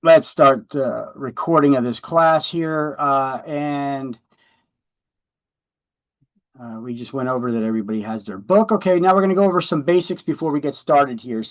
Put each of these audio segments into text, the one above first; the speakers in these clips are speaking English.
Let's start the recording of this class here. And we just went over that everybody has their book. Okay, now we're going to go over some basics before we get started here.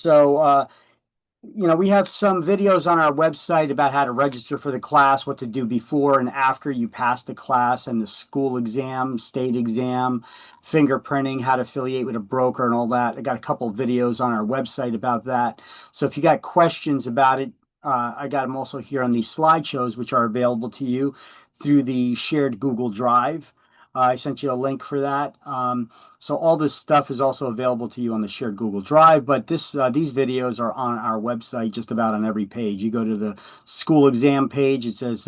We have some videos on our website about how to register for the class, what to do before and after you pass the class and the school exam, state exam, fingerprinting, how to affiliate with a broker and all that. I got a couple of videos on our website about that. So if you got questions about it, I got them also here on these slideshows, which are available to you through the shared Google Drive. I sent you a link for that. So all this stuff is also available to you on the shared Google Drive, but these videos are on our website just about on every page. You go to the school exam page, it says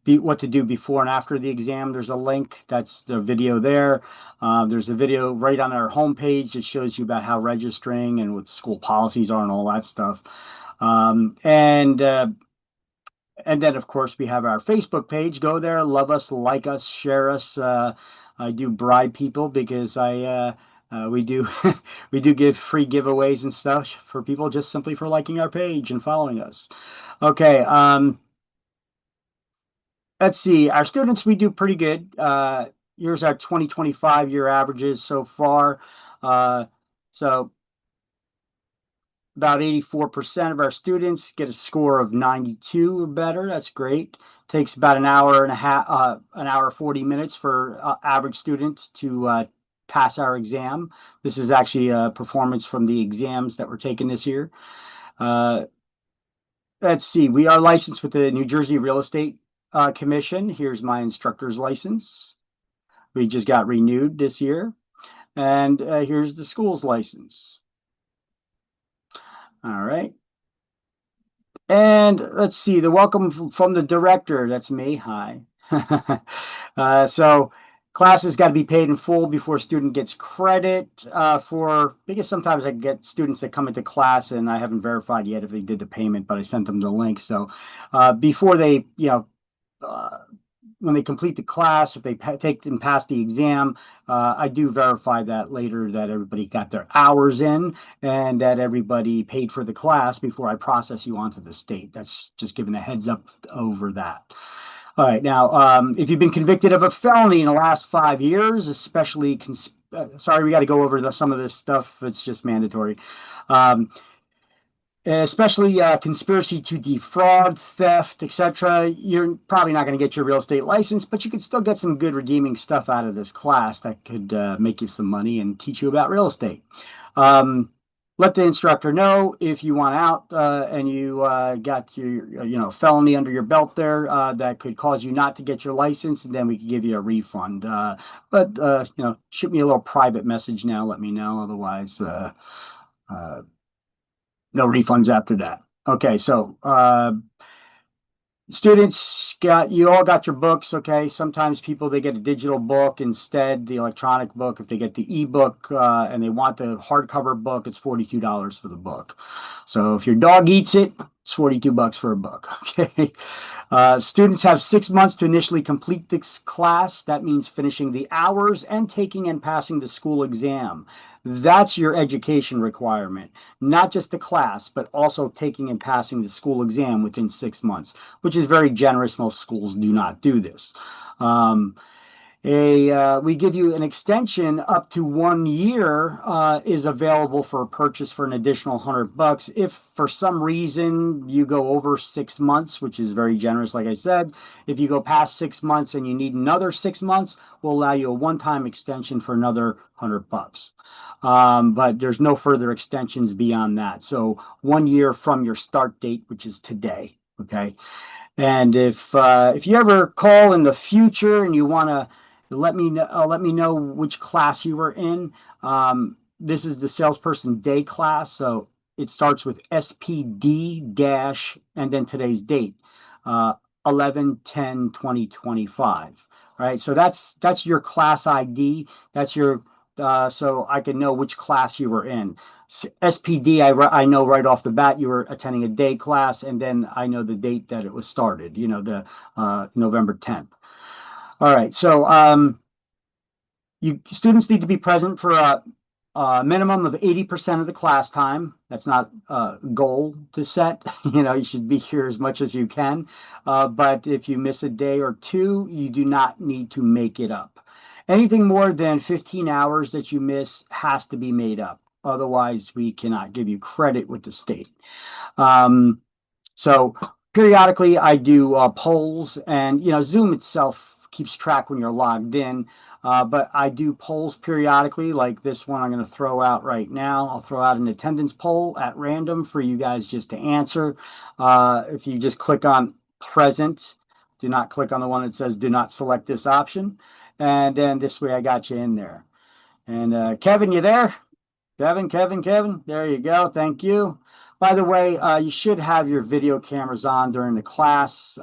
what to do before and after the exam. There's a link. That's the video there. There's a video right on our homepage that shows you about how registering and what school policies are and all that stuff. Um, and uh, and then, of course, we have our Facebook page. Go there, love us, like us, share us. I do bribe people because we do we do give free giveaways and stuff for people just simply for liking our page and following us. Okay, let's see. Our students, we do pretty good. Here's our 2025 year averages so far. Uh, so about 84% of our students get a score of 92 or better. That's great. Takes about an hour and a half, an hour 40 minutes for average students to pass our exam. This is actually a performance from the exams that were taken this year. Uh, let's see. We are licensed with the New Jersey Real Estate Commission. Here's my instructor's license. We just got renewed this year. And here's the school's license. All right. And let's see, the welcome from the director. That's me. Hi. So class has got to be paid in full before a student gets credit because sometimes I get students that come into class and I haven't verified yet if they did the payment, but I sent them the link. So before they, uh, when they complete the class, if they take and pass the exam, I do verify that later that everybody got their hours in and that everybody paid for the class before I process you onto the state. That's just giving a heads up over that. All right. Now, if you've been convicted of a felony in the last 5 years, especially, sorry, we got to go over some of this stuff. It's just mandatory. Um, Especially conspiracy to defraud, theft, etc. You're probably not going to get your real estate license, but you could still get some good redeeming stuff out of this class that could make you some money and teach you about real estate. Um, Let the instructor know if you want out and you got your felony under your belt there that could cause you not to get your license, and then we could give you a refund. But shoot me a little private message now. Let me know. Otherwise, uh, no refunds after that. Okay, so students you all got your books. Okay, sometimes people they get a digital book instead, the electronic book. If they get the ebook and they want the hardcover book, it's $42 for the book. So if your dog eats it, it's $42 for a book. Okay. Students have 6 months to initially complete this class. That means finishing the hours and taking and passing the school exam. That's your education requirement, not just the class, but also taking and passing the school exam within 6 months, which is very generous. Most schools do not do this. Um, we give you an extension up to 1 year is available for purchase for an additional $100. If for some reason you go over 6 months, which is very generous, like I said, if you go past 6 months and you need another 6 months, we'll allow you a one-time extension for another $100. But there's no further extensions beyond that. So 1 year from your start date, which is today. Okay. And if you ever call in the future and you want to let me know which class you were in. This is the salesperson day class, so it starts with SPD dash and then today's date, 11/10/2025. All right, so that's your class ID. That's your so I can know which class you were in. SPD, I know right off the bat you were attending a day class, and then I know the date that it was started. The November 10th. All right, so you students need to be present for minimum of 80% of the class time. That's not a goal to set. You should be here as much as you can. But if you miss a day or two, you do not need to make it up. Anything more than 15 hours that you miss has to be made up. Otherwise, we cannot give you credit with the state. So periodically I do polls, and Zoom itself keeps track when you're logged in. But I do polls periodically, like this one I'm going to throw out right now. I'll throw out an attendance poll at random for you guys just to answer. If you just click on present, do not click on the one that says do not select this option. And then this way I got you in there. And Kevin, you there? Kevin. There you go. Thank you. By the way, you should have your video cameras on during the class.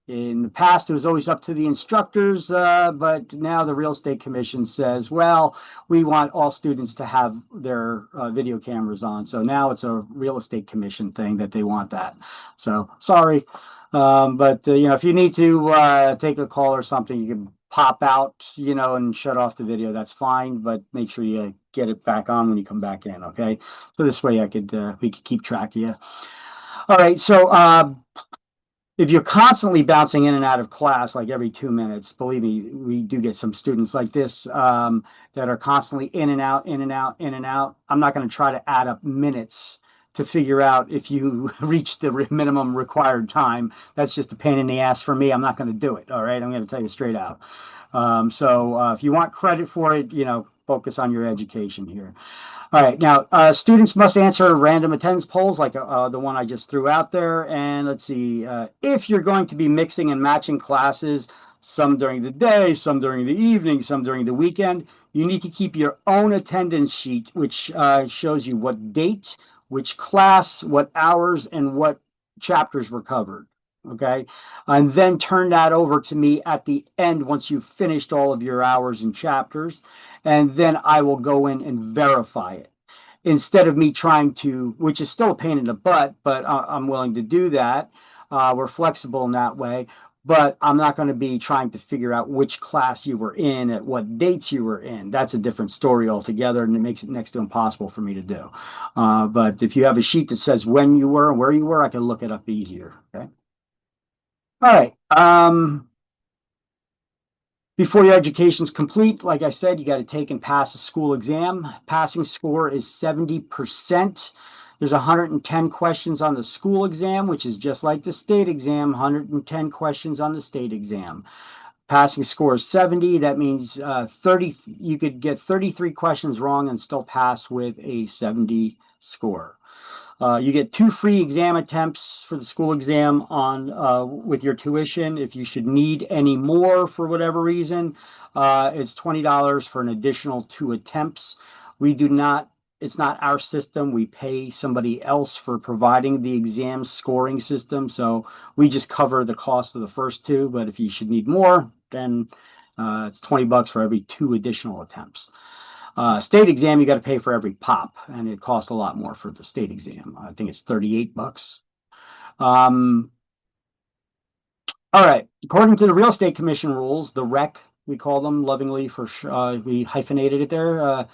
In the past, it was always up to the instructors, but now the Real Estate Commission says, well, we want all students to have their video cameras on. So now it's a Real Estate Commission thing that they want that. So sorry. But if you need to take a call or something, you can pop out, and shut off the video. That's fine, but make sure you get it back on when you come back in. Okay. So this way we could keep track of you. All right. So, if you're constantly bouncing in and out of class, like every 2 minutes, believe me, we do get some students like this that are constantly in and out, in and out, in and out. I'm not going to try to add up minutes to figure out if you reach the minimum required time. That's just a pain in the ass for me. I'm not going to do it. All right. I'm going to tell you straight out. So if you want credit for it, focus on your education here. All right, now students must answer random attendance polls like the one I just threw out there. And let's see, if you're going to be mixing and matching classes, some during the day, some during the evening, some during the weekend, you need to keep your own attendance sheet, which shows you what date, which class, what hours, and what chapters were covered. Okay, and then turn that over to me at the end once you've finished all of your hours and chapters, and then I will go in and verify it instead of me trying to, which is still a pain in the butt, but I'm willing to do that. We're flexible in that way, but I'm not going to be trying to figure out which class you were in at what dates you were in. That's a different story altogether, and it makes it next to impossible for me to do. But if you have a sheet that says when you were and where you were, I can look it up easier. Okay. All right. Before your education is complete, like I said, you got to take and pass a school exam. Passing score is 70%. There's 110 questions on the school exam, which is just like the state exam, 110 questions on the state exam. Passing score is 70. That means you could get 33 questions wrong and still pass with a 70 score. You get 2 free exam attempts for the school exam with your tuition. If you should need any more for whatever reason, it's $20 for an additional 2 attempts. It's not our system. We pay somebody else for providing the exam scoring system. So we just cover the cost of the first 2. But if you should need more, then it's $20 for every 2 additional attempts. State exam, you got to pay for every pop, and it costs a lot more for the state exam. I think it's $38. All right. According to the Real Estate Commission rules, the REC, we call them lovingly we hyphenated it there.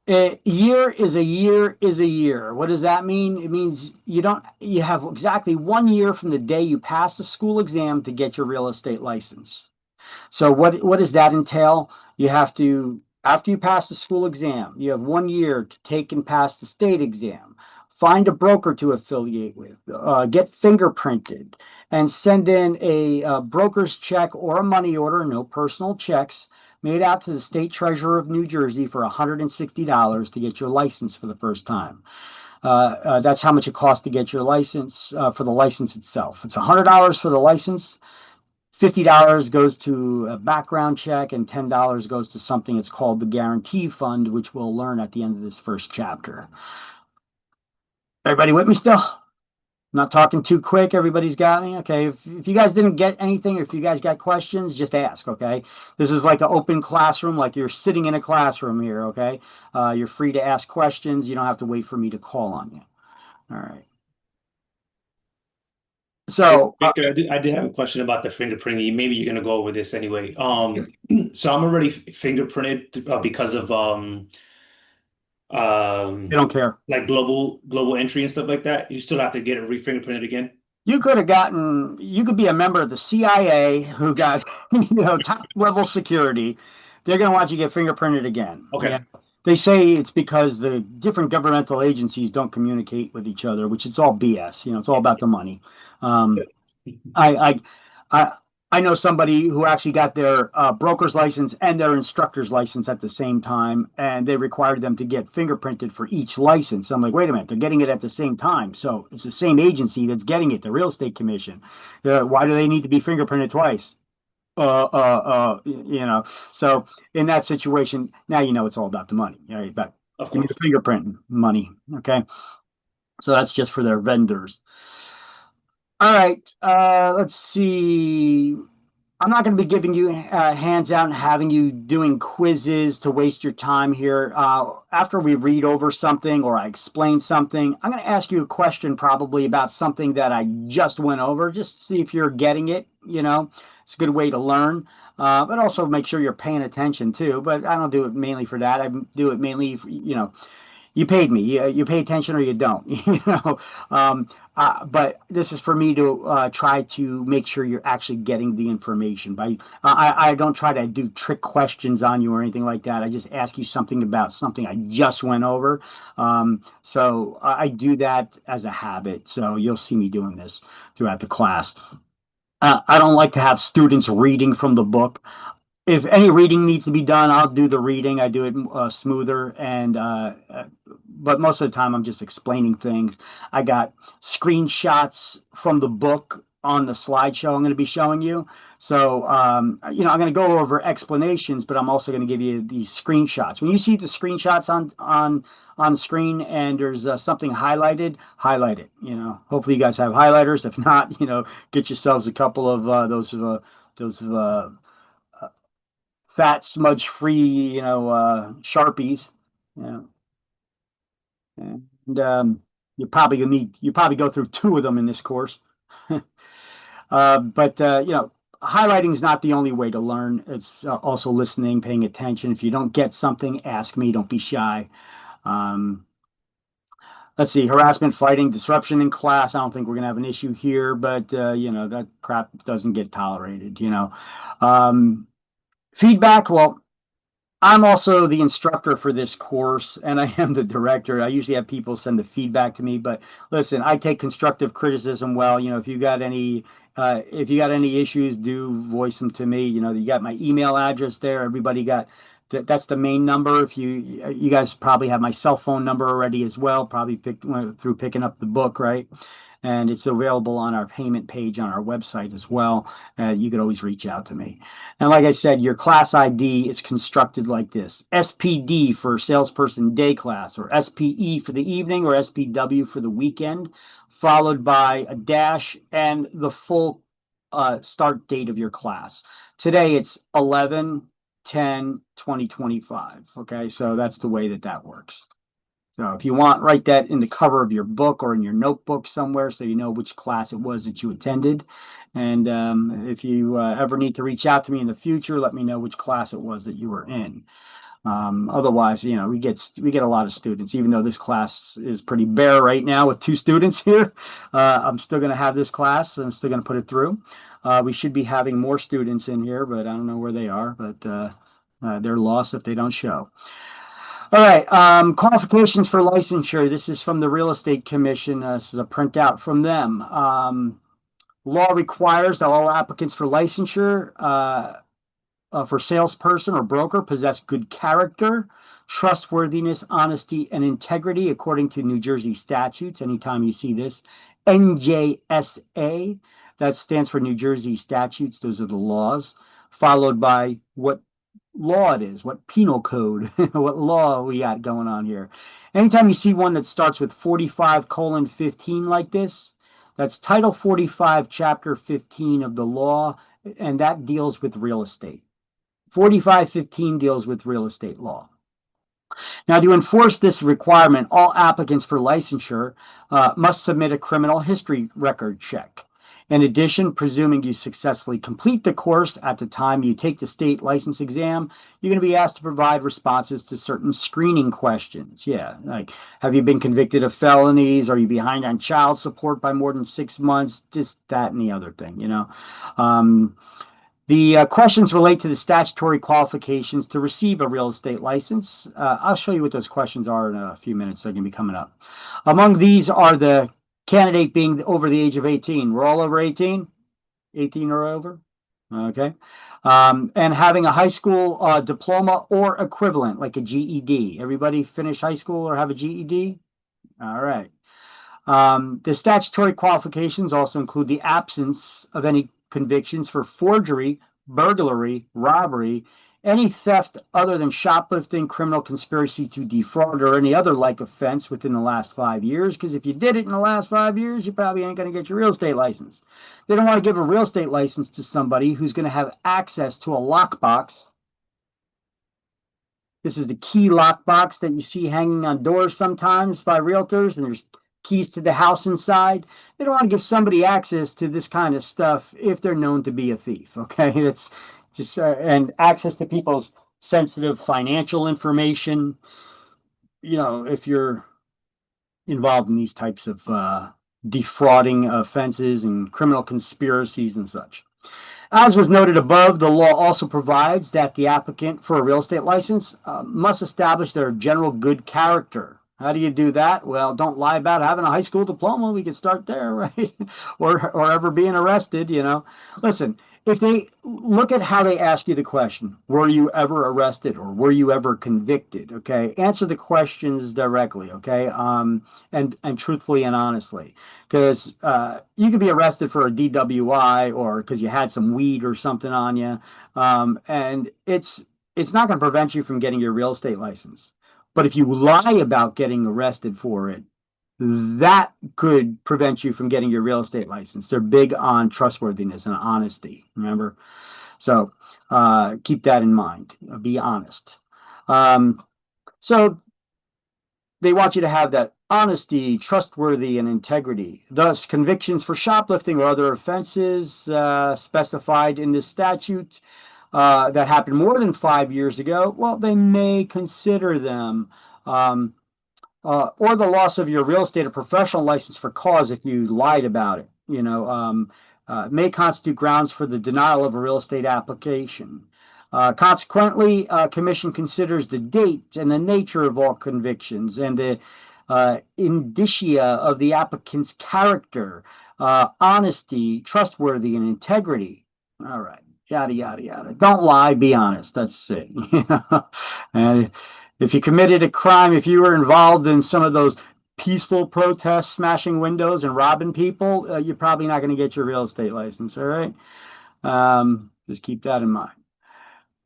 A year is a year is a year. What does that mean? It means you have exactly 1 year from the day you pass the school exam to get your real estate license. So what does that entail? You have to, after you pass the school exam, you have 1 year to take and pass the state exam, find a broker to affiliate with, get fingerprinted, and send in a broker's check or a money order, no personal checks, made out to the state treasurer of New Jersey for $160 to get your license for the first time. That's how much it costs to get your license for the license itself. It's $100 for the license. $50 goes to a background check, and $10 goes to something that's called the guarantee fund, which we'll learn at the end of this first chapter. Everybody with me still? I'm not talking too quick. Everybody's got me. Okay. If you guys didn't get anything, or if you guys got questions, just ask. Okay. This is like an open classroom, like you're sitting in a classroom here. Okay. You're free to ask questions. You don't have to wait for me to call on you. All right. So, Victor, I did have a question about the fingerprinting. Maybe you're gonna go over this anyway. So I'm already fingerprinted because of They don't care. like global entry and stuff like that, you still have to get it re-fingerprinted again? You could be a member of the CIA who got, top level security. They're going to want you to get fingerprinted again. Yeah. Okay. They say it's because the different governmental agencies don't communicate with each other, which it's all BS. It's all about the money. Um, I, I, I know somebody who actually got their broker's license and their instructor's license at the same time, and they required them to get fingerprinted for each license. I'm like, wait a minute, they're getting it at the same time, so it's the same agency that's getting it, the real estate commission. Why do they need to be fingerprinted twice? So in that situation, now it's all about the money. Right? But Of give me the course. fingerprint money, okay? So that's just for their vendors. All right, let's see. I'm not going to be giving you hands out and having you doing quizzes to waste your time here. After we read over something or I explain something, I'm going to ask you a question probably about something that I just went over, just to see if you're getting it. It's a good way to learn, but also make sure you're paying attention too. But I don't do it mainly for that. I do it mainly, you paid me. You pay attention or you don't. Um, but this is for me to try to make sure you're actually getting the information. I don't try to do trick questions on you or anything like that. I just ask you something about something I just went over. So I do that as a habit. So you'll see me doing this throughout the class. I don't like to have students reading from the book. If any reading needs to be done, I'll do the reading. I do it smoother, and but most of the time I'm just explaining things. I got screenshots from the book on the slideshow I'm going to be showing you. So I'm going to go over explanations, but I'm also going to give you these screenshots. When you see the screenshots on the screen and there's something highlighted, highlight it. Hopefully you guys have highlighters. If not, get yourselves a couple of those fat smudge free, Sharpies. Yeah. And you probably go through two of them in this course. But highlighting is not the only way to learn. It's also listening, paying attention. If you don't get something, ask me. Don't be shy. Um, let's see, harassment, fighting, disruption in class. I don't think we're going to have an issue here, but that crap doesn't get tolerated. Feedback. Well, I'm also the instructor for this course, and I am the director. I usually have people send the feedback to me, but listen, I take constructive criticism well. If you got any issues, do voice them to me. You got my email address there. Everybody got that. That's the main number. If you guys probably have my cell phone number already as well, probably through picking up the book, right? And it's available on our payment page on our website as well. You could always reach out to me. And like I said, your class ID is constructed like this: SPD for salesperson day class, or SPE for the evening, or SPW for the weekend, followed by a dash and the full start date of your class. Today it's 11/10/2025. Okay, so that's the way that works. So if you want, write that in the cover of your book or in your notebook somewhere so you know which class it was that you attended. And if you ever need to reach out to me in the future, let me know which class it was that you were in. Otherwise, we get a lot of students. Even though this class is pretty bare right now with 2 students here, I'm still going to have this class and I'm still going to put it through. We should be having more students in here, but I don't know where they are. But they're lost if they don't show. All right, qualifications for licensure. This is from the Real Estate Commission. This is a printout from them. Law requires that all applicants for licensure for salesperson or broker possess good character, trustworthiness, honesty, and integrity according to New Jersey statutes. Anytime you see this, NJSA, that stands for New Jersey statutes. Those are the laws, followed by what law it is, what penal code, what law we got going on here. Anytime you see one that starts with 45:15 like this, that's Title 45, Chapter 15 of the law, and that deals with real estate. 45:15 deals with real estate law. Now, to enforce this requirement, all applicants for licensure must submit a criminal history record check. In addition, presuming you successfully complete the course at the time you take the state license exam, you're going to be asked to provide responses to certain screening questions. Yeah, like, have you been convicted of felonies? Are you behind on child support by more than 6 months? This, that, and the other thing, you know. The questions relate to the statutory qualifications to receive a real estate license. I'll show you what those questions are in a few minutes. They're going to be coming up. Among these are the candidate being over the age of 18. We're all over 18? 18 or over? Okay. And having a high school diploma or equivalent, like a GED. Everybody finish high school or have a GED? All right. The statutory qualifications also include the absence of any convictions for forgery, burglary, robbery, any theft other than shoplifting, criminal conspiracy to defraud, or any other like offense within the last 5 years. Because if you did it in the last 5 years, you probably ain't going to get your real estate license. They don't want to give a real estate license to somebody who's going to have access to a lockbox. This is the key lockbox that you see hanging on doors sometimes by realtors, and there's keys to the house inside. They don't want to give somebody access to this kind of stuff if they're known to be a thief. Okay, it's just and access to people's sensitive financial information. You know, if you're involved in these types of defrauding offenses and criminal conspiracies and such. As was noted above, the law also provides that the applicant for a real estate license must establish their general good character. How do you do that? Well, don't lie about having a high school diploma. We can start there, right? or ever being arrested, you know. Listen, if they look at how they ask you the question, were you ever arrested or were you ever convicted? Okay, answer the questions directly, okay, and truthfully and honestly, because you could be arrested for a DWI or because you had some weed or something on you, and it's not going to prevent you from getting your real estate license. But if you lie about getting arrested for it, that could prevent you from getting your real estate license. They're big on trustworthiness and honesty, remember? So keep that in mind. Be honest. So they want you to have that honesty, trustworthy, and integrity. Thus, convictions for shoplifting or other offenses specified in this statute that happened more than 5 years ago, well, they may consider them. Or the loss of your real estate or professional license for cause if you lied about it, you know, may constitute grounds for the denial of a real estate application. Consequently, commission considers the date and the nature of all convictions and the indicia of the applicant's character, honesty, trustworthy, and integrity. All right, yada, yada, yada. Don't lie, be honest. That's it. And if you committed a crime, if you were involved in some of those peaceful protests, smashing windows and robbing people, you're probably not going to get your real estate license, all right? Just keep that in mind.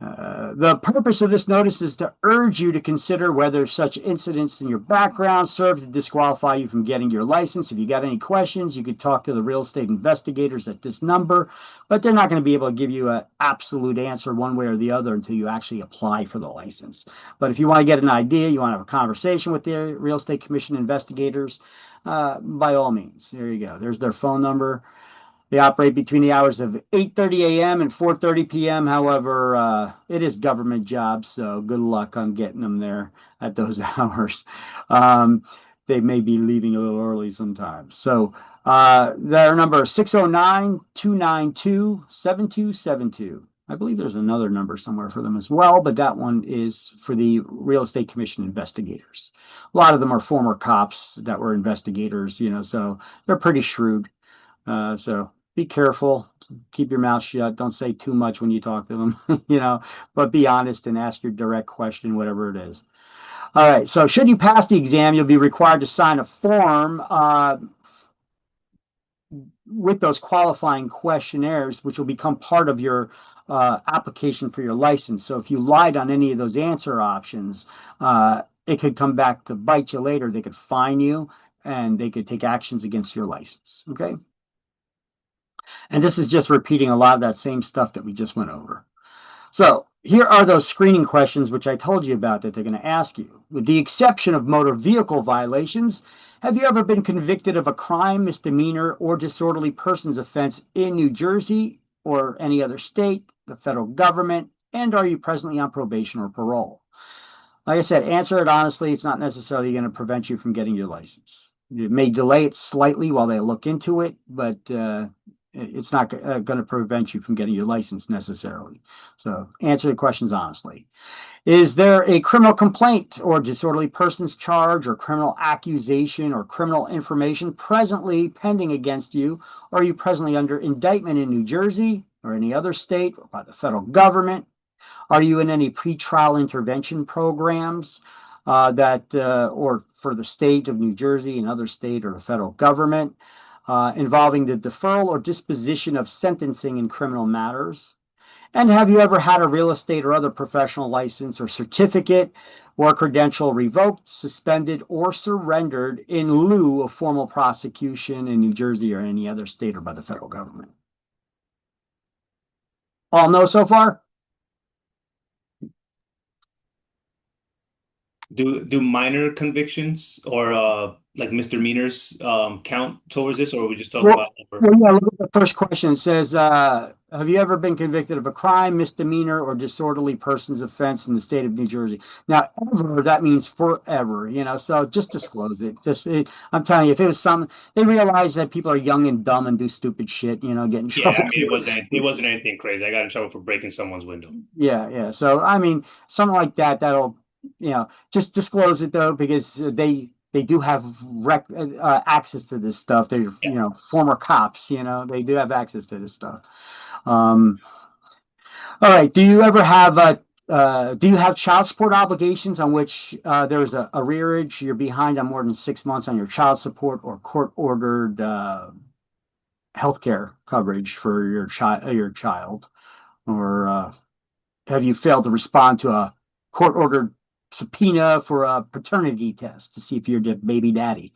The purpose of this notice is to urge you to consider whether such incidents in your background serve to disqualify you from getting your license. If you got any questions, you could talk to the real estate investigators at this number, but they're not going to be able to give you an absolute answer one way or the other until you actually apply for the license. But if you want to get an idea, you want to have a conversation with the Real Estate Commission investigators, by all means, there you go. There's their phone number. They operate between the hours of 8:30 a.m. and 4:30 p.m. However, it is government jobs, so good luck on getting them there at those hours. They may be leaving a little early sometimes. So their number is 609-292-7272. I believe there's another number somewhere for them as well, but that one is for the Real Estate Commission investigators. A lot of them are former cops that were investigators, you know, so they're pretty shrewd. So be careful, keep your mouth shut. Don't say too much when you talk to them, you know, but be honest and ask your direct question, whatever it is. All right. So should you pass the exam, you'll be required to sign a form with those qualifying questionnaires, which will become part of your application for your license. So if you lied on any of those answer options, it could come back to bite you later. They could fine you and they could take actions against your license. Okay. And this is just repeating a lot of that same stuff that we just went over. So here are those screening questions which I told you about that they're going to ask you. With the exception of motor vehicle violations, have you ever been convicted of a crime, misdemeanor, or disorderly persons offense in New Jersey or any other state, the federal government, and are you presently on probation or parole? Like I said, answer it honestly. It's not necessarily going to prevent you from getting your license. It may delay it slightly while they look into it, but it's not going to prevent you from getting your license necessarily. So answer the questions honestly. Is there a criminal complaint or disorderly persons charge or criminal accusation or criminal information presently pending against you? Or are you presently under indictment in New Jersey or any other state or by the federal government? Are you in any pretrial intervention programs or for the state of New Jersey, another state, or the federal government involving the deferral or disposition of sentencing in criminal matters? And have you ever had a real estate or other professional license or certificate or credential revoked, suspended, or surrendered in lieu of formal prosecution in New Jersey or any other state or by the federal government? All no so far? Do minor convictions or like misdemeanors count towards this, or are we just talking Well, about over? yeah, look at the first question. It says, have you ever been convicted of a crime, misdemeanor, or disorderly persons offense in the state of New Jersey? Now, ever, that means forever, so just disclose it. I'm telling you, if it was some, they realize that people are young and dumb and do stupid shit, get in Yeah, trouble I mean it wasn't anything crazy. I got in trouble for breaking someone's window. Yeah, yeah. So I mean, something like that. That'll, just disclose it though, because they do have access to this stuff. They're Yeah. former cops. They do have access to this stuff. Um, all right. Do you have child support obligations on which there's a arrearage? You're behind on more than 6 months on your child support or court ordered healthcare coverage for your child, or have you failed to respond to a court ordered subpoena for a paternity test to see if you're the baby daddy?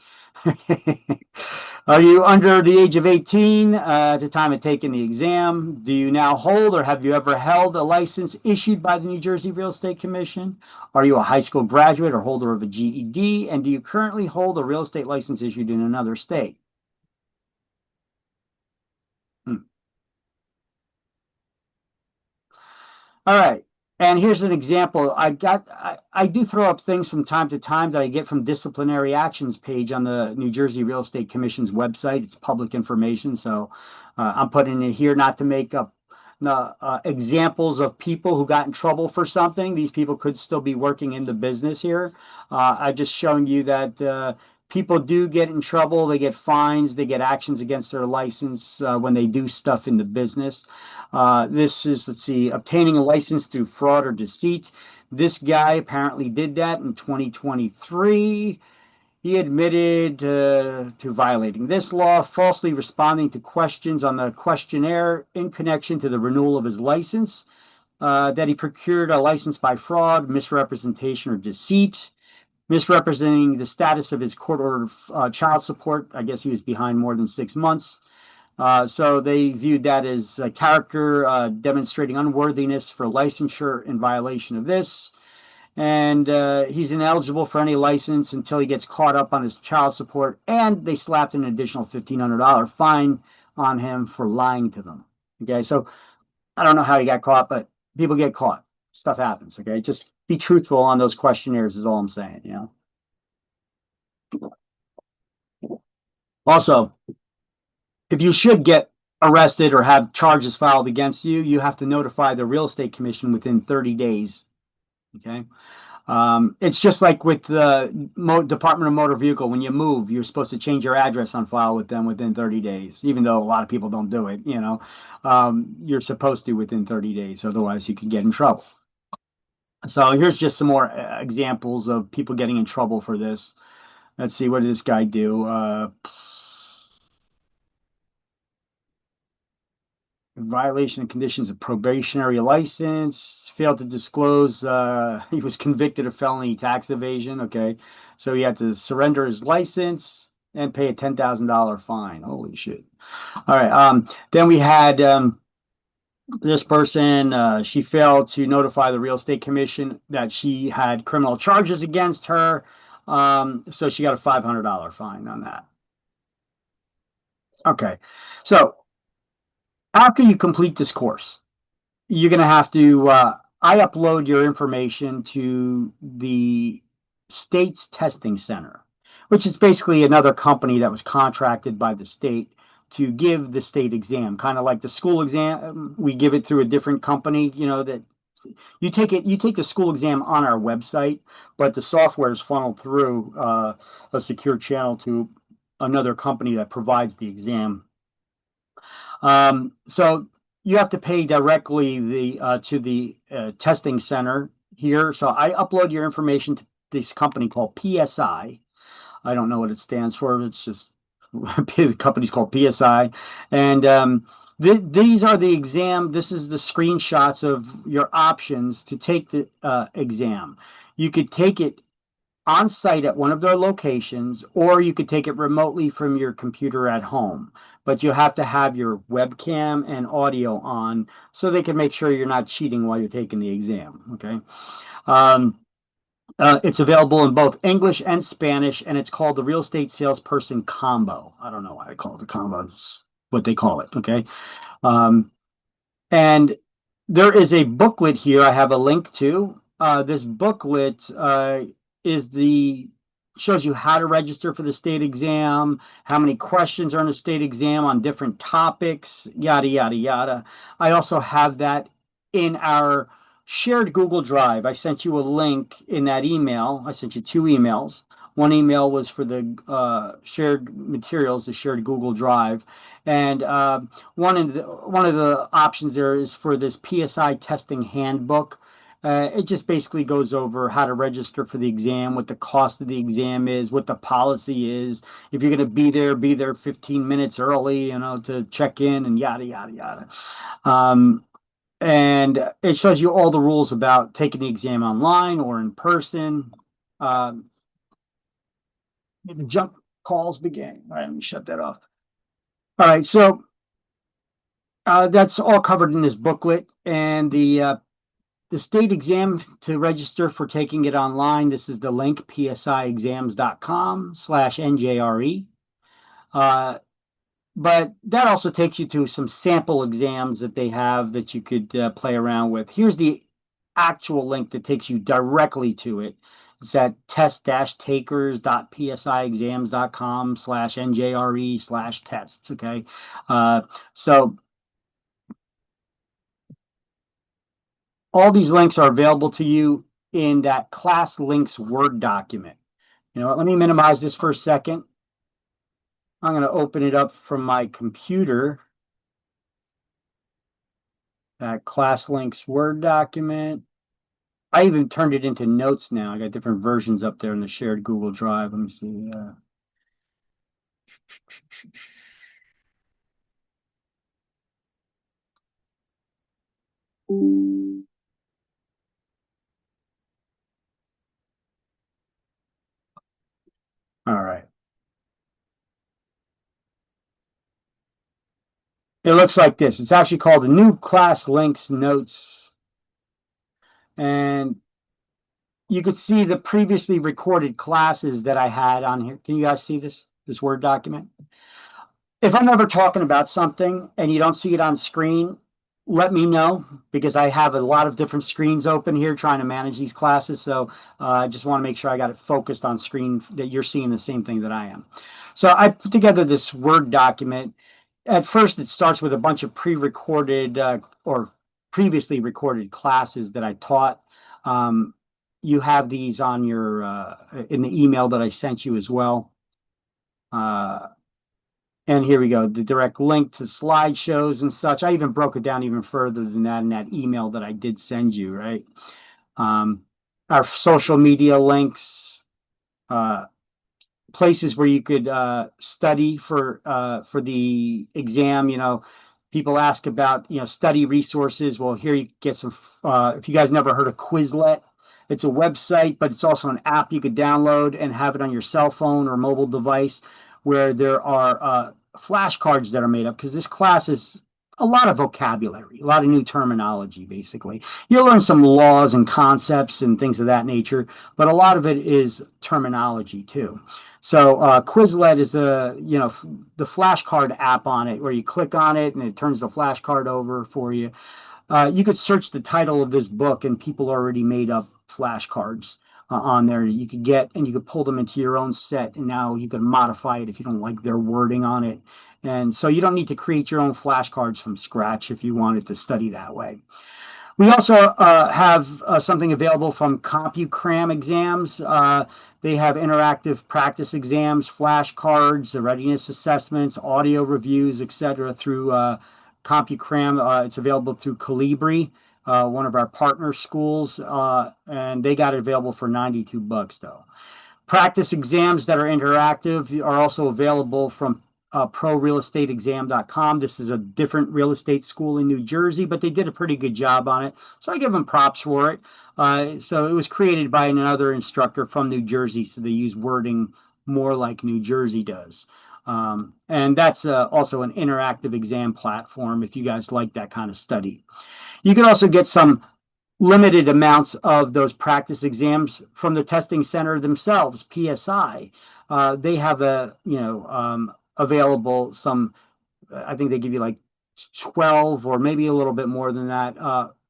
Are you under the age of 18 at the time of taking the exam? Do you now hold or have you ever held a license issued by the New Jersey Real Estate Commission? Are you a high school graduate or holder of a GED? And do you currently hold a real estate license issued in another state? Hmm. All right. And here's an example. I do throw up things from time to time that I get from disciplinary actions page on the New Jersey Real Estate Commission's website. It's public information, so I'm putting it here not to make up examples of people who got in trouble for something. These people could still be working in the business here. I'm just showing you that people do get in trouble. They get fines. They get actions against their license when they do stuff in the business. This is, let's see, obtaining a license through fraud or deceit. This guy apparently did that in 2023. He admitted to violating this law, falsely responding to questions on the questionnaire in connection to the renewal of his license, that he procured a license by fraud, misrepresentation, or deceit, misrepresenting the status of his court-ordered child support. I guess he was behind more than 6 months. So they viewed that as a character demonstrating unworthiness for licensure in violation of this. And he's ineligible for any license until he gets caught up on his child support. And they slapped an additional $1,500 fine on him for lying to them. Okay, so I don't know how he got caught, but people get caught. Stuff happens. Okay, just be truthful on those questionnaires is all I'm saying. Also, if you should get arrested or have charges filed against you, you have to notify the real estate commission within 30 days. Okay. It's just like with the Department of Motor Vehicle. When you move, you're supposed to change your address on file with them within 30 days, even though a lot of people don't do it. You're supposed to within 30 days. Otherwise, you can get in trouble. So here's just some more examples of people getting in trouble for this. Let's see, what did this guy do? Violation of conditions of probationary license, failed to disclose he was convicted of felony tax evasion. Okay, so he had to surrender his license and pay a $10,000 fine. Holy shit. All right. Then we had This person, she failed to notify the real estate commission that she had criminal charges against her. So she got a $500 fine on that. Okay. So after you complete this course, you're going to have to, I upload your information to the state's testing center, which is basically another company that was contracted by the state to give the state exam, kind of like the school exam. We give it through a different company, that you take the school exam on our website, but the software is funneled through a secure channel to another company that provides the exam. So you have to pay directly to the testing center here. So I upload your information to this company called PSI. I don't know what it stands for. It's just the company's called PSI, and these are the exam. This is the screenshots of your options to take the exam. You could take it on site at one of their locations, or you could take it remotely from your computer at home. But you have to have your webcam and audio on so they can make sure you're not cheating while you're taking the exam. Okay. Um, it's available in both English and Spanish, and it's called the Real Estate Salesperson Combo. I don't know why they call it a combo. It's what they call it. Okay. Um, and there is a booklet here I have a link to. This booklet is the shows you how to register for the state exam, how many questions are in the state exam on different topics, yada yada yada. I also have that in our shared Google Drive. I sent you a link in that email. I sent you two emails. One email was for the shared materials, the shared Google Drive, and one of the options there is for this PSI testing handbook. It just basically goes over how to register for the exam, what the cost of the exam is, what the policy is. If you're going to be there 15 minutes early, to check in and yada, yada, yada. And it shows you all the rules about taking the exam online or in person. Um, the junk calls began. All right, let me shut that off. All right, so that's all covered in this booklet, and the state exam to register for taking it online. This is the link, psiexams.com/NJRE. But that also takes you to some sample exams that they have that you could play around with. Here's the actual link that takes you directly to it. It's at test-takers.psiexams.com/NJRE/tests. Okay. So all these links are available to you in that class links Word document. Let me minimize this for a second. I'm going to open it up from my computer. That class links Word document. I even turned it into notes now. I got different versions up there in the shared Google Drive. Let me see. All right. It looks like this. It's actually called the new class links notes. And you could see the previously recorded classes that I had on here. Can you guys see this Word document? If I'm ever talking about something and you don't see it on screen, let me know, because I have a lot of different screens open here trying to manage these classes. So I just want to make sure I got it focused on screen, that you're seeing the same thing that I am. So I put together this Word document. At first, it starts with a bunch of pre-recorded or previously recorded classes that I taught. You have these on your in the email that I sent you as well. And here we go, the direct link to slideshows and such. I even broke it down even further than that in that email that I did send you, right? Our social media links, places where you could study for the exam. People ask about study resources. Well, here you get some. If you guys never heard of Quizlet, it's a website, but it's also an app you could download and have it on your cell phone or mobile device, where there are flashcards that are made up, because this class is a lot of vocabulary, a lot of new terminology, basically. You'll learn some laws and concepts and things of that nature, but a lot of it is terminology too. So Quizlet is the flashcard app on it where you click on it and it turns the flashcard over for you. You could search the title of this book and people already made up flashcards on there you could get, and you could pull them into your own set, and now you can modify it if you don't like their wording on it. And so you don't need to create your own flashcards from scratch if you wanted to study that way. We also have something available from CompuCram exams. They have interactive practice exams, flashcards, the readiness assessments, audio reviews, etc. through CompuCram. It's available through Calibri, one of our partner schools, and they got it available for $92 though. Practice exams that are interactive are also available from prorealestateexam.com. This is a different real estate school in New Jersey, but they did a pretty good job on it. So I give them props for it. So it was created by another instructor from New Jersey, so they use wording more like New Jersey does. And that's also an interactive exam platform if you guys like that kind of study. You can also get some limited amounts of those practice exams from the testing center themselves, PSI. They have available some, I think they give you like 12 or maybe a little bit more than that,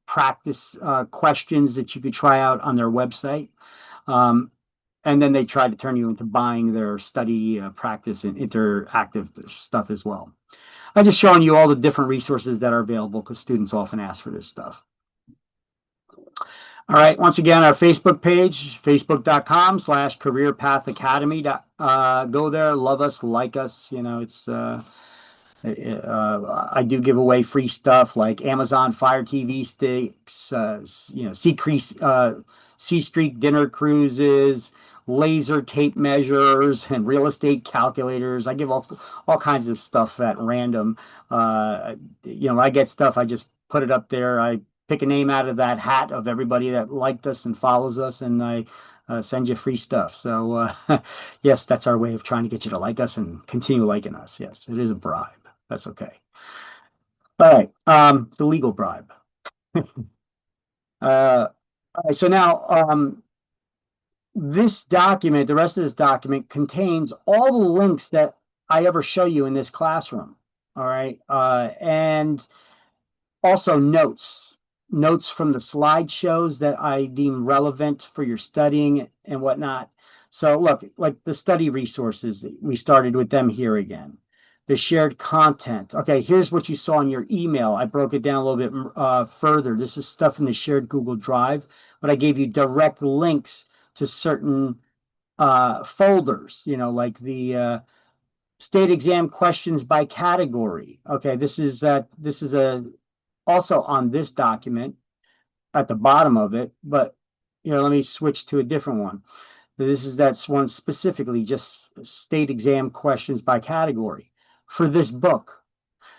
practice questions that you could try out on their website. And then they try to turn you into buying their study practice and interactive stuff as well. I'm just showing you all the different resources that are available because students often ask for this stuff. All right, once again, our Facebook page, facebook.com/careerpathacademy. Go there, love us, like us. I do give away free stuff like Amazon Fire TV sticks, C-Streak dinner cruises, laser tape measures, and real estate calculators. I give all kinds of stuff at random. I get stuff, I just put it up there. I pick a name out of that hat of everybody that liked us and follows us, and I send you free stuff. So, yes, that's our way of trying to get you to like us and continue liking us. Yes, it is a bribe. That's okay. All right, the legal bribe. All right, so now this document, the rest of this document contains all the links that I ever show you in this classroom. All right, and also notes from the slideshows that I deem relevant for your studying and whatnot. So look, like the study resources, we started with them here again. The shared content. Okay, here's what you saw in your email. I broke it down a little bit further. This is stuff in the shared Google Drive, but I gave you direct links to certain folders, like the state exam questions by category. Okay, this is also on this document at the bottom of it, but let me switch to a different one. That's one specifically just state exam questions by category for this book.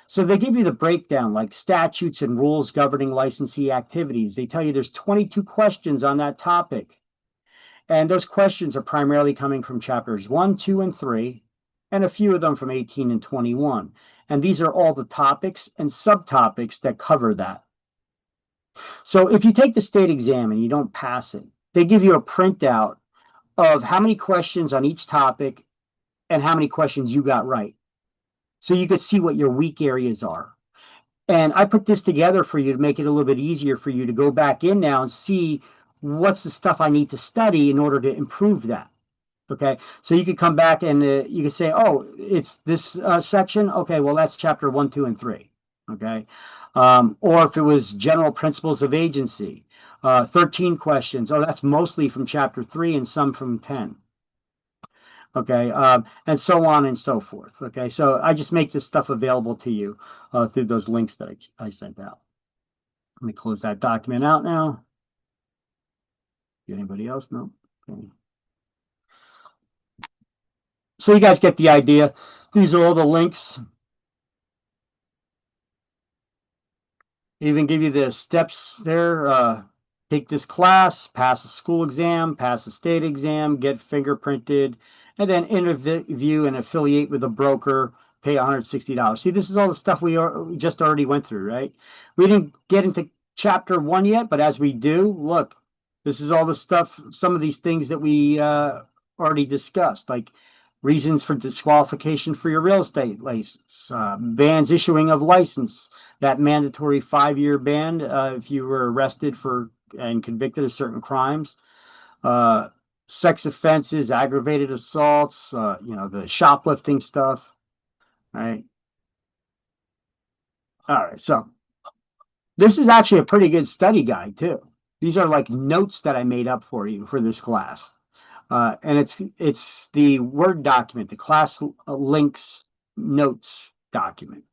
So they give you the breakdown, like statutes and rules governing licensee activities. They tell you there's 22 questions on that topic. And those questions are primarily coming from chapters 1, 2, and 3, and a few of them from 18 and 21. And these are all the topics and subtopics that cover that. So if you take the state exam and you don't pass it, they give you a printout of how many questions on each topic and how many questions you got right. So you could see what your weak areas are. And I put this together for you to make it a little bit easier for you to go back in now and see what's the stuff I need to study in order to improve that. Okay, so you could come back and you could say, oh, it's this section. Okay, well, that's chapter 1, 2, and 3. Okay, or if it was general principles of agency, 13 questions. Oh, that's mostly from chapter 3 and some from 10. Okay, and so on and so forth. Okay, so I just make this stuff available to you through those links that I sent out. Let me close that document out now. Anybody else? No? Okay. So you guys get the idea. These are all the links. They even give you the steps there. Take this class, pass a school exam, pass a state exam, get fingerprinted, and then interview and affiliate with a broker pay $160. See, this is all the stuff we just already went through, right? We didn't get into chapter 1 yet, but as we do, look, this is all the stuff, some of these things that we already discussed, like reasons for disqualification for your real estate license, bans issuing of license, that mandatory 5-year ban if you were arrested for and convicted of certain crimes, sex offenses, aggravated assaults, the shoplifting stuff, right? All right, so this is actually a pretty good study guide too. These are like notes that I made up for you for this class. And it's the Word document, the class links notes document.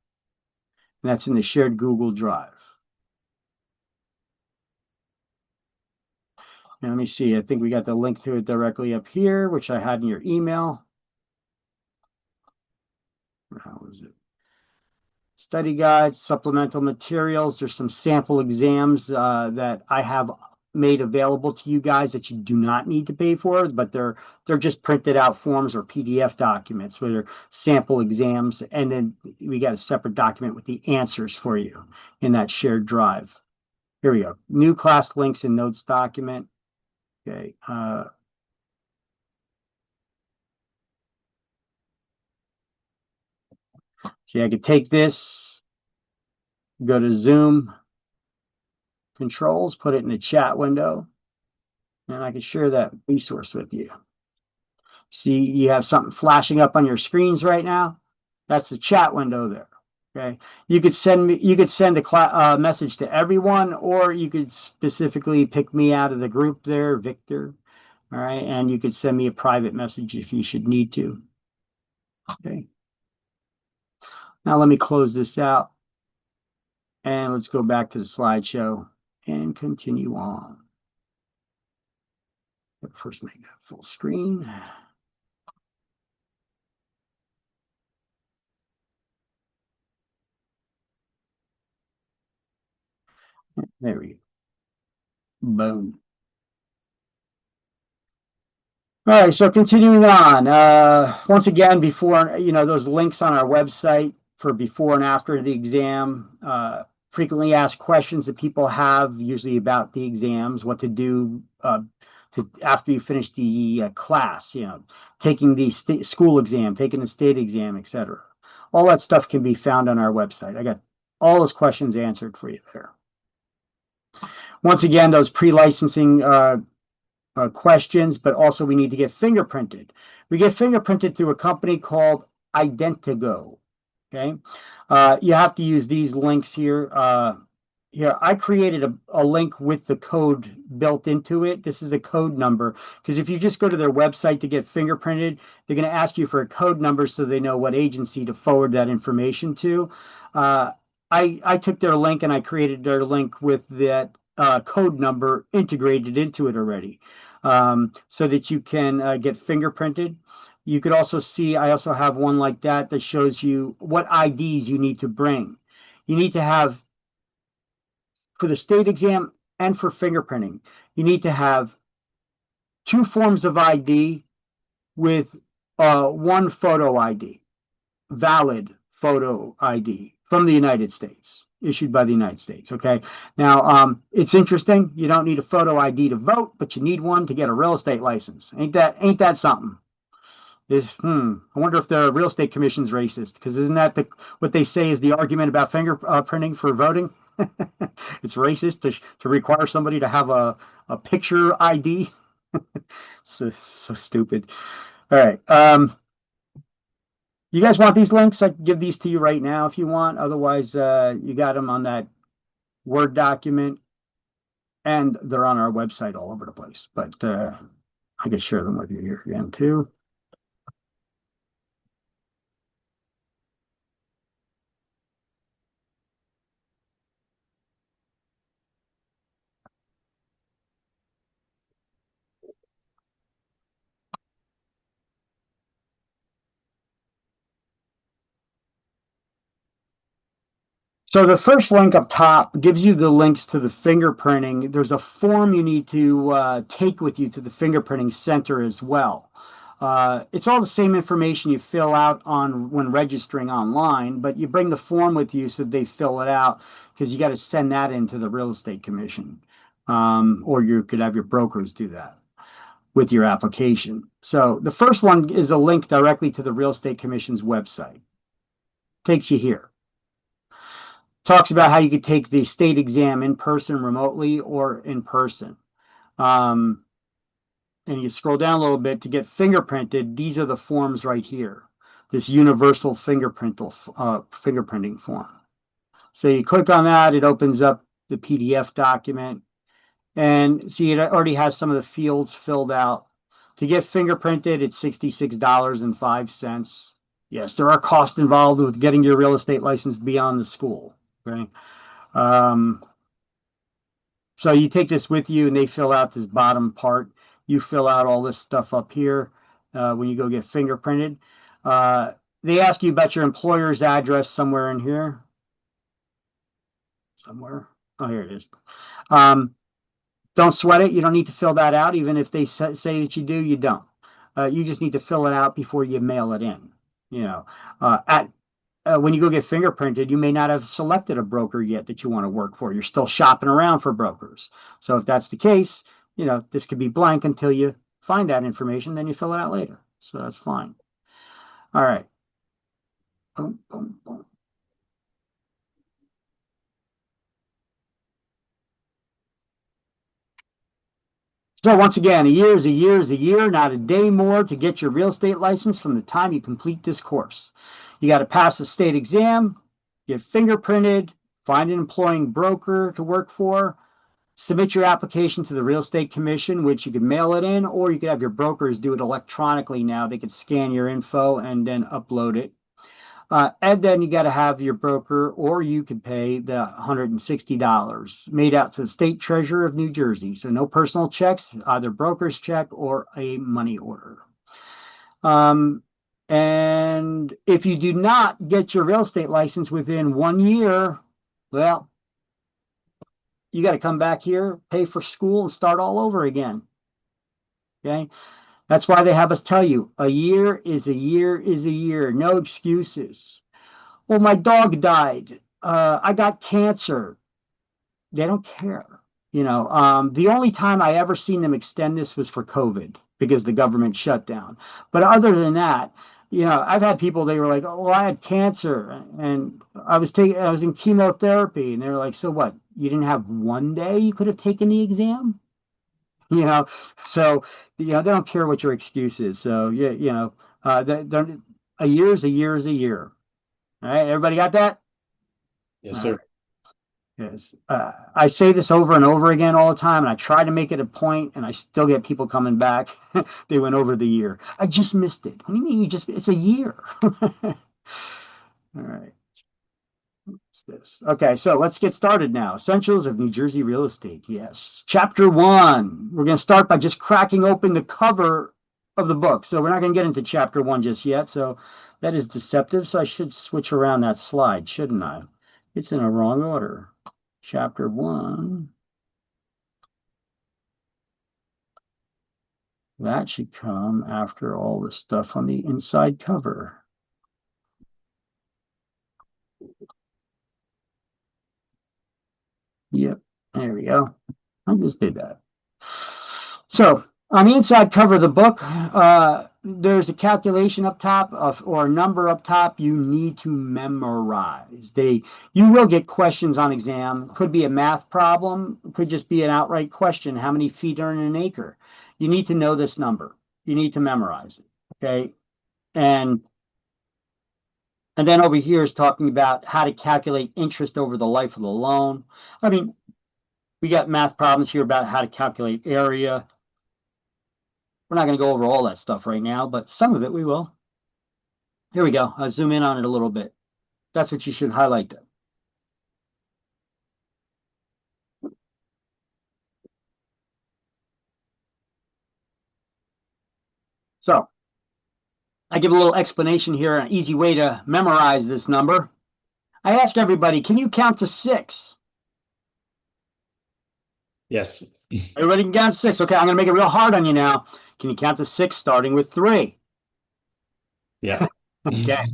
And that's in the shared Google Drive. And let me see, I think we got the link to it directly up here, which I had in your email. How is it? Study guides, supplemental materials. There's some sample exams that I have made available to you guys that you do not need to pay for, but they're just printed out forms or PDF documents where they're sample exams, and then we got a separate document with the answers for you in that shared drive. Here we go. New class links and notes document. Okay. See, I could take this, go to Zoom controls, put it in the chat window, and I can share that resource with you. See, you have something flashing up on your screens right now. That's the chat window there. Okay, you could send a message to everyone, or you could specifically pick me out of the group there, Victor. All right, and you could send me a private message if you should need to. Okay. Now let me close this out, and let's go back to the slideshow and continue on. First, make that full screen. There we go. Boom. All right, so continuing on. Once again, before, those links on our website for before and after the exam, frequently asked questions that people have, usually about the exams, what to do after you finish the class, taking the school exam, taking the state exam, etc. All that stuff can be found on our website. I got all those questions answered for you there. Once again, those pre-licensing questions, but also we need to get fingerprinted. We get fingerprinted through a company called Identigo. Okay, you have to use these links here. Here, I created a link with the code built into it. This is a code number, because if you just go to their website to get fingerprinted, they're going to ask you for a code number so they know what agency to forward that information to. I took their link and I created their link with that code number integrated into it already, so that you can get fingerprinted. You could also see, I also have one like that that shows you what IDs you need to bring. You need to have, for the state exam and for fingerprinting, you need to have 2 forms of ID with one photo ID, valid photo ID from the United States, issued by the United States. Okay. Now, it's interesting. You don't need a photo ID to vote, but you need one to get a real estate license. Ain't that something? I wonder if the real estate commission's racist, because isn't that what they say is the argument about fingerprinting for voting? It's racist to require somebody to have a picture ID. so stupid. All right. You guys want these links? I can give these to you right now if you want. Otherwise, you got them on that Word document, and they're on our website all over the place. But I can share them with you here again too. So the first link up top gives you the links to the fingerprinting. There's a form you need to take with you to the fingerprinting center as well. It's all the same information you fill out on when registering online, but you bring the form with you so they fill it out because you got to send that into the real estate commission. Or you could have your brokers do that with your application. So the first one is a link directly to the real estate commission's website. Takes you here. Talks about how you could take the state exam in person, remotely, or in person. And you scroll down a little bit to get fingerprinted. These are the forms right here. This universal fingerprinting form. So you click on that, it opens up the PDF document. And see, it already has some of the fields filled out. To get fingerprinted, it's $66.05. Yes, there are costs involved with getting your real estate license beyond the school. Okay. So you take this with you and they fill out this bottom part. You fill out all this stuff up here when you go get fingerprinted. They ask you about your employer's address somewhere in here. Somewhere. Oh, here it is. Don't sweat it. You don't need to fill that out. Even if they say that you do, you don't. You just need to fill it out before you mail it in. You know, when you go get fingerprinted, you may not have selected a broker yet that you want to work for. You're still shopping around for brokers. So if that's the case, you know, this could be blank until you find that information, then you fill it out later. So that's fine. All right. Boom, boom, boom. So once again, a year is a year is a year, not a day more to get your real estate license from the time you complete this course. You got to pass the state exam, get fingerprinted, find an employing broker to work for, submit your application to the Real Estate Commission, which you can mail it in, or you could have your brokers do it electronically now. They could scan your info and then upload it. And then you got to have your broker, or you could pay the $160 made out to the state treasurer of New Jersey. So no personal checks, either broker's check or a money order. And if you do not get your real estate license within 1 year, well, you got to come back here, pay for school, and start all over again. Okay. That's why they have us tell you a year is a year is a year. No excuses. Well, my dog died. I got cancer. They don't care. You know, the only time I ever seen them extend this was for COVID because the government shut down. But other than that, you know, I've had people, they were like, oh, well, I had cancer and I was in chemotherapy. And they were like, so what? You didn't have 1 day you could have taken the exam? You know, so, you know, they don't care what your excuse is. So, yeah, you know, a year is a year is a year. All right. Everybody got that? Yes, sir. Yes. I say this over and over again all the time, and I try to make it a point, and I still get people coming back. They went over the year. I just missed it. What do you mean you just, it's a year? All right. What's this? Okay, so let's get started now. Essentials of New Jersey real estate. Yes. Chapter 1. We're going to start by just cracking open the cover of the book. So we're not going to get into chapter 1 just yet. So that is deceptive. So I should switch around that slide, shouldn't I? It's in a wrong order. Chapter 1. That should come after all the stuff on the inside cover. Yep, there we go. I just did that. So on the inside cover of the book, there's a calculation up top or a number up top you need to memorize. You will get questions on exam. Could be a math problem. Could just be an outright question. How many feet are in an acre? You need to know this number. You need to memorize it. Okay. And then over here is talking about how to calculate interest over the life of the loan. I mean, we got math problems here about how to calculate area. We're not going to go over all that stuff right now, but some of it we will. Here we go. I'll zoom in on it a little bit. That's what you should highlight there. So I give a little explanation here, an easy way to memorize this number. I ask everybody, can you count to 6? Yes. Everybody can count to 6. Okay, I'm going to make it real hard on you now. Can you count to six starting with three? Yeah. Okay.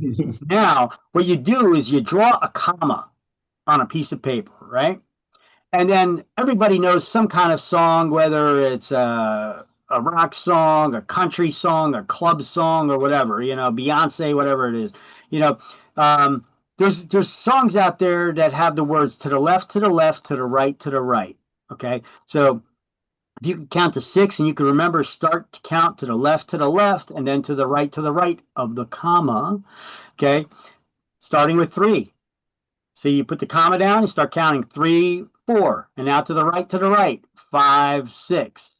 Now, what you do is you draw a comma on a piece of paper, right? And then everybody knows some kind of song, whether it's a rock song, a country song, a club song, or whatever, Beyonce, whatever it is. You know, um, there's songs out there that have the words to the left, to the left, to the right, to the right. Okay. So if you can count to six and you can remember, start to count to the left, and then to the right of the comma. Okay. Starting with three. So you put the comma down, you start counting three, four, and now to the right, five, six.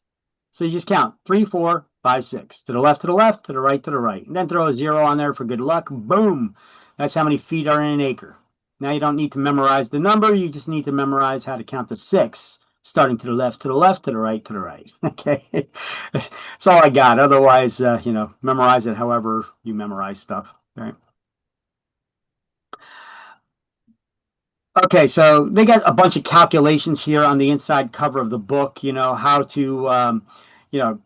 So you just count three, four, five, six. To the left, to the left, to the right, to the right. And then throw a zero on there for good luck. Boom. That's how many feet are in an acre. Now you don't need to memorize the number, you just need to memorize how to count to six, starting to the left, to the left, to the right, to the right. Okay. That's all I got. Otherwise, memorize it however you memorize stuff. Right. Okay, so they got a bunch of calculations here on the inside cover of the book, how to,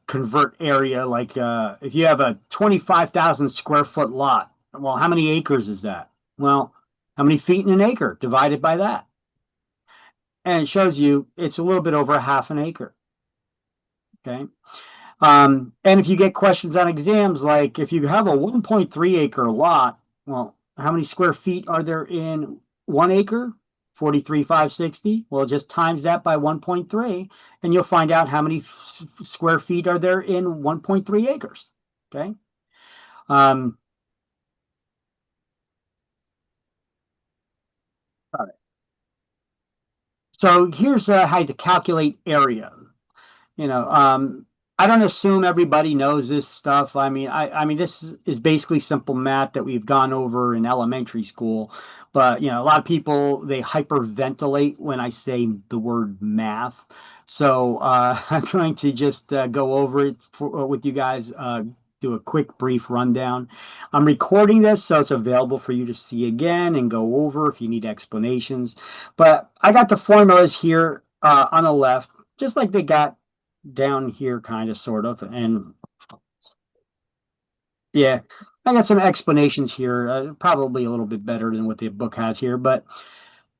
convert area. Like if you have a 25,000 square foot lot, well, how many acres is that? Well, how many feet in an acre divided by that? And it shows you it's a little bit over a half an acre. Okay. And if you get questions on exams, like if you have a 1.3 acre lot, well, how many square feet are there in 1 acre? 43,560. Well, just times that by 1.3, and you'll find out how many square feet are there in 1.3 acres. Okay. Um, all right. So here's how to calculate area. You know, um, I don't assume everybody knows this stuff. I mean, this is basically simple math that we've gone over in elementary school. But a lot of people they hyperventilate when I say the word math. So I'm going to just go over it with you guys. Do a quick, brief rundown. I'm recording this, so it's available for you to see again and go over if you need explanations. But I got the formulas here on the left, just like they got down here, kind of, sort of. And yeah, I got some explanations here, probably a little bit better than what the book has here. But,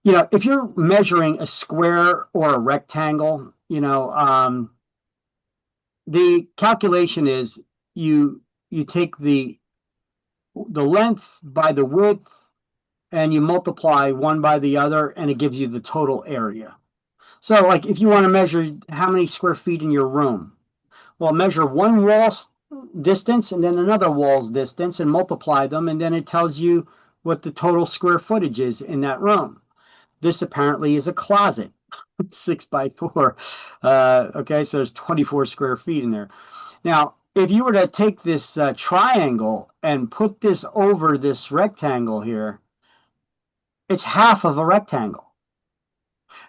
if you're measuring a square or a rectangle, the calculation is you take the length by the width and you multiply one by the other, and it gives you the total area. So, like, if you want to measure how many square feet in your room, well, measure one wall's distance and then another wall's distance and multiply them, and then it tells you what the total square footage is in that room. This apparently is a closet, 6 by 4. Okay, so there's 24 square feet in there. Now, if you were to take this triangle and put this over this rectangle here, it's half of a rectangle.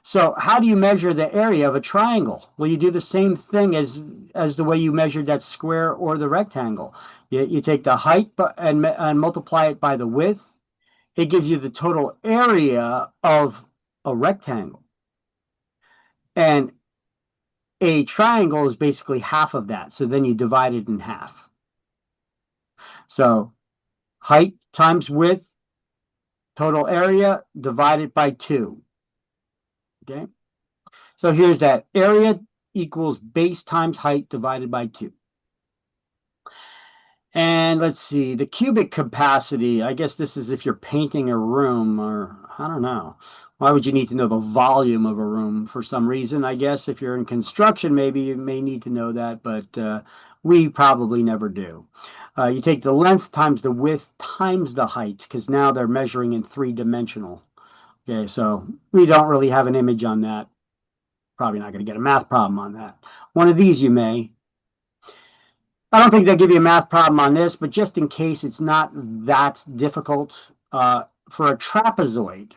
So how do you measure the area of a triangle? Well, you do the same thing as the way you measured that square or the rectangle. You take the height and multiply it by the width. It gives you the total area of a rectangle. And a triangle is basically half of that. So then you divide it in half. So height times width, total area divided by 2. Okay. So here's that. Area equals base times height divided by 2. And let's see, the cubic capacity. I guess this is if you're painting a room, or I don't know. Why would you need to know the volume of a room for some reason? I guess if you're in construction, maybe you may need to know that, but we probably never do. You take the length times the width times the height, because now they're measuring in 3-dimensional. Okay, so we don't really have an image on that. Probably not going to get a math problem on that. One of these you may. I don't think they'll give you a math problem on this, but just in case it's not that difficult, for a trapezoid,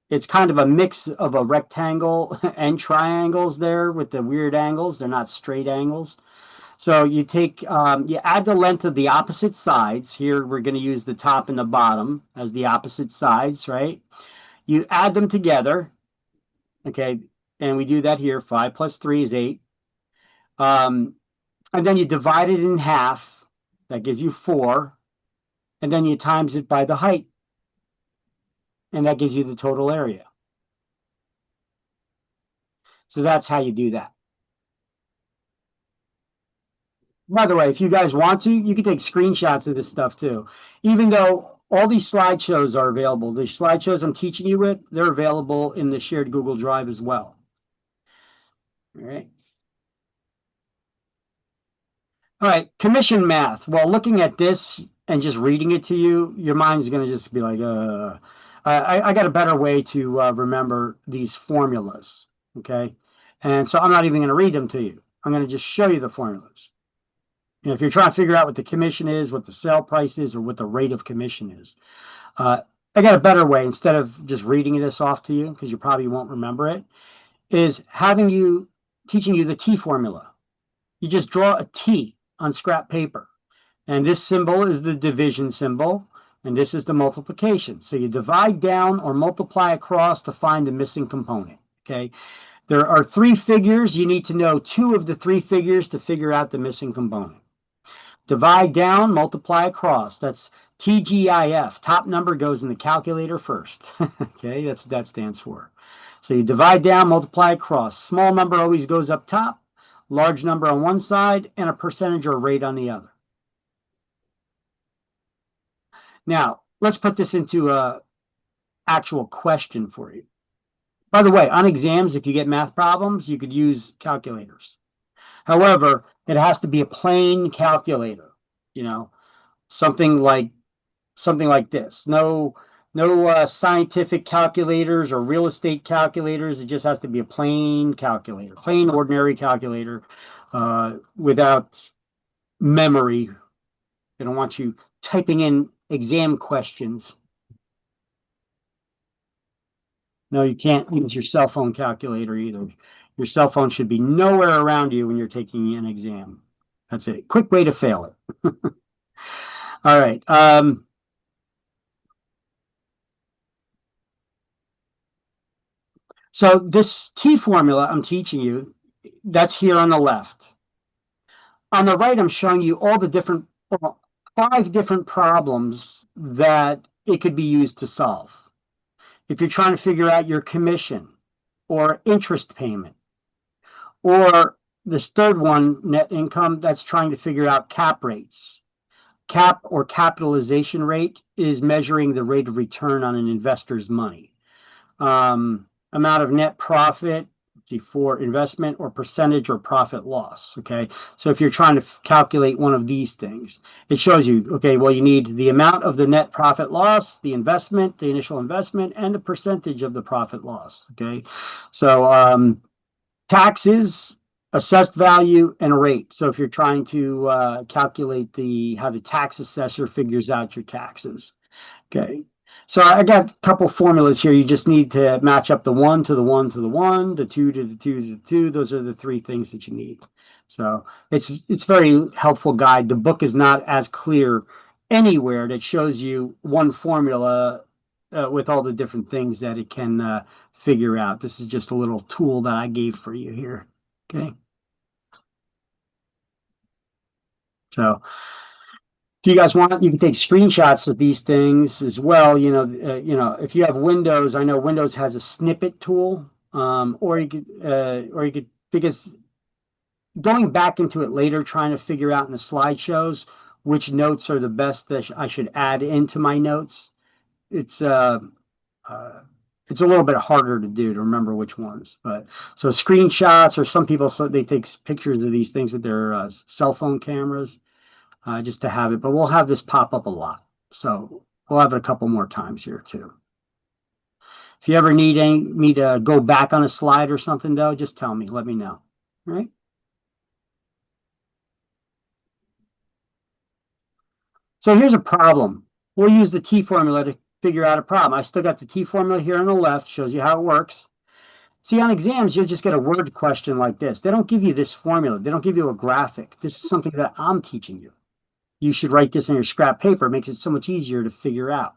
it's kind of a mix of a rectangle and triangles there with the weird angles. They're not straight angles. So you add the length of the opposite sides. Here we're going to use the top and the bottom as the opposite sides, right? You add them together, okay, and we do that here. 5 plus 3 is 8. And then you divide it in half. That gives you 4. And then you times it by the height. And that gives you the total area. So that's how you do that. By the way, if you guys want to, you can take screenshots of this stuff too. Even though all these slideshows are available, the slideshows I'm teaching you with, they're available in the shared Google Drive as well. All right. All right, commission math. Well, looking at this and just reading it to you, your mind's going to just be like, I got a better way to remember these formulas. Okay. And so I'm not even going to read them to you. I'm going to just show you the formulas. You know, if you're trying to figure out what the commission is, what the sale price is, or what the rate of commission is, I got a better way instead of just reading this off to you because you probably won't remember it, is teaching you the T formula. You just draw a T on scrap paper, and this symbol is the division symbol, and this is the multiplication. So you divide down or multiply across to find the missing component. Okay. There are 3 figures. You need to know 2 of the 3 figures to figure out the missing component. Divide down, multiply across. That's TGIF. Top number goes in the calculator first. Okay, that's what that stands for. So you divide down, multiply across. Small number always goes up top, large number on one side, and a percentage or rate on the other. Now, let's put this into an actual question for you. By the way, on exams, if you get math problems, you could use calculators. However, it has to be a plain calculator, you know, something like this. No scientific calculators or real estate calculators. It just has to be a plain calculator, plain ordinary calculator, without memory. They don't want you typing in exam questions. No, you can't use your cell phone calculator either. Your cell phone should be nowhere around you when you're taking an exam. That's it. Quick way to fail it. All right. So this T formula I'm teaching you, that's here on the left. On the right, I'm showing you all the different 5 different problems that it could be used to solve. If you're trying to figure out your commission or interest payment, or this third one, net income, that's trying to figure out cap rates. Cap or capitalization rate is measuring the rate of return on an investor's money. Amount of net profit for investment or percentage or profit loss. Okay. So if you're trying to calculate one of these things, it shows you, okay, well, you need the amount of the net profit loss, the investment, the initial investment, and the percentage of the profit loss. Okay. So, taxes, assessed value, and rate. So if you're trying to calculate how the tax assessor figures out your taxes. Okay. So I got a couple formulas here. You just need to match up the 1 to the 1 to the 1, the 2 to the 2 to the 2. Those are the 3 things that you need. So it's very helpful guide. The book is not as clear anywhere that shows you one formula with all the different things that it can figure out. This is just a little tool that I gave for you here. Okay. So if you guys want, you can take screenshots of these things as well. You know, if you have Windows, I know Windows has a snippet tool, or you could, because going back into it later, trying to figure out in the slideshows which notes are the best that I should add into my notes. It's a little bit harder to do to remember which ones. But so screenshots, or some people, so they take pictures of these things with their cell phone cameras. Just to have it, but we'll have this pop up a lot. So we'll have it a couple more times here too. If you ever need me to go back on a slide or something though, just tell me, let me know. All right. So here's a problem. We'll use the T formula to figure out a problem. I still got the T formula here on the left, shows you how it works. See, on exams, you'll just get a word question like this. They don't give you this formula. They don't give you a graphic. This is something that I'm teaching you. You should write this on your scrap paper. It makes it so much easier to figure out.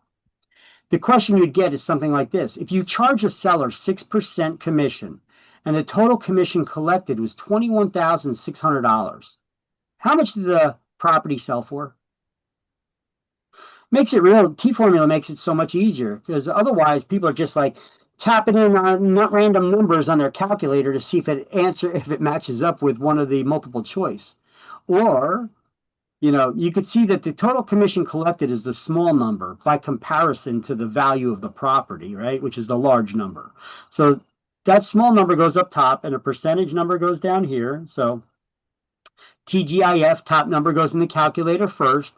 The question you'd get is something like this. If you charge a seller 6% commission and the total commission collected was $21,600, How much did the property sell for? Makes it real. T formula makes it so much easier because otherwise people are just like tapping in on not random numbers on their calculator to see if it matches up with one of the multiple choice. Or, you could see that the total commission collected is the small number by comparison to the value of the property, right? Which is the large number. So that small number goes up top and a percentage number goes down here. So TGIF, top number goes in the calculator first,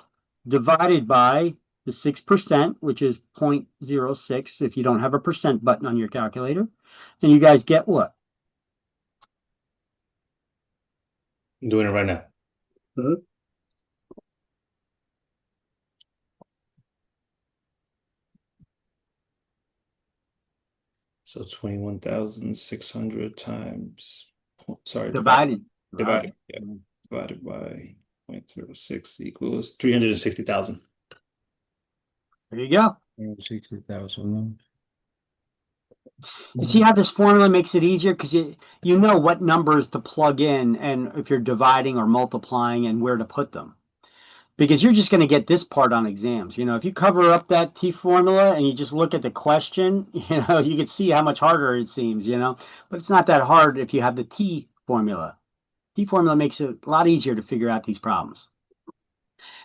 divided by the 6%, which is 0.06 if you don't have a percent button on your calculator. And you guys get what? I'm doing it right now. Mhm. So 21,600 times, sorry, Divided. divided, Divided. yeah, divided by 0.06 equals 360,000. There you go. 60,000. You see how this formula makes it easier because you know what numbers to plug in and if you're dividing or multiplying and where to put them. Because you're just going to get this part on exams. If you cover up that T formula and you just look at the question, you can see how much harder it seems, but it's not that hard if you have the T formula. T formula makes it a lot easier to figure out these problems.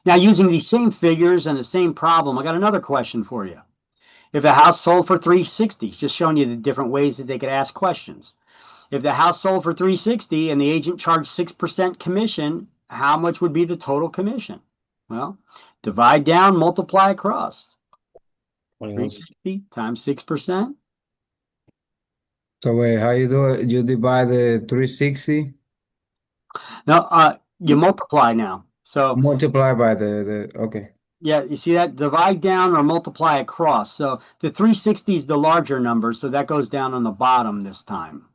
Now, using these same figures and the same problem, I got another question for you. If the house sold for 360, just showing you the different ways that they could ask questions. If the house sold for 360 and the agent charged 6% commission, how much would be the total commission? Well, divide down, multiply across. 360 times 6%. So wait, how you do it? You divide the 360 Now, you multiply now. So multiply by the okay. yeah, you see that? Divide down or multiply across. So the 360 is the larger number, so that goes down on the bottom this time.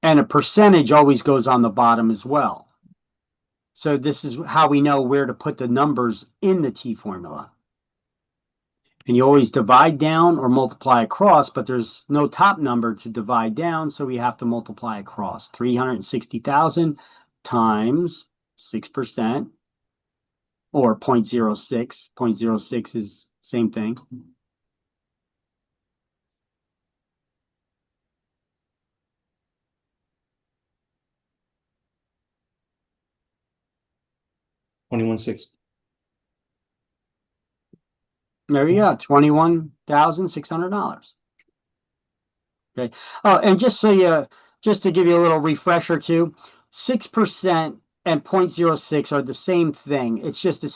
And a percentage always goes on the bottom as well. So this is how we know where to put the numbers in the T formula. And you always divide down or multiply across, but there's no top number to divide down, so we have to multiply across. 360,000 times 6%, or 0.06. 0.06 is same thing. $21,600. There you go, $21,600. Okay. Oh, and just to give you a little refresher too, 6% and 0.06 are the same thing. It's just a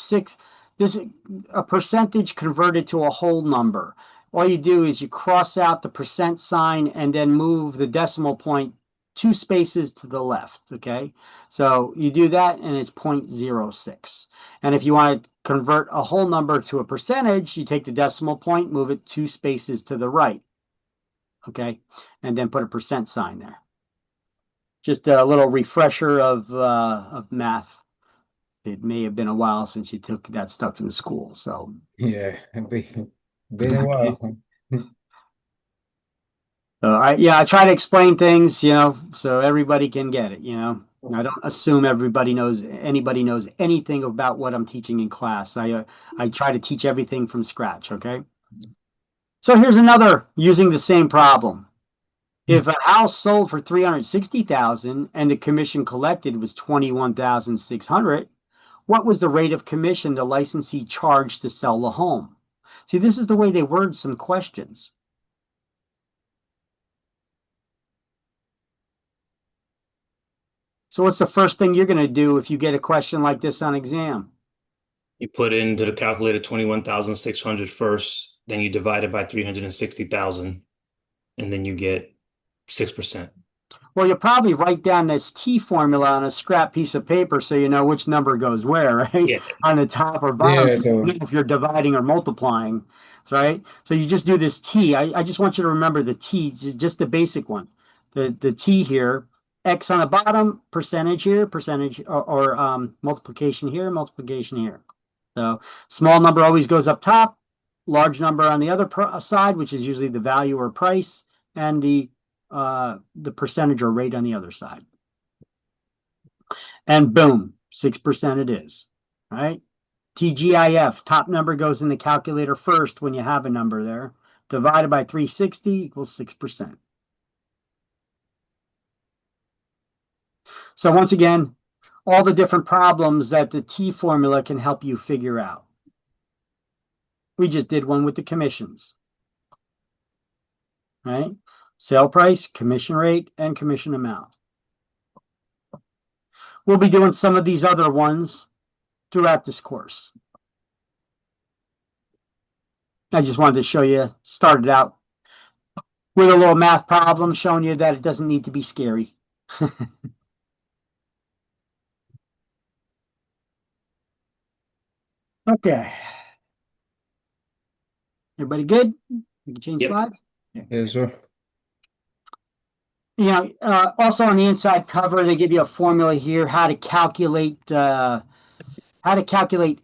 percentage converted to a whole number. All you do is you cross out the percent sign and then move the decimal point 2 spaces to the left. Okay. So you do that and it's 0.06. And if you want to convert a whole number to a percentage, you take the decimal point, move it 2 spaces to the right. Okay, and then put a percent sign there. Just a little refresher of math. It may have been a while since you took that stuff in school, so Yeah, been a while. I try to explain things, so everybody can get it. I don't assume anybody knows anything about what I'm teaching in class. I try to teach everything from scratch. Okay, so here's another using the same problem. If a house sold for 360,000 and the commission collected was 21,600, what was the rate of commission the licensee charged to sell the home? See, this is the way they word some questions. So what's the first thing you're going to do if you get a question like this on exam? You put into the calculator 21,600 first, then you divide it by 360,000, and then you get 6%. Well, you'll probably write down this T formula on a scrap piece of paper so you know which number goes where, right? Yeah. On the top or bottom, Yeah, so if you're dividing or multiplying, right? So you just do this T. I just want you to remember the T, just the basic one. The T here, X on the bottom, percentage here, percentage or multiplication here, multiplication here. So small number always goes up top, large number on the other side, which is usually the value or price, and the percentage or rate on the other side. And boom, 6% it is, right? TGIF, top number goes in the calculator first when you have a number there. Divided by 360 equals 6%. So once again, all the different problems that the T formula can help you figure out. We just did one with the commissions, right? Sale price, commission rate, and commission amount. We'll be doing some of these other ones throughout this course. I just wanted to show you, started out with a little math problem showing you that it doesn't need to be scary. Okay. Everybody good? You can change Yep. slides. Yes, sir. You know, also on the inside cover, they give you a formula here, how to calculate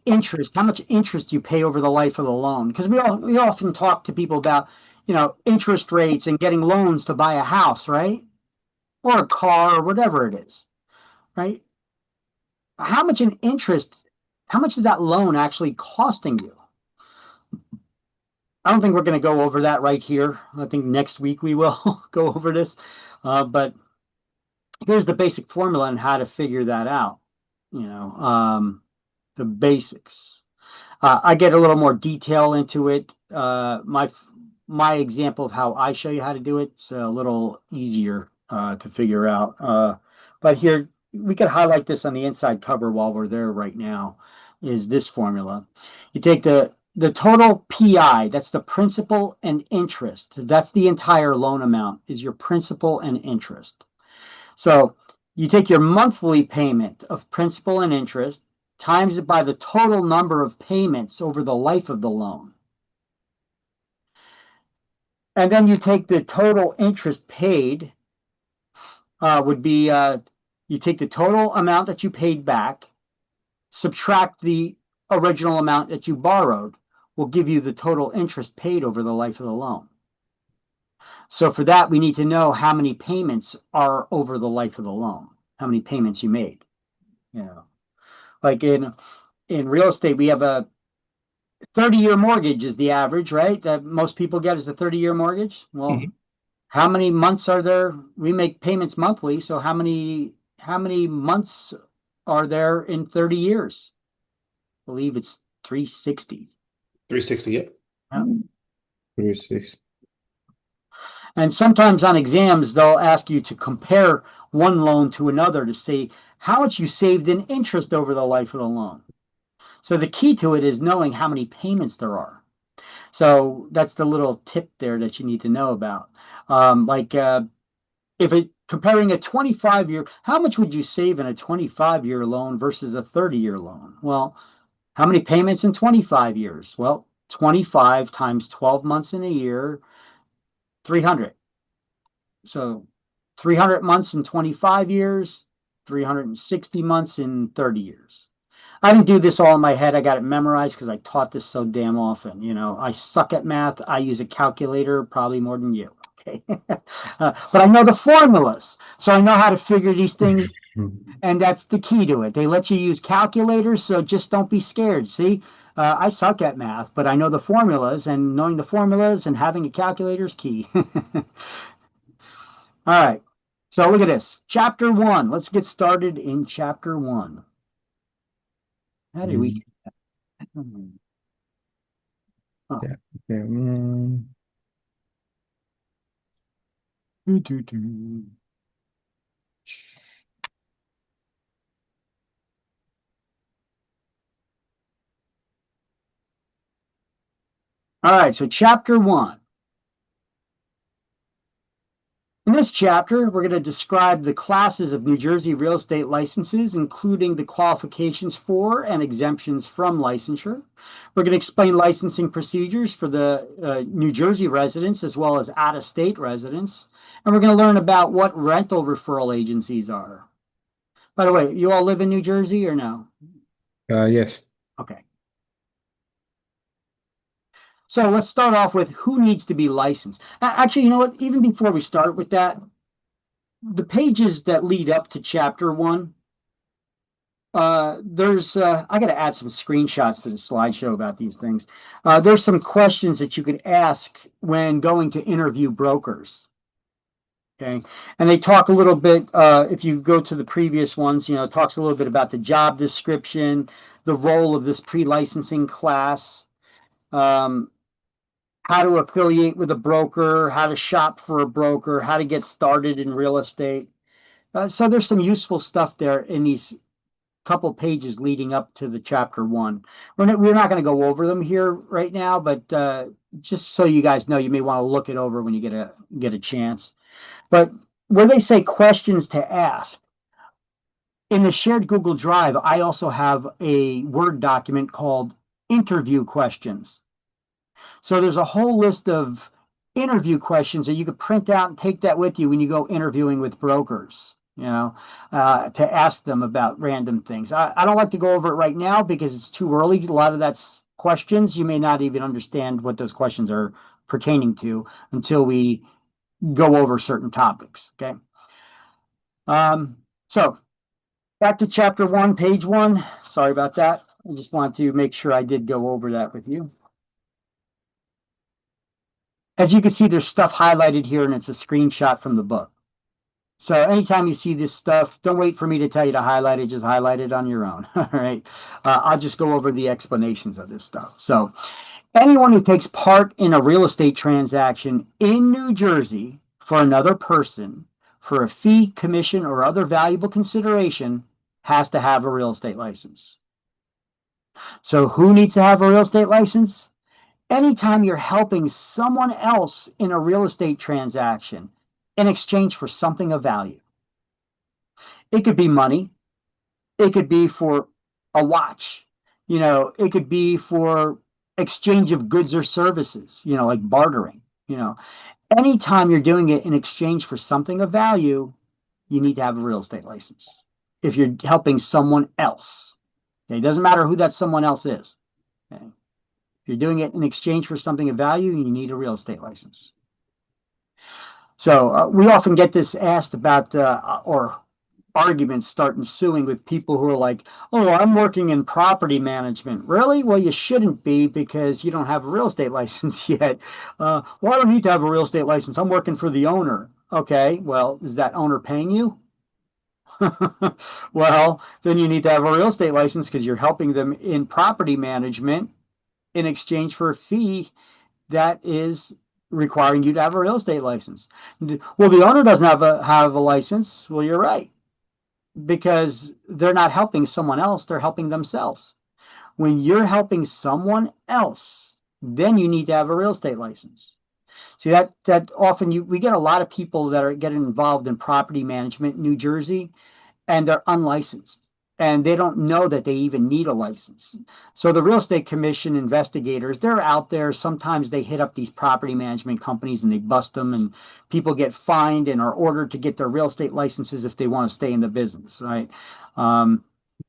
interest, how much interest you pay over the life of the loan. Because we often talk to people about, you know, interest rates and getting loans to buy a house, right? Or a car or whatever it is, right? How much is that loan actually costing you? I don't think we're going to go over that right here. I think next week we will go over this. But here's the basic formula on how to figure that out. You know, the basics. I get a little more detail into it. My example of how I show you how to do it's a little easier to figure out. But here, we could highlight this on the inside cover while we're there right now, is this formula. You take the total PI, that's the principal and interest. That's the entire loan amount, is your principal and interest. So you take your monthly payment of principal and interest, times it by the total number of payments over the life of the loan. And then you take the total interest paid, would be, you take the total amount that you paid back, subtract the original amount that you borrowed, will give you the total interest paid over the life of the loan. So for that, we need to know how many payments are over the life of the loan, how many payments you made. You know, like in real estate, we have a 30-year mortgage is the average, right? That most people get is a 30-year mortgage. Well, how many months are there? We make payments monthly, so how many months are there in 30 years? I believe it's 360. 360, yep. 360. And sometimes on exams, they'll ask you to compare one loan to another to see how much you saved in interest over the life of the loan. So the key to it is knowing how many payments there are. So that's the little tip there that you need to know about. Comparing a 25-year, how much would you save in a 25-year loan versus a 30-year loan? Well, how many payments in 25 years? Well, 25 times 12 months in a year, 300. So 300 months in 25 years, 360 months in 30 years. I didn't do this all in my head. I got it memorized because I taught this so damn often. You know, I suck at math. I use a calculator probably more than you. Okay. But I know the formulas. So I know how to figure these things. And that's the key to it. They let you use calculators, so just don't be scared. See, I suck at math, but I know the formulas, and knowing the formulas and having a calculator is key. All right. So look at this. Chapter 1. Let's get started in Chapter 1. How did we get that? Oh. Yeah. All right, so Chapter 1. In this chapter, we're going to describe the classes of New Jersey real estate licenses, including the qualifications for and exemptions from licensure. We're going to explain licensing procedures for the New Jersey residents as well as out-of-state residents. And we're going to learn about what rental referral agencies are. By the way, you all live in New Jersey or no? Yes. Okay. So let's start off with who needs to be licensed. Actually, you know what? Even before we start with that, the pages that lead up to Chapter 1, I got to add some screenshots to the slideshow about these things. There's some questions that you could ask when going to interview brokers. Okay. And they talk a little bit, if you go to the previous ones, it talks a little bit about the job description, the role of this pre-licensing class, how to affiliate with a broker, how to shop for a broker, how to get started in real estate. So there's some useful stuff there in these couple pages leading up to the chapter 1. We're not going to go over them here right now, but just so you guys know, you may want to look it over when you get a chance. But where they say questions to ask, in the shared Google Drive, I also have a Word document called interview questions. So there's a whole list of interview questions that you could print out and take that with you when you go interviewing with brokers, to ask them about random things. I don't like to go over it right now because it's too early. A lot of that's questions. You may not even understand what those questions are pertaining to until we go over certain topics. Okay. So back to chapter 1, page 1. Sorry about that. I just want to make sure I did go over that with you. As you can see, there's stuff highlighted here, and it's a screenshot from the book. So anytime you see this stuff, don't wait for me to tell you to highlight it. Just highlight it on your own. All right. I'll just go over the explanations of this stuff. So anyone who takes part in a real estate transaction in New Jersey for another person for a fee, commission, or other valuable consideration has to have a real estate license. So who needs to have a real estate license? Anytime you're helping someone else in a real estate transaction in exchange for something of value. It could be money. It could be for a watch. It could be for exchange of goods or services, like bartering. Anytime you're doing it in exchange for something of value, you need to have a real estate license if you're helping someone else. Okay? It doesn't matter who that someone else is. Okay? If you're doing it in exchange for something of value, you need a real estate license. So we often get this asked about, or arguments start ensuing with people who are like, oh, I'm working in property management. Really? Well, you shouldn't be because you don't have a real estate license yet. Well, I don't need to have a real estate license. I'm working for the owner. Okay, well, is that owner paying you? Well, then you need to have a real estate license because you're helping them in property management in exchange for a fee that is requiring you to have a real estate license. Well, the owner doesn't have a license. Well, you're right, because they're not helping someone else, they're helping themselves. When you're helping someone else, then you need to have a real estate license. See, that often we get a lot of people that are getting involved in property management in New Jersey, and they're unlicensed, and they don't know that they even need a license. So the Real Estate Commission investigators, they're out there. Sometimes they hit up these property management companies and they bust them, and people get fined and are ordered to get their real estate licenses if they want to stay in the business, right?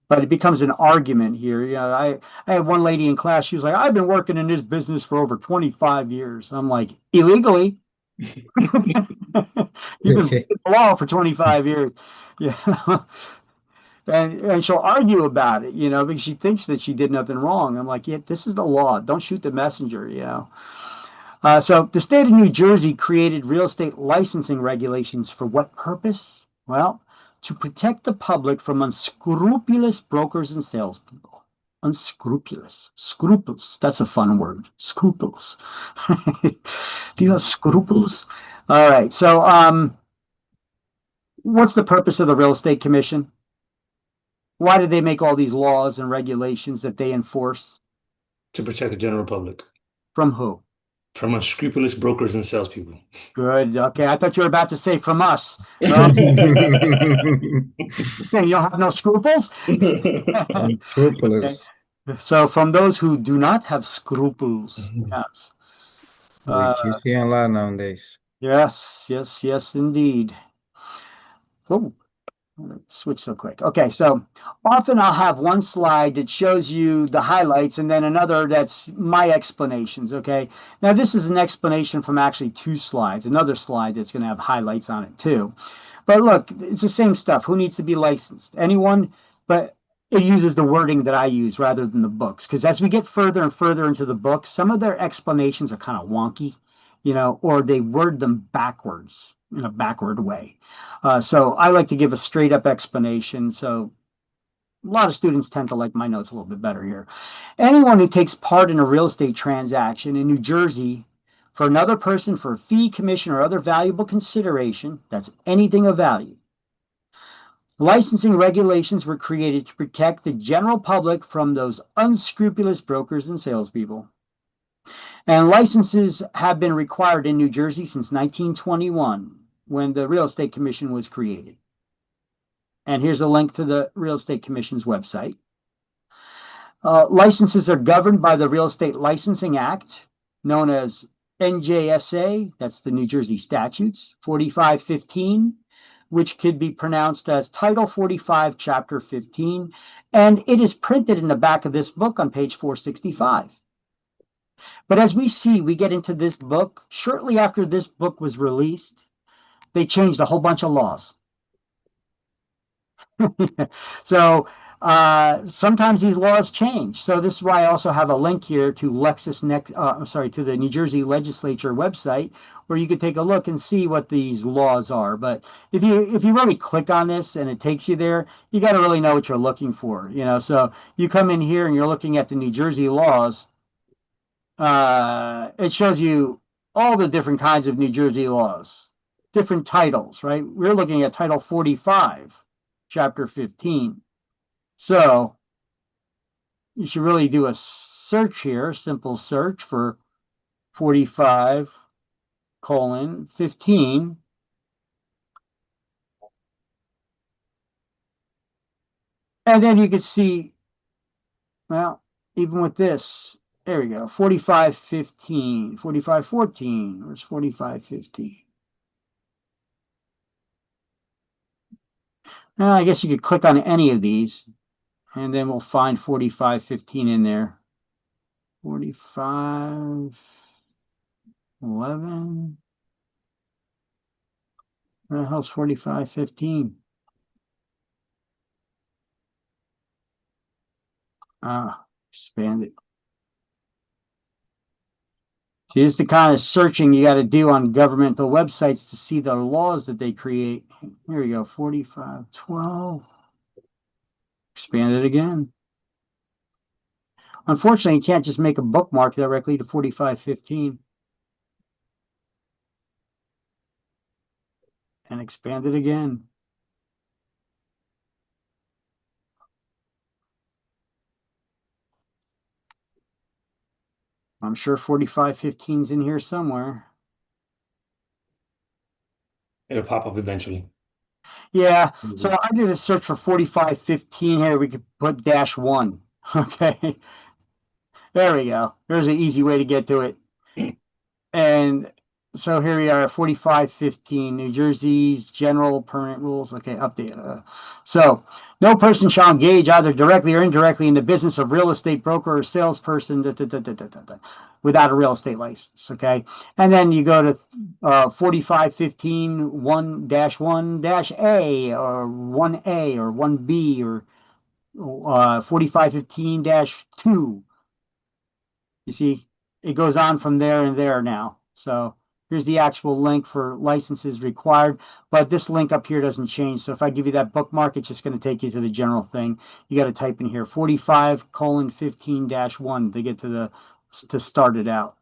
But it becomes an argument here. I had one lady in class, she was like, I've been working in this business for over 25 years. I'm like, illegally? You've been breaking the law for 25 years. Yeah. And she'll argue about it, because she thinks that she did nothing wrong. I'm like, yeah, this is the law. Don't shoot the messenger, So the state of New Jersey created real estate licensing regulations for what purpose? Well, to protect the public from unscrupulous brokers and salespeople. Unscrupulous. Scruples. That's a fun word. Scruples. Do you have scruples? All right. So what's the purpose of the Real Estate Commission? Why did they make all these laws and regulations that they enforce? To protect the general public. From who? From unscrupulous brokers and salespeople. Good. Okay. I thought you were about to say from us. Well, you don't have no scruples? Unscrupulous. Okay. So from those who do not have scruples. Yes. Which you see a lot nowadays. Yes, indeed. Oh, switch so quick. Okay, so often I'll have one slide that shows you the highlights and then another that's my explanations, okay? Now this is an explanation from actually 2 slides, another slide that's going to have highlights on it too. But look, it's the same stuff. Who needs to be licensed? Anyone, but it uses the wording that I use rather than the books. Because as we get further and further into the book, some of their explanations are kind of wonky, or they word them backwards in a backward way. So I like to give a straight up explanation. So a lot of students tend to like my notes a little bit better here. Anyone who takes part in a real estate transaction in New Jersey for another person for a fee, commission, or other valuable consideration, that's anything of value. Licensing regulations were created to protect the general public from those unscrupulous brokers and salespeople. And licenses have been required in New Jersey since 1921 when the Real Estate Commission was created. And here's a link to the Real Estate Commission's website. Licenses are governed by the Real Estate Licensing Act, known as NJSA, that's the New Jersey statutes, 4515, which could be pronounced as Title 45, Chapter 15, and it is printed in the back of this book on page 465. But as we see, we get into this book, shortly after this book was released, they changed a whole bunch of laws. So sometimes these laws change. So this is why I also have a link here to to the New Jersey Legislature website, where you could take a look and see what these laws are. But if you really click on this and it takes you there, you got to really know what you're looking for. So you come in here and you're looking at the New Jersey laws. It shows you all the different kinds of New Jersey laws, different titles, right? We're looking at Title 45. Chapter 15. So you should really do a search here, simple search for 45:15. And then you could see, well, even with this, there we go, 45:15, 45:14, where's 45:15? I guess you could click on any of these, and then we'll find 45:15 in there. 45:11. Where the hell's 45:15? Expand it. See, this is the kind of searching you got to do on governmental websites to see the laws that they create. Here we go, 45:12. Expand it again. Unfortunately, you can't just make a bookmark directly to 45:15. And expand it again. I'm sure 45:15 is in here somewhere. It'll pop up eventually. Yeah, so I did a search for 45:15 here. We could put -1. Okay, there we go. There's an easy way to get to it. And so here we are, 45:15, New Jersey's general permanent rules. Okay, update. So no person shall engage either directly or indirectly in the business of real estate broker or salesperson without a real estate license. Okay, and then you go to 45:15 1-1-A or 1A or 1B or 45:15-2. You see, it goes on from there and there now. So here's the actual link for licenses required, but this link up here doesn't change. So if I give you that bookmark, it's just going to take you to the general thing. You got to type in here 45:15-1 to get to start it out.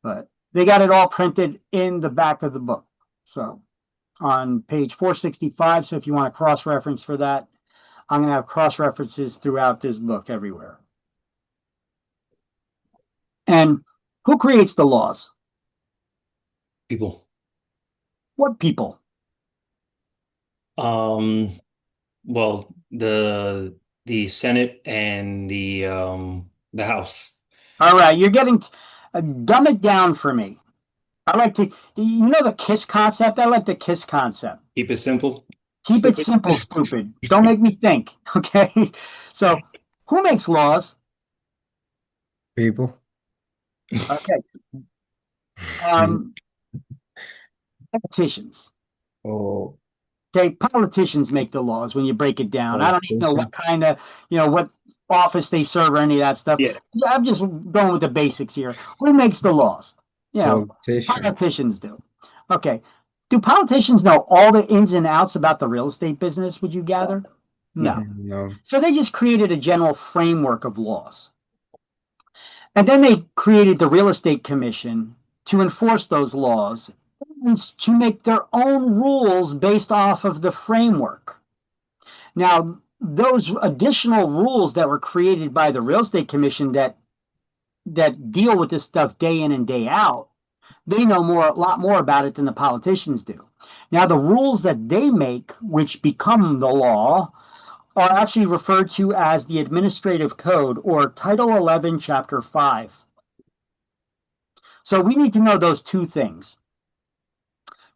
But they got it all printed in the back of the book. So on page 465. So if you want to cross-reference for that, I'm going to have cross-references throughout this book everywhere. And who creates the laws? People. What people? Well, the Senate and the House. All right, you're getting dumb it down for me. I like to, the KISS concept? I like the KISS concept. Keep it simple. Keep it simple, stupid. Don't make me think. Okay. So who makes laws? People. Okay. Politicians. Oh, Okay, politicians make the laws when you break it down. I don't even know what kind of, what office they serve or any of that stuff. Yeah. I'm just going with the basics here. Who makes the laws? Politician. Politicians do. Okay. Do politicians know all the ins and outs about the real estate business, would you gather? No. No. So they just created a general framework of laws. And then they created the Real Estate Commission to enforce those laws and to make their own rules based off of the framework. Now, those additional rules that were created by the Real Estate Commission that deal with this stuff day in and day out, they know a lot more about it than the politicians do. Now, the rules that they make, which become the law, are actually referred to as the Administrative Code or Title 11, Chapter 5. So we need to know those two things.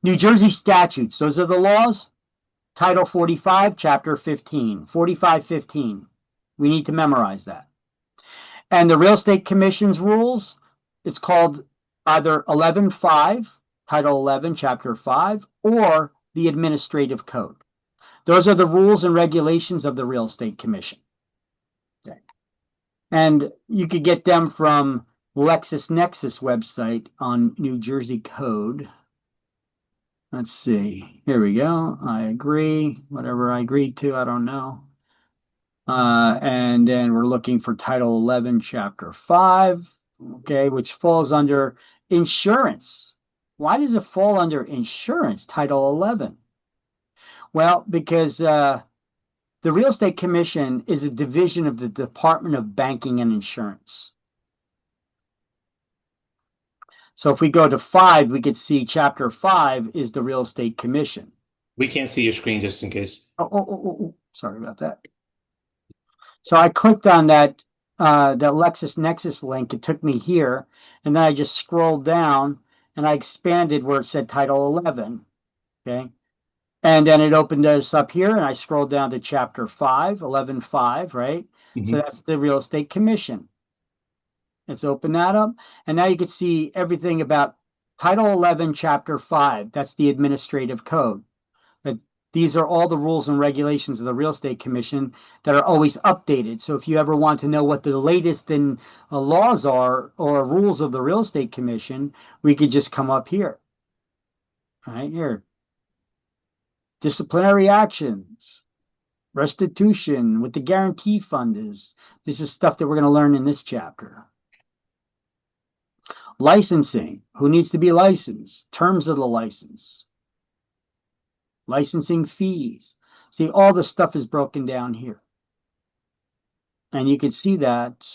New Jersey statutes, those are the laws. Title 45, Chapter 15, 4515. We need to memorize that. And the Real Estate Commission's rules, it's called either 11.5, Title 11, Chapter 5, or the Administrative Code. Those are the rules and regulations of the Real Estate Commission. Okay. And you could get them from LexisNexis website on New Jersey Code. Let's see. Here we go. I agree. Whatever I agreed to, I don't know. And then we're looking for Title 11, Chapter 5, okay, which falls under insurance. Why does it fall under insurance, Title 11? Well, because the Real Estate Commission is a division of the Department of Banking and Insurance. So if we go to 5, we could see Chapter 5 is the Real Estate Commission. We can't see your screen just in case. Oh, sorry about that. So I clicked on that LexisNexis link. It took me here, and then I just scrolled down, and I expanded where it said Title 11, okay? And then it opened us up here, and I scrolled down to Chapter 5, 11.5, right? So that's the Real Estate Commission. Let's open that up, and now you can see everything about Title 11, Chapter 5. That's the Administrative Code. These are all the rules and regulations of the Real Estate Commission that are always updated. So if you ever want to know what the latest in laws are or rules of the Real Estate Commission, we could just come up here. Right here. Disciplinary actions, restitution, what the guarantee fund is. This is stuff that we're going to learn in this chapter. Licensing, who needs to be licensed, terms of the license. Licensing fees. See, all the stuff is broken down here. And you can see that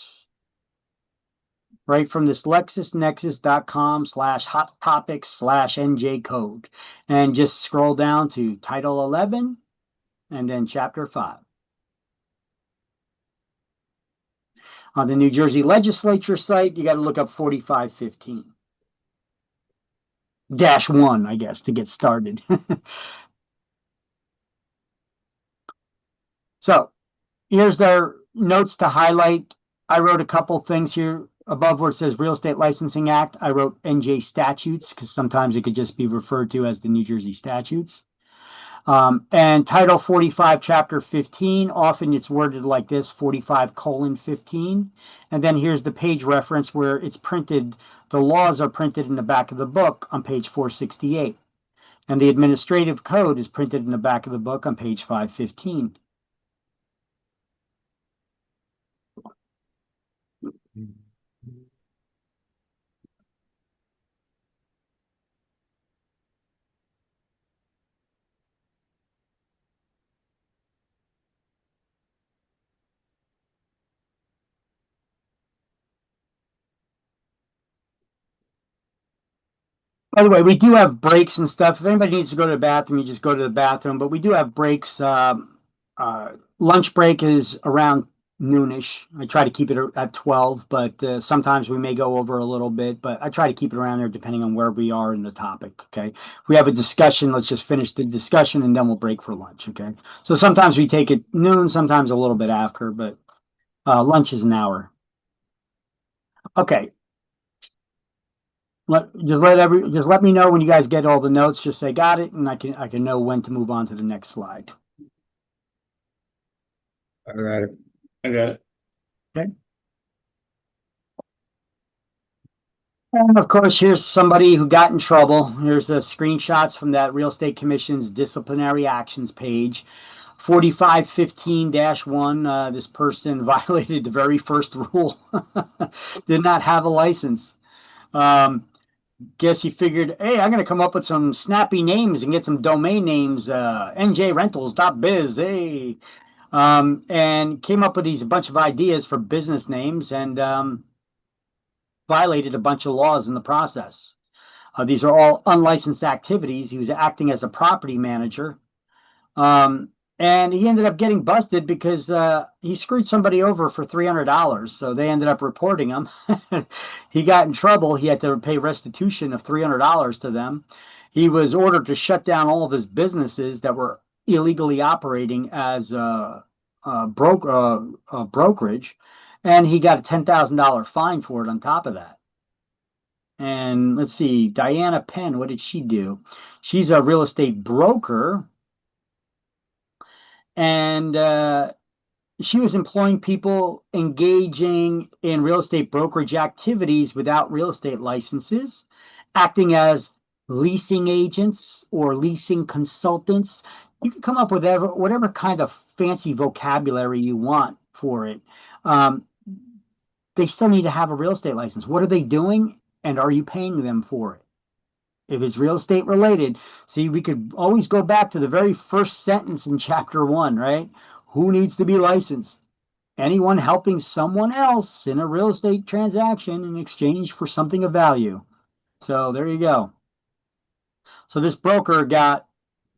right from this LexisNexis.com/hot topics/NJ code. And just scroll down to Title 11 and then Chapter 5. On the New Jersey Legislature site, you got to look up 4515-1, I guess, to get started. So here's their notes to highlight. I wrote a couple things here above where it says Real Estate Licensing Act. I wrote NJ statutes because sometimes it could just be referred to as the New Jersey statutes. And Title 45, Chapter 15, often it's worded like this, 45:15. And then here's the page reference where it's printed. The laws are printed in the back of the book on page 468. And the Administrative Code is printed in the back of the book on page 515. By the way, we do have breaks and stuff. If anybody needs to go to the bathroom, you just go to the bathroom. But we do have breaks. Lunch break is around noonish. I try to keep it at 12, but sometimes we may go over a little bit. But I try to keep it around there depending on where we are in the topic. Okay. If we have a discussion, let's just finish the discussion and then we'll break for lunch. Okay. So sometimes we take it noon, sometimes a little bit after, but lunch is an hour. Okay. Just let me know when you guys get all the notes. Just say got it, and I can know when to move on to the next slide. I got it. I got it. Okay. And of course, here's somebody who got in trouble. Here's the screenshots from that Real Estate Commission's disciplinary actions page. 4515-1, this person violated the very first rule. Did not have a license. Guess he figured, hey, I'm going to come up with some snappy names and get some domain names, njrentals.biz, hey. And came up with a bunch of ideas for business names and violated a bunch of laws in the process. These are all unlicensed activities. He was acting as a property manager. And he ended up getting busted because he screwed somebody over for $300. So they ended up reporting him. He got in trouble. He had to pay restitution of $300 to them. He was ordered to shut down all of his businesses that were illegally operating as brokerage. And he got a $10,000 fine for it on top of that. And let's see, Diana Penn, what did she do? She's a real estate broker. And she was employing people engaging in real estate brokerage activities without real estate licenses, acting as leasing agents or leasing consultants. You can come up with whatever kind of fancy vocabulary you want for it. They still need to have a real estate license. What are they doing? And are you paying them for it? If it's real estate related, see, we could always go back to the very first sentence in chapter 1, right? Who needs to be licensed? Anyone helping someone else in a real estate transaction in exchange for something of value. So there you go. So this broker got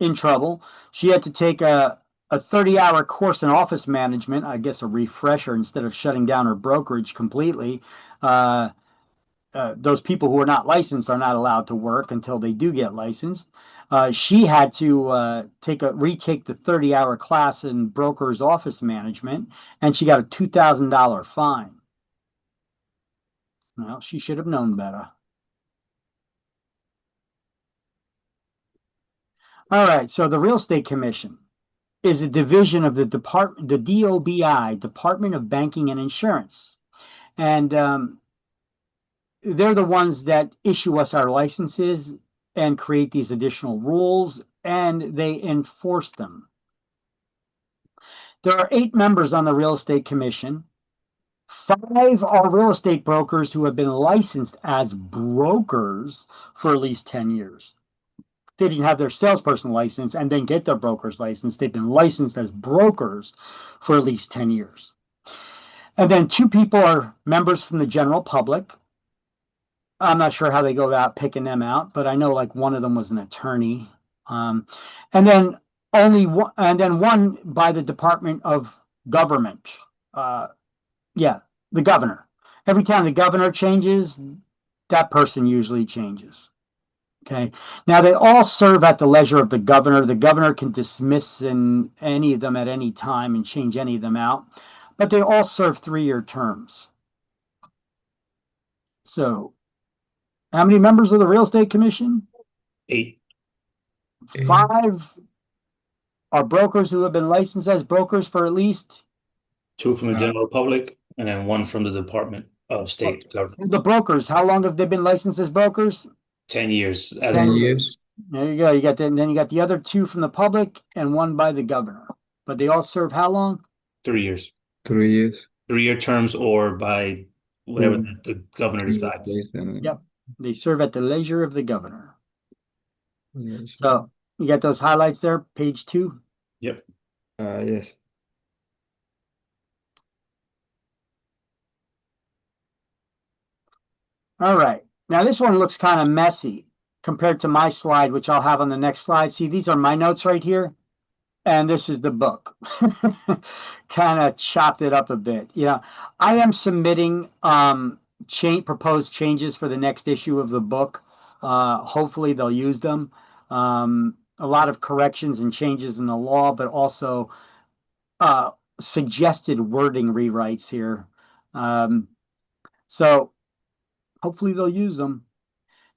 in trouble. She had to take a 30-hour course in office management, I guess a refresher, instead of shutting down her brokerage completely. Those people who are not licensed are not allowed to work until they do get licensed. She had to retake the 30-hour class in broker's office management, and she got a $2,000 fine. Well, she should have known better. All right, so the Real Estate Commission is a division of the DOBI, Department of Banking and Insurance. And they're the ones that issue us our licenses and create these additional rules, and they enforce them. There are 8 members on the Real Estate Commission. 5 are real estate brokers who have been licensed as brokers for at least 10 years. They didn't have their salesperson license and then get their broker's license. They've been licensed as brokers for at least 10 years. And then 2 people are members from the general public. I'm not sure how they go about picking them out, but I know like one of them was an attorney. And then one by the Department of Government. The governor. Every time the governor changes, that person usually changes. Okay. Now they all serve at the leisure of the governor. The governor can dismiss any of them at any time and change any of them out, but they all serve 3-year terms. So how many members of the Real Estate Commission? 8. 5 are brokers who have been licensed as brokers for at least 2 from the general public, and then 1 from the Department of State Government. The brokers. How long have they been licensed as brokers? 10 years. 10 years. There you go. You got that, and then you got the other 2 from the public and 1 by the governor. But they all serve how long? 3 years. 3 years. 3-year terms or by whatever the governor decides. Yep. They serve at the leisure of the governor. Yes. So you got those highlights there, page 2? Yep. Yes. All right. Now this one looks kind of messy compared to my slide, which I'll have on the next slide. See, these are my notes right here. And this is the book. Kind of chopped it up a bit. I am submitting proposed changes for the next issue of the book. Hopefully they'll use them. A lot of corrections and changes in the law, but also suggested wording rewrites here. So hopefully they'll use them.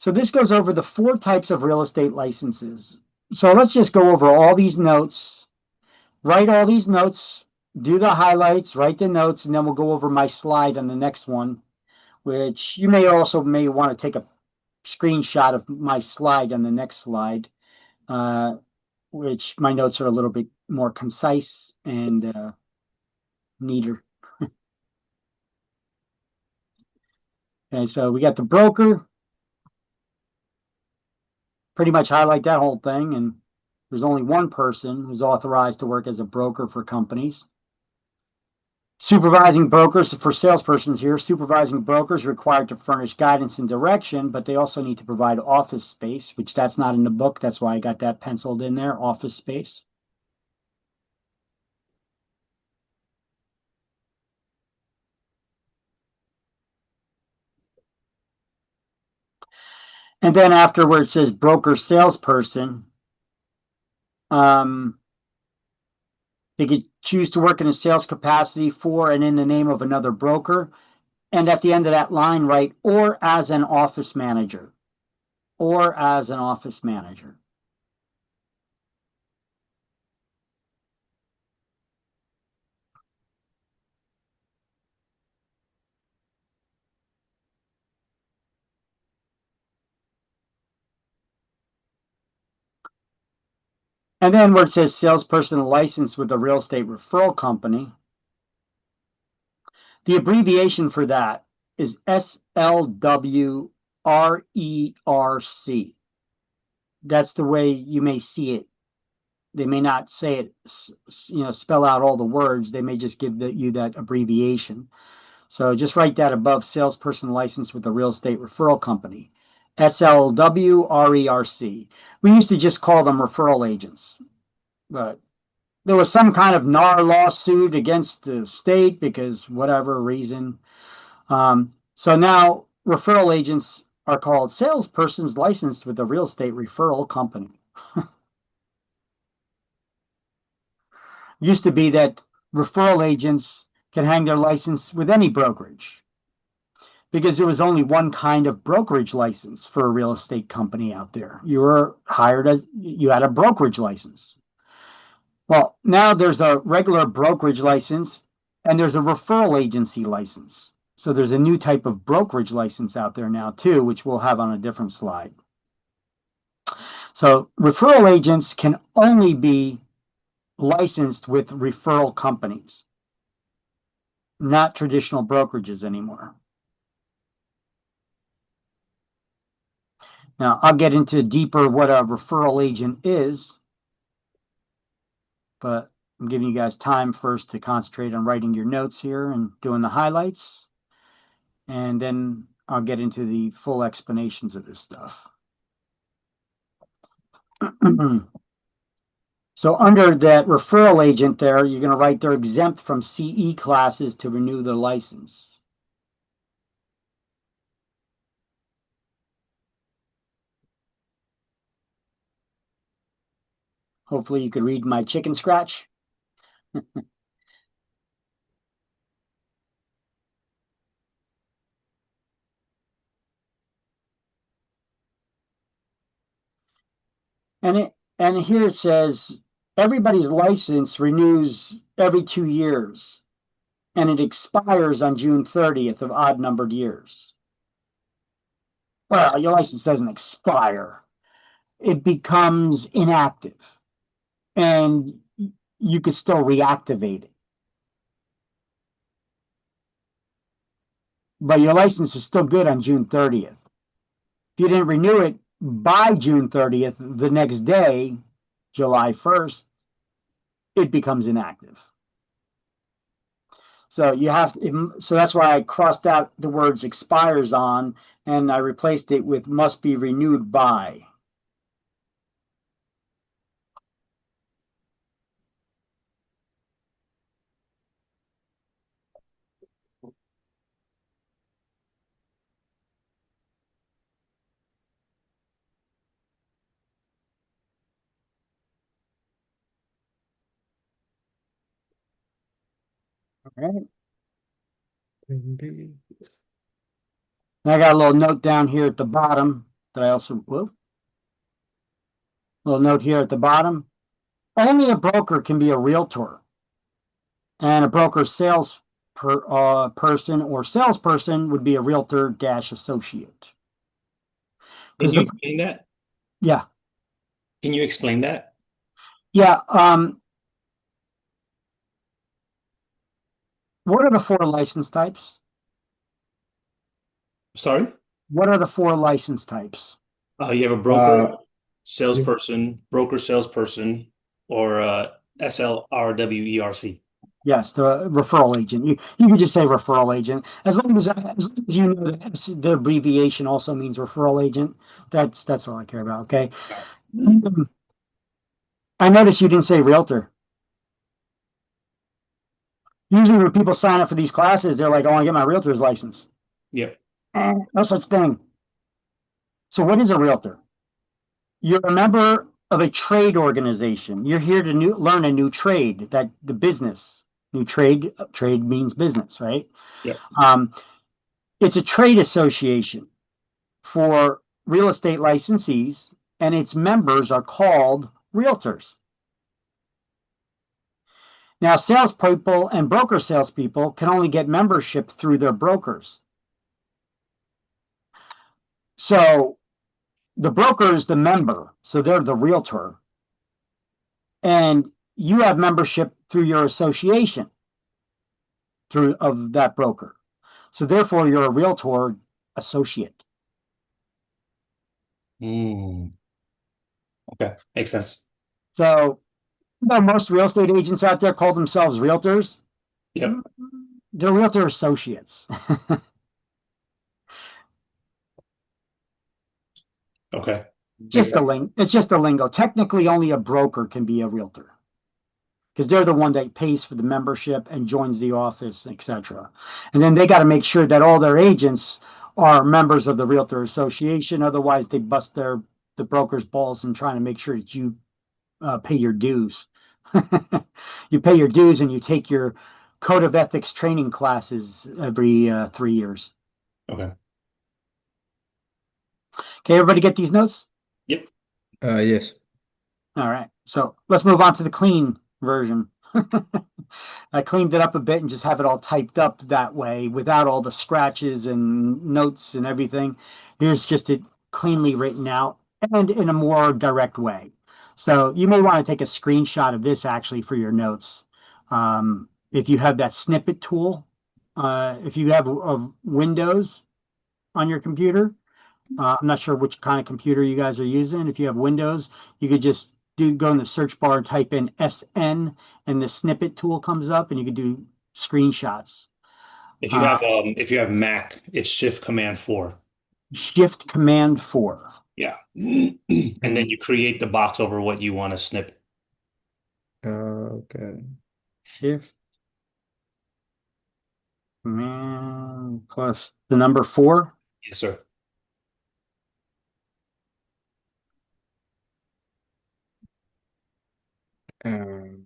So this goes over the 4 types of real estate licenses. So let's just go over all these notes, write all these notes, do the highlights, write the notes, and then we'll go over my slide on the next one, which you may want to take a screenshot of my slide on the next slide, which my notes are a little bit more concise and neater. Okay, so we got the broker. Pretty much highlight that whole thing, and there's only one person who's authorized to work as a broker for companies. Supervising brokers for salespersons here. Supervising brokers required to furnish guidance and direction, but they also need to provide office space, which that's not in the book. That's why I got that penciled in there, office space. And then after where it says broker salesperson, they could choose to work in a sales capacity for and in the name of another broker. And at the end of that line, write, or as an office manager, or as an office manager. And then where it says salesperson licensed with a real estate referral company, the abbreviation for that is SLWRERC. That's the way you may see it. They may not say it, spell out all the words. They may just give you that abbreviation. So just write that above salesperson licensed with a real estate referral company. SLWRERC. We used to just call them referral agents, but there was some kind of NAR lawsuit against the state because whatever reason. So now referral agents are called salespersons licensed with a real estate referral company. Used to be that referral agents can hang their license with any brokerage because there was only one kind of brokerage license for a real estate company out there. You were hired you had a brokerage license. Well, now there's a regular brokerage license and there's a referral agency license. So there's a new type of brokerage license out there now too, which we'll have on a different slide. So referral agents can only be licensed with referral companies, not traditional brokerages anymore. Now, I'll get into deeper what a referral agent is, but I'm giving you guys time first to concentrate on writing your notes here and doing the highlights, and then I'll get into the full explanations of this stuff. So under that referral agent there, you're going to write they're exempt from CE classes to renew their license. Hopefully you could read my chicken scratch. And here it says everybody's license renews every 2 years, and it expires on June 30th of odd numbered years. Well, your license doesn't expire. It becomes inactive, and you could still reactivate it. But your license is still good on June 30th. If you didn't renew it by June 30th, the next day, July 1st, it becomes inactive. So so that's why I crossed out the words expires on and I replaced it with must be renewed by. All right. And I got a little note down here at the bottom. that I also, whoop, little note here at the bottom. Only a broker can be a realtor, and a broker person or salesperson would be a realtor dash associate. Can Because you explain that? yeah, Can you explain that? yeah. What are the four license types? Sorry? What are the four license types? You have a broker, salesperson, broker, salesperson, or SLRWERC. Yes, the referral agent. You can just say referral agent as long as you know that the abbreviation also means referral agent. That's all I care about. Okay. I noticed you didn't say realtor. Usually when people sign up for these classes, they're like, "I want to get my realtor's license." Yep. No such thing. So what is a realtor? You're a member of a trade organization. You're here to learn a new trade, that the business. New trade means business, right? Yep. It's a trade association for real estate licensees, and its members are called realtors. Now, salespeople and broker salespeople can only get membership through their brokers. So the broker is the member, so they're the realtor. And you have membership through your association of that broker. So therefore, you're a realtor associate. Okay, makes sense. So most real estate agents out there call themselves realtors. Yep. They're realtor associates. Okay. It's just a lingo. Technically, only a broker can be a realtor because they're the one that pays for the membership and joins the office, etc. And then they got to make sure that all their agents are members of the realtor association. Otherwise, they bust the broker's balls in trying to make sure that you pay your dues. You pay your dues and you take your code of ethics training classes every 3 years. Okay. Okay, everybody get these notes? Yep. Yes. All right. So let's move on to the clean version. I cleaned it up a bit and just have it all typed up that way without all the scratches and notes and everything. Here's just it cleanly written out and in a more direct way. So you may want to take a screenshot of this actually for your notes. If you have that snippet tool, if you have Windows on your computer, I'm not sure which kind of computer you guys are using. If you have Windows, you could just go in the search bar and type in SN, and the snippet tool comes up, and you can do screenshots. If you have Mac, it's Shift Command 4. Shift Command 4. Yeah. And then you create the box over what you want to snip. Okay. Shift Command plus the number 4. Yes, sir. Um,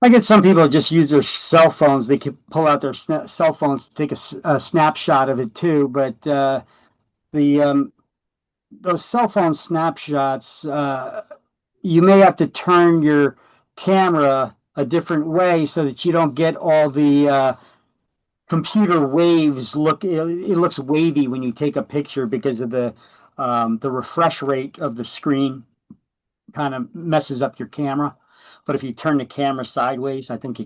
I get some people just use their cell phones. They can pull out their cell phones to take a snapshot of it too. But those cell phone snapshots, you may have to turn your camera a different way so that you don't get all the computer waves. It looks wavy when you take a picture because of the refresh rate of the screen kind of messes up your camera. But if you turn the camera sideways, I think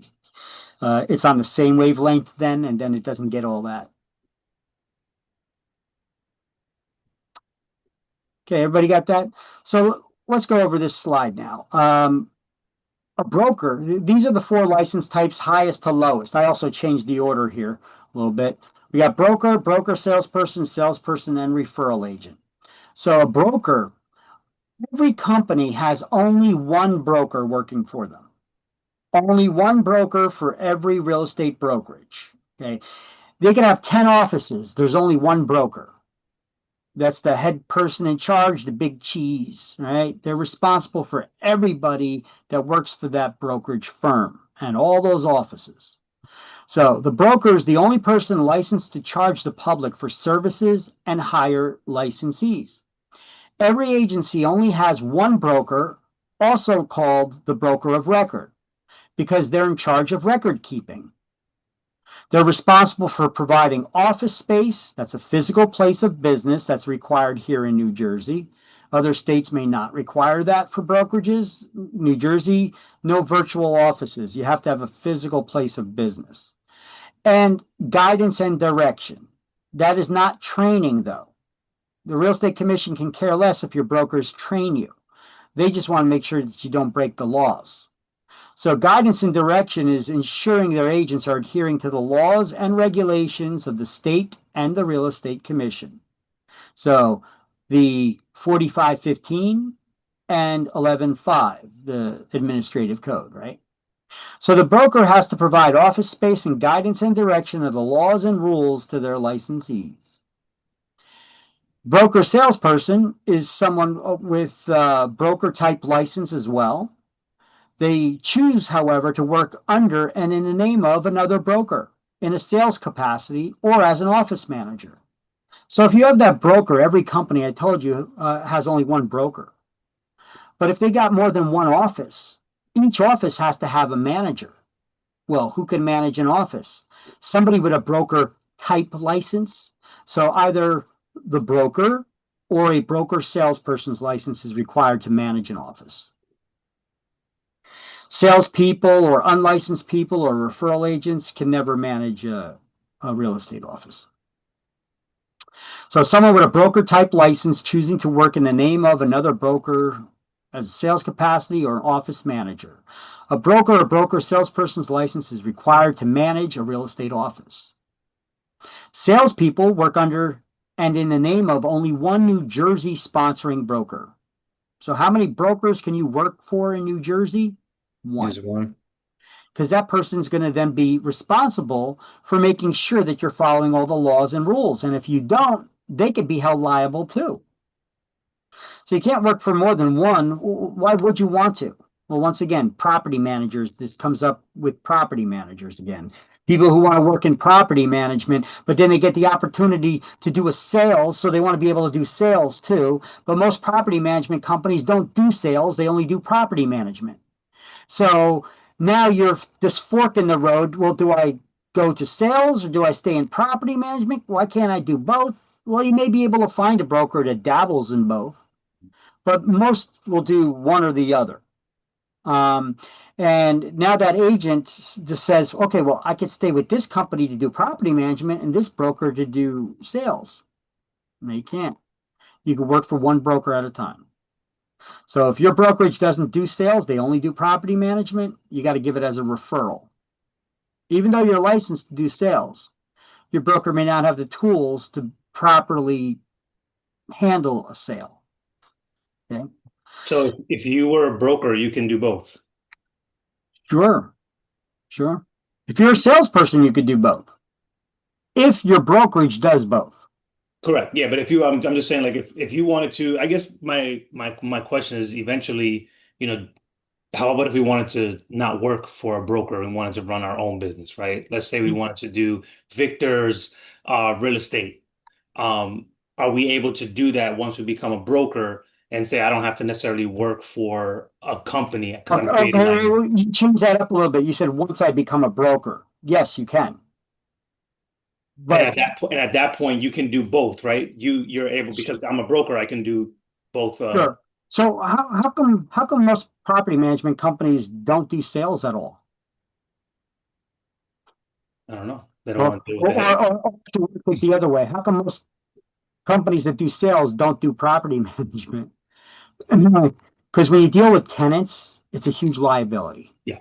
it's on the same wavelength then, and then it doesn't get all that. Okay, everybody got that? So let's go over this slide now. A broker, these are the four license types, highest to lowest. I also changed the order here a little bit. We got broker, salesperson, and referral agent. So a broker, every company has only one broker working for them. Only one broker for every real estate brokerage. Okay. They can have 10 offices. There's only one broker. That's the head person in charge, the big cheese, right? They're responsible for everybody that works for that brokerage firm and all those offices. So the broker is the only person licensed to charge the public for services and hire licensees. Every agency only has one broker, also called the broker of record, because they're in charge of record keeping. They're responsible for providing office space. That's a physical place of business that's required here in New Jersey. Other states may not require that for brokerages. New Jersey, no virtual offices. You have to have a physical place of business. And guidance and direction. That is not training, though. The Real Estate Commission can care less if your brokers train you. They just want to make sure that you don't break the laws. So guidance and direction is ensuring their agents are adhering to the laws and regulations of the state and the Real Estate Commission. So the 4515 and 11.5, the administrative code, right? So the broker has to provide office space and guidance and direction of the laws and rules to their licensees. Broker salesperson is someone with broker type license as well. They choose, however, to work under and in the name of another broker in a sales capacity or as an office manager. So if you have that broker, every company I told you has only one broker. But if they got more than one office, each office has to have a manager. Well, who can manage an office? Somebody with a broker type license. So either the broker or a broker salesperson's license is required to manage an office. Salespeople or unlicensed people or referral agents can never manage a real estate office. So someone with a broker type license choosing to work in the name of another broker as a sales capacity or an office manager. A broker or broker salesperson's license is required to manage a real estate office. Salespeople work under and in the name of only one New Jersey sponsoring broker. So how many brokers can you work for in New Jersey? One. Just one. Because that person's going to then be responsible for making sure that you're following all the laws and rules. And if you don't, they could be held liable too. So you can't work for more than one. Why would you want to? Well, once again, property managers, this comes up with property managers again. People who want to work in property management, but then they get the opportunity to do a sales, so they want to be able to do sales too. But most property management companies don't do sales, they only do property management. So now you're this fork in the road. Well, do I go to sales or do I stay in property management? Why can't I do both? Well, you may be able to find a broker that dabbles in both, but most will do one or the other. And now that agent just says, okay, well, I could stay with this company to do property management and this broker to do sales. No, you can't. You can work for one broker at a time. So if your brokerage doesn't do sales, they only do property management, you got to give it as a referral. Even though you're licensed to do sales, your broker may not have the tools to properly handle a sale. Okay. So if you were a broker, you can do both. Sure. If you're a salesperson, you could do both. If your brokerage does both. Correct. Yeah, but if you, I'm just saying, like, if you wanted to, I guess my question is eventually, how about if we wanted to not work for a broker and wanted to run our own business, right? Let's say we wanted to do Victor's real estate. Are we able to do that once we become a broker and say, I don't have to necessarily work for a company? Okay, you change that up a little bit. You said once I become a broker. Yes, you can. But at that point, you can do both, right? You're able, because I'm a broker, I can do both. Sure. So how come most property management companies don't do sales at all? I don't know. They don't want to deal with that. Or the other way. How come most companies that do sales don't do property management? Because when you deal with tenants, it's a huge liability. Yeah.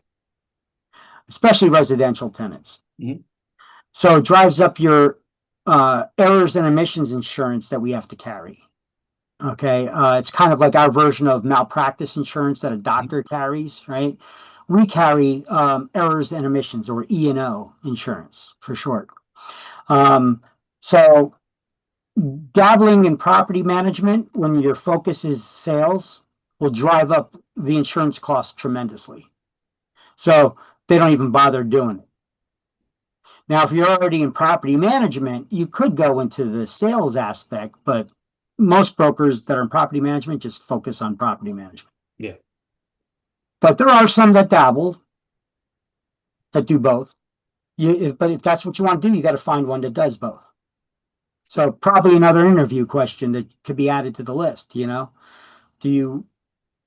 Especially residential tenants. Mm-hmm. So it drives up your errors and omissions insurance that we have to carry. Okay. It's kind of like our version of malpractice insurance that a doctor carries, right? We carry errors and omissions, or E&O insurance for short. So dabbling in property management when your focus is sales will drive up the insurance costs tremendously. So they don't even bother doing it. Now, if you're already in property management, you could go into the sales aspect, but most brokers that are in property management just focus on property management. Yeah. But there are some that dabble, that do both. But if that's what you want to do, you got to find one that does both. So probably another interview question that could be added to the list, Do you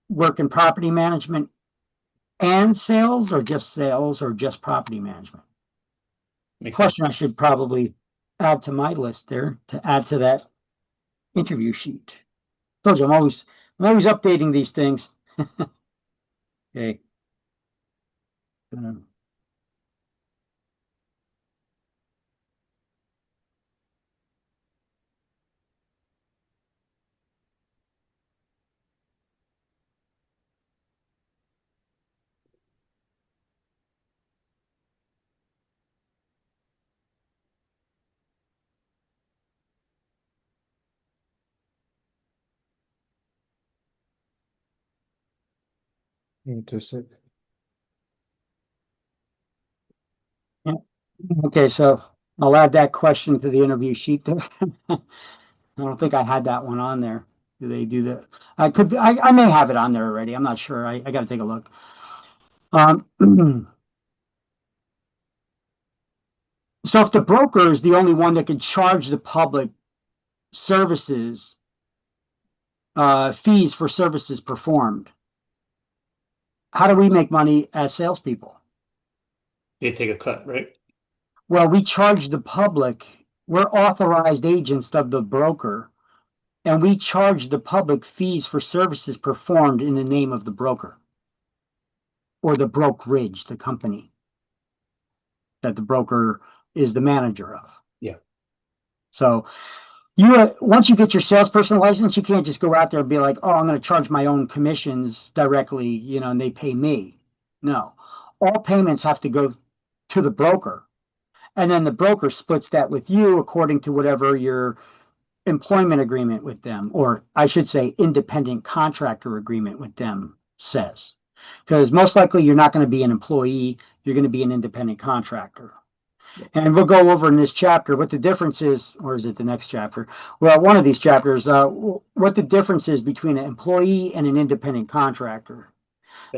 work in property management and sales, or just property management? Makes sense. Question I should probably add to my list there to add to that interview sheet. Told you I'm always updating these things. Okay. Interesting. Yeah. Okay, so I'll add that question to the interview sheet there. I don't think I had that one on there. Do they do that? I may have it on there already. I'm not sure. I got to take a look. So if the broker is the only one that can charge the public services, fees for services performed, how do we make money as salespeople? They take a cut, right? Well, we charge the public. We're authorized agents of the broker, and we charge the public fees for services performed in the name of the broker or the brokerage, the company that the broker is the manager of. Yeah. So once you get your salesperson license, you can't just go out there and be like, oh, I'm going to charge my own commissions directly, and they pay me. No, all payments have to go to the broker. And then the broker splits that with you according to whatever your employment agreement with them, or I should say independent contractor agreement with them says. Because most likely you're not going to be an employee, you're going to be an independent contractor. And we'll go over in this chapter what the difference is, or is it the next chapter? Well, one of these chapters, what the difference is between an employee and an independent contractor.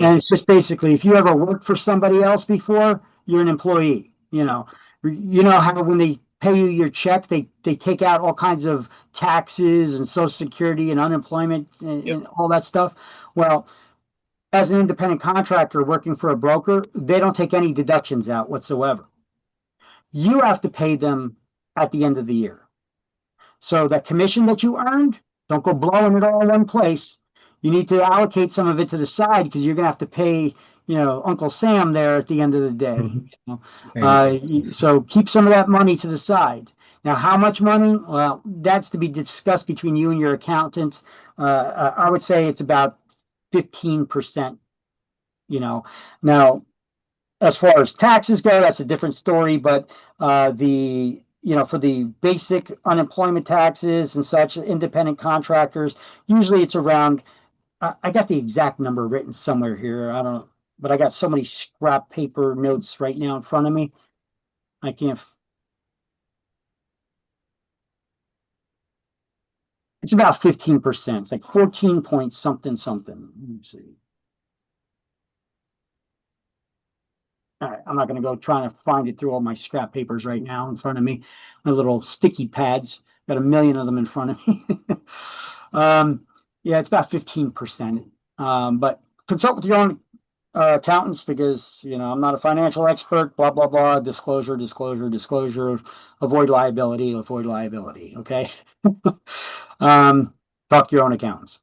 And it's just basically, if you ever worked for somebody else before, you're an employee. You know how when they pay you your check, they take out all kinds of taxes and Social Security and unemployment and all that stuff. Well, as an independent contractor working for a broker, they don't take any deductions out whatsoever. You have to pay them at the end of the year. So that commission that you earned, don't go blowing it all in one place. You need to allocate some of it to the side because you're going to have to pay, Uncle Sam there at the end of the day. So keep some of that money to the side. Now, how much money? Well, that's to be discussed between you and your accountant. I would say it's about 15%. Now, as far as taxes go, that's a different story. But for the basic unemployment taxes and such, independent contractors, usually it's around. I got the exact number written somewhere here. I don't know, but I got so many scrap paper notes right now in front of me. I can't. It's about 15%. It's like 14 point something. Let me see. All right, I'm not going to go trying to find it through all my scrap papers right now in front of me. My little sticky pads, got a million of them in front of me. Yeah, it's about 15%. But consult with your own accountants because, I'm not a financial expert, blah, blah, blah, disclosure, avoid liability. Okay. Talk to your own accountants.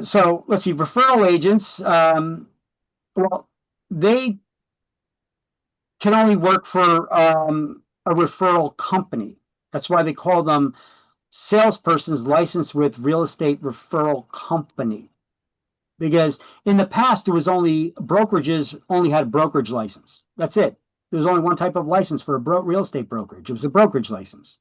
So let's see, referral agents, well, they can only work for a referral company. That's why they call them salespersons licensed with real estate referral company. Because in the past, it was brokerages only had a brokerage license. That's it. There was only one type of license for a real estate brokerage. It was a brokerage license.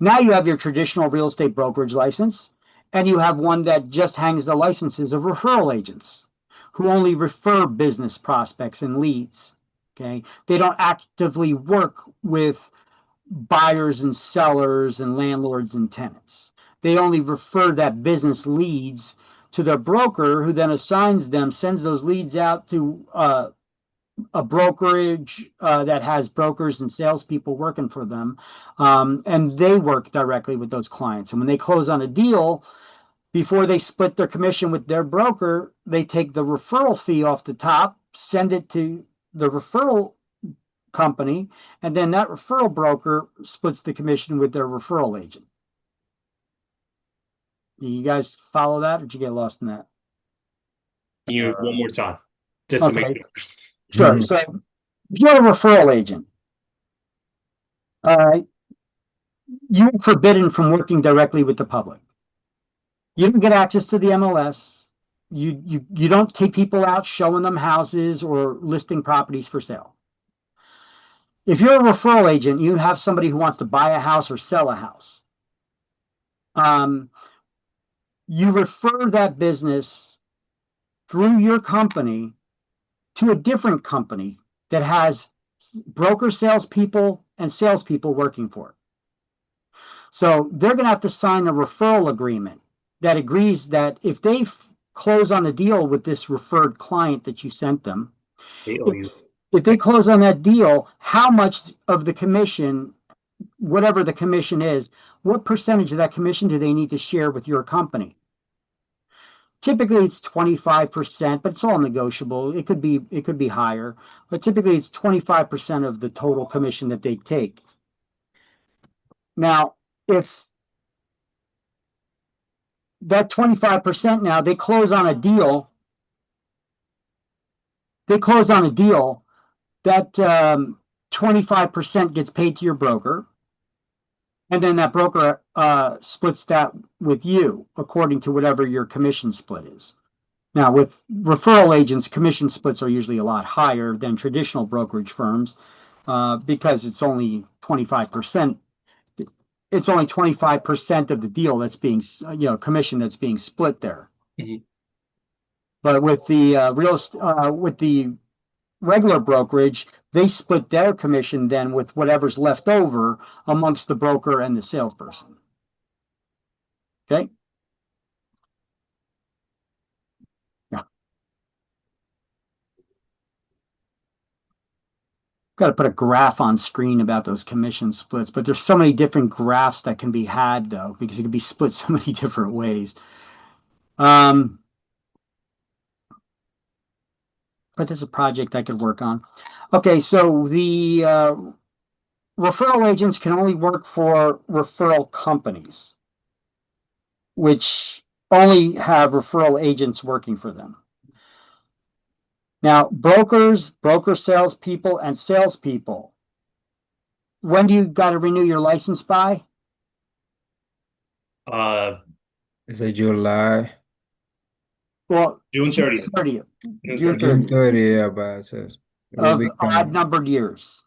Now you have your traditional real estate brokerage license, and you have one that just hangs the licenses of referral agents who only refer business prospects and leads. Okay. They don't actively work with buyers and sellers and landlords and tenants. They only refer that business leads to their broker, who then assigns them, sends those leads out to a brokerage that has brokers and salespeople working for them, and they work directly with those clients. And when they close on a deal, before they split their commission with their broker, they take the referral fee off the top, send it to the referral company, and then that referral broker splits the commission with their referral agent. You guys follow that, or did you get lost in that? Can you one more time, just to make Okay. sure. Sure. Mhm. So if you're a referral agent, you're forbidden from working directly with the public. You don't get access to the MLS. You don't take people out showing them houses or listing properties for sale. If you're a referral agent, you have somebody who wants to buy a house or sell a house. You refer that business through your company to a different company that has broker salespeople and salespeople working for it. So they're going to have to sign a referral agreement that agrees that if they close on a deal with this referred client that you sent them, if they close on that deal, how much of the commission, whatever the commission is, what percentage of that commission do they need to share with your company? Typically it's 25%, but it's all negotiable. It could be higher, but typically it's 25% of the total commission that they take. Now, if that 25%, now they close on a deal, that 25% gets paid to your broker, and then that broker splits that with you according to whatever your commission split is. Now, with referral agents, commission splits are usually a lot higher than traditional brokerage firms because it's only 25%. It's only 25% of the deal that's being, commission that's being split there. Mhm. But with the with the regular brokerage, they split their commission then with whatever's left over amongst the broker and the salesperson. Okay. Yeah. Got to put a graph on screen about those commission splits, but there's so many different graphs that can be had though, because it can be split so many different ways. But there's a project I could work on. Okay, so the referral agents can only work for referral companies, which only have referral agents working for them. Now, brokers, broker salespeople, and salespeople, when do you got to renew your license by? Is it July? Well, June 30th. June 30th. June 30, yeah, but it says it will Of be odd coming. numbered years.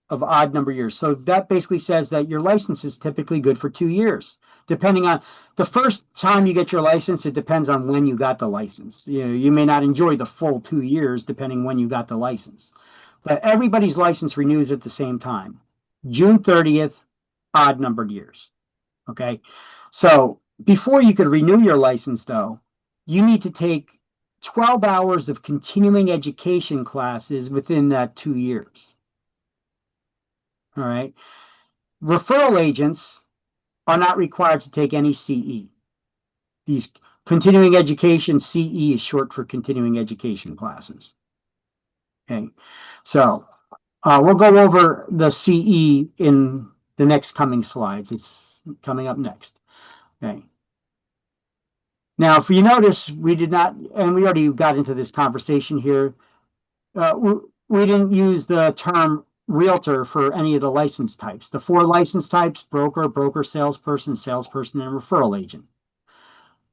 Of odd number years. So that basically says that your license is typically good for 2 years. Depending on the first time you get your license, it depends on when you got the license. You may not enjoy the full 2 years depending when you got the license. But everybody's license renews at the same time. June 30th, odd numbered years. Okay. So before you could renew your license, though, you need to take 12 hours of continuing education classes within that 2 years. All right. Referral agents are not required to take any CE. These continuing education, CE is short for continuing education classes. Okay. So we'll go over the CE in the next coming slides. It's coming up next. Okay. Now, if you notice, we did not, and we already got into this conversation here, we didn't use the term realtor for any of the license types. The 4 license types: broker, broker salesperson, salesperson, and referral agent.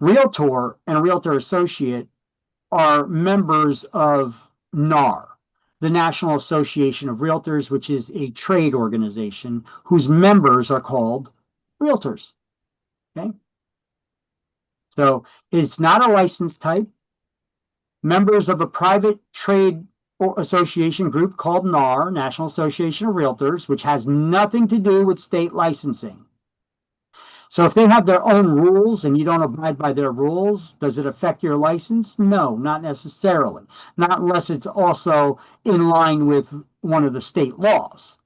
Realtor and realtor associate are members of NAR, the National Association of Realtors, which is a trade organization whose members are called realtors. Okay. So it's not a license type. Members of a private trade or association group called NAR, National Association of Realtors, which has nothing to do with state licensing. So if they have their own rules and you don't abide by their rules, does it affect your license? No, not necessarily. Not unless it's also in line with one of the state laws.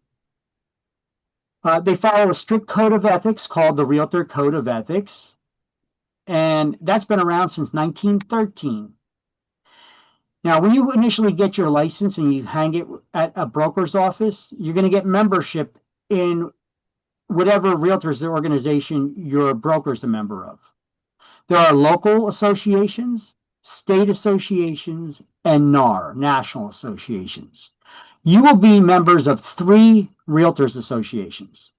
They follow a strict code of ethics called the Realtor Code of Ethics, and that's been around since 1913. Now, when you initially get your license and you hang it at a broker's office, you're going to get membership in whatever realtors organization your broker's a member of. There are local associations, state associations, and NAR, national associations. You will be members of 3 realtors associations,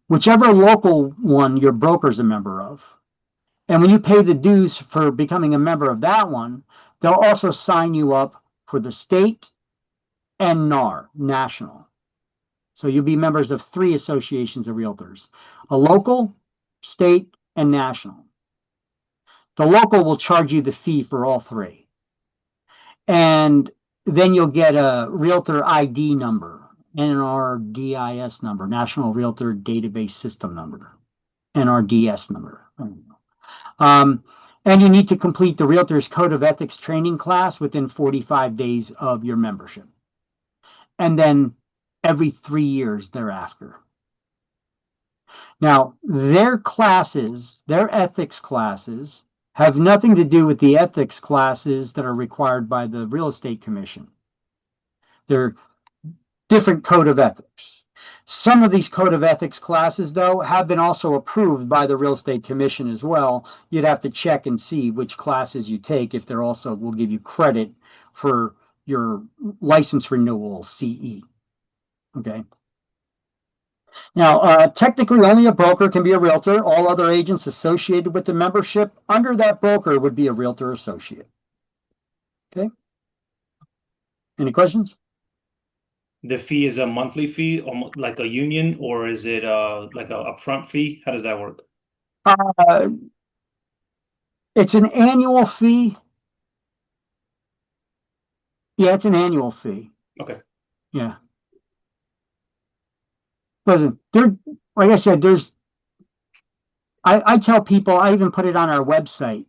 whichever local one your broker's a member of. And when you pay the dues for becoming a member of that one, they'll also sign you up for the state and NAR, national. So you'll be members of 3 associations of realtors, a local, state, and national. The local will charge you the fee for all 3. And then you'll get a realtor ID number, NRDIS number, National Realtor Database System number, NRDS number. And you need to complete the Realtors Code of Ethics training class within 45 days of your membership. And then every 3 years thereafter. Now, their classes, their ethics classes, have nothing to do with the ethics classes that are required by the Real Estate Commission. They're different code of ethics. Some of these code of ethics classes, though, have been also approved by the Real Estate Commission as well. You'd have to check and see which classes you take if they're also will give you credit for your license renewal, CE. Okay. Now, technically, only a broker can be a realtor. All other agents associated with the membership under that broker would be a realtor associate. Okay. Any questions? The fee is a monthly fee, almost like a union, or is it like a upfront fee? How does that work? It's an annual fee. Yeah, it's an annual fee. Okay. Yeah. Listen, like I said, I tell people, I even put it on our website,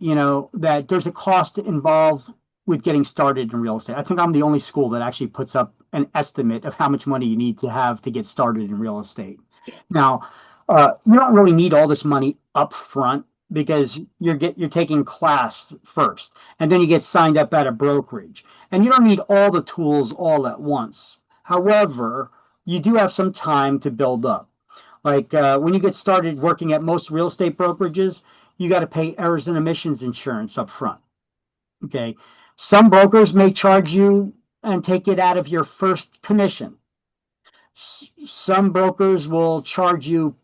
that there's a cost involved with getting started in real estate. I think I'm the only school that actually puts up an estimate of how much money you need to have to get started in real estate. Now, you don't really need all this money up front because you're taking class first, and then you get signed up at a brokerage, and you don't need all the tools all at once. However, you do have some time to build up. Like when you get started working at most real estate brokerages, you got to pay errors and omissions insurance up front. Okay. Some brokers may charge you and take it out of your first commission. Some brokers will charge you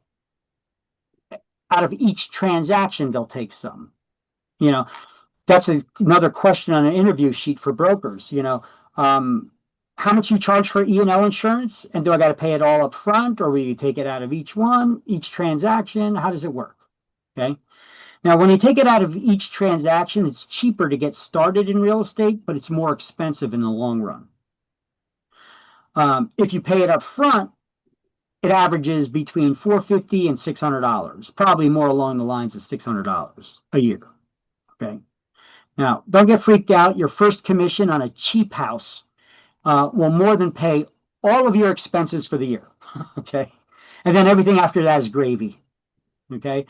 out of each transaction, they'll take some. That's another question on an interview sheet for brokers. How much you charge for E&O insurance, and do I got to pay it all up front, or will you take it out of each transaction? How does it work? Okay. Now, when you take it out of each transaction, it's cheaper to get started in real estate, but it's more expensive in the long run. If you pay it up front, it averages between $450 and $600, probably more along the lines of $600 a year. Okay. Now, don't get freaked out. Your first commission on a cheap house will more than pay all of your expenses for the year. Okay. And then everything after that is gravy. Okay.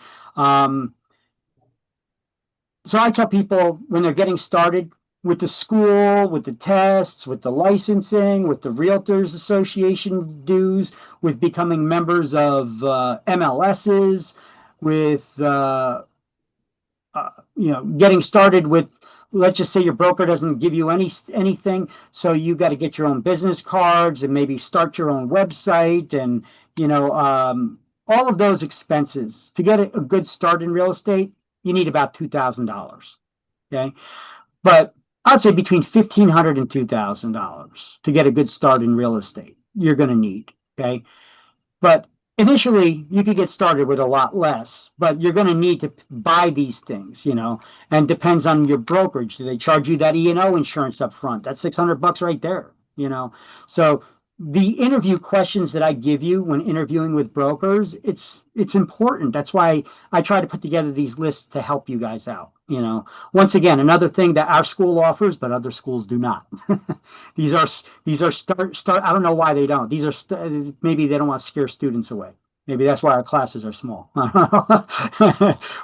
So I tell people when they're getting started with the school, with the tests, with the licensing, with the Realtors Association dues, with becoming members of MLSs, with getting started with, let's just say your broker doesn't give you anything, so you got to get your own business cards and maybe start your own website, and all of those expenses to get a good start in real estate. You need about $2,000. Okay, but I'd say between $1,500 and $2,000 to get a good start in real estate. You're going to need. Okay, but Initially, you could get started with a lot less, but you're going to need to buy these things, and depends on your brokerage. Do they charge you that E&O insurance up front? That's $600 right there. So the interview questions that I give you when interviewing with brokers, it's important. That's why I try to put together these lists to help you guys out. Once again, another thing that our school offers, but other schools do not. These are start. I don't know why they don't. These are maybe they don't want to scare students away. Maybe that's why our classes are small.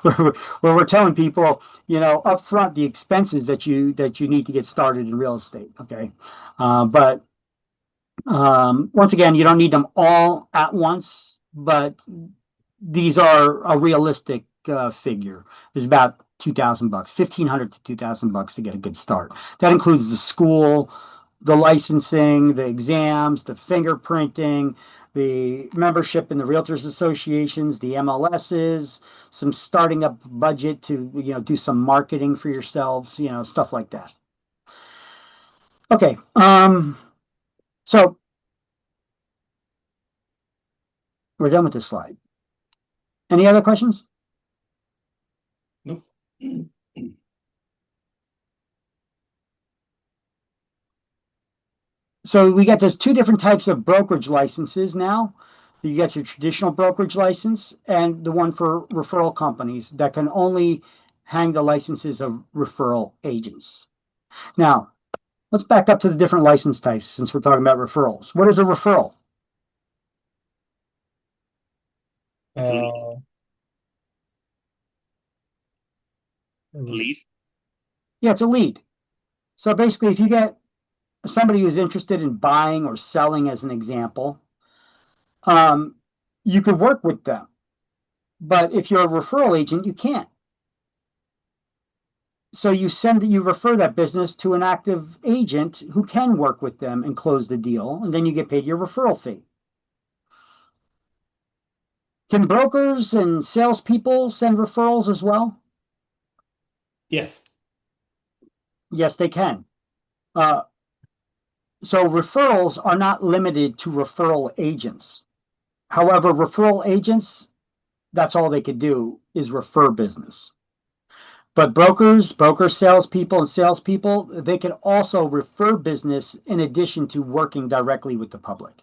where we're telling people, up front the expenses that you need to get started in real estate. Okay, but once again, you don't need them all at once. But these are a realistic figure. Is about $2,000, $1,500 to $2,000 to get a good start. That includes the school, the licensing, the exams, the fingerprinting, the membership in the realtors associations, the MLSs, some starting up budget to do some marketing for yourselves, stuff like that. Okay, so we're done with this slide. Any other questions? Nope. So we got those two different types of brokerage licenses now. You got your traditional brokerage license and the one for referral companies that can only hang the licenses of referral agents. Now, let's back up to the different license types since we're talking about referrals. What is a referral? It's a lead. Yeah, it's a lead. So basically, if you get somebody who's interested in buying or selling, as an example, you could work with them. But if you're a referral agent, you can't. So you refer that business to an active agent who can work with them and close the deal, and then you get paid your referral fee. Can brokers and salespeople send referrals as well? Yes. Yes, they can. So referrals are not limited to referral agents. However, referral agents, that's all they could do is refer business. But brokers, salespeople, and salespeople, they can also refer business in addition to working directly with the public.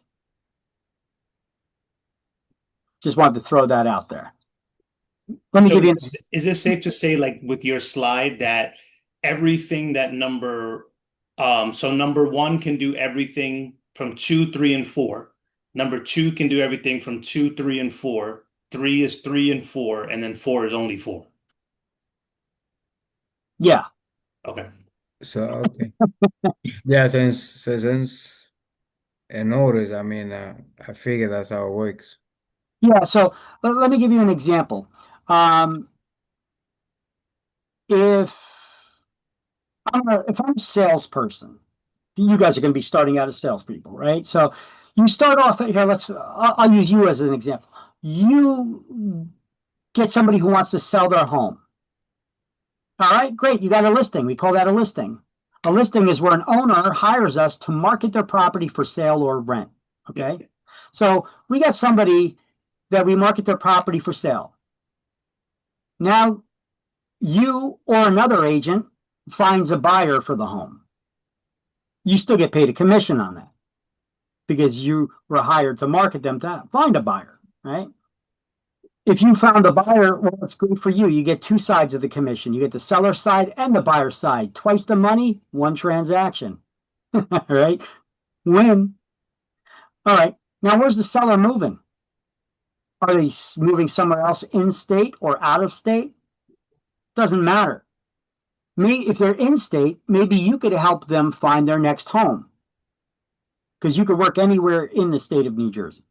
Just wanted to throw that out there. Let me give you. Is it safe to say, like with your slide, that everything that number, so number 1 can do everything from 2, 3, and 4. Number 2 can do everything from 2, 3, and 4. 3 is 3 and 4, and then 4 is only 4. Yeah. Okay. So okay. Yeah, since I noticed, I mean, I figure that's how it works. Yeah. So let me give you an example. If I'm a salesperson, you guys are going to be starting out as salespeople, right? So you start off here. I'll use you as an example. You get somebody who wants to sell their home. All right, great. You got a listing. We call that a listing. A listing is where an owner hires us to market their property for sale or rent. Okay. So we got somebody that we market their property for sale. Now, you or another agent finds a buyer for the home. You still get paid a commission on that because you were hired to market them to find a buyer, right? If you found a buyer, well, it's good for you. You get two sides of the commission. You get the seller side and the buyer side. Twice the money, one transaction. Right? Win. All right. Now, where's the seller moving? Are they moving somewhere else in state or out of state? Doesn't matter. If they're in state, maybe you could help them find their next home because you could work anywhere in the state of New Jersey.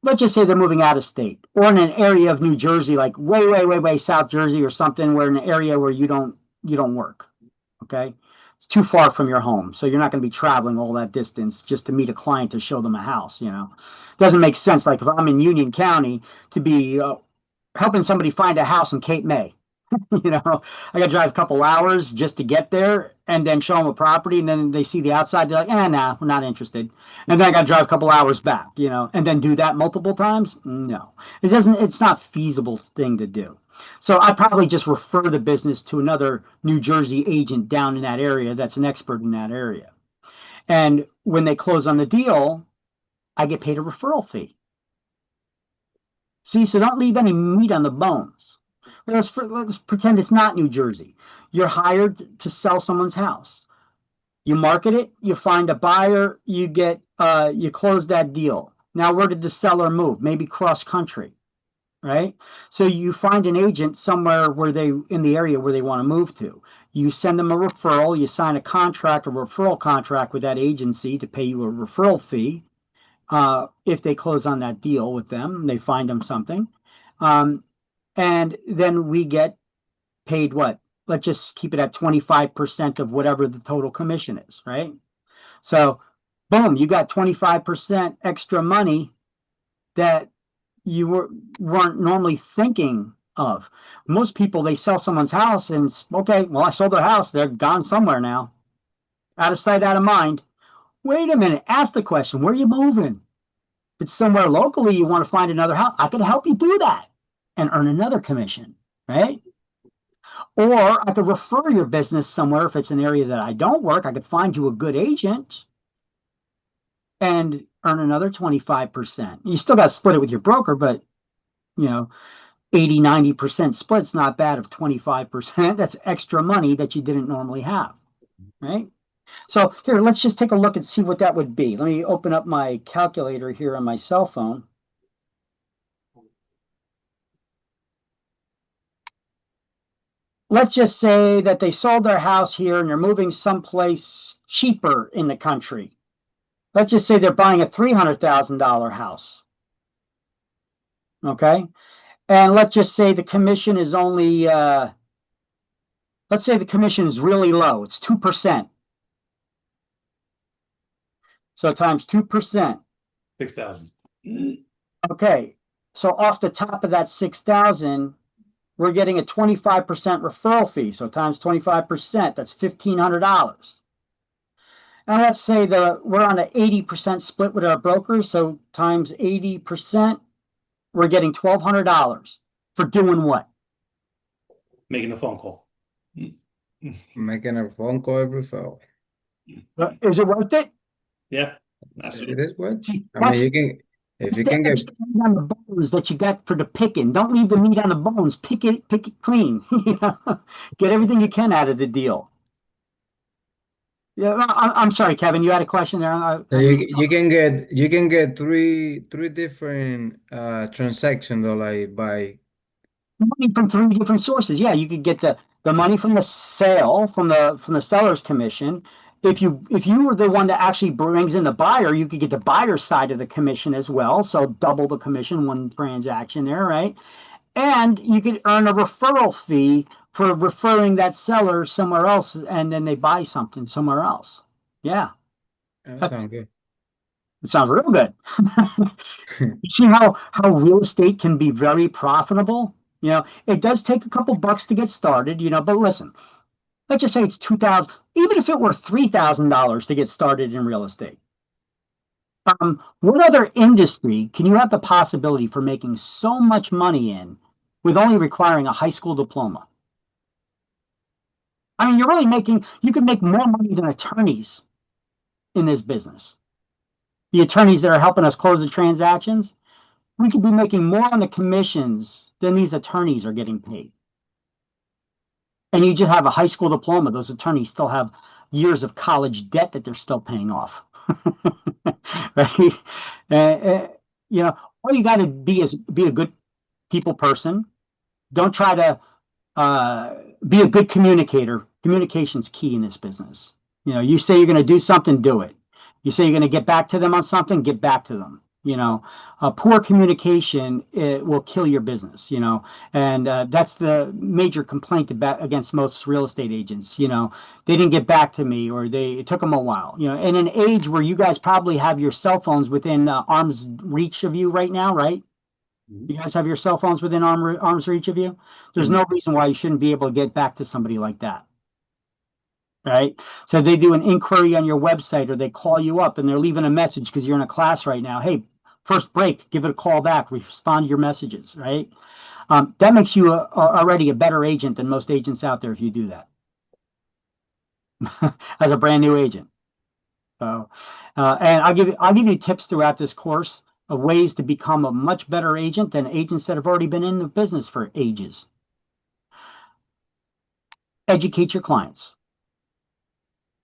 Let's just say they're moving out of state or in an area of New Jersey, like way South Jersey or something, where in an area where you don't work. Okay. It's too far from your home. So you're not going to be traveling all that distance just to meet a client to show them a house. It doesn't make sense. Like if I'm in Union County to be helping somebody find a house in Cape May, You know, I got to drive a couple hours just to get there and then show them a property. And then they see the outside. They're like, nah, we're not interested. And then I got to drive a couple hours back, and then do that multiple times. No, it's not feasible thing to do. So I probably just refer the business to another New Jersey agent down in that area that's an expert in that area. And when they close on the deal, I get paid a referral fee. See, so don't leave any meat on the bones. Let's pretend it's not New Jersey. You're hired to sell someone's house. You market it, you find a buyer, you close that deal. Now, where did the seller move? Maybe cross country, right? So you find an agent somewhere in the area where they want to move to. You send them a referral, you sign a referral contract with that agency to pay you a referral fee. If they close on that deal with them, they find them something. And then we get paid what? Let's just keep it at 25% of whatever the total commission is, right? So, boom, you got 25% extra money that you weren't normally thinking of. Most people, they sell someone's house and it's okay, well, I sold their house. They're gone somewhere now. Out of sight, out of mind. Wait a minute. Ask the question, where are you moving? If it's somewhere locally, you want to find another house, I can help you do that and earn another commission, right? Or I could refer your business somewhere. If it's an area that I don't work, I could find you a good agent and earn another 25%. You still got to split it with your broker, but 80, 90% split's not bad of 25%. That's extra money that you didn't normally have, right? So here, let's just take a look and see what that would be. Let me open up my calculator here on my cell phone. Let's just say that they sold their house here and they're moving someplace cheaper in the country. Let's just say they're buying a $300,000 house. Okay. And let's just say the commission is only, let's say the commission is really low. It's 2%. So times 2%. 6,000. Okay. So off the top of that 6,000, we're getting a 25% referral fee. So times 25%, that's $1,500. And let's say we're on an 80% split with our brokers. So times 80%, we're getting $1,200 for doing what? Making a phone call. Making a phone call every phone. Is it worth it? Yeah, it is worth. See, I mean, if you can get meat on the bones that you got for the picking. Don't leave the meat on the bones. Pick it clean. Get everything you can out of the deal. Yeah, I'm sorry, Kevin. You had a question there. So you can get three different transactions though, like by money from three different sources. Yeah, you could get the money from the sale, from the seller's commission. If you were the one that actually brings in the buyer, you could get the buyer's side of the commission as well. So double the commission, one transaction there, right? And you could earn a referral fee for referring that seller somewhere else, and then they buy something somewhere else. Yeah, that sounds good. it sounds real good. You see how real estate can be very profitable? It does take a couple bucks to get started, but listen, let's just say it's $2,000, even if it were $3,000 to get started in real estate. What other industry can you have the possibility for making so much money in with only requiring a high school diploma? I mean, you could make more money than attorneys in this business. The attorneys that are helping us close the transactions, we could be making more on the commissions than these attorneys are getting paid. And you just have a high school diploma. Those attorneys still have years of college debt that they're still paying off. Right? All you got to be is be a good people person. Don't try to be a good communicator. Communication's key in this business. You say you're going to do something, do it. You say you're going to get back to them on something, get back to them. Poor communication, it will kill your business, and that's the major complaint against most real estate agents. They didn't get back to me, or it took them a while, in an age where you guys probably have your cell phones within arm's reach of you right now, right? Mhm. You guys have your cell phones within arm's reach of you? There's Mhm. no reason why you shouldn't be able to get back to somebody like that. Right? So they do an inquiry on your website or they call you up and they're leaving a message because you're in a class right now. Hey, first break, give it a call back, respond to your messages, right? That makes you already a better agent than most agents out there if you do that as a brand new agent. So, and I'll give you tips throughout this course of ways to become a much better agent than agents that have already been in the business for ages. Educate your clients.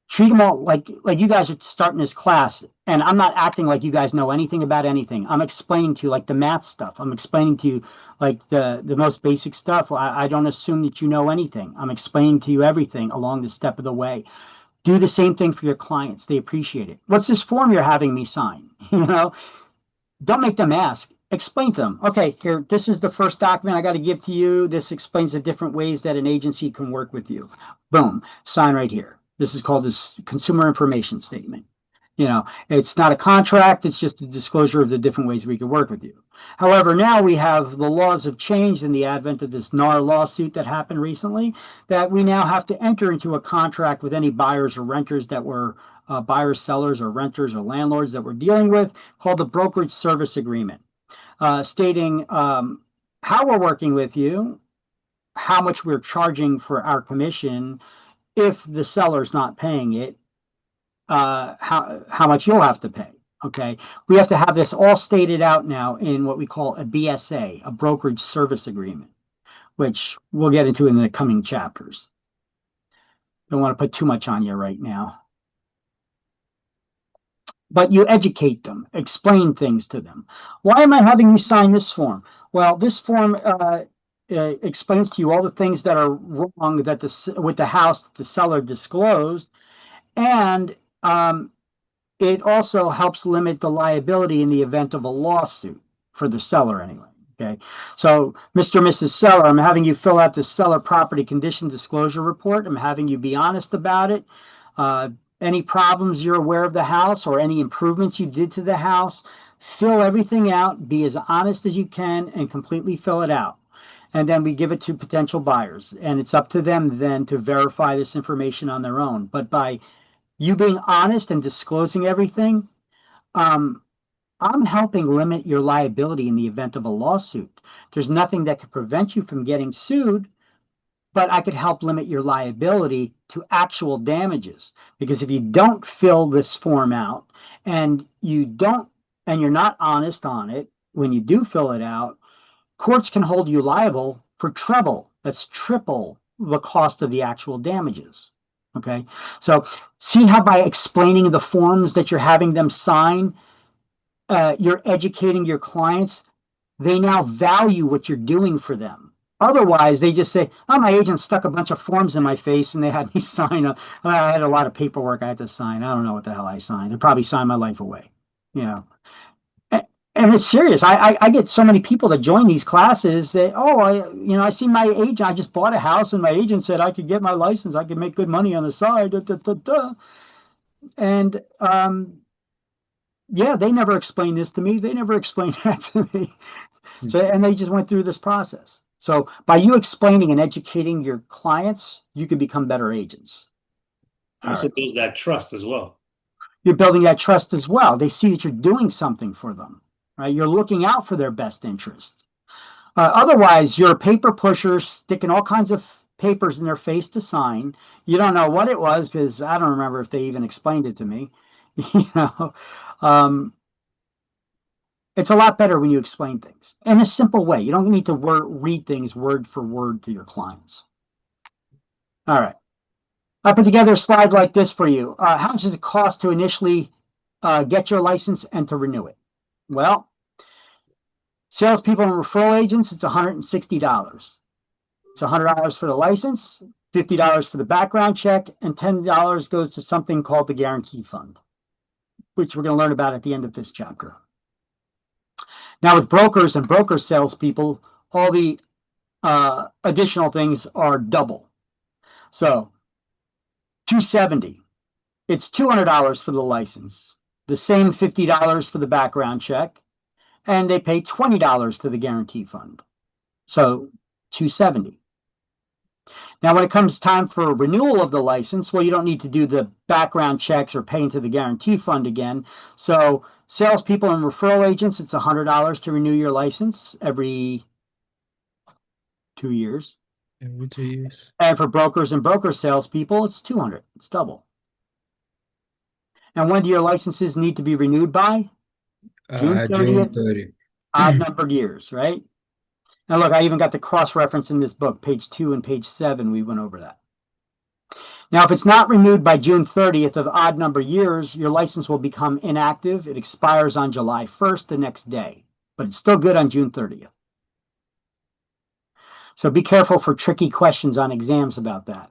Treat them all like you guys are starting this class, and I'm not acting like you guys know anything about anything. I'm explaining to you like the math stuff. I'm explaining to you like the most basic stuff. I don't assume that you know anything. I'm explaining to you everything along the step of the way. Do the same thing for your clients. They appreciate it. What's this form you're having me sign? Don't make them ask. Explain to them. Okay, here, this is the first document I got to give to you. This explains the different ways that an agency can work with you. Boom, sign right here. This is called this consumer information statement. It's not a contract, it's just a disclosure of the different ways we can work with you. However, now we have the laws have changed in the advent of this NAR lawsuit that happened recently, that we now have to enter into a contract with any buyers or renters that were buyers, sellers, or renters or landlords that we're dealing with, called the brokerage service agreement, stating how we're working with you, how much we're charging for our commission if the seller's not paying it, how much you'll have to pay. Okay, we have to have this all stated out now in what we call a BSA, a brokerage service agreement, which we'll get into in the coming chapters. Don't want to put too much on you right now. But you educate them, explain things to them. Why am I having you sign this form? Well, this form explains to you all the things that are wrong with the house that the seller disclosed, and it also helps limit the liability in the event of a lawsuit for the seller anyway. Okay. So, Mr. and Mrs. Seller, I'm having you fill out the seller property condition disclosure report. I'm having you be honest about it. Uh, any problems you're aware of the house or any improvements you did to the house, fill everything out, be as honest as you can, and completely fill it out. And then we give it to potential buyers. And it's up to them then to verify this information on their own. But by you being honest and disclosing everything, um, I'm helping limit your liability in the event of a lawsuit. There's nothing that could prevent you from getting sued, but I could help limit your liability to actual damages. Because if you don't fill this form out and you're not honest on it when you do fill it out, courts can hold you liable for treble. That's triple the cost of the actual damages. Okay. So see how by explaining the forms that you're having them sign, you're educating your clients. They now value what you're doing for them. Otherwise, they just say, "Oh, my agent stuck a bunch of forms in my face and they had me sign up. I had a lot of paperwork I had to sign. I don't know what the hell I signed. They probably signed my life away." You know, and it's serious. I get so many people that join these classes that, oh, I see my agent. I just bought a house and my agent said I could get my license. I could make good money on the side. Da, da, da, da. And yeah, they never explained this to me. They never explained that to me. So, and they just went through this process. So by you explaining and educating your clients, you can become better agents. And All also right. build that trust as well. You're building that trust as well. They see that you're doing something for them, right? You're looking out for their best interest. Otherwise, you're a paper pusher sticking all kinds of papers in their face to sign. You don't know what it was because I don't remember if they even explained it to me. You know, um, it's a lot better when you explain things in a simple way. You don't need to read things word for word to your clients. All right. I put together a slide like this for you. How much does it cost to initially get your license and to renew it? Well, salespeople and referral agents, it's $160. It's $100 for the license, $50 for the background check, and $10 goes to something called the guarantee fund, which we're going to learn about at the end of this chapter. Now, with brokers and broker salespeople, all the additional things are double. So, $270. It's $200 for the license, the same $50 for the background check, and they pay $20 to the guarantee fund. So $270. Now, when it comes time for renewal of the license, well, you don't need to do the background checks or pay into the guarantee fund again. So salespeople and referral agents, it's $100 to renew your license every 2 years. Every 2 years. And for brokers and broker salespeople, it's $200. It's double. And when do your licenses need to be renewed by? June 30th, June 30. odd numbered years, right? Now, look, I even got the cross-reference in this book, page 2 and page 7. We went over that. Now, if it's not renewed by June 30th of odd number years, your license will become inactive. It expires on July 1st, the next day, but it's still good on June 30th. So be careful for tricky questions on exams about that.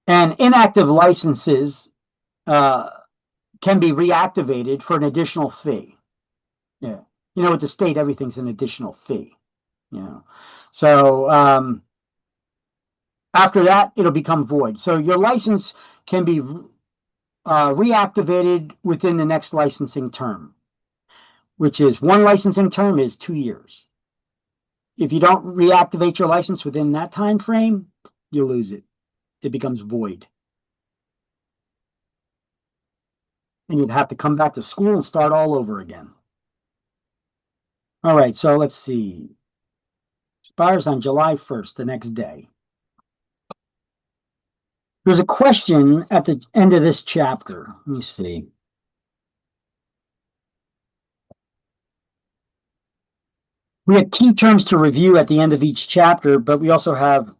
And inactive licenses can be reactivated for an additional fee. Yeah. You know, with the state, everything's an additional fee. You know, so after that, it'll become void. So your license can be reactivated within the next licensing term, which is one licensing term is 2 years. If you don't reactivate your license within that time frame, you lose it. It becomes void. And you'd have to come back to school and start all over again. All right, so let's see. Expires on July 1st, the next day. There's a question at the end of this chapter. Let me see. We have key terms to review at the end of each chapter, but we also have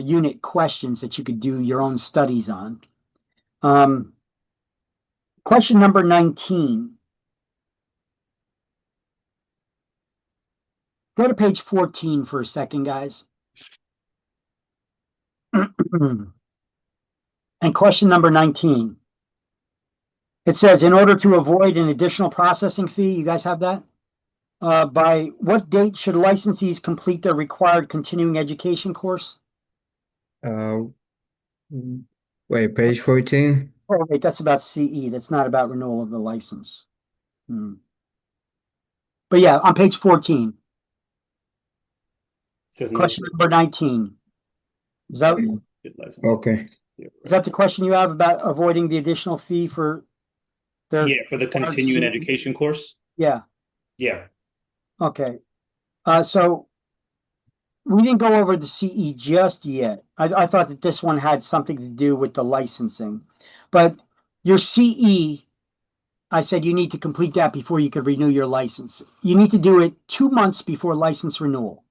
unit questions that you could do your own studies on. Question number 19. Go to page 14 for a second, guys. And question number 19. It says, in order to avoid an additional processing fee, you guys have that? By what date should licensees complete their required continuing education course? Wait, page 14? Oh, wait, that's about CE. That's not about renewal of the license. But yeah, on page 14. Question number 19. Is that, Okay. is that the question you have about avoiding the additional fee for their? Yeah, for the continuing education course. Yeah. Yeah. Okay. So we didn't go over the CE just yet. I thought that this one had something to do with the licensing. But your CE, I said you need to complete that before you could renew your license. You need to do it 2 months before license renewal.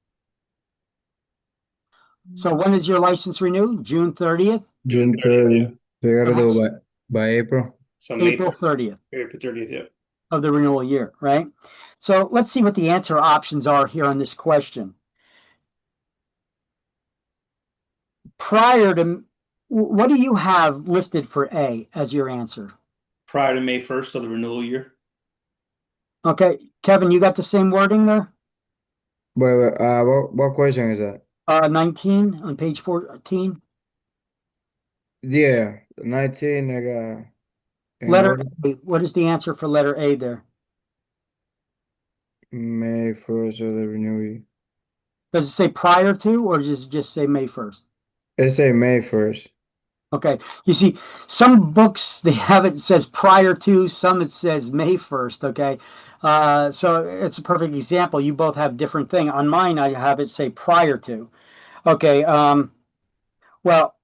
So when is your license renewed? June 30th? June 30th. So you gotta do it by April. So April 30th. April 30th, yeah. Of the renewal year, right? So let's see what the answer options are here on this question. Prior to, what do you have listed for A as your answer? Prior to May 1st of the renewal year. Okay, Kevin, you got the same wording there? Wait, what question is that? 19 on page 14. Yeah, 19, I got. Letter A. What is the answer for letter A there? May 1st of the renewal year. Does it say prior to, or does it just say May 1st? It say May 1st. Okay, you see, some books, they have it says prior to, some it says May 1st, okay? So it's a perfect example. You both have different thing. On mine, I have it say prior to. Okay, well,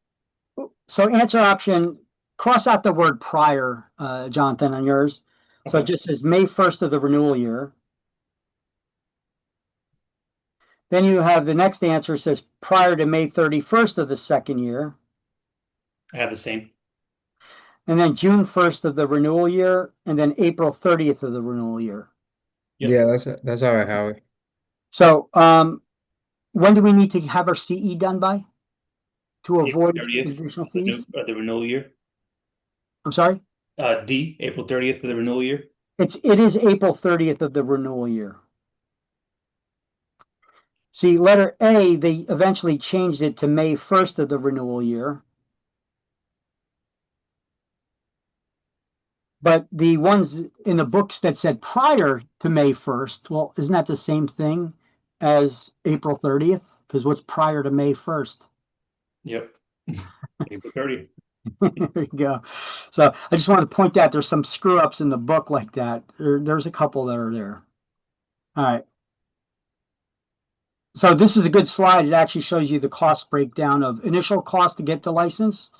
so answer option, cross out the word prior, Jonathan, on yours. So it just says May 1st of the renewal year. Then you have the next answer says prior to May 31st of the second year. I have the same. And then June 1st of the renewal year, and then April 30th of the renewal year. Yep. Yeah, that's how I have it. So when do we need to have our CE done by? To avoid additional fees? The renewal year. I'm sorry? D, April 30th of the renewal year. It is April 30th of the renewal year. See, letter A, they eventually changed it to May 1st of the renewal year. But the ones in the books that said prior to May 1st, well, isn't that the same thing as April 30th? Because what's prior to May 1st? Yep. April 30th. There you go. So I just wanted to point out there's some screw ups in the book like that. There's a couple that are there. All right. So this is a good slide. It actually shows you the cost breakdown of initial cost to get the license.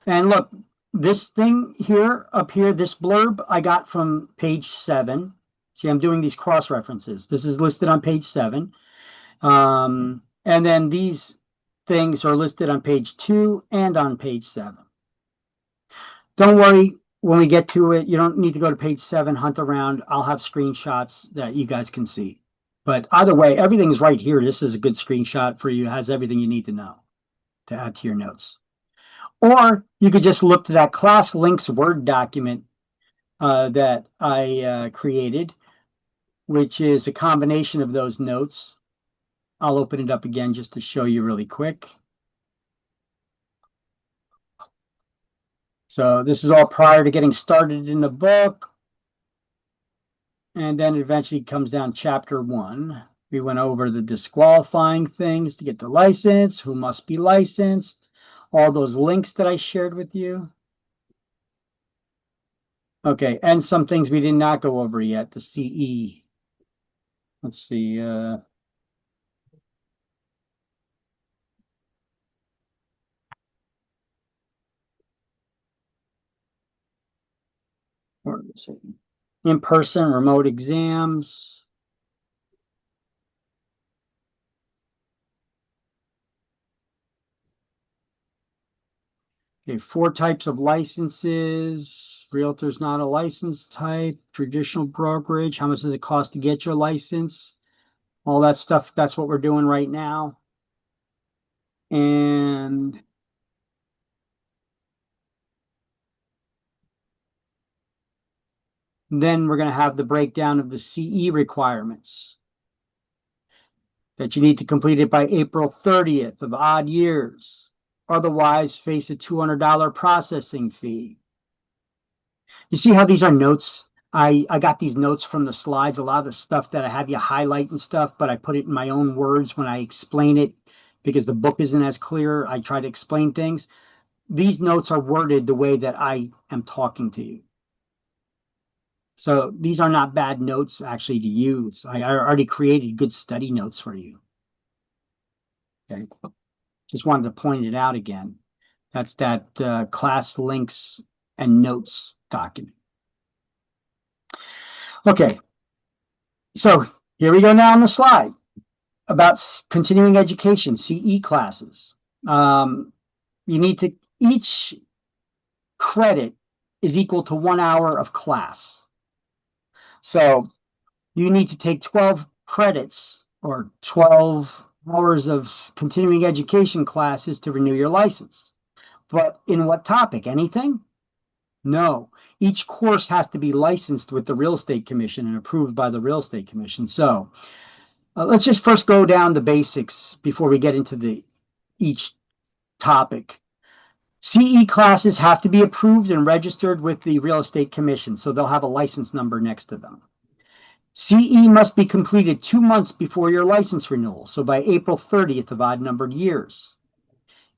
And look, this thing here, up here, this blurb I got from page 7. See, I'm doing these cross references. This is listed on page 7. And then these things are listed on page 2 and on page 7. Don't worry, when we get to it, you don't need to go to page 7, hunt around. I'll have screenshots that you guys can see. But either way, everything's right here. This is a good screenshot for you. It has everything you need to know to add to your notes. Or you could just look to that class links Word document that I created, which is a combination of those notes. I'll open it up again just to show you really quick. So this is all prior to getting started in the book. And then it eventually comes down chapter 1. We went over the disqualifying things to get the license, who must be licensed, all those links that I shared with you. Okay, and some things we did not go over yet, the CE. Let's see. Where is it? In-person remote exams. Okay, 4 types of licenses. Realtor's not a license type. Traditional brokerage. How much does it cost to get your license? All that stuff. That's what we're doing right now. And then we're going to have the breakdown of the CE requirements. That you need to complete it by April 30th of odd years. Otherwise, face a $200 processing fee. You see how these are notes? I got these notes from the slides, a lot of the stuff that I have you highlight and stuff, but I put it in my own words when I explain it because the book isn't as clear. I try to explain things. These notes are worded the way that I am talking to you. So these are not bad notes actually to use. I already created good study notes for you. Okay. Just wanted to point it out again. That's that class links and notes document. Okay. So here we go now on the slide about continuing education, CE classes. You need to, each credit is equal to 1 hour of class. So you need to take 12 credits or 12 hours of continuing education classes to renew your license. But in what topic? Anything? No. Each course has to be licensed with the Real Estate Commission and approved by the Real Estate Commission. So let's just first go down the basics before we get into each topic. CE classes have to be approved and registered with the Real Estate Commission, so they'll have a license number next to them. CE must be completed 2 months before your license renewal, so by April 30th of odd-numbered years.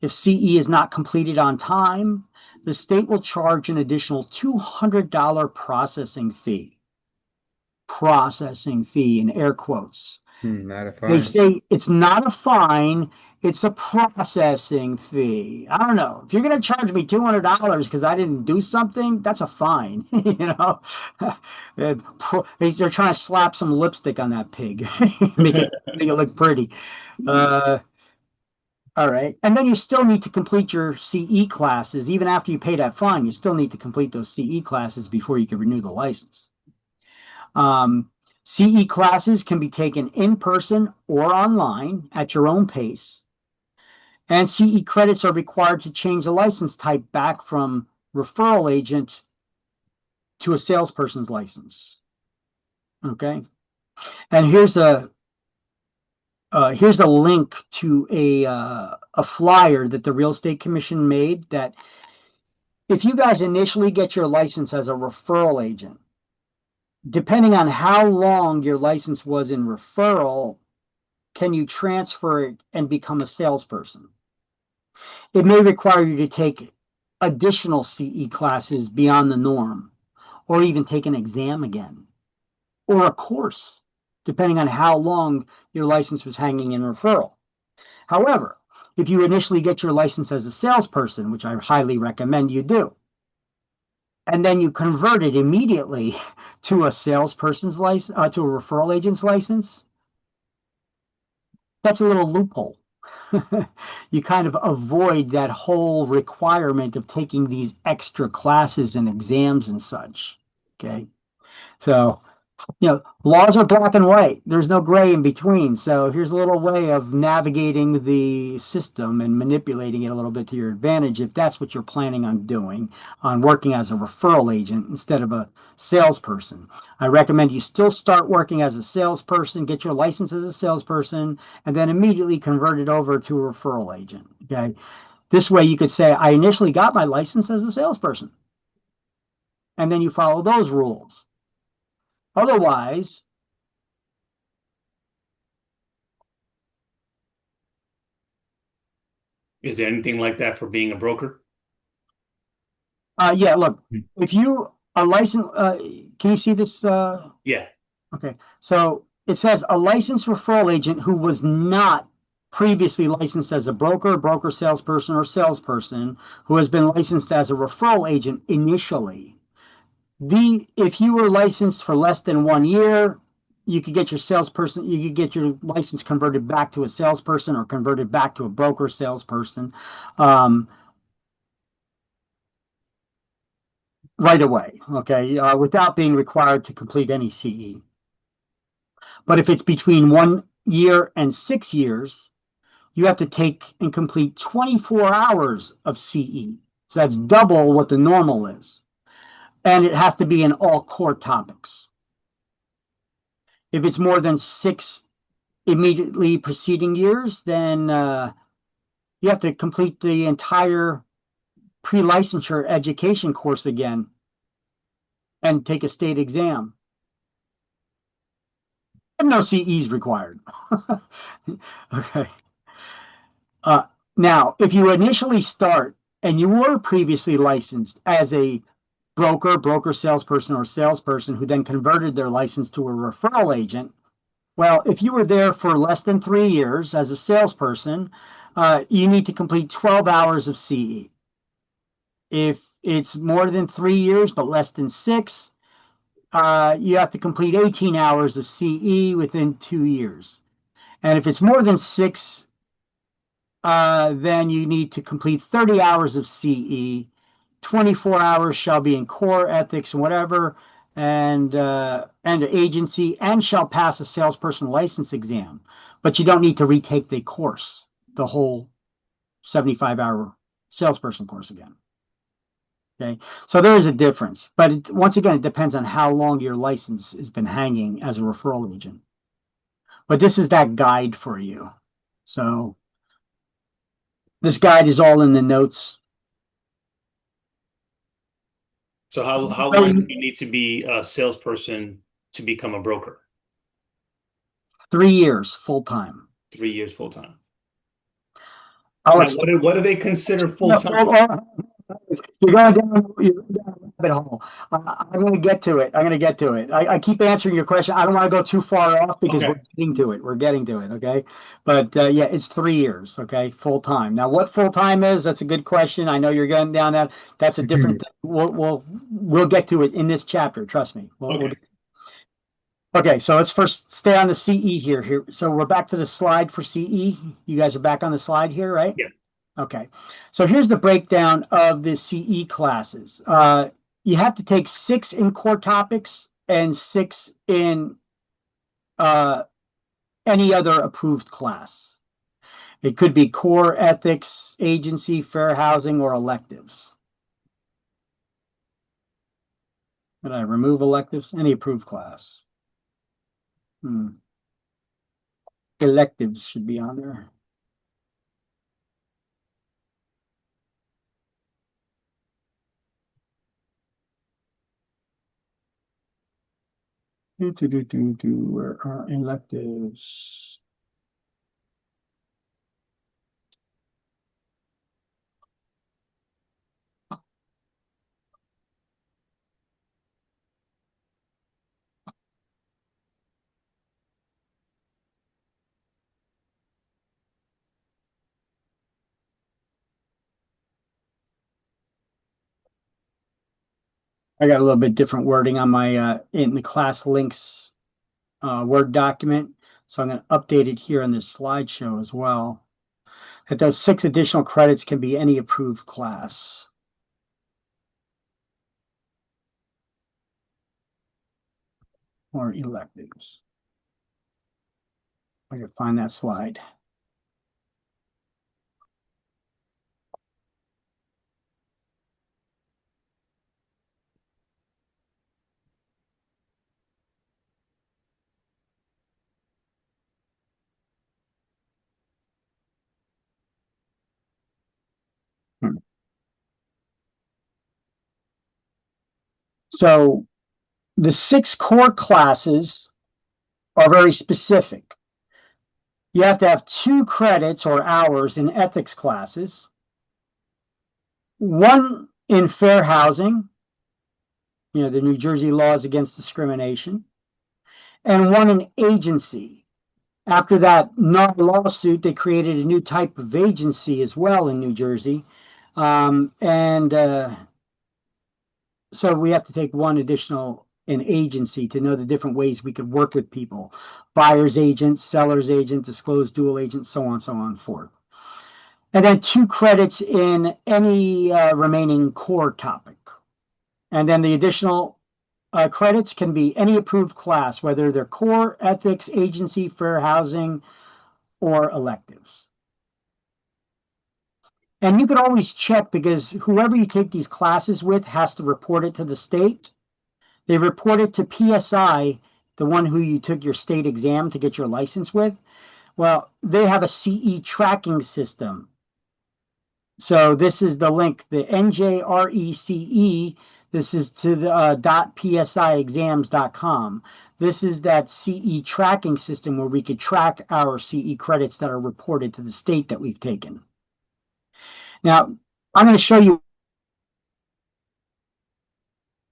If CE is not completed on time, the state will charge an additional $200 processing fee. Processing fee in air quotes. Not a They fine. say it's not a fine, it's a processing fee. I don't know. If you're going to charge me $200 because I didn't do something, that's a fine. You know, they're trying to slap some lipstick on that pig, make it look pretty. All right. And then you still need to complete your CE classes. Even after you pay that fine, you still need to complete those CE classes before you can renew the license. CE classes can be taken in person or online at your own pace. And CE credits are required to change the license type back from referral agent to a salesperson's license. Okay. And here's a link to a flyer that the Real Estate Commission made that if you guys initially get your license as a referral agent, depending on how long your license was in referral, can you transfer it and become a salesperson? It may require you to take additional CE classes beyond the norm, or even take an exam again, or a course, depending on how long your license was hanging in referral. However, if you initially get your license as a salesperson, which I highly recommend you do, and then you convert it immediately to a salesperson's license, to a referral agent's license, that's a little loophole. You kind of avoid that whole requirement of taking these extra classes and exams and such. Okay. So, laws are black and white. There's no gray in between. So here's a little way of navigating the system and manipulating it a little bit to your advantage if that's what you're planning on doing, on working as a referral agent instead of a salesperson. I recommend you still start working as a salesperson, get your license as a salesperson, and then immediately convert it over to a referral agent. Okay. This way you could say, I initially got my license as a salesperson. And then you follow those rules. Otherwise, Is there anything like that for being a broker? yeah, look, if you are licensed, can you see this? Yeah. Okay, so it says a licensed referral agent who was not previously licensed as a broker, salesperson, or salesperson who has been licensed as a referral agent initially. If you were licensed for less than 1 year, you could get your license converted back to a salesperson or converted back to a broker salesperson right away, okay, without being required to complete any CE. But if it's between 1 year and 6 years, you have to take and complete 24 hours of CE. So that's double what the normal is. And it has to be in all core topics. If it's more than 6 immediately preceding years, then you have to complete the entire pre-licensure education course again and take a state exam. And no CEs required. Okay. Now, if you initially start and you were previously licensed as a broker salesperson, or salesperson who then converted their license to a referral agent, well, if you were there for less than 3 years as a salesperson, you need to complete 12 hours of CE. If it's more than 3 years but less than 6, you have to complete 18 hours of CE within 2 years. And if it's more than 6, then you need to complete 30 hours of CE. 24 hours shall be in core ethics and whatever, and agency, and shall pass a salesperson license exam. But you don't need to retake the course, the whole 75-hour salesperson course again. Okay, so there is a difference, but once again, it depends on how long your license has been hanging as a referral agent. But this is that guide for you. So this guide is all in the notes. So how long do you need to be a salesperson to become a broker? 3 years full time. 3 years full time. Now, what do they consider full time? You're going down a rabbit hole. I'm going to get to it. I keep answering your question. I don't want to go too far off because we're getting to it. Okay. But yeah, it's 3 years. Okay. Full time. Now, what full time is, that's a good question. I know you're going down that. That's a different thing. We'll get to it in this chapter. Trust me. Okay, so let's first stay on the CE here. So we're back to the slide for CE. You guys are back on the slide here, right? Yeah. Okay, so here's the breakdown of the CE classes. You have to take 6 in core topics and 6 in any other approved class. It could be core ethics, agency, fair housing, or electives. Did I remove electives? Any approved class. Electives should be on there. Where are electives? I got a little bit different wording on my in the class links Word document. So I'm going to update it here on this slideshow as well. That those 6 additional credits can be any approved class. Or electives. I can find that slide. So the 6 core classes are very specific. You have to have 2 credits or hours in ethics classes, 1 in fair housing, the New Jersey laws against discrimination, and 1 in agency. After that lawsuit, they created a new type of agency as well in New Jersey. So we have to take 1 additional in agency to know the different ways we could work with people. Buyer's agent, seller's agent, disclosed dual agent, so on and forth. And then 2 credits in any remaining core topic. And then the additional credits can be any approved class, whether they're core, ethics, agency, fair housing, or electives. And you could always check, because whoever you take these classes with has to report it to the state. They report it to PSI, the one who you took your state exam to get your license with. Well, they have a CE tracking system. So this is the link, the NJRECE. This is to the .psiexams.com. This is that CE tracking system where we could track our CE credits that are reported to the state that we've taken. Now, I'm going to show you.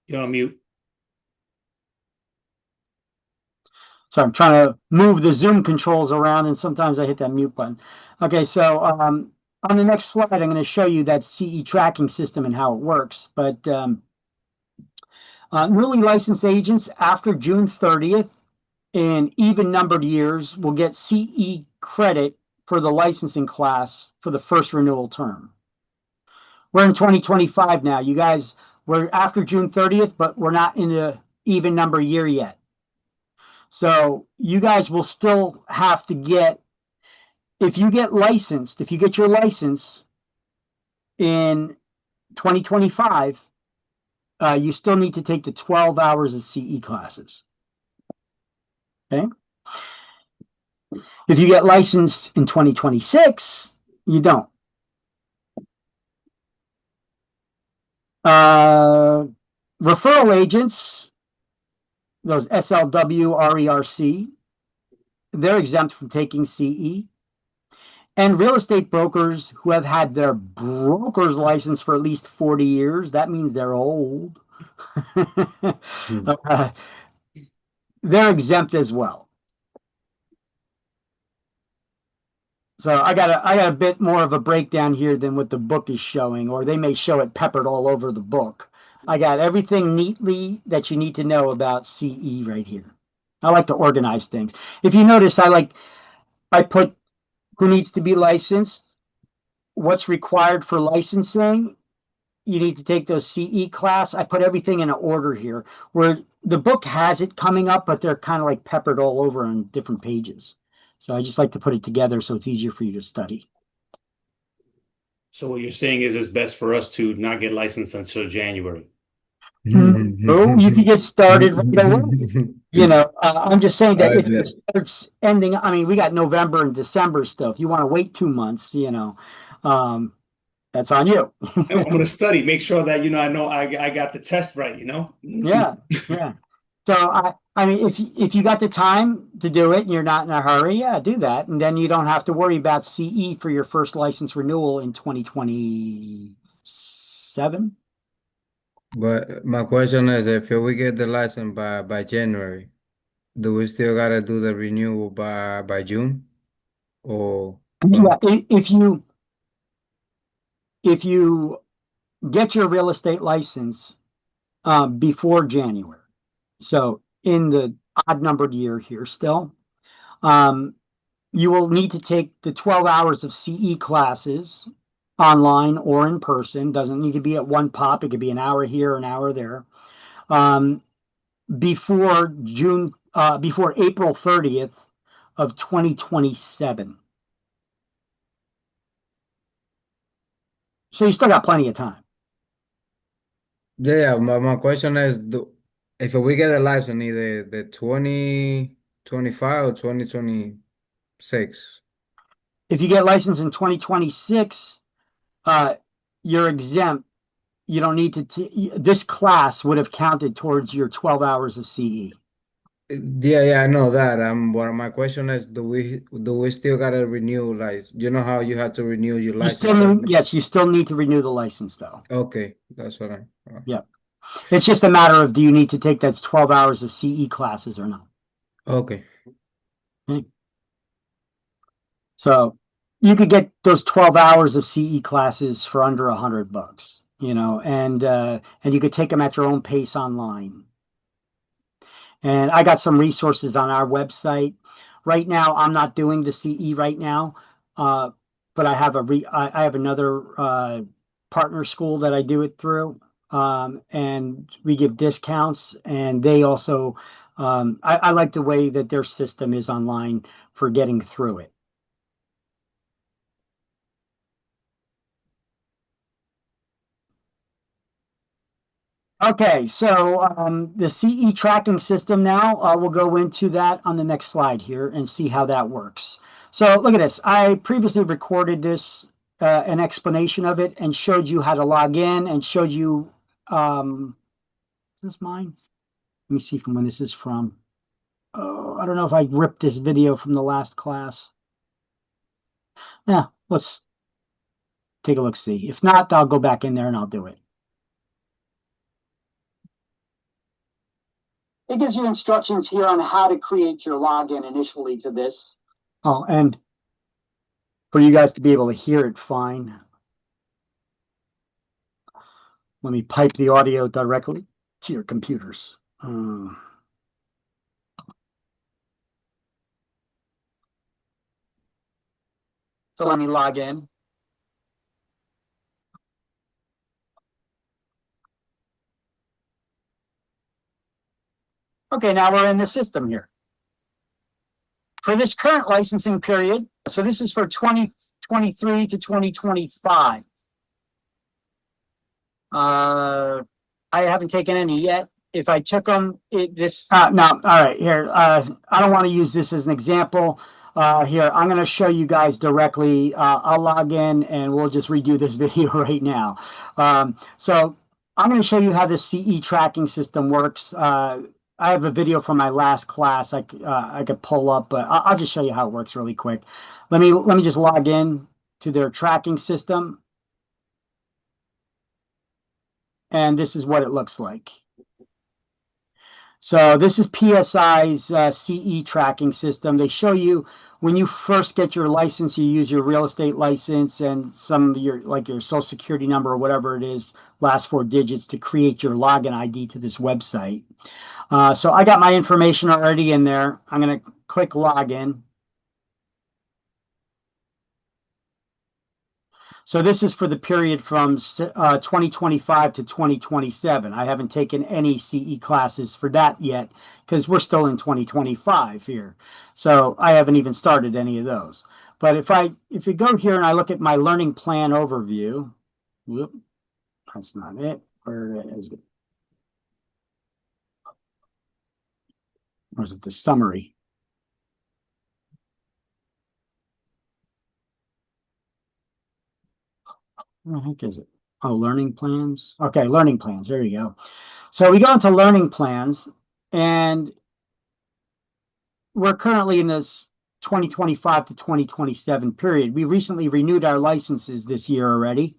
You're on mute. So I'm trying to move the Zoom controls around, and sometimes I hit that mute button. Okay, so on the next slide, I'm going to show you that CE tracking system and how it works. But newly licensed agents after June 30th in even numbered years will get CE credit for the licensing class for the first renewal term. We're in 2025 now. You guys, we're after June 30th, but we're not in the even number year yet. So you guys will still have to get, if you get licensed, if you get your license in 2025, you still need to take the 12 hours of CE classes. Okay. If you get licensed in 2026, you don't. Referral agents, those SLW, RERC, they're exempt from taking CE. And real estate brokers who have had their broker's license for at least 40 years, that means they're old. They're exempt as well. So I got a bit more of a breakdown here than what the book is showing, or they may show it peppered all over the book. I got everything neatly that you need to know about CE right here. I like to organize things. If you notice, I put who needs to be licensed, what's required for licensing. You need to take those CE class. I put everything in an order here, where the book has it coming up, but they're kind of like peppered all over on different pages. So I just like to put it together so it's easier for you to study. So what you're saying is it's best for us to not get licensed until January. Oh, you can get started right away. I'm just saying that if it starts ending, I mean, we got November and December stuff. You want to wait 2 months, that's on you. I'm going to study, make sure that, I know I got the test right, Yeah. So I mean, if you got the time to do it and you're not in a hurry, yeah, do that, and then you don't have to worry about CE for your first license renewal in 2027. But my question is, if we get the license by January, do we still gotta do the renewal by June? Or Yeah, no? if you get your real estate license before January, so in the odd numbered year here still, um, you will need to take the 12 hours of CE classes online or in person. Doesn't need to be at one pop. It could be an hour here, an hour there. Um, before April 30th of 2027. So you still got plenty of time. Yeah, my question is, if we get a license either the 2025 or 2026? If you get licensed in 2026, uh, you're exempt. You don't need to. This class would have counted towards your 12 hours of CE. Yeah, I know that. What my question is, do we still gotta renew, like, you know how you have to renew your You still license need, yes, you still need to renew the license though. Okay, that's what I. Yeah. It's just a matter of do you need to take that 12 hours of CE classes or not? Okay. Okay. So you could get those 12 hours of CE classes for under $100, and you could take them at your own pace online. And I got some resources on our website. Right now, I'm not doing the CE right now, but I have another partner school that I do it through, and we give discounts. And they also, I like the way that their system is online for getting through it. Okay, so the CE tracking system now, we'll go into that on the next slide here and see how that works. So look at this. I previously recorded this, an explanation of it, and showed you how to log in and showed you, is this mine? Let me see from when this is from. Oh, I don't know if I ripped this video from the last class. Yeah, let's take a look, see. If not, I'll go back in there and I'll do it. It gives you instructions here on how to create your login initially to this. Oh, and for you guys to be able to hear it fine, let me pipe the audio directly to your computers. So let me log in. Okay, now we're in the system here. For this current licensing period, so this is for 2023 to 2025. I haven't taken any yet. If I took them, no, all right, here. I don't want to use this as an example. Here, I'm going to show you guys directly. I'll log in and we'll just redo this video right now. So I'm going to show you how the CE tracking system works. I have a video from my last class I could pull up, but I'll just show you how it works really quick. Let me just log in to their tracking system. And this is what it looks like. So this is PSI's CE tracking system. They show you when you first get your license, you use your real estate license and some of your, like your social security number or whatever it is, last 4 digits to create your login ID to this website. So I got my information already in there. I'm going to click login. So this is for the period from 2025 to 2027. I haven't taken any CE classes for that yet because we're still in 2025 here. So I haven't even started any of those. But if you go here and I look at my learning plan overview, whoop, that's not it. Where is it? Or is it the summary? What the heck is it? Oh, learning plans. Okay, learning plans. There you go. So we go into learning plans, And we're currently in this 2025 to 2027 period. We recently renewed our licenses this year already.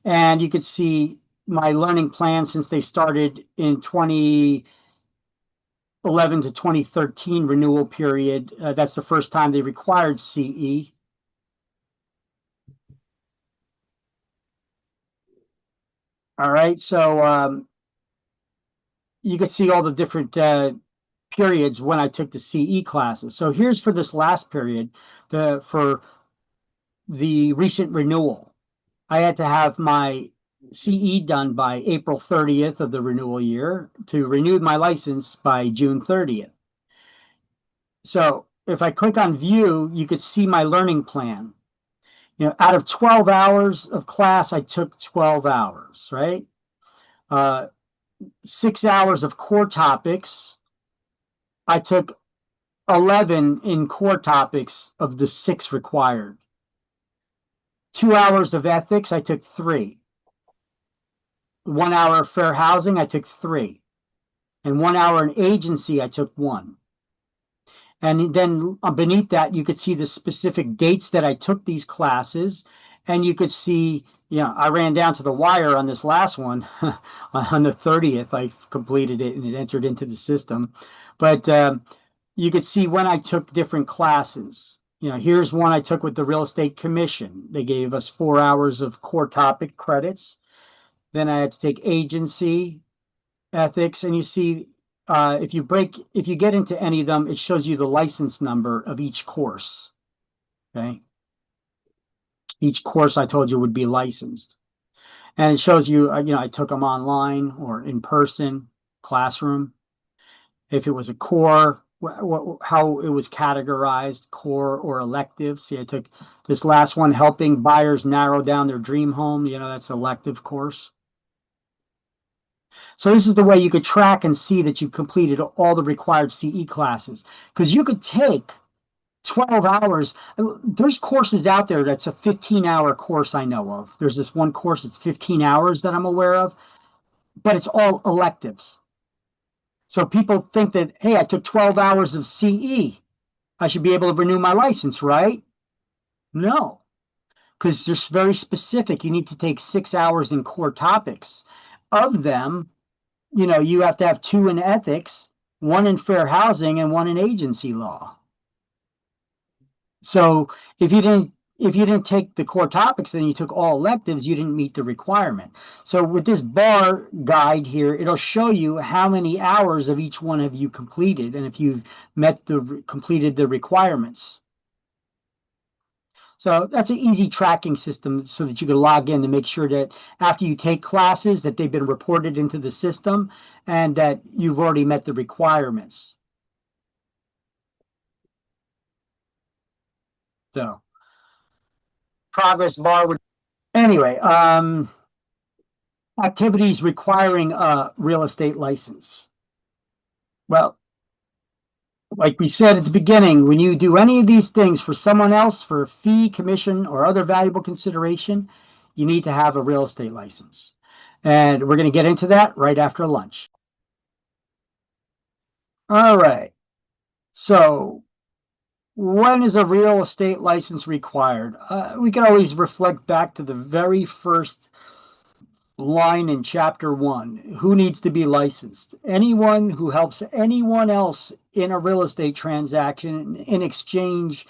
And you could see my learning plan since they started in 2011 to 2013 renewal period. That's the first time they required CE. All right, so you can see all the different periods when I took the CE classes. So here's for this last period, for the recent renewal. I had to have my CE done by April 30th of the renewal year to renew my license by June 30th. So if I click on view, you could see my learning plan. You know, out of 12 hours of class, I took 12 hours, right? 6 hours of core topics. I took 11 in core topics of the 6 required. 2 hours of ethics, I took 3. 1 hour of fair housing, I took 3. And 1 hour in agency, I took 1. And then beneath that, you could see the specific dates that I took these classes. And you could see, you know, I ran down to the wire on this last one. On the 30th, I completed it and it entered into the system. But you could see when I took different classes. You know, here's one I took with the Real Estate Commission. They gave us 4 hours of core topic credits. Then I had to take agency, ethics, and you see if you get into any of them, it shows you the license number of each course. Okay. Each course I told you would be licensed. And it shows you, you know, I took them online or in person, classroom. If it was a core, how it was categorized, core or elective. See, I took this last one, helping buyers narrow down their dream home. You know, that's elective course. So this is the way you could track and see that you've completed all the required CE classes. Because you could take 12 hours. There's courses out there that's a 15-hour course I know of. There's this one course that's 15 hours that I'm aware of, but it's all electives. So people think that, hey, I took 12 hours of CE. I should be able to renew my license, right? No, because they're very specific. You need to take 6 hours in core topics. Of them, you know, you have to have 2 in ethics, 1 in fair housing, and 1 in agency law. So if you didn't take the core topics, then you took all electives, you didn't meet the requirement. So with this bar guide here, it'll show you how many hours of each one have you completed and if you've completed the requirements. So that's an easy tracking system so that you can log in to make sure that after you take classes that they've been reported into the system and that you've already met the requirements. So progress bar would, anyway, activities requiring a real estate license. Well, like we said at the beginning, when you do any of these things for someone else for a fee, commission, or other valuable consideration, you need to have a real estate license. And we're going to get into that right after lunch. All right. So when is a real estate license required? We can always reflect back to the very first line in chapter 1. Who needs to be licensed? Anyone who helps anyone else in a real estate transaction in exchange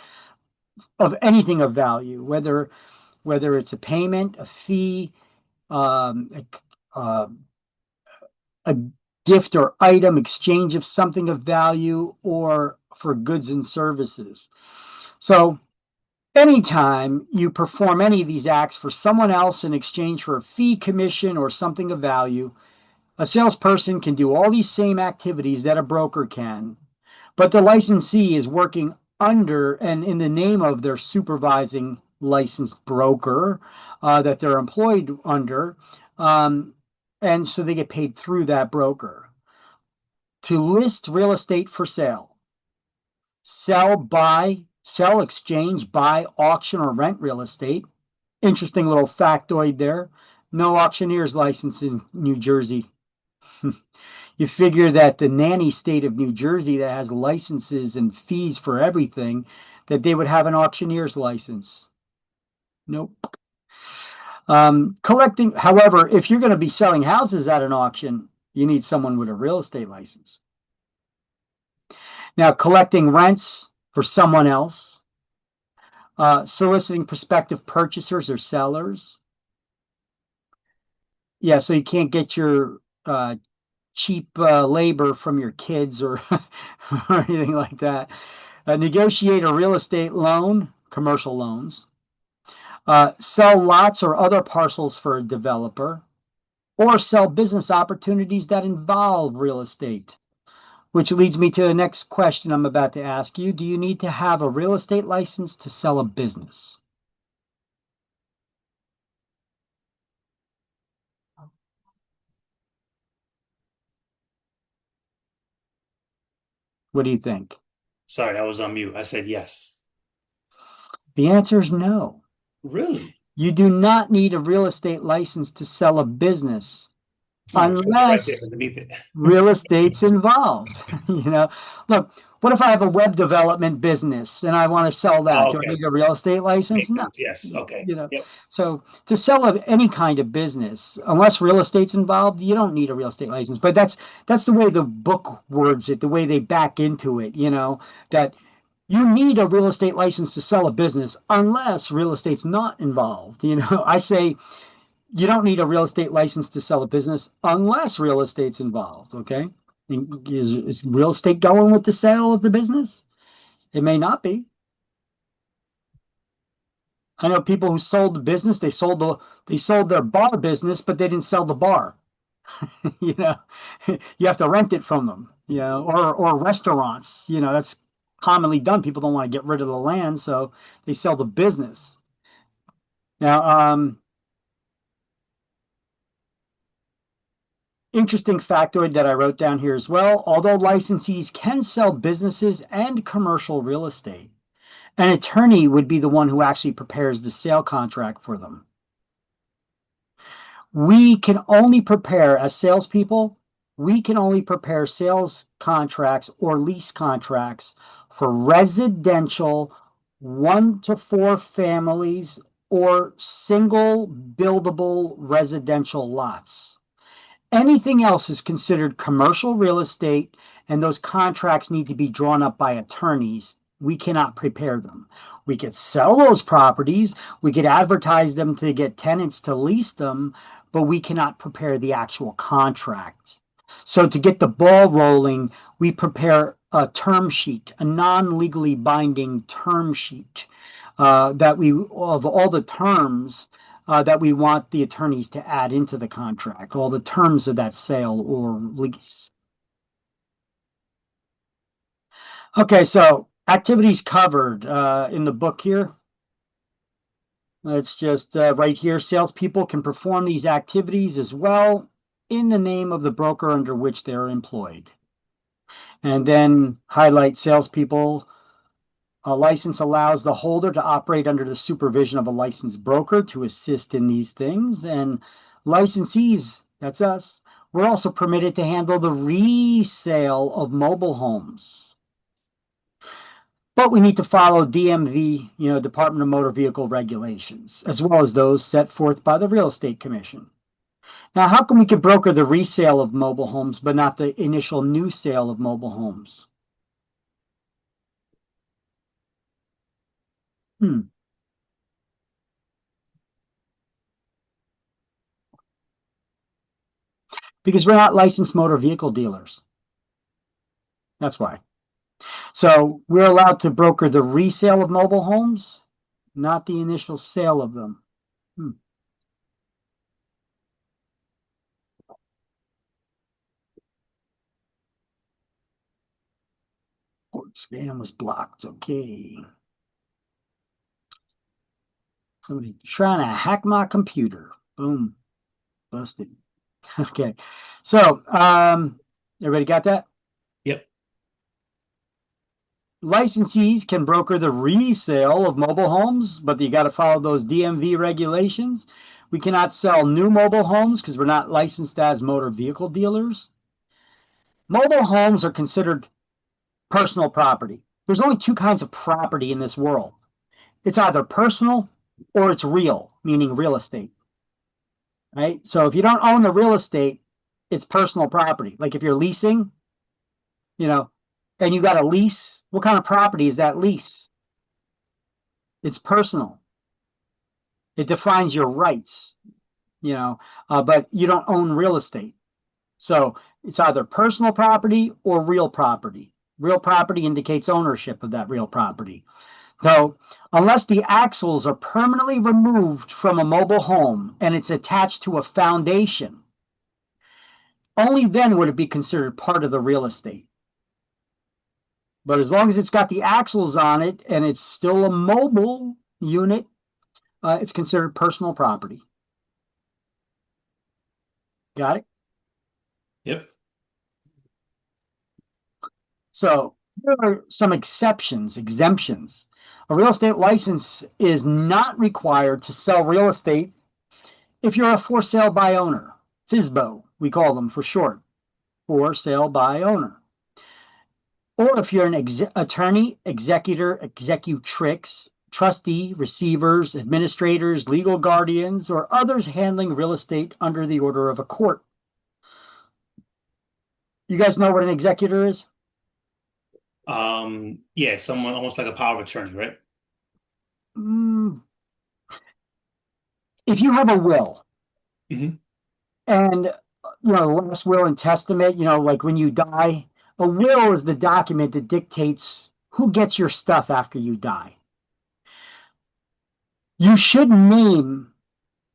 of anything of value, whether it's a payment, a fee, a gift or item, exchange of something of value, or for goods and services. So anytime you perform any of these acts for someone else in exchange for a fee, commission, or something of value, a salesperson can do all these same activities that a broker can, but the licensee is working under and in the name of their supervising licensed broker that they're employed under, and so they get paid through that broker. To list real estate for sale, sell, exchange, buy, auction, or rent real estate. Interesting little factoid there. No auctioneer's license in New Jersey. You figure that the nanny state of New Jersey that has licenses and fees for everything, that they would have an auctioneer's license. Nope. Collecting, however, if you're going to be selling houses at an auction, you need someone with a real estate license. Now, collecting rents for someone else, soliciting prospective purchasers or sellers. Yeah, so you can't get your cheap labor from your kids or, or anything like that. Negotiate a real estate loan, commercial loans. Sell lots or other parcels for a developer, or sell business opportunities that involve real estate. Which leads me to the next question I'm about to ask you. Do you need to have a real estate license to sell a business? What do you think? Sorry, I was on mute. I said yes. The answer is no. Really? You do not need a real estate license to sell a business Oh, it says it right there unless underneath it. real estate's involved. Look, what if I have a web development business and I want to sell that? Oh, Do I okay. need a real estate license? Makes No. sense. Yes. Okay. Yep. So to sell any kind of business, unless real estate's involved, you don't need a real estate license. But that's the way the book words it, the way they back into it, that you need a real estate license to sell a business unless real estate's not involved. I say you don't need a real estate license to sell a business unless real estate's involved. Okay. Is real estate going with the sale of the business? It may not be. I know people who sold the business, they sold their bar business, but they didn't sell the bar. You know, you have to rent it from them, or restaurants, that's commonly done. People don't want to get rid of the land, so they sell the business. Now, interesting factoid that I wrote down here as well. Although licensees can sell businesses and commercial real estate, an attorney would be the one who actually prepares the sale contract for them. We can only prepare, as salespeople, we can only prepare sales contracts or lease contracts for residential 1 to 4 families or single buildable residential lots. Anything else is considered commercial real estate, and those contracts need to be drawn up by attorneys. We cannot prepare them. We could sell those properties, we could advertise them to get tenants to lease them, but we cannot prepare the actual contract. So to get the ball rolling, we prepare a term sheet, a non-legally binding term sheet of all the terms that we want the attorneys to add into the contract, all the terms of that sale or lease. Okay, so activities covered in the book here. It's just right here. Salespeople can perform these activities as well in the name of the broker under which they're employed. And then highlight salespeople. A license allows the holder to operate under the supervision of a licensed broker to assist in these things. And licensees, that's us, we're also permitted to handle the resale of mobile homes. But we need to follow DMV, Department of Motor Vehicle regulations, as well as those set forth by the Real Estate Commission. Now, how come we could broker the resale of mobile homes, but not the initial new sale of mobile homes? Because we're not licensed motor vehicle dealers. That's why. So we're allowed to broker the resale of mobile homes, not the initial sale of them. Spam was blocked. Okay. Somebody trying to hack my computer. Boom. Busted. Okay. So, everybody got that? Yep. Licensees can broker the resale of mobile homes, but you got to follow those DMV regulations. We cannot sell new mobile homes because we're not licensed as motor vehicle dealers. Mobile homes are considered personal property. There's only two kinds of property in this world. It's either personal or it's real, meaning real estate, right? So if you don't own the real estate, it's personal property. Like if you're leasing, you know, and you got a lease, what kind of property is that lease? It's personal. It defines your rights, but you don't own real estate. So it's either personal property or real property. Real property indicates ownership of that real property. So unless the axles are permanently removed from a mobile home and it's attached to a foundation, only then would it be considered part of the real estate. But as long as it's got the axles on it and it's still a mobile unit, it's considered personal property. Got it? Yep. So there are some exemptions. A real estate license is not required to sell real estate if you're a for sale by owner. FSBO, we call them for short, for sale by owner. Or if you're an attorney, executor, executrix, trustee, receivers, administrators, legal guardians, or others handling real estate under the order of a court. You guys know what an executor is? Yeah, someone almost like a power of attorney, right? If you have a will, Mm-hmm. and last will and testament, like when you die, a will is the document that dictates who gets your stuff after you die. You should name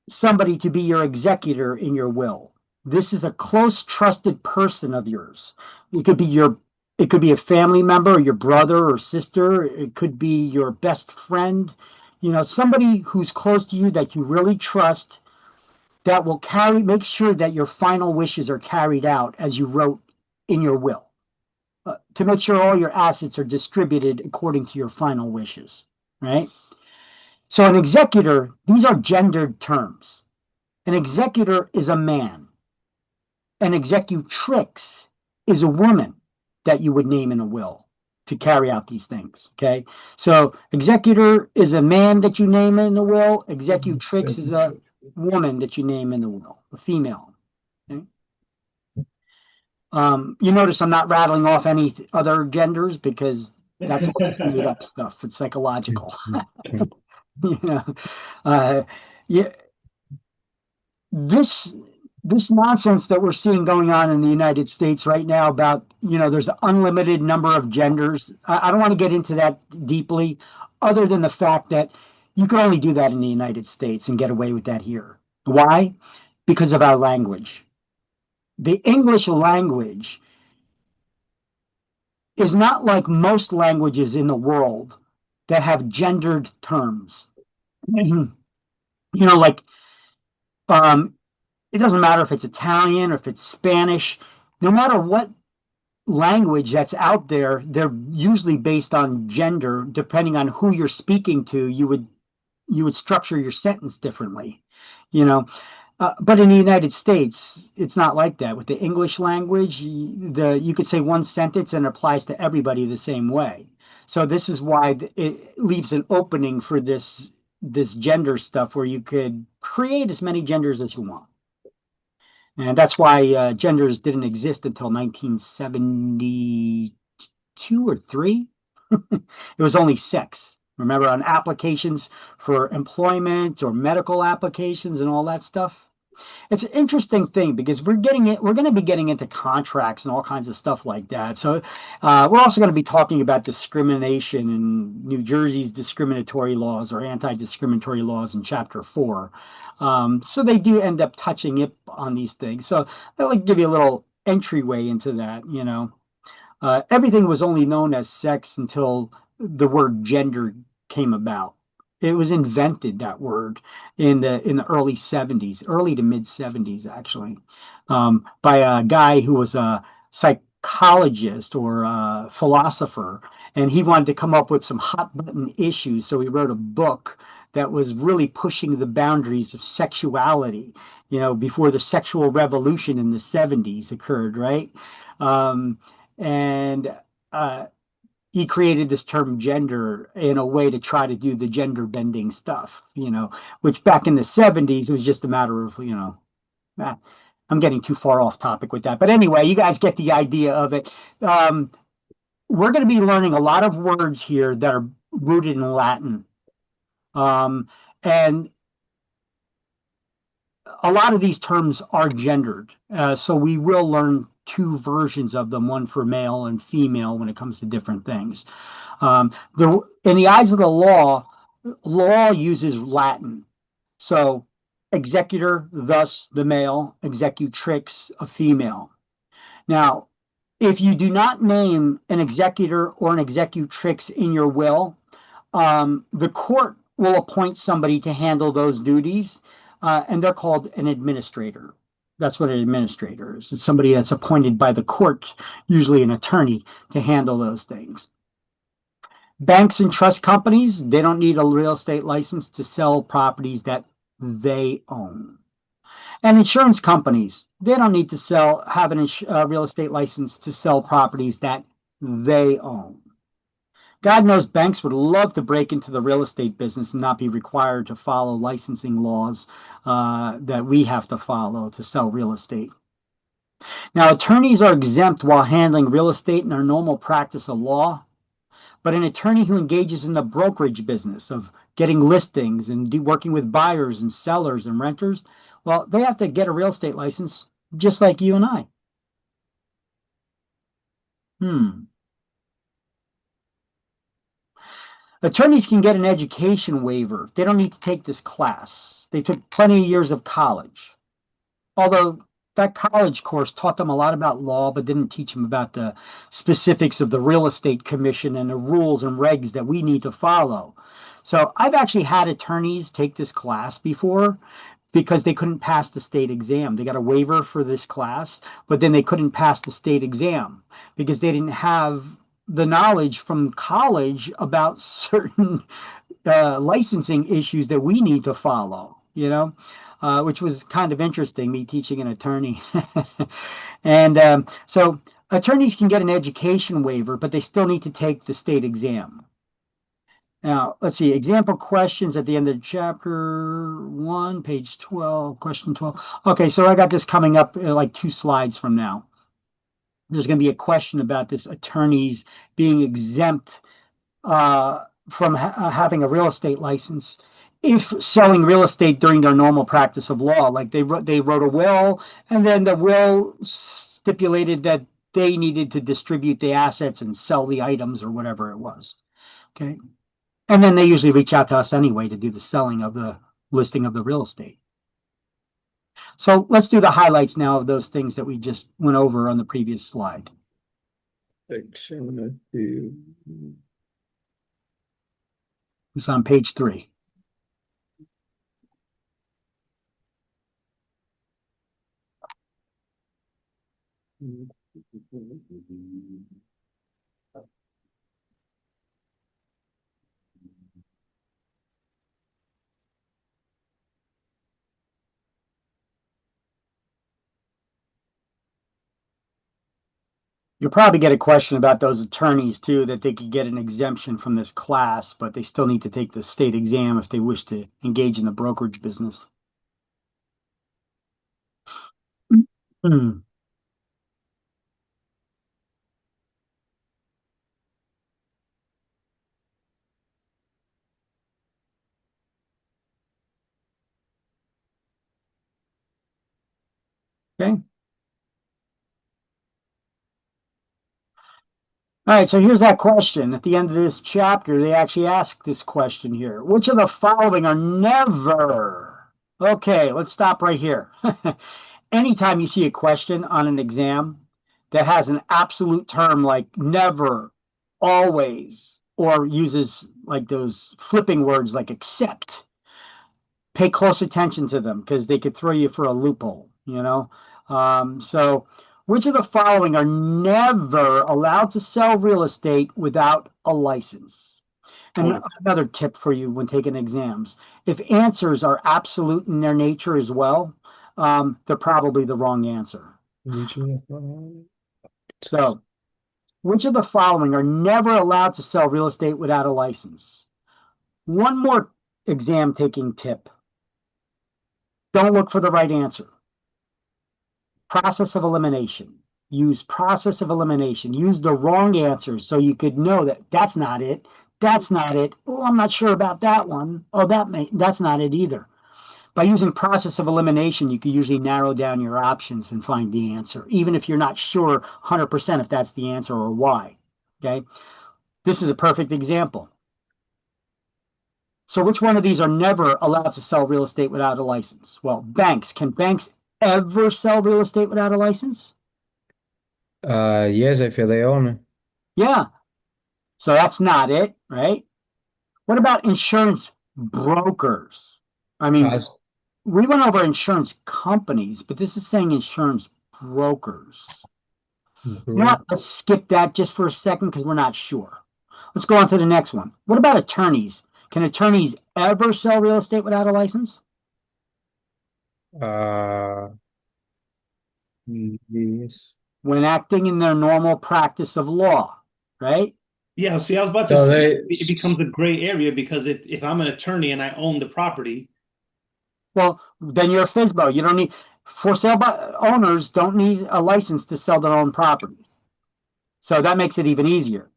somebody to be your executor in your will. This is a close, trusted person of yours. It could be a family member, or your brother or sister. It could be your best friend. Somebody who's close to you that you really trust, that will make sure that your final wishes are carried out as you wrote in your will, to make sure all your assets are distributed according to your final wishes, right? So an executor, these are gendered terms. An executor is a man. An executrix is a woman that you would name in a will to carry out these things, okay? So executor is a man that you name in the will. Executrix is a woman that you name in the will, a female. Okay? You notice I'm not rattling off any other genders because that's made up stuff. It's psychological. Yeah. This nonsense that we're seeing going on in the United States right now about, there's an unlimited number of genders. I don't want to get into that deeply, other than the fact that you can only do that in the United States and get away with that here. Why? Because of our language. The English language is not like most languages in the world that have gendered terms. Like, it doesn't matter if it's Italian or if it's Spanish, no matter what language that's out there, they're usually based on gender. Depending on who you're speaking to, you would structure your sentence differently, but in the United States, it's not like that. With the English language, you could say one sentence and it applies to everybody the same way. So this is why it leaves an opening for this gender stuff, where you could create as many genders as you want. And that's why genders didn't exist until 1972 or 3. It was only sex. Remember, on applications for employment or medical applications and all that stuff. It's an interesting thing because we're going to be getting into contracts and all kinds of stuff like that. So we're also going to be talking about discrimination and New Jersey's discriminatory laws or anti-discriminatory laws in Chapter 4. So they do end up touching it on these things. So I'll like give you a little entryway into that. Everything was only known as sex until the word gender came about. It was invented, that word, in the early 70s, early to mid 70s, actually, by a guy who was a psychologist or a philosopher, and he wanted to come up with some hot button issues. So he wrote a book that was really pushing the boundaries of sexuality, before the sexual revolution in the 70s occurred, right? Um, and he created this term gender in a way to try to do the gender bending stuff, which back in the 70s it was just a matter of, I'm getting too far off topic with that. But anyway, you guys get the idea of it. We're going to be learning a lot of words here that are rooted in Latin. And a lot of these terms are gendered. So we will learn two versions of them, one for male and female when it comes to different things. In the eyes of the law uses Latin. So executor, thus the male, executrix, a female. Now, if you do not name an executor or an executrix in your will, the court will appoint somebody to handle those duties, and they're called an administrator. That's what an administrator is. It's somebody that's appointed by the court, usually an attorney, to handle those things. Banks and trust companies, they don't need a real estate license to sell properties that they own. And insurance companies, they don't need to have a real estate license to sell properties that they own. God knows banks would love to break into the real estate business and not be required to follow licensing laws that we have to follow to sell real estate. Now, attorneys are exempt while handling real estate in their normal practice of law, but an attorney who engages in the brokerage business of getting listings and working with buyers and sellers and renters, well, they have to get a real estate license just like you and I. Attorneys can get an education waiver. They don't need to take this class. They took plenty of years of college. Although that college course taught them a lot about law, but didn't teach them about the specifics of the real estate commission and the rules and regs that we need to follow. So I've actually had attorneys take this class before because they couldn't pass the state exam. They got a waiver for this class, but then they couldn't pass the state exam because they didn't have the knowledge from college about certain licensing issues that we need to follow, which was kind of interesting, me teaching an attorney. And so attorneys can get an education waiver, but they still need to take the state exam. Now, let's see, example questions at the end of chapter 1, page 12, question 12. Okay, so I got this coming up like 2 slides from now. There's going to be a question about this attorneys being exempt from having a real estate license if selling real estate during their normal practice of law. Like they wrote a will, and then the will stipulated that they needed to distribute the assets and sell the items or whatever it was. Okay. And then they usually reach out to us anyway to do the selling of the listing of the real estate. So let's do the highlights now of those things that we just went over on the previous slide. It's on page 3. You'll probably get a question about those attorneys too, that they could get an exemption from this class, but they still need to take the state exam if they wish to engage in the brokerage business. Okay. All right, so here's that question. At the end of this chapter, they actually ask this question here. Which of the following are never? Okay, let's stop right here. Anytime you see a question on an exam that has an absolute term like never, always, or uses like those flipping words like except, pay close attention to them because they could throw you for a loophole, So which of the following are never allowed to sell real estate without a license? And another tip for you when taking exams, if answers are absolute in their nature as well, they're probably the wrong answer. So, which of the following are never allowed to sell real estate without a license? One more exam taking tip. Don't look for the right answer. Process of elimination. Use process of elimination. Use the wrong answers so you could know that that's not it. That's not it. Oh, I'm not sure about that one. Oh, that's not it either. By using process of elimination, you can usually narrow down your options and find the answer, even if you're not sure 100% if that's the answer or why. Okay. This is a perfect example. So which one of these are never allowed to sell real estate without a license? Well, banks. Can banks ever sell real estate without a license? Yes, I feel they own it. Yeah. So that's not it, right? What about insurance brokers? I mean, Us. we went over insurance companies, but this is saying insurance brokers. You know what? Let's skip that just for a second because we're not sure. Let's go on to the next one. What about attorneys? Can attorneys ever sell real estate without a license? Uh, yes. When acting in their normal practice of law, right? Yeah, see, I was about to So say they, it becomes a gray area because if I'm an attorney and I own the property, Well, then you're a FSBO. You don't need for sale by owners don't need a license to sell their own properties. So that makes it even easier.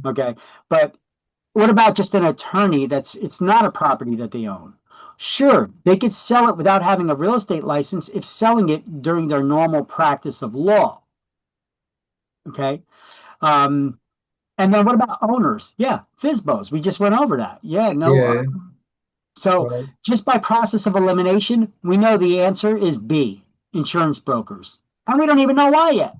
Okay. But what about just an attorney it's not a property that they own? Sure, they could sell it without having a real estate license if selling it during their normal practice of law. Okay. And then what about owners? Yeah, FSBOs. We just went over that. Yeah, no. yeah, So right. just by process of elimination, we know the answer is B, insurance brokers. And we don't even know why yet.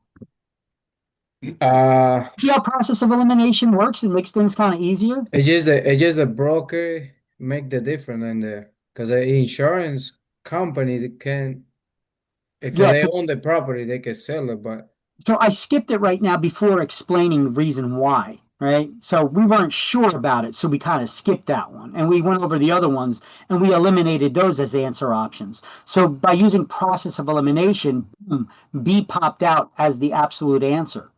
See how process of elimination works and makes things kind of easier? It's just the broker make the difference in there because the insurance company that can if Yeah. they own the property they can sell it, but So I skipped it right now before explaining the reason why, right? So we weren't sure about it. So we kind of skipped that one and we went over the other ones and we eliminated those as answer options. So by using process of elimination, B popped out as the absolute answer.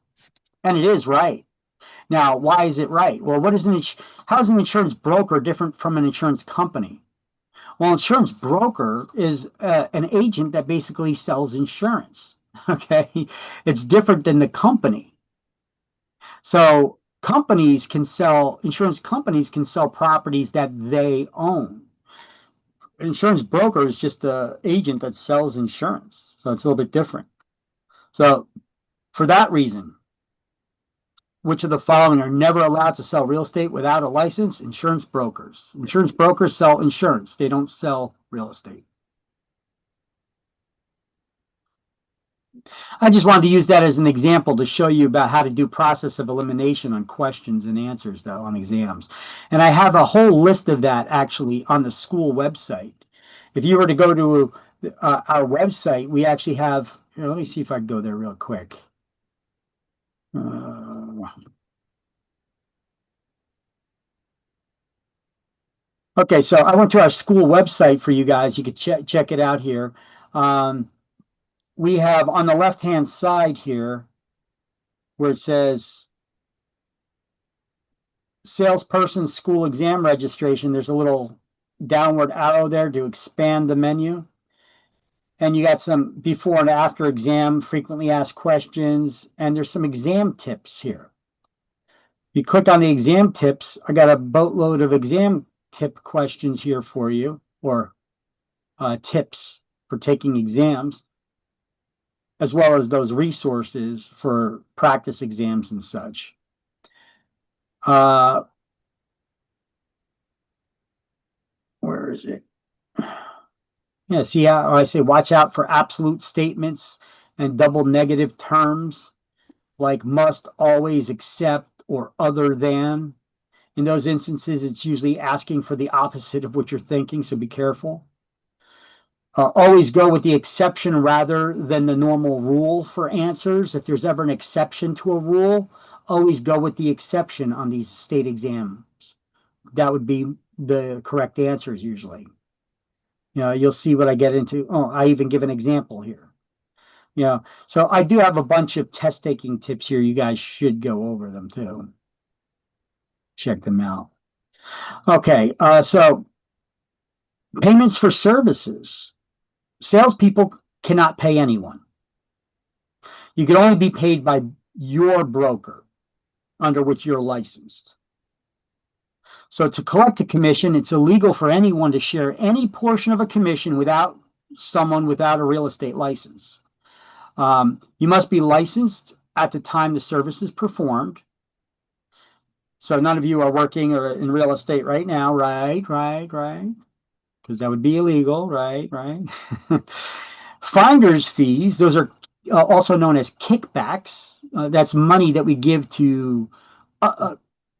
And it is right. Now, why is it right? Well, how is an insurance broker different from an insurance company? Well, insurance broker is an agent that basically sells insurance. Okay, it's different than the company. So insurance companies can sell properties that they own. Insurance broker is just an agent that sells insurance. So it's a little bit different. So for that reason, which of the following are never allowed to sell real estate without a license? Insurance brokers. Insurance brokers sell insurance. They don't sell real estate. I just wanted to use that as an example to show you about how to do process of elimination on questions and answers, though, on exams. And I have a whole list of that actually on the school website. If you were to go to our website, we actually have, let me see if I can go there real quick. Okay, so I went to our school website for you guys. You could check it out here. We have on the left-hand side here where it says salesperson school exam registration. There's a little downward arrow there to expand the menu. And you got some before and after exam, frequently asked questions, and there's some exam tips here. You click on the exam tips. I got a boatload of exam tip questions here for you, or tips for taking exams, as well as those resources for practice exams and such. Where is it? Yeah, see how I say watch out for absolute statements and double negative terms like must, always, except, or other than. In those instances, it's usually asking for the opposite of what you're thinking, so be careful. Always go with the exception rather than the normal rule for answers. If there's ever an exception to a rule, always go with the exception on these state exams. that would be the correct answers usually. You'll see what I get into. Oh, I even give an example here. So I do have a bunch of test taking tips here. You guys should go over them too. Check them out. Okay, so payments for services. Salespeople cannot pay anyone. You can only be paid by your broker under which you're licensed. So to collect a commission, it's illegal for anyone to share any portion of a commission without someone without a real estate license. You must be licensed at the time the service is performed. So none of you are working or in real estate right now, right? Because that would be illegal, right? Finder's fees, those are also known as kickbacks. That's money that we give to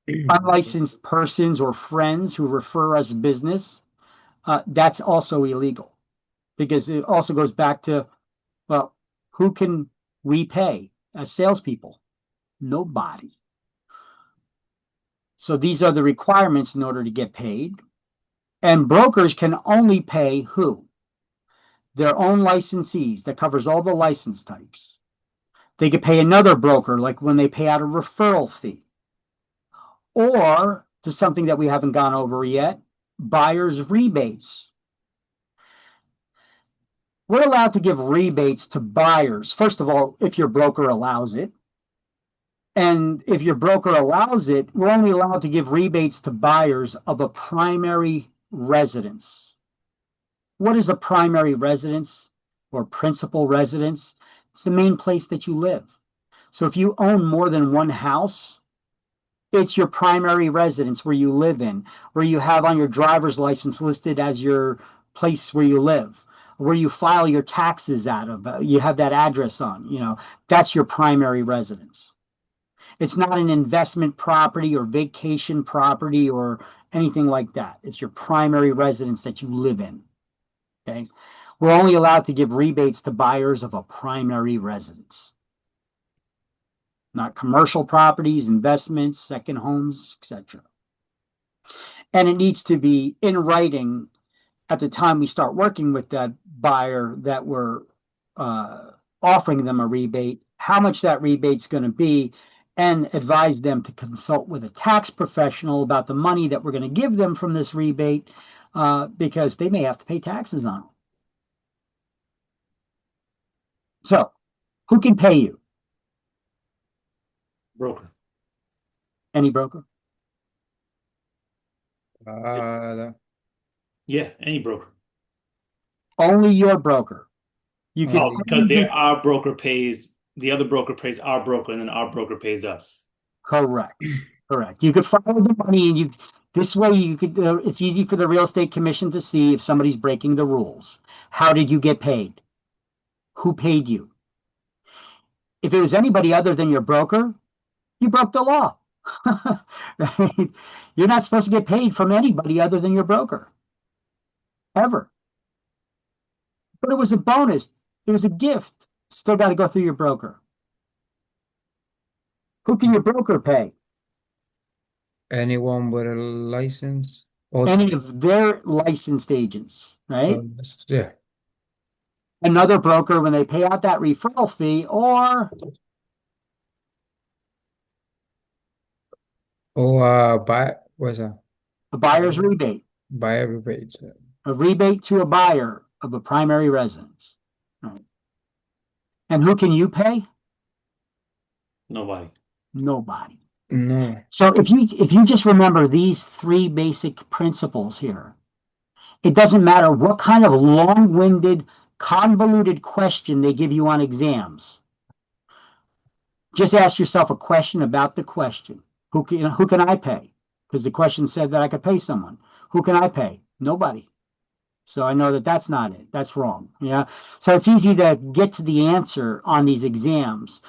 unlicensed persons or friends who refer us business. That's also illegal because it also goes back to, well, who can we pay as salespeople? Nobody. So these are the requirements in order to get paid. And brokers can only pay who? Their own licensees. That covers all the license types. They could pay another broker, like when they pay out a referral fee. Or to something that we haven't gone over yet, buyer's rebates. We're allowed to give rebates to buyers. First of all, if your broker allows it. And if your broker allows it, we're only allowed to give rebates to buyers of a primary residence. What is a primary residence or principal residence? It's the main place that you live. So if you own more than one house, it's your primary residence where you live in, where you have on your driver's license listed as your place where you live, where you file your taxes out of, you have that address on, that's your primary residence. It's not an investment property or vacation property or anything like that. It's your primary residence that you live in. Okay. We're only allowed to give rebates to buyers of a primary residence. Not commercial properties, investments, second homes, etc. And it needs to be in writing at the time we start working with that buyer that we're offering them a rebate, how much that rebate's going to be, and advise them to consult with a tax professional about the money that we're going to give them from this rebate, because they may have to pay taxes on it. So, who can pay you? Broker. Any broker? Yeah, any broker. Only your broker. You can because our broker pays, the other broker pays our broker, and then our broker pays us. Correct. You could follow the money, and this way you could. It's easy for the real estate commission to see if somebody's breaking the rules. How did you get paid? Who paid you? If it was anybody other than your broker, you broke the law. Right? You're not supposed to get paid from anybody other than your broker. Ever. But it was a bonus. It was a gift. Still got to go through your broker. Who can your broker pay? Anyone with a license? Any of their licensed agents, right? Yeah. Another broker when they pay out that referral fee, or what's that? a buyer's rebate. Buyer rebates. A rebate to a buyer of a primary residence. Right. And who can you pay? Nobody. No. So if you just remember these three basic principles here, it doesn't matter what kind of long-winded, convoluted question they give you on exams. Just ask yourself a question about the question. Who can I pay? Because the question said that I could pay someone. Who can I pay? Nobody. So I know that that's not it. That's wrong. Yeah. So it's easy to get to the answer on these exams.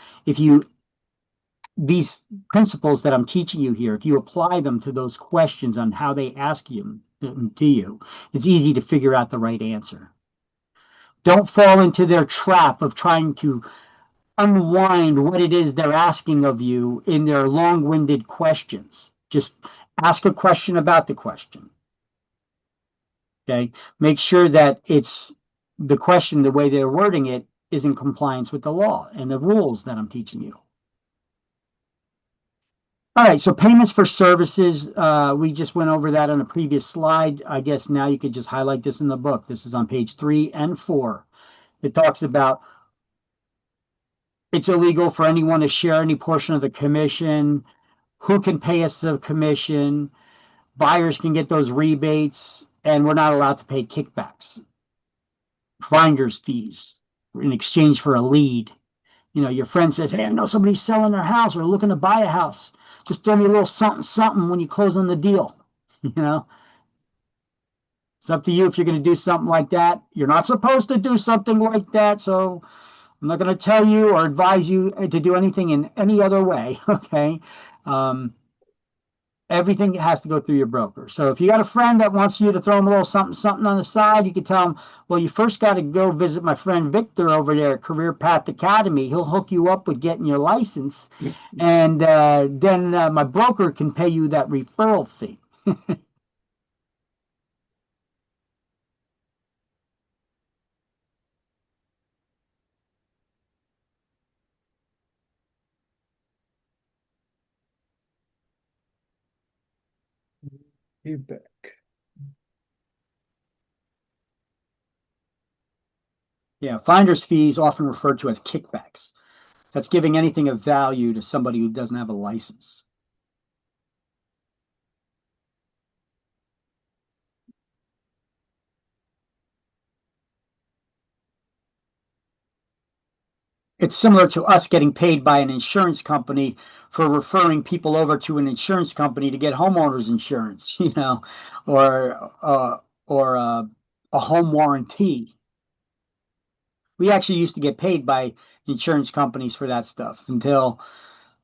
These principles that I'm teaching you here, if you apply them to those questions on how they ask you to you, it's easy to figure out the right answer. Don't fall into their trap of trying to unwind what it is they're asking of you in their long-winded questions. Just Ask a question about the question. Okay. Make sure that it's the question, the way they're wording it, is in compliance with the law and the rules that I'm teaching you. All right, so payments for services, we just went over that on a previous slide. I guess now you could just highlight this in the book. This is on page 3 and 4. It talks about it's illegal for anyone to share any portion of the commission, who can pay us the commission, buyers can get those rebates, and we're not allowed to pay kickbacks, finder's fees in exchange for a lead. You know, your friend says, hey, I know somebody's selling their house or looking to buy a house. Just throw me a little something, something when you close on the deal. You know, it's up to you if you're going to do something like that. You're not supposed to do something like that. So I'm not going to tell you or advise you to do anything in any other way. Okay. Everything has to go through your broker. So if you got a friend that wants you to throw him a little something, something on the side, you can tell him, well, you first got to go visit my friend Victor over there at Career Path Academy. He'll hook you up with getting your license. And then my broker can pay you that referral fee. Feedback. Yeah, finder's fees often referred to as kickbacks. That's giving anything of value to somebody who doesn't have a license. It's similar to us getting paid by an insurance company for referring people over to an insurance company to get homeowners insurance, you know, or a home warranty. We actually used to get paid by insurance companies for that stuff until,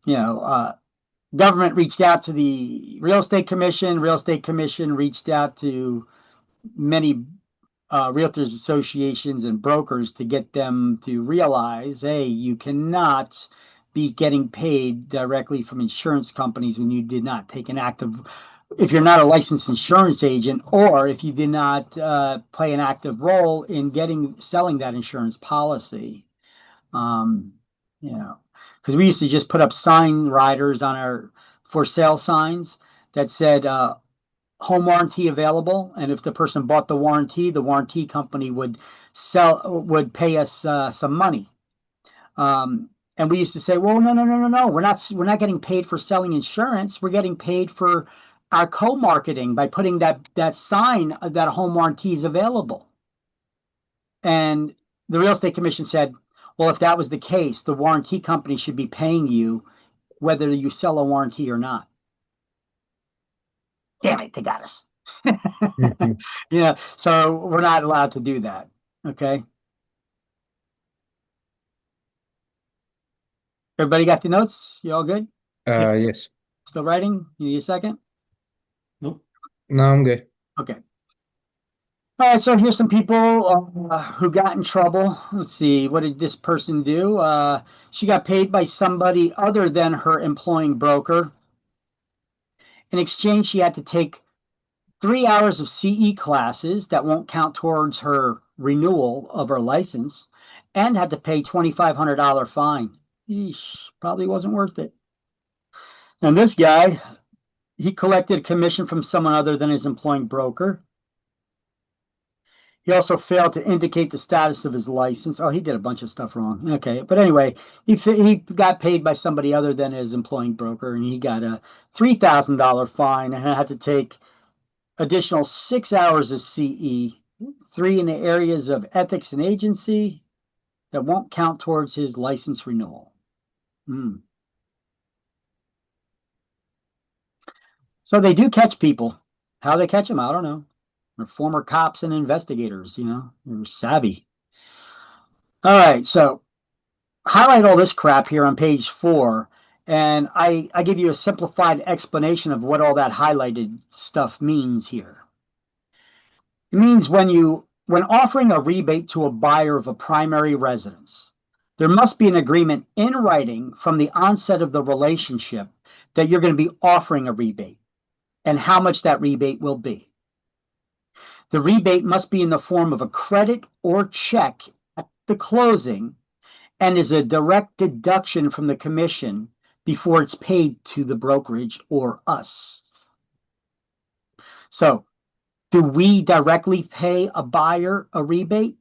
you know, government reached out to the real estate commission. Real estate commission reached out to many realtors associations and brokers to get them to realize, hey, you cannot be getting paid directly from insurance companies when you did not take an active, if you're not a licensed insurance agent, or if you did not play an active role in selling that insurance policy. You know, because we used to just put up sign riders on our for sale signs that said home warranty available, and if the person bought the warranty company would pay us some money. And we used to say, well, no, we're not getting paid for selling insurance. We're getting paid for our co-marketing by putting that sign that a home warranty is available. And the real estate commission said, well, if that was the case, the warranty company should be paying you whether you sell a warranty or not. Damn it, they got us. Yeah, so we're not allowed to do that. Okay. Everybody got the notes? You all good? Yes. Still writing? You need a second? Nope. No, I'm good. Okay. All right, so here's some people who got in trouble. Let's see, what did this person do? She got paid by somebody other than her employing broker. In exchange, she had to take 3 hours of CE classes that won't count towards her renewal of her license, and had to pay $2,500 fine. Eesh, probably wasn't worth it. And this guy, he collected a commission from someone other than his employing broker. He also failed to indicate the status of his license. Oh, he did a bunch of stuff wrong. Okay, but anyway, he got paid by somebody other than his employing broker, and he got a $3,000 fine and had to take additional 6 hours of CE, 3 in the areas of ethics and agency that won't count towards his license renewal. So they do catch people. How they catch them, I don't know. They're former cops and investigators, you know, they're savvy. All right, so highlight all this crap here on page 4, and I give you a simplified explanation of what all that highlighted stuff means here. It means when offering a rebate to a buyer of a primary residence, there must be an agreement in writing from the onset of the relationship that you're going to be offering a rebate. and how much that rebate will be. The rebate must be in the form of a credit or check at the closing and is a direct deduction from the commission before it's paid to the brokerage or us. So, do we directly pay a buyer a rebate?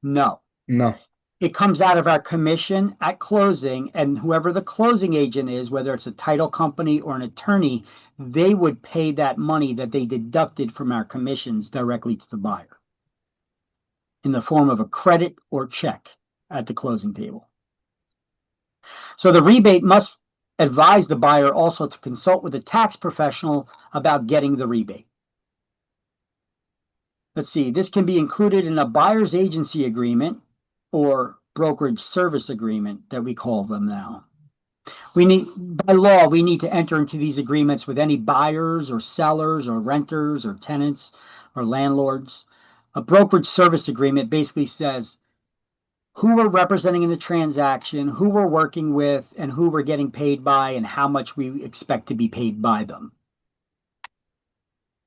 No. No. It comes out of our commission at closing, and whoever the closing agent is, whether it's a title company or an attorney, they would pay that money that they deducted from our commissions directly to the buyer in the form of a credit or check at the closing table. So the rebate must advise the buyer also to consult with a tax professional about getting the rebate. Let's see, this can be included in a buyer's agency agreement or brokerage service agreement that we call them now. By law, we need to enter into these agreements with any buyers or sellers or renters or tenants or landlords. A brokerage service agreement basically says who we're representing in the transaction, who we're working with, and who we're getting paid by, and how much we expect to be paid by them.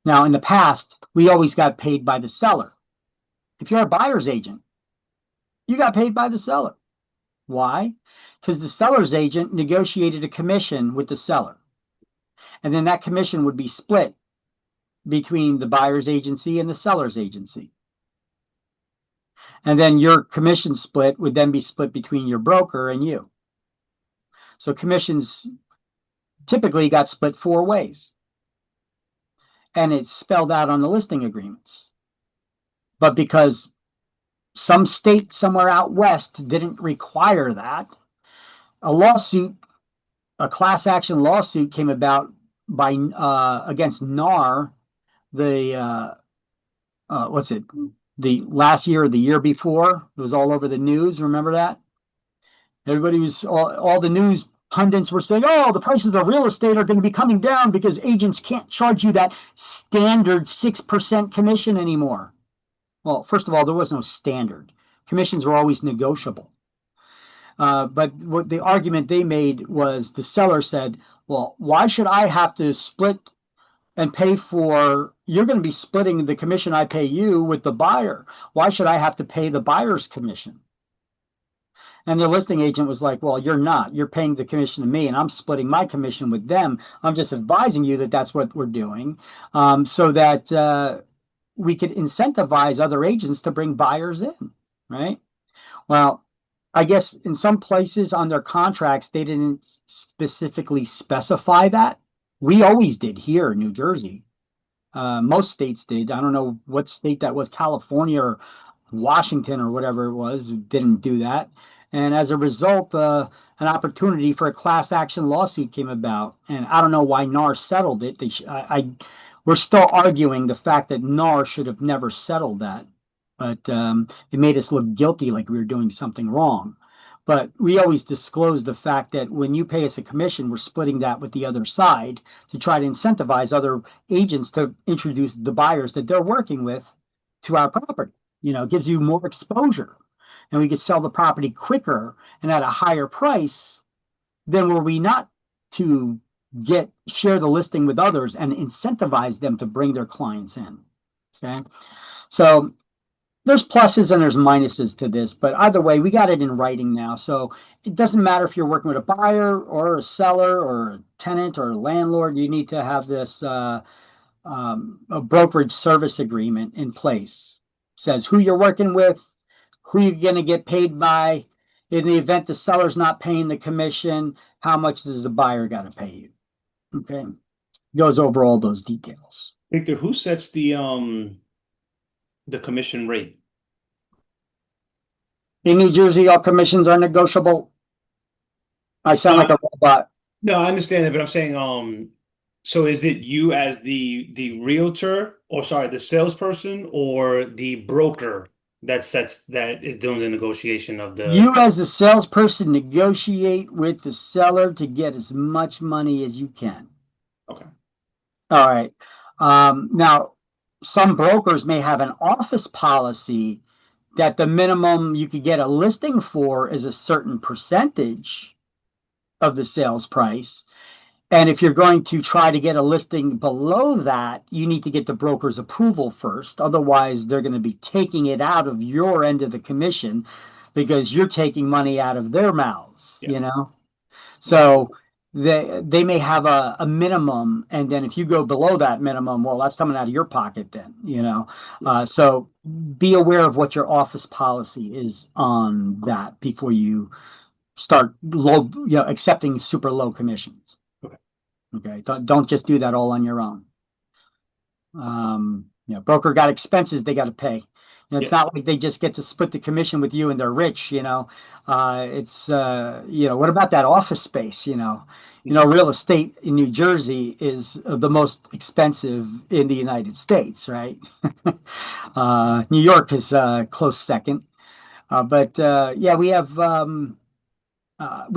Now, in the past, we always got paid by the seller. If you're a buyer's agent, you got paid by the seller. Why? Because the seller's agent negotiated a commission with the seller. And then that commission would be split between the buyer's agency and the seller's agency. And then your commission split would then be split between your broker and you. So commissions typically got split 4 ways. And it's spelled out on the listing agreements. But because some state somewhere out west didn't require that, a class action lawsuit came about by against NAR, the last year or the year before. It was all over the news. Remember that? Everybody was, all the news pundits were saying, oh, the prices of real estate are going to be coming down because agents can't charge you that standard 6% commission anymore. Well, first of all, there was no standard. Commissions were always negotiable. But what the argument they made was the seller said, well, why should I have to split and pay for, you're going to be splitting the commission I pay you with the buyer. Why should I have to pay the buyer's commission? And the listing agent was like, well, you're not. You're paying the commission to me, and I'm splitting my commission with them. I'm just advising you that that's what we're doing, so that we could incentivize other agents to bring buyers in, right? Well, I guess in some places on their contracts, they didn't specifically specify that. We always did here in New Jersey. Most states did. I don't know what state that was, California or Washington or whatever it was, didn't do that. And as a result, an opportunity for a class action lawsuit came about. And I don't know why NAR settled it. We're still arguing the fact that NAR should have never settled that. But it made us look guilty, like we were doing something wrong. But we always disclose the fact that when you pay us a commission, we're splitting that with the other side to try to incentivize other agents to introduce the buyers that they're working with to our property. You know, it gives you more exposure, and we could sell the property quicker and at a higher price than were we not to share the listing with others and incentivize them to bring their clients in. Okay, so there's pluses and there's minuses to this, but either way, we got it in writing now. So it doesn't matter if you're working with a buyer or a seller or a tenant or a landlord, you need to have this a brokerage service agreement in place. It says who you're working with, who you're going to get paid by. In the event the seller's not paying the commission, how much does the buyer got to pay you? Okay. Goes over all those details. Victor, who sets the commission rate? In New Jersey, all commissions are negotiable. I sound like a robot. No, I understand that, but I'm saying, so is it you as the realtor, or sorry, the salesperson, or the broker that is doing the negotiation of the? You as the salesperson negotiate with the seller to get as much money as you can. Okay. All right. Now, some brokers may have an office policy that the minimum you could get a listing for is a certain percentage of the sales price. And if you're going to try to get a listing below that, you need to get the broker's approval first. Otherwise, they're going to be taking it out of your end of the commission because you're taking money out of their mouths, Yeah. you know? So they may have a minimum, and then if you go below that minimum, well, that's coming out of your pocket then, you know? So be aware of what your office policy is on that before you start accepting super low commissions. Okay, don't just do that all on your own. Broker got expenses they got to pay. It's not like they just get to split the commission with you and they're rich. It's what about that office space? Real estate in New Jersey is the most expensive in the United States, right? New York is close second, but we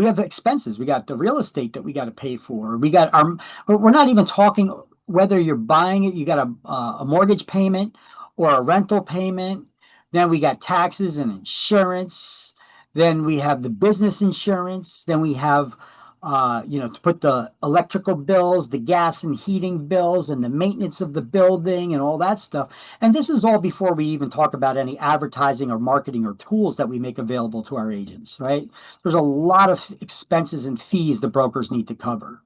have expenses. We got the real estate that we got to pay for. We're not even talking whether you're buying it, you got a mortgage payment or a rental payment. Then we got taxes and insurance. Then we have the business insurance. Then we have, to put the electrical bills, the gas and heating bills, and the maintenance of the building and all that stuff. And this is all before we even talk about any advertising or marketing or tools that we make available to our agents, right? There's a lot of expenses and fees the brokers need to cover.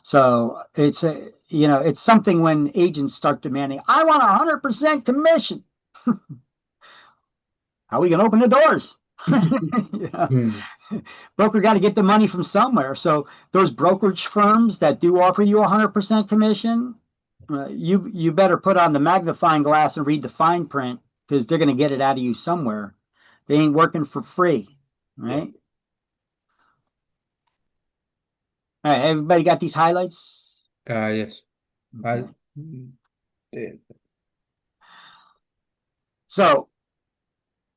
So it's something when agents start demanding, I want 100% commission. How are we going to open the doors? Broker got to get the money from somewhere. So those brokerage firms that do offer you 100% commission, you better put on the magnifying glass and read the fine print because they're going to get it out of you somewhere. They ain't working for free, right? All right, everybody got these highlights? Yes. Okay. So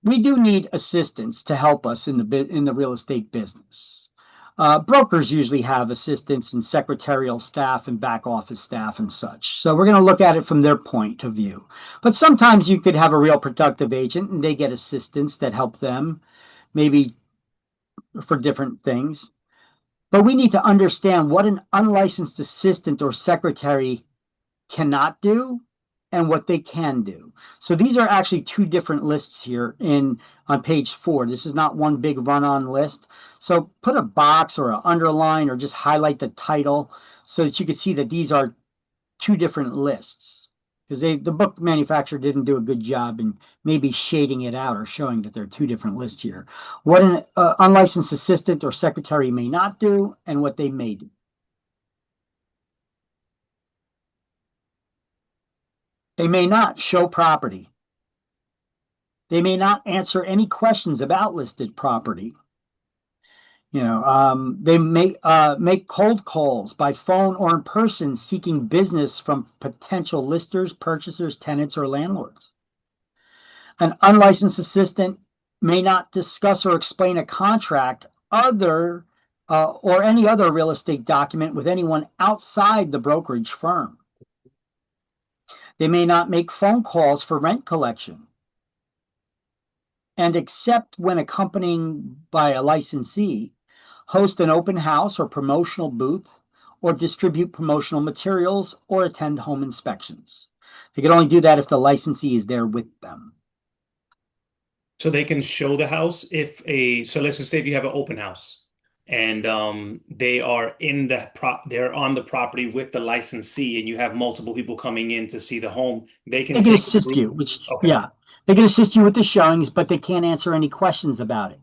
we do need assistance to help us in the real estate business. Brokers usually have assistants and secretarial staff and back office staff and such. So we're going to look at it from their point of view. But sometimes you could have a real productive agent and they get assistants that help them, maybe for different things. But we need to understand what an unlicensed assistant or secretary cannot do and what they can do. So these are actually two different lists here on page 4. This is not one big run-on list. So put a box or an underline or just highlight the title so that you can see that these are two different lists. Because the book manufacturer didn't do a good job in maybe shading it out or showing that there are two different lists here. What an unlicensed assistant or secretary may not do and what they may do. They may not show property. They may not answer any questions about listed property. They may make cold calls by phone or in person seeking business from potential listers, purchasers, tenants, or landlords. An unlicensed assistant may not discuss or explain a contract or any other real estate document with anyone outside the brokerage firm. They may not make phone calls for rent collection. And except when accompanying by a licensee, host an open house or promotional booth, or distribute promotional materials or attend home inspections. They can only do that if the licensee is there with them. So they can show the house so let's just say if you have an open house and they are they're on the property with the licensee and you have multiple people coming in to see the home, they can assist you, they can assist you with the showings, but they can't answer any questions about it.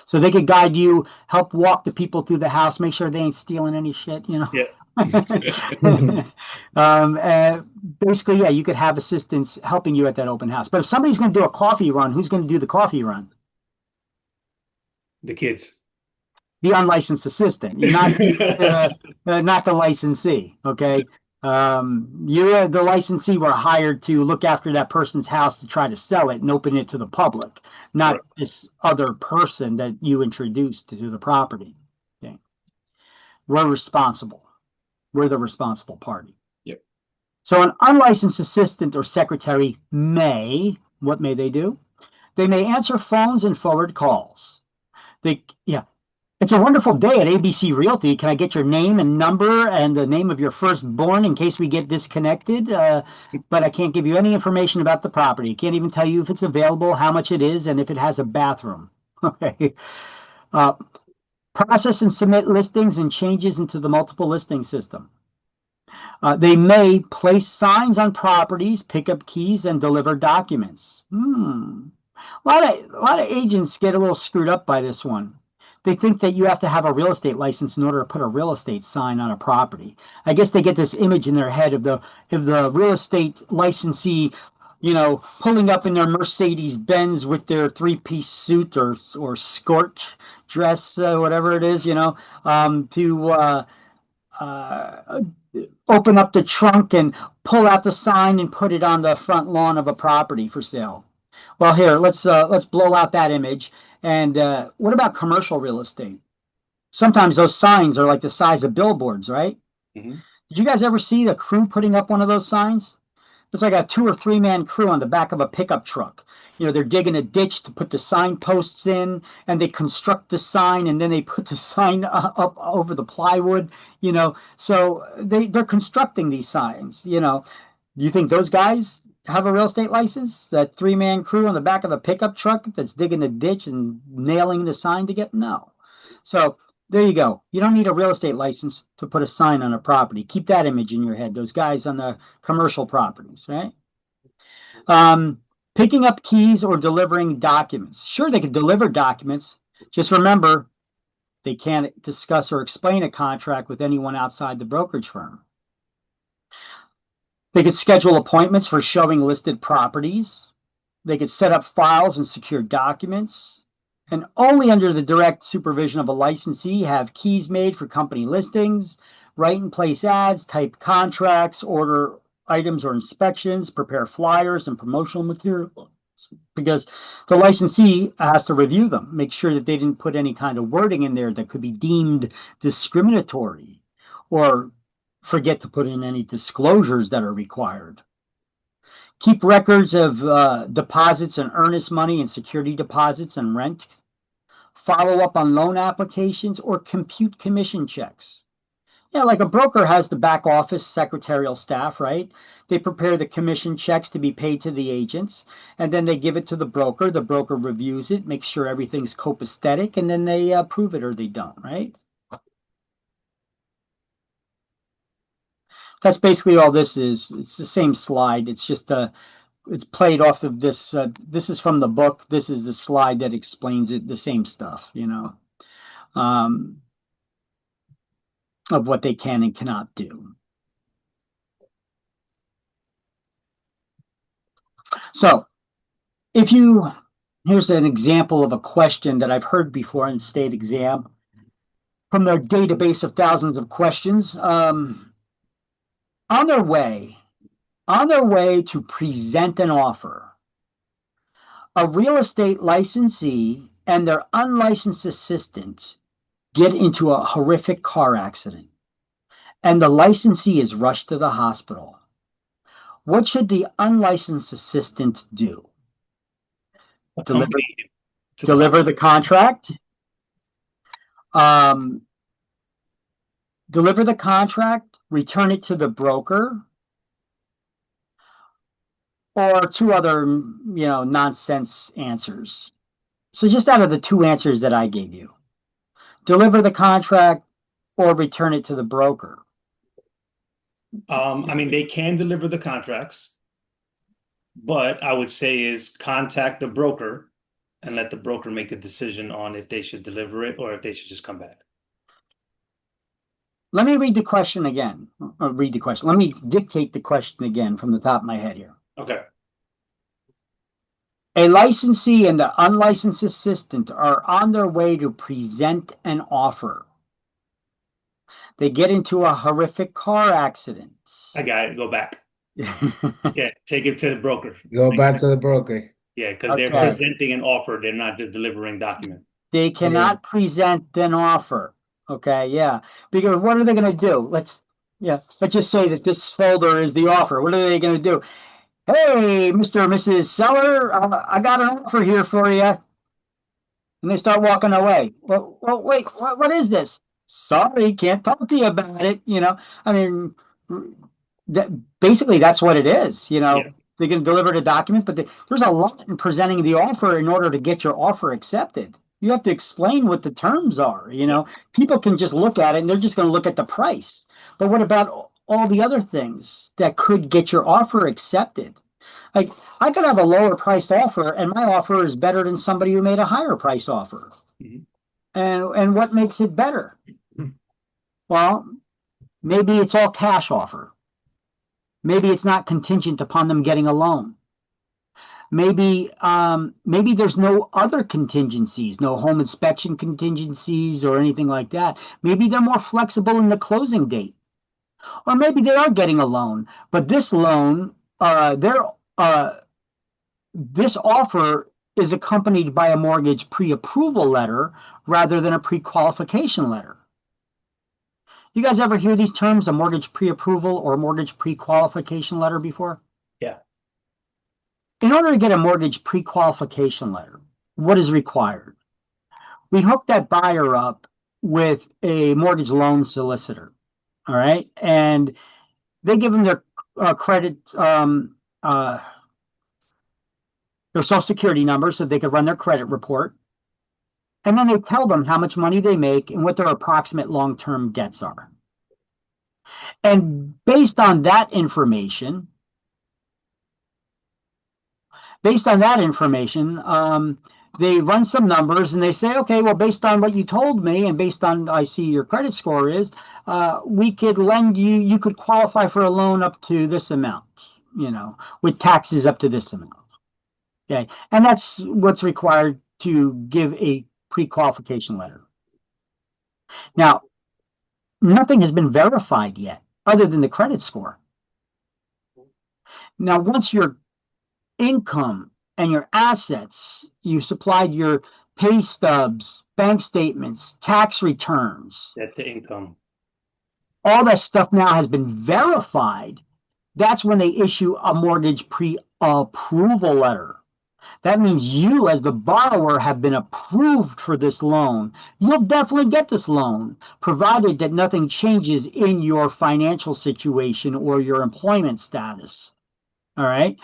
So they could guide you, help walk the people through the house, make sure they ain't stealing any shit, Yeah. Basically, you could have assistants helping you at that open house. But if somebody's going to do a coffee run, who's going to do the coffee run? The kids. The unlicensed assistant, not the licensee. Okay. You, the licensee, were hired to look after that person's house to try to sell it and open it to the public, not this other person that you introduced to the property. Okay. We're responsible. We're the responsible party. Yep. So an unlicensed assistant or secretary what may they do? They may answer phones and forward calls. It's a wonderful day at ABC Realty. Can I get your name and number and the name of your firstborn in case we get disconnected? But I can't give you any information about the property. Can't even tell you if it's available, how much it is, and if it has a bathroom. Okay. Uh, Process and submit listings and changes into the multiple listing system. They may place signs on properties, pick up keys, and deliver documents. A lot of agents get a little screwed up by this one. They think that you have to have a real estate license in order to put a real estate sign on a property. I guess they get this image in their head of the real estate licensee, pulling up in their Mercedes Benz with their three-piece suit or skirt dress, whatever it is, to open up the trunk and pull out the sign and put it on the front lawn of a property for sale. Well, here, let's blow out that image. And what about commercial real estate? Sometimes those signs are like the size of billboards, right? Mm-hmm. Did you guys ever see the crew putting up one of those signs? It's like a 2 or 3 man crew on the back of a pickup truck. They're digging a ditch to put the signposts in, and they construct the sign, and then they put the sign up over the plywood. So they're constructing these signs. Do you think those guys have a real estate license? That 3 man crew on the back of the pickup truck that's digging the ditch and nailing the sign to get? No. So there you go. You don't need a real estate license to put a sign on a property. Keep that image in your head. Those guys on the commercial properties, right? Picking up keys or delivering documents. Sure, they can deliver documents. Just remember, they can't discuss or explain a contract with anyone outside the brokerage firm. They could schedule appointments for showing listed properties. They could set up files and secure documents. And only under the direct supervision of a licensee have keys made for company listings, write and place ads, type contracts, order items or inspections, prepare flyers and promotional materials, because the licensee has to review them, make sure that they didn't put any kind of wording in there that could be deemed discriminatory, or forget to put in any disclosures that are required. Keep records of deposits and earnest money and security deposits and rent. Follow up on loan applications or compute commission checks. Yeah, like a broker has the back office secretarial staff, right? They prepare the commission checks to be paid to the agents, and then they give it to the broker. The broker reviews it, makes sure everything's copacetic, and then they approve it or they don't, right? That's basically all this is. It's the same slide. It's just it's played off of this. This is from the book. This is the slide that explains it, the same stuff, of what they can and cannot do. So here's an example of a question that I've heard before in state exam from their database of thousands of questions. On their way to present an offer, a real estate licensee and their unlicensed assistant get into a horrific car accident, and the licensee is rushed to the hospital. What should the unlicensed assistant do? Deliver the contract? Deliver the contract, return it to the broker, or 2 other, nonsense answers. So just out of the 2 answers that I gave you, deliver the contract or return it to the broker. They can deliver the contracts, but I would say is contact the broker and let the broker make the decision on if they should deliver it or if they should just come back. Let me read the question again. Let me dictate the question again from the top of my head here. Okay. A licensee and the unlicensed assistant are on their way to present an offer. They get into a horrific car accident. I got it. Go back. Yeah, take it to the broker. Go back to the broker. Yeah, because they're presenting an offer. They're not just delivering document. They cannot present an offer. Okay, yeah. Because what are they going to do? Let's just say that this folder is the offer. What are they going to do? Hey, Mr. or Mrs. Seller, I got an offer here for you. and they start walking away. Well, wait, what is this? Sorry, can't talk to you about it. I mean, that basically that's what it is. Yeah. They can deliver the document, but there's a lot in presenting the offer in order to get your offer accepted. You have to explain what the terms are. Yeah. People can just look at it and they're just going to look at the price. But what about all the other things that could get your offer accepted? Like, I could have a lower priced offer and my offer is better than somebody who made a higher price offer. Mhm. And what makes it better? Well, maybe it's all cash offer. Maybe it's not contingent upon them getting a loan. Maybe there's no other contingencies, no home inspection contingencies or anything like that. Maybe they're more flexible in the closing date. Or maybe they are getting a loan, but this loan, this offer is accompanied by a mortgage pre-approval letter rather than a pre-qualification letter. You guys ever hear these terms, a mortgage pre-approval or mortgage pre-qualification letter before? Yeah. In order to get a mortgage pre-qualification letter, what is required? We hook that buyer up with a mortgage loan solicitor, all right? And they give them their credit, their social security number so they could run their credit report. And then they tell them how much money they make and what their approximate long-term debts are. And based on that information, they run some numbers and they say, okay, well, based on what you told me and based on I see your credit score is, we could lend you, you could qualify for a loan up to this amount, with taxes up to this amount. Okay. And that's what's required to give a pre-qualification letter. Now, nothing has been verified yet other than the credit score. Now, once your income and your assets, you supplied your pay stubs, bank statements, tax returns, Debt to income. all that stuff now has been verified. That's when they issue a mortgage pre-approval letter. That means you, as the borrower, have been approved for this loan. You'll definitely get this loan, provided that nothing changes in your financial situation or your employment status. All right.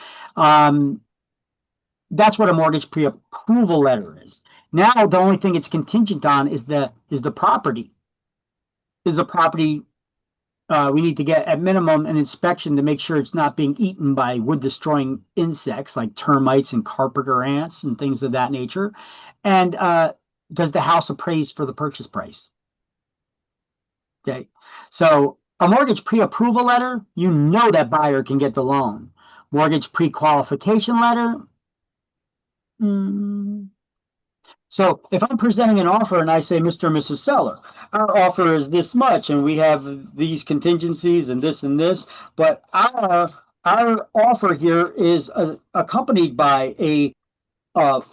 That's what a mortgage pre-approval letter is. Now, the only thing it's contingent on is the property. Is the property? We need to get at minimum an inspection to make sure it's not being eaten by wood-destroying insects like termites and carpenter ants and things of that nature. And does the house appraise for the purchase price? Okay, so a mortgage pre-approval letter, that buyer can get the loan. Mortgage pre-qualification letter. So if I'm presenting an offer and I say, Mr. and Mrs. Seller, our offer is this much, and we have these contingencies and this, but our offer here is accompanied by a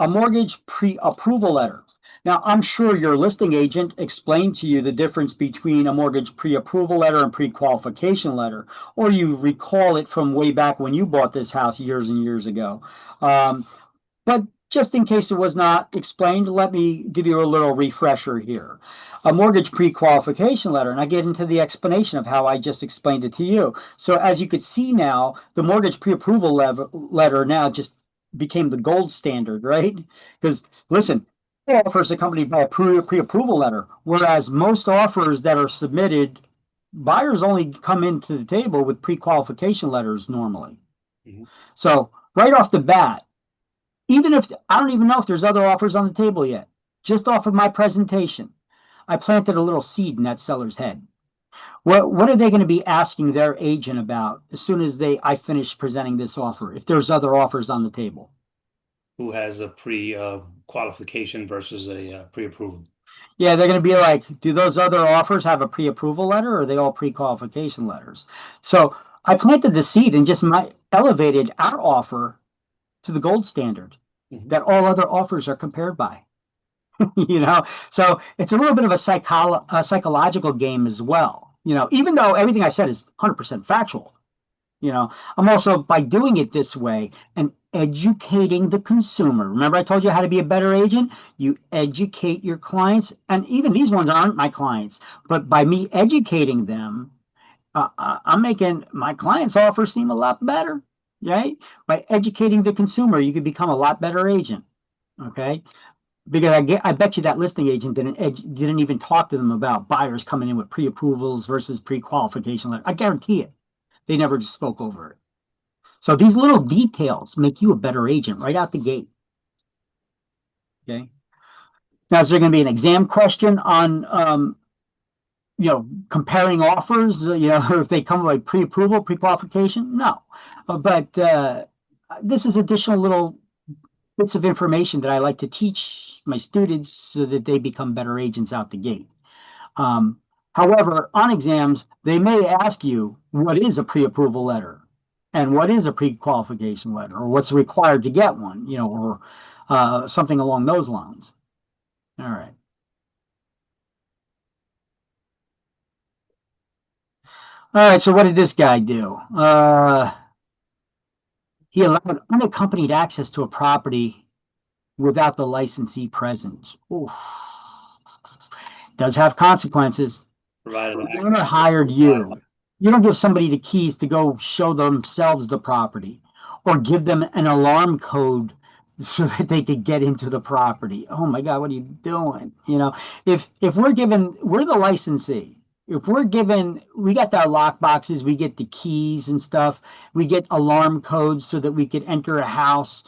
mortgage pre-approval letter. Now, I'm sure your listing agent explained to you the difference between a mortgage pre-approval letter and pre-qualification letter, or you recall it from way back when you bought this house years and years ago. But just in case it was not explained, let me give you a little refresher here. A mortgage pre-qualification letter, and I get into the explanation of how I just explained it to you. So as you could see now, the mortgage pre-approval letter now just became the gold standard, right? Because listen, offers accompanied by a pre-approval letter, whereas most offers that are submitted, buyers only come into the table with pre-qualification letters normally. Mm-hmm. So right off the bat, even if I don't even know if there's other offers on the table yet, just off of my presentation, I planted a little seed in that seller's head. What are they going to be asking their agent about as soon as I finish presenting this offer, if there's other offers on the table? Who has a pre-qualification versus a pre-approval? Yeah, they're going to be like, do those other offers have a pre-approval letter, or are they all pre-qualification letters? So I planted the seed and just elevated our offer to the gold standard that all other offers are compared by. So it's a little bit of a psychological game as well. Even though everything I said is 100% factual, I'm also, by doing it this way and educating the consumer. Remember I told you how to be a better agent? You educate your clients, and even these ones aren't my clients, but by me educating them, I'm making my clients' offers seem a lot better, right? By educating the consumer, you could become a lot better agent, okay? Because I bet you that listing agent didn't even talk to them about buyers coming in with pre-approvals versus pre-qualification letter. I guarantee it. They never just spoke over it. So these little details make you a better agent right out the gate. Okay. Now, is there going to be an exam question on, comparing offers? If they come like pre-approval, pre-qualification? No, but this is additional little bits of information that I like to teach my students so that they become better agents out the gate. However, on exams, they may ask you what is a pre-approval letter and what is a pre-qualification letter, or what's required to get one, or something along those lines. All right. All right, so what did this guy do? He allowed unaccompanied access to a property without the licensee present. Oof. Does have consequences. Provided The owner hired you. You don't give somebody the keys to go show themselves the property, or give them an alarm code so that they could get into the property. Oh my God, what are you doing? If we're the licensee. If we're given, we got our lock boxes, we get the keys and stuff, we get alarm codes so that we could enter a house.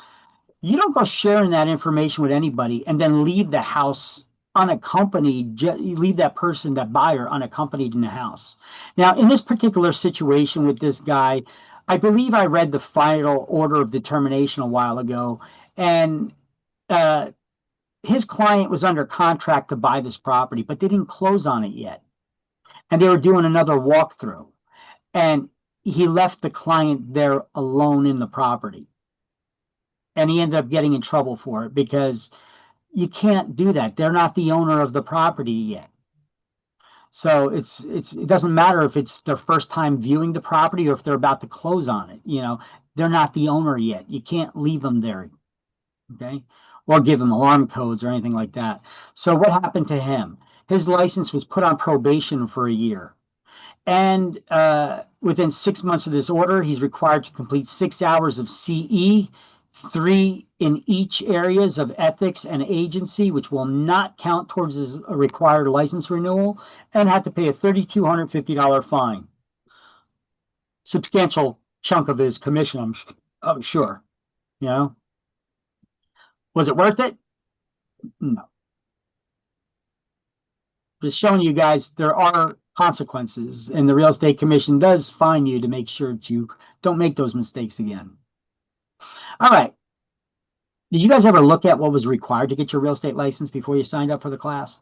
You don't go sharing that information with anybody and then leave the house unaccompanied. You leave that person, that buyer, unaccompanied in the house. Now, in this particular situation with this guy, I believe I read the final order of determination a while ago, and his client was under contract to buy this property, but they didn't close on it yet. And they were doing another walkthrough. And he left the client there alone in the property. And he ended up getting in trouble for it because you can't do that. They're not the owner of the property yet. So it doesn't matter if it's their first time viewing the property or if they're about to close on it. They're not the owner yet. You can't leave them there, okay? Or give them alarm codes or anything like that. So what happened to him? His license was put on probation for a year. And within 6 months of this order, he's required to complete 6 hours of CE, 3 in each areas of ethics and agency, which will not count towards his required license renewal, and had to pay a $3,250 fine. Substantial chunk of his commission, I'm sure. Was it worth it? No. Just showing you guys there are consequences, and the Real Estate Commission does fine you to make sure that you don't make those mistakes again. All right. Did you guys ever look at what was required to get your real estate license before you signed up for the class?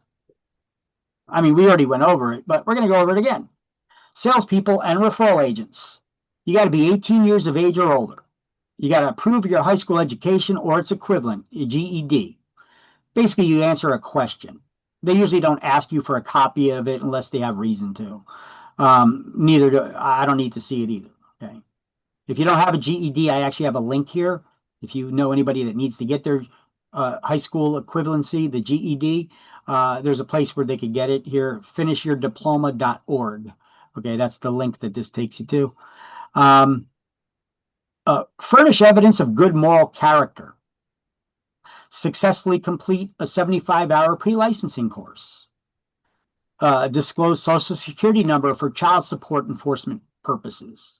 I mean, we already went over it, but we're going to go over it again. Salespeople and referral agents. You got to be 18 years of age or older. You got to prove your high school education or its equivalent, your GED. Basically, you answer a question. They usually don't ask you for a copy of it unless they have reason to. I don't need to see it either. Okay. If you don't have a GED, I actually have a link here. If you know anybody that needs to get their high school equivalency, the GED, there's a place where they could get it here, finishyourdiploma.org. Okay, that's the link that this takes you to. Furnish evidence of good moral character. Successfully complete a 75-hour pre-licensing course. Disclose Social Security number for child support enforcement purposes.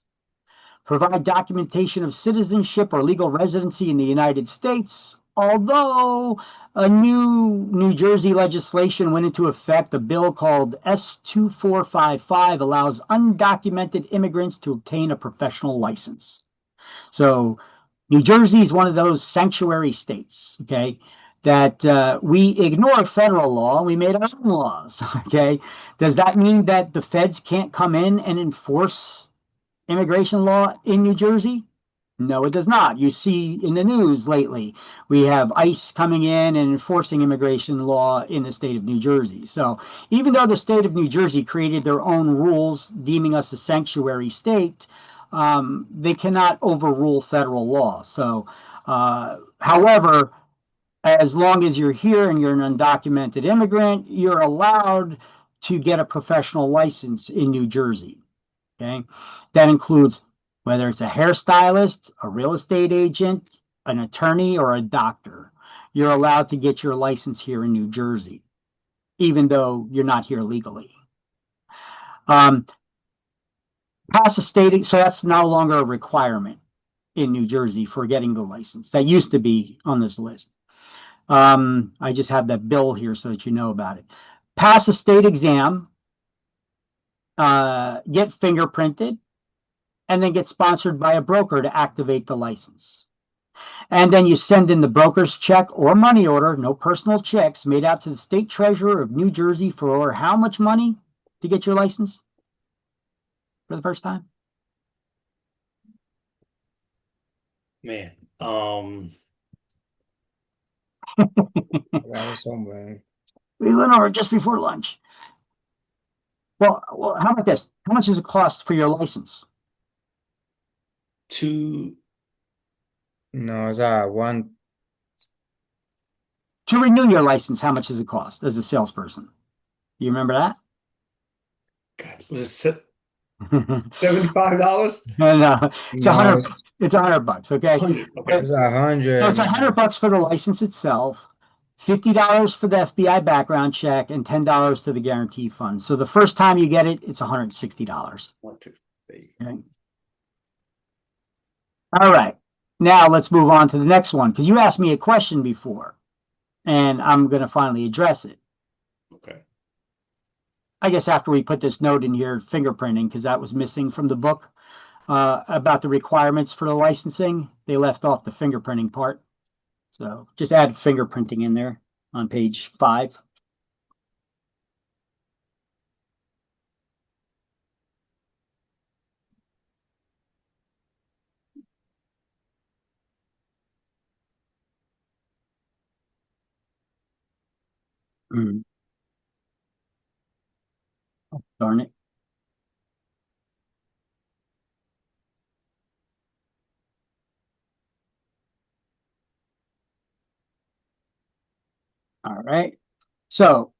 Provide documentation of citizenship or legal residency in the United States. Although a new New Jersey legislation went into effect, a bill called S2455 allows undocumented immigrants to obtain a professional license. So New Jersey is one of those sanctuary states, okay, that we ignore federal law and we made our own laws, okay? Does that mean that the feds can't come in and enforce immigration law in New Jersey? No, it does not. You see in the news lately, we have ICE coming in and enforcing immigration law in the state of New Jersey. So even though the state of New Jersey created their own rules deeming us a sanctuary state, they cannot overrule federal law. So However, as long as you're here and you're an undocumented immigrant, you're allowed to get a professional license in New Jersey. Okay. That includes whether it's a hairstylist, a real estate agent, an attorney, or a doctor. You're allowed to get your license here in New Jersey, even though you're not here legally. Pass a state, so that's no longer a requirement in New Jersey for getting the license. That used to be on this list. I just have that bill here so that you know about it. Pass a state exam, get fingerprinted, and then get sponsored by a broker to activate the license. And then you send in the broker's check or money order, no personal checks, made out to the state treasurer of New Jersey for how much money to get your license for the first time? Man, That was somewhere. We went over just before lunch. Well, how about this? How much does it cost for your license? No, it's one. To renew your license, how much does it cost as a salesperson? You remember that? God, was it $75? No, it's No, $100. It's $100. Okay. 100. Okay. it's 100. So it's $100 for the license itself, $50 for the FBI background check, and $10 to the guarantee fund. So the first time you get it, it's $160. 160. Okay. All right. Now let's move on to the next one, because you asked me a question before, and I'm going to finally address it. Okay. I guess after we put this note in here, fingerprinting, because that was missing from the book about the requirements for the licensing. They left off the fingerprinting part. So just add fingerprinting in there on page 5. Oh, darn it. All right. So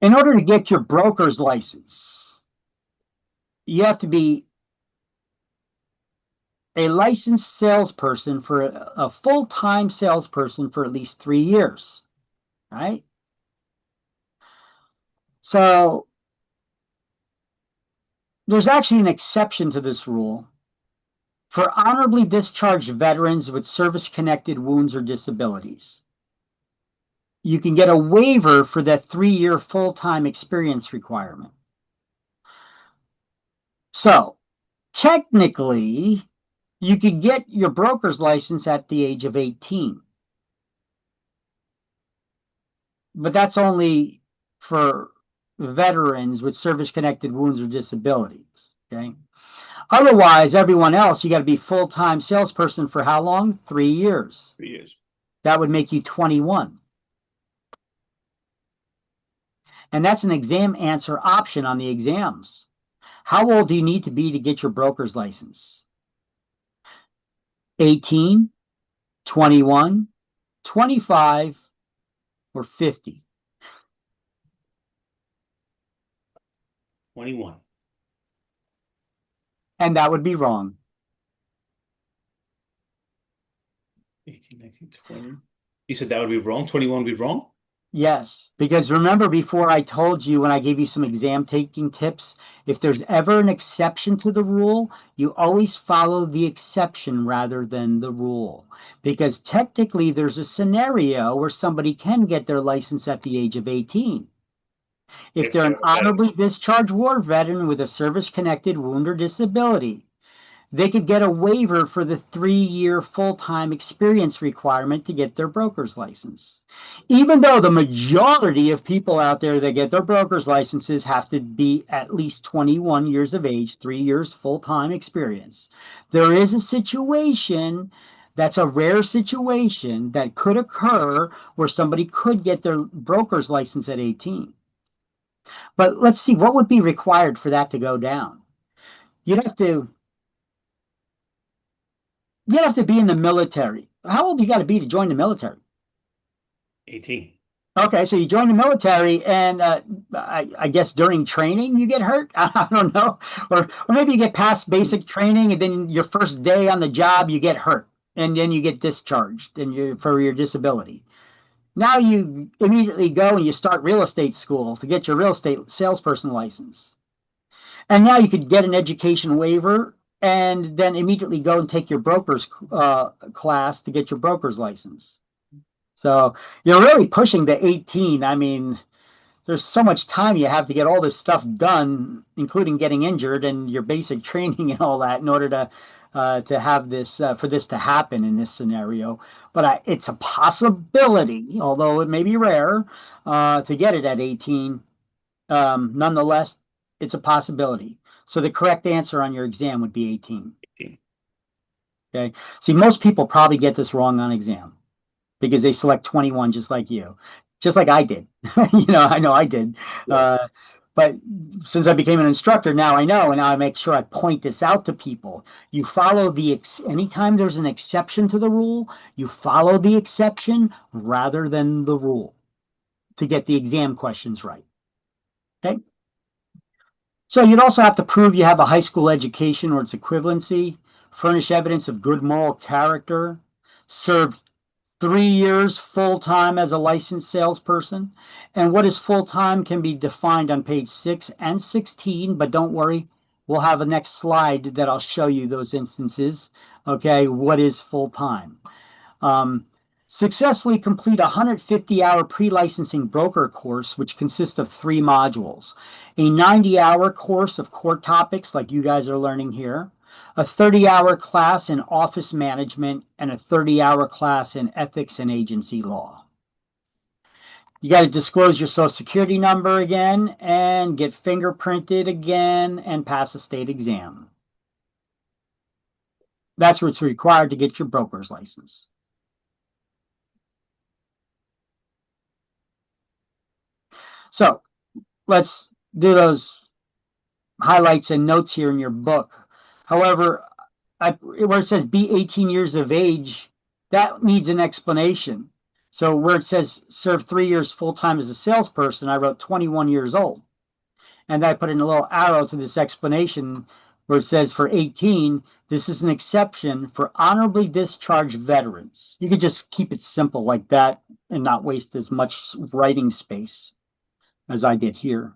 in order to get your broker's license, you have to be a licensed salesperson for a full-time salesperson for at least 3 years, right? So there's actually an exception to this rule for honorably discharged veterans with service-connected wounds or disabilities. You can get a waiver for that 3-year full-time experience requirement. So technically, you could get your broker's license at the age of 18. But that's only for veterans with service-connected wounds or disabilities, okay? Otherwise, everyone else, you got to be full-time salesperson for how long? 3 years. 3 years. That would make you 21. And that's an exam answer option on the exams. How old do you need to be to get your broker's license? 18, 21, 25, or 50? 21. And that would be wrong. 18, 19, 20. You said that would be wrong? 21 would be wrong? Yes, because remember before I told you when I gave you some exam taking tips, if there's ever an exception to the rule, you always follow the exception rather than the rule. Because technically there's a scenario where somebody can get their license at the age of 18. If they're an honorably discharged war veteran with a service-connected wound or disability, they could get a waiver for the 3-year full-time experience requirement to get their broker's license. Even though the majority of people out there that get their broker's licenses have to be at least 21 years of age, 3 years full-time experience, there is a situation that's a rare situation that could occur where somebody could get their broker's license at 18. But let's see, what would be required for that to go down? You'd have to You have to be in the military. How old you got to be to join the military? 18. Okay, so you join the military, and I guess during training you get hurt. I don't know, or maybe you get past basic training, and then your first day on the job you get hurt, and then you get discharged, and you for your disability. Now you immediately go and you start real estate school to get your real estate salesperson license, and now you could get an education waiver, and then immediately go and take your broker's class to get your broker's license. So you're really pushing to 18. I mean, there's so much time you have to get all this stuff done, including getting injured and your basic training and all that, in order to have this for this to happen in this scenario. But it's a possibility, although it may be rare, to get it at 18. Nonetheless, it's a possibility. So the correct answer on your exam would be 18. 18. Okay. See, most people probably get this wrong on exam because they select 21 just like you, just like I did. I know I did. But since I became an instructor, now I know, and now I make sure I point this out to people. You follow anytime there's an exception to the rule, you follow the exception rather than the rule to get the exam questions right. Okay. So you'd also have to prove you have a high school education or its equivalency, furnish evidence of good moral character, served 3 years full-time as a licensed salesperson. And what is full-time can be defined on page 6 and 16, but don't worry, we'll have a next slide that I'll show you those instances. Okay, what is full-time? Successfully complete a 150-hour pre-licensing broker course, which consists of 3 modules. A 90-hour course of core topics like you guys are learning here, a 30-hour class in office management, and a 30-hour class in ethics and agency law. You got to disclose your social security number again and get fingerprinted again and pass a state exam. That's what's required to get your broker's license. So let's do those highlights and notes here in your book. However, where it says be 18 years of age, that needs an explanation. So where it says serve 3 years full-time as a salesperson, I wrote 21 years old. And I put in a little arrow to this explanation where it says for 18, this is an exception for honorably discharged veterans. You could just keep it simple like that and not waste as much writing space as I did here.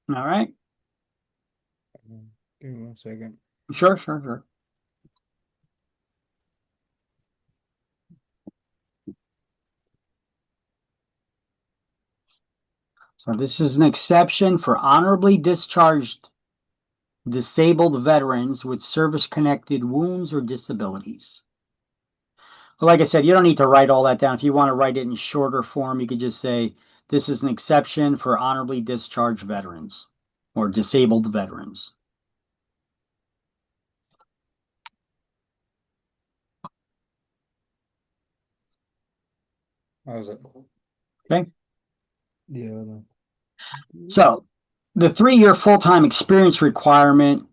All right. Give me 1 second. Sure. So this is an exception for honorably discharged disabled veterans with service-connected wounds or disabilities. Well, like I said, you don't need to write all that down. If you want to write it in shorter form, you could just say, this is an exception for honorably discharged veterans or disabled veterans. How's it? Okay. Yeah. So the 3-year full-time experience requirement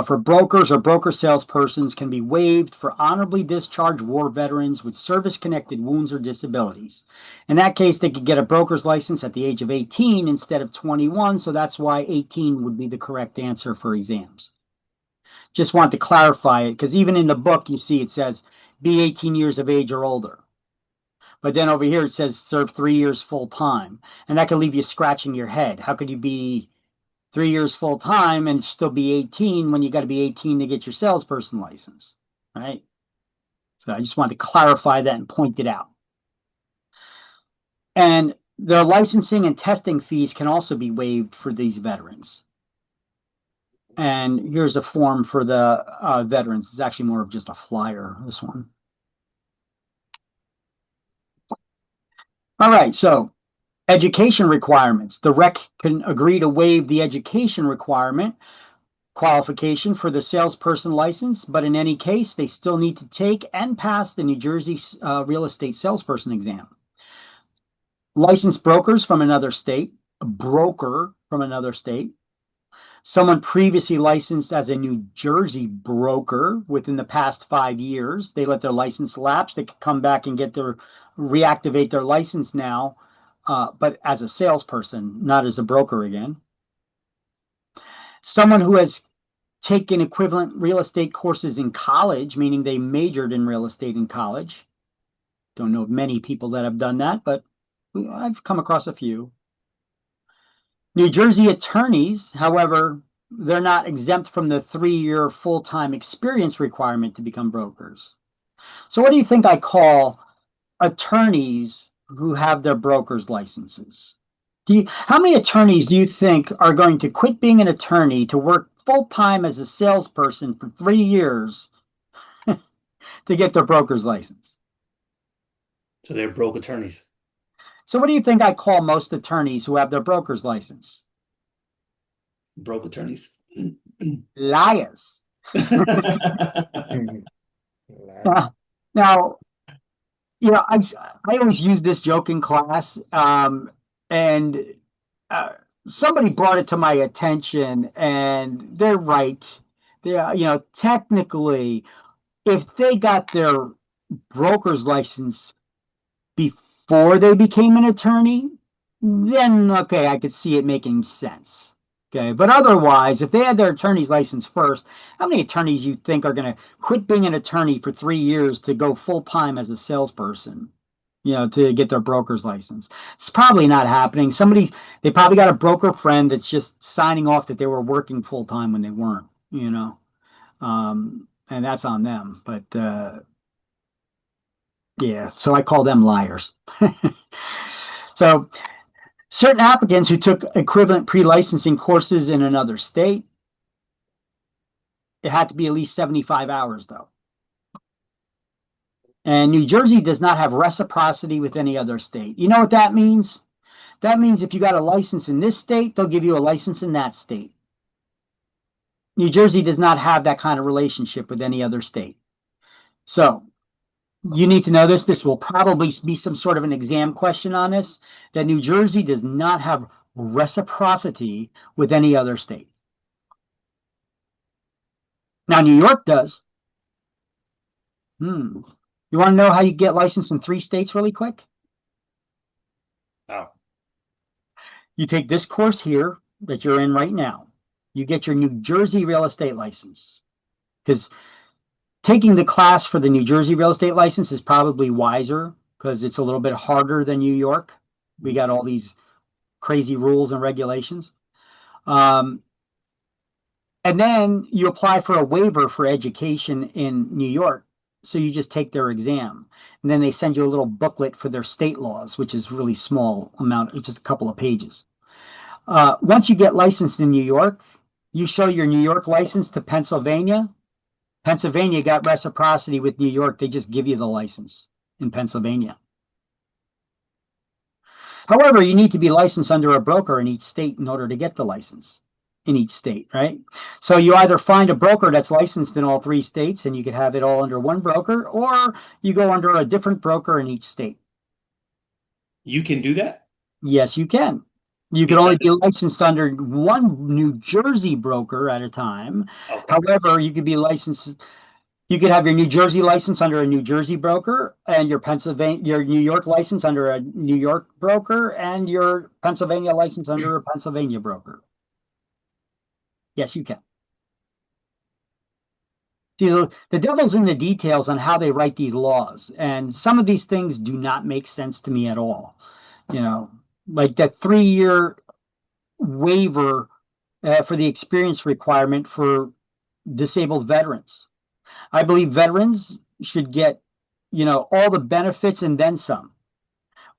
for brokers or broker salespersons can be waived for honorably discharged war veterans with service-connected wounds or disabilities. In that case, they could get a broker's license at the age of 18 instead of 21, so that's why 18 would be the correct answer for exams. Just want to clarify it because even in the book, you see it says be 18 years of age or older. But then over here it says serve 3 years full time. And that could leave you scratching your head. How could you be 3 years full time and still be 18 when you got to be 18 to get your salesperson license? Right. So I just wanted to clarify that and point it out. And the licensing and testing fees can also be waived for these veterans. And here's a form for the veterans. It's actually more of just a flyer, this one. All right, so education requirements. The rec can agree to waive the education requirement qualification for the salesperson license, but in any case, they still need to take and pass the New Jersey real estate salesperson exam. Licensed brokers from another state, a broker from another state, someone previously licensed as a New Jersey broker within the past 5 years, they let their license lapse, they could come back and reactivate their license now, but as a salesperson, not as a broker again. Someone who has taken equivalent real estate courses in college, meaning they majored in real estate in college. Don't know of many people that have done that, but I've come across a few. New Jersey attorneys, however, they're not exempt from the 3-year full-time experience requirement to become brokers. So what do you think I call attorneys who have their broker's licenses? How many attorneys do you think are going to quit being an attorney to work full-time as a salesperson for 3 years to get their broker's license? So they're broke attorneys. So what do you think I call most attorneys who have their broker's license? Broke attorneys. Liars. Now, you know, I always use this joke in class, and somebody brought it to my attention, and they're right. Technically, if they got their broker's license before they became an attorney, then okay, I could see it making sense. Okay, but otherwise, if they had their attorney's license first, how many attorneys you think are going to quit being an attorney for 3 years to go full time as a salesperson, to get their broker's license? It's probably not happening. They probably got a broker friend that's just signing off that they were working full time when they weren't, and that's on them. But yeah, so I call them liars. So certain applicants who took equivalent pre-licensing courses in another state, it had to be at least 75 hours, though. And New Jersey does not have reciprocity with any other state. You know what that means? That means if you got a license in this state, they'll give you a license in that state. New Jersey does not have that kind of relationship with any other state. So you need to know this. This will probably be some sort of an exam question on this, that New Jersey does not have reciprocity with any other state. Now, New York does. You want to know how you get licensed in 3 states really quick? Oh. You take this course here that you're in right now. You get your New Jersey real estate license. Because taking the class for the New Jersey real estate license is probably wiser because it's a little bit harder than New York. We got all these crazy rules and regulations. And then you apply for a waiver for education in New York. So you just take their exam. And then they send you a little booklet for their state laws, which is really small amount, just a couple of pages. Once you get licensed in New York, you show your New York license to Pennsylvania. Pennsylvania got reciprocity with New York. They just give you the license in Pennsylvania. However, you need to be licensed under a broker in each state in order to get the license in each state, right? So you either find a broker that's licensed in all 3 states and you could have it all under one broker, or you go under a different broker in each state. You can do that? Yes, you can. You can only be licensed under one New Jersey broker at a time. Okay. However, you could be licensed. You could have your New Jersey license under a New Jersey broker, and your New York license under a New York broker, and your Pennsylvania license under a Pennsylvania broker. Yes, you can. See, the devil's in the details on how they write these laws, and some of these things do not make sense to me at all. You know, like that 3 year waiver for the experience requirement for disabled veterans. I believe veterans should get, all the benefits and then some.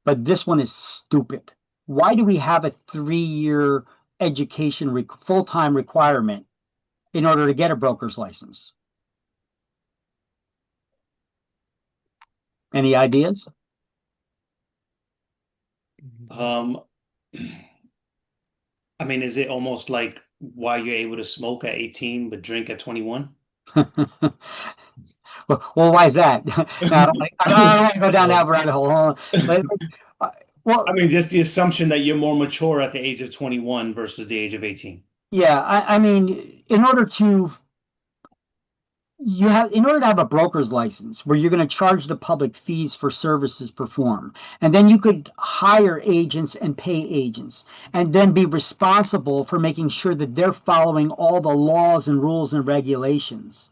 But this one is stupid. Why do we have a 3 year education full-time requirement in order to get a broker's license? Any ideas? Um, I mean, is it almost like why you're able to smoke at 18 but drink at 21? Well, why is that? Now, I don't want to go down that rabbit hole. Well, I mean, just the assumption that you're more mature at the age of 21 versus the age of 18. yeah, I mean, in order to have a broker's license where you're going to charge the public fees for services performed, and then you could hire agents and pay agents, and then be responsible for making sure that they're following all the laws and rules and regulations.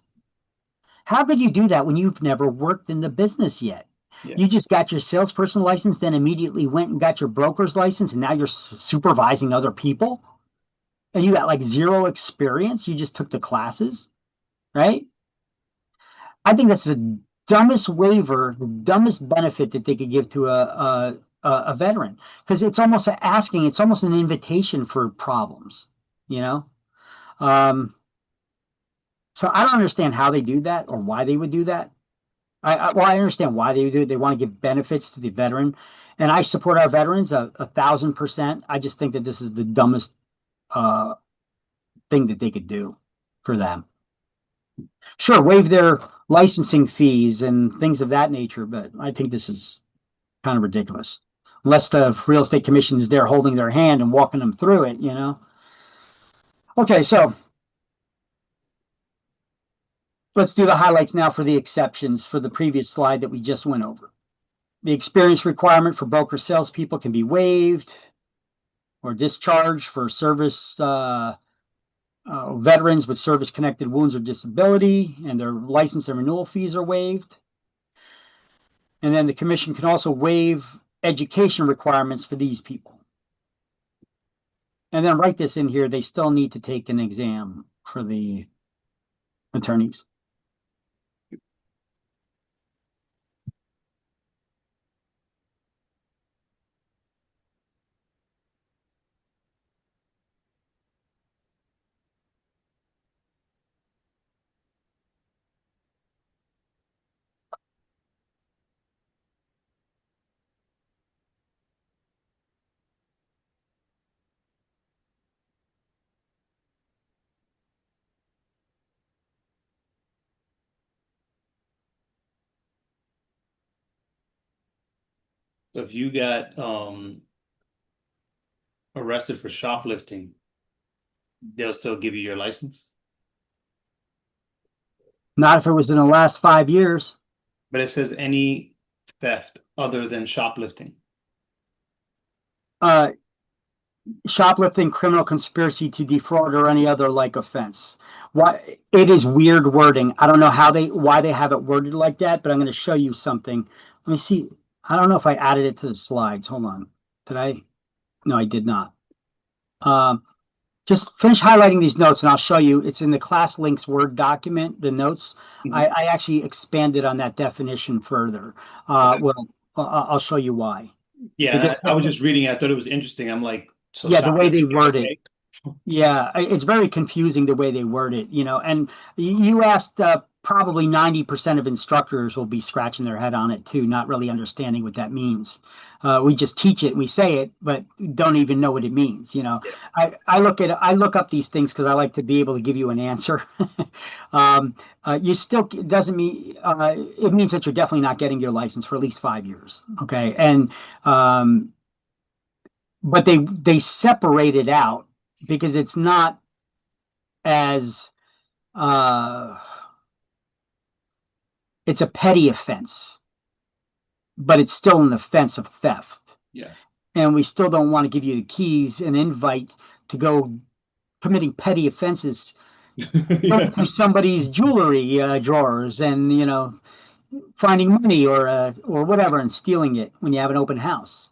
How could you do that when you've never worked in the business yet? Yeah. You just got your salesperson license, then immediately went and got your broker's license, and now you're supervising other people, and you got like zero experience. You just took the classes, right? I think that's the dumbest waiver, the dumbest benefit that they could give to a veteran, because it's almost it's almost an invitation for problems, you know. So I don't understand how they do that or why they would do that. Well, I understand why they do it. They want to give benefits to the veteran, and I support our veterans 1,000%. I just think that this is the dumbest uh, thing that they could do for them. Sure, waive their licensing fees and things of that nature, but I think this is kind of ridiculous. Unless the real estate commission is there holding their hand and walking them through it, you know. Okay, so let's do the highlights now for the exceptions for the previous slide that we just went over. The experience requirement for broker salespeople can be waived or discharged for service veterans with service-connected wounds or disability, and their license and renewal fees are waived. And then the commission can also waive education requirements for these people. And then write this in here, they still need to take an exam for the attorneys. So if you got arrested for shoplifting, they'll still give you your license? Not if it was in the last 5 years. But it says any theft other than shoplifting. Shoplifting, criminal conspiracy to defraud, or any other like offense. Why it is weird wording. I don't know why they have it worded like that, but I'm going to show you something. Let me see. I don't know if I added it to the slides. Hold on. Did I? No, I did not. Just finish highlighting these notes and I'll show you. It's in the class links Word document, the notes. I actually expanded on that definition further. Well, I'll show you why. Yeah, I was just reading it. I thought it was interesting. I'm like, so yeah, the way they word it. Yeah, it's very confusing the way they word it, and you asked probably 90% of instructors will be scratching their head on it too, not really understanding what that means. We just teach it and we say it, but don't even know what it means. I look up these things because I like to be able to give you an answer. You still doesn't mean it means that you're definitely not getting your license for at least 5 years. Okay, and but they separate it out because it's not as it's a petty offense, but it's still an offense of theft. Yeah. And we still don't want to give you the keys and invite to go committing petty offenses going Yeah. through somebody's jewelry drawers and finding money or whatever and stealing it when you have an open house.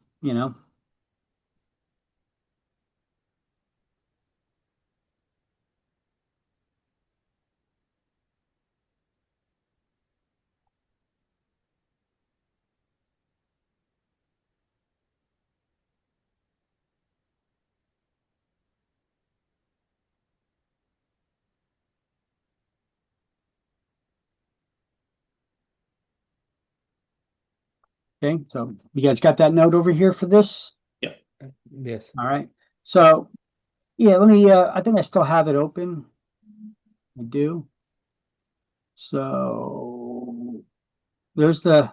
Okay, so you guys got that note over here for this? Yeah. Yes. All right. So yeah, let me. I think I still have it open. I do. So there's the.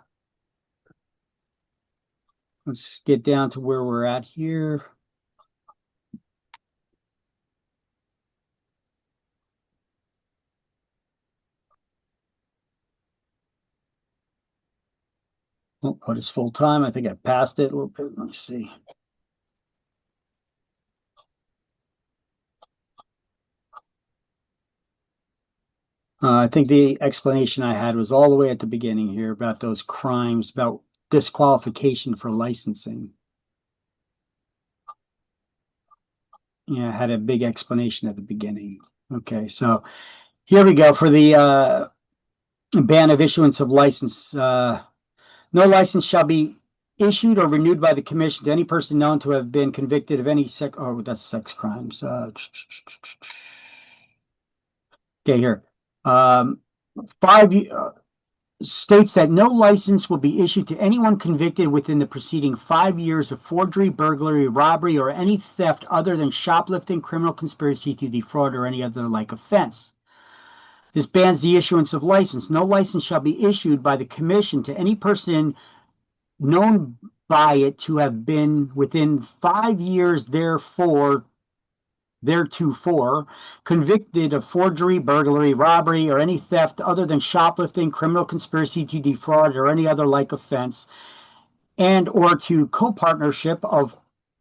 Let's get down to where we're at here. Oh, what is full time? I think I passed it a little bit. Let me see. I think the explanation I had was all the way at the beginning here about those crimes, about disqualification for licensing. Yeah, I had a big explanation at the beginning. Okay, so here we go for the ban of issuance of license. No license shall be issued or renewed by the commission to any person known to have been convicted of any that's sex crimes. Okay, here. Um, five states that no license will be issued to anyone convicted within the preceding 5 years of forgery, burglary, robbery, or any theft other than shoplifting, criminal conspiracy to defraud, or any other like offense. This bans the issuance of license. No license shall be issued by the commission to any person known by it to have been within 5 years theretofore convicted of forgery, burglary, robbery, or any theft other than shoplifting, criminal conspiracy to defraud, or any other like offense, and or to co-partnership of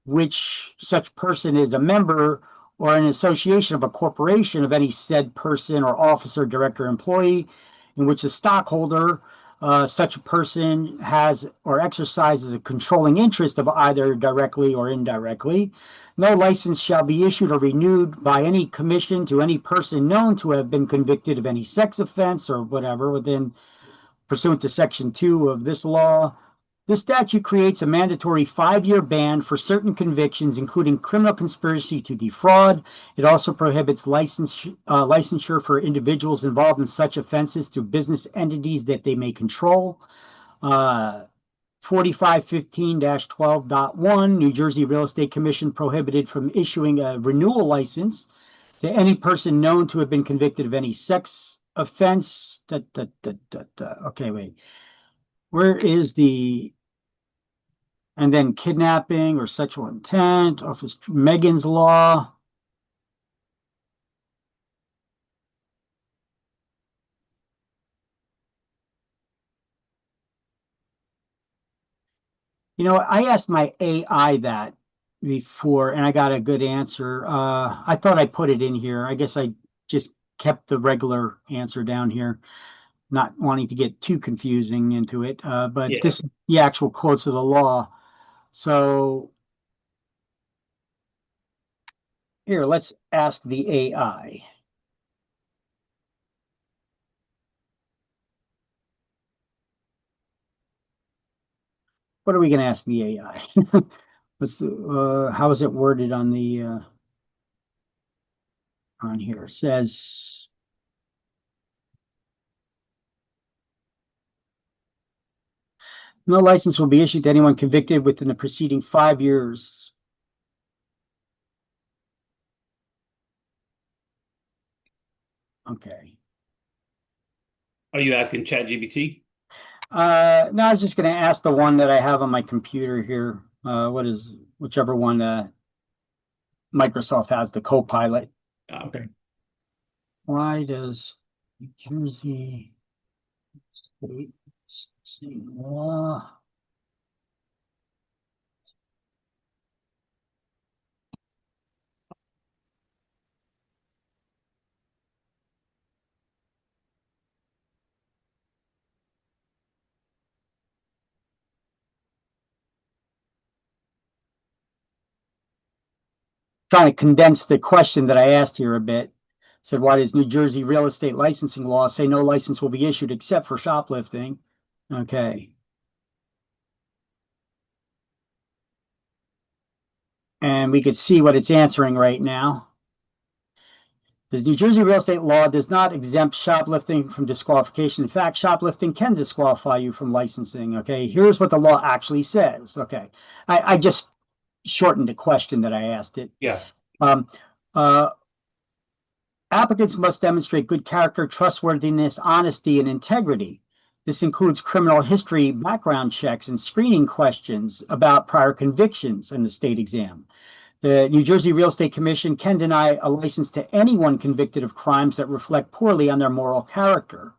which such person is a member or an association of a corporation of any said person or officer, director, employee, in which a stockholder, such a person has or exercises a controlling interest of either directly or indirectly. No license shall be issued or renewed by any commission to any person known to have been convicted of any sex offense or whatever within pursuant to Section 2 of this law. This statute creates a mandatory 5-year ban for certain convictions, including criminal conspiracy to defraud. It also prohibits licensure for individuals involved in such offenses through business entities that they may control. 4515-12.1, New Jersey Real Estate Commission prohibited from issuing a renewal license to any person known to have been convicted of any sex offense. Okay, wait. Where is the and then kidnapping or sexual intent, Office Megan's Law. I asked my AI that before and I got a good answer. I thought I put it in here. I guess I just kept the regular answer down here, not wanting to get too confusing into it. But Yeah. this is the actual quotes of the law. So here, let's ask the AI. What are we going to ask the AI? How is it worded on the on here? It says no license will be issued to anyone convicted within the preceding 5 years. Okay. Are you asking ChatGPT? No, I was just going to ask the one that I have on my computer here. What is whichever one Microsoft has, the Copilot. Okay. Why does New Jersey State law? trying to condense the question that I asked here a bit. Said, why does New Jersey real estate licensing law say no license will be issued except for shoplifting? Okay. And we could see what it's answering right now. The New Jersey real estate law does not exempt shoplifting from disqualification. In fact, shoplifting can disqualify you from licensing. Okay, here's what the law actually says. Okay, I just shortened the question that I asked it. Yeah. Applicants must demonstrate good character, trustworthiness, honesty, and integrity. This includes criminal history, background checks, and screening questions about prior convictions in the state exam. The New Jersey Real Estate Commission can deny a license to anyone convicted of crimes that reflect poorly on their moral character.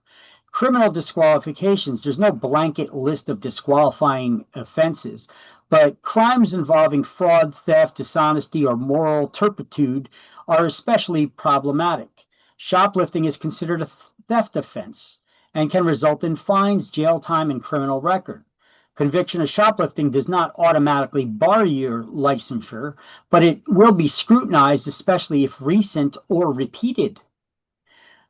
Criminal disqualifications, there's no blanket list of disqualifying offenses, but crimes involving fraud, theft, dishonesty, or moral turpitude are especially problematic. Shoplifting is considered a theft offense and can result in fines, jail time, and criminal record. Conviction of shoplifting does not automatically bar your licensure, but it will be scrutinized, especially if recent or repeated.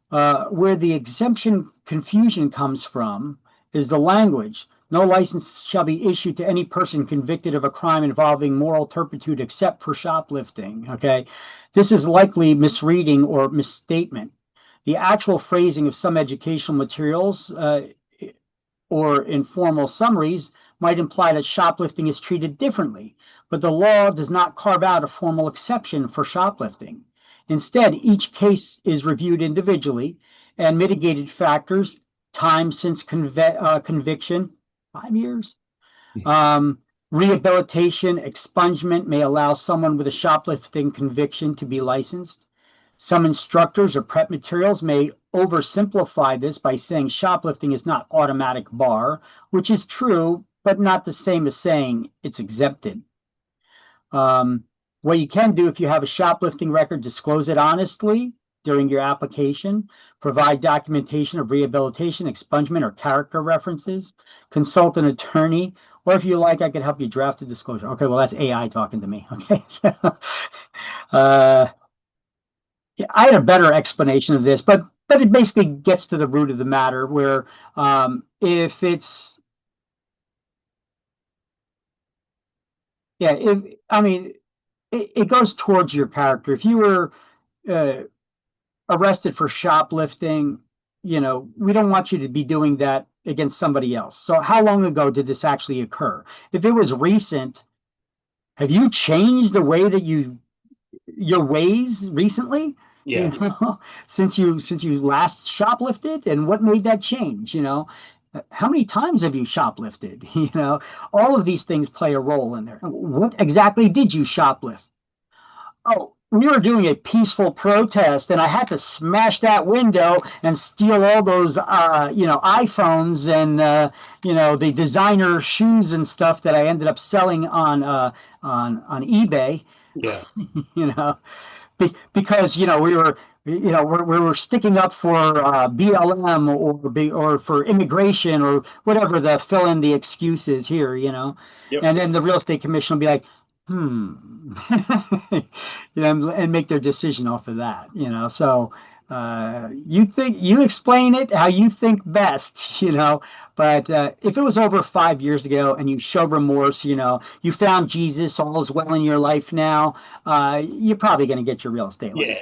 Where the exemption confusion comes from is the language. No license shall be issued to any person convicted of a crime involving moral turpitude except for shoplifting. Okay, this is likely misreading or misstatement. The actual phrasing of some educational materials or informal summaries might imply that shoplifting is treated differently, but the law does not carve out a formal exception for shoplifting. Instead, each case is reviewed individually, and mitigated factors, time since conviction, 5 years, rehabilitation, expungement may allow someone with a shoplifting conviction to be licensed. Some instructors or prep materials may oversimplify this by saying shoplifting is not automatic bar, which is true, but not the same as saying it's exempted. What you can do if you have a shoplifting record, disclose it honestly during your application, provide documentation of rehabilitation, expungement, or character references, consult an attorney, or if you like, I could help you draft a disclosure. Okay, well, that's AI talking to me. Okay. I had a better explanation of this, but it basically gets to the root of the matter where if it's, yeah, it goes towards your character. If you were arrested for shoplifting, we don't want you to be doing that against somebody else. So how long ago did this actually occur? If it was recent, have you changed the way that your ways recently? Yeah. Since you last shoplifted, and what made that change? How many times have you shoplifted? All of these things play a role in there. What exactly did you shoplift? Oh, we were doing a peaceful protest, and I had to smash that window and steal all those, iPhones and the designer shoes and stuff that I ended up selling on eBay. Yeah. Because we were sticking up for BLM or for immigration or whatever the fill in the excuse is here, Yep. and then the real estate commission will be like, and make their decision off of that, So you explain it how you think best, But if it was over 5 years ago and you show remorse, you found Jesus, all is well in your life now, you're probably going to get your real estate license.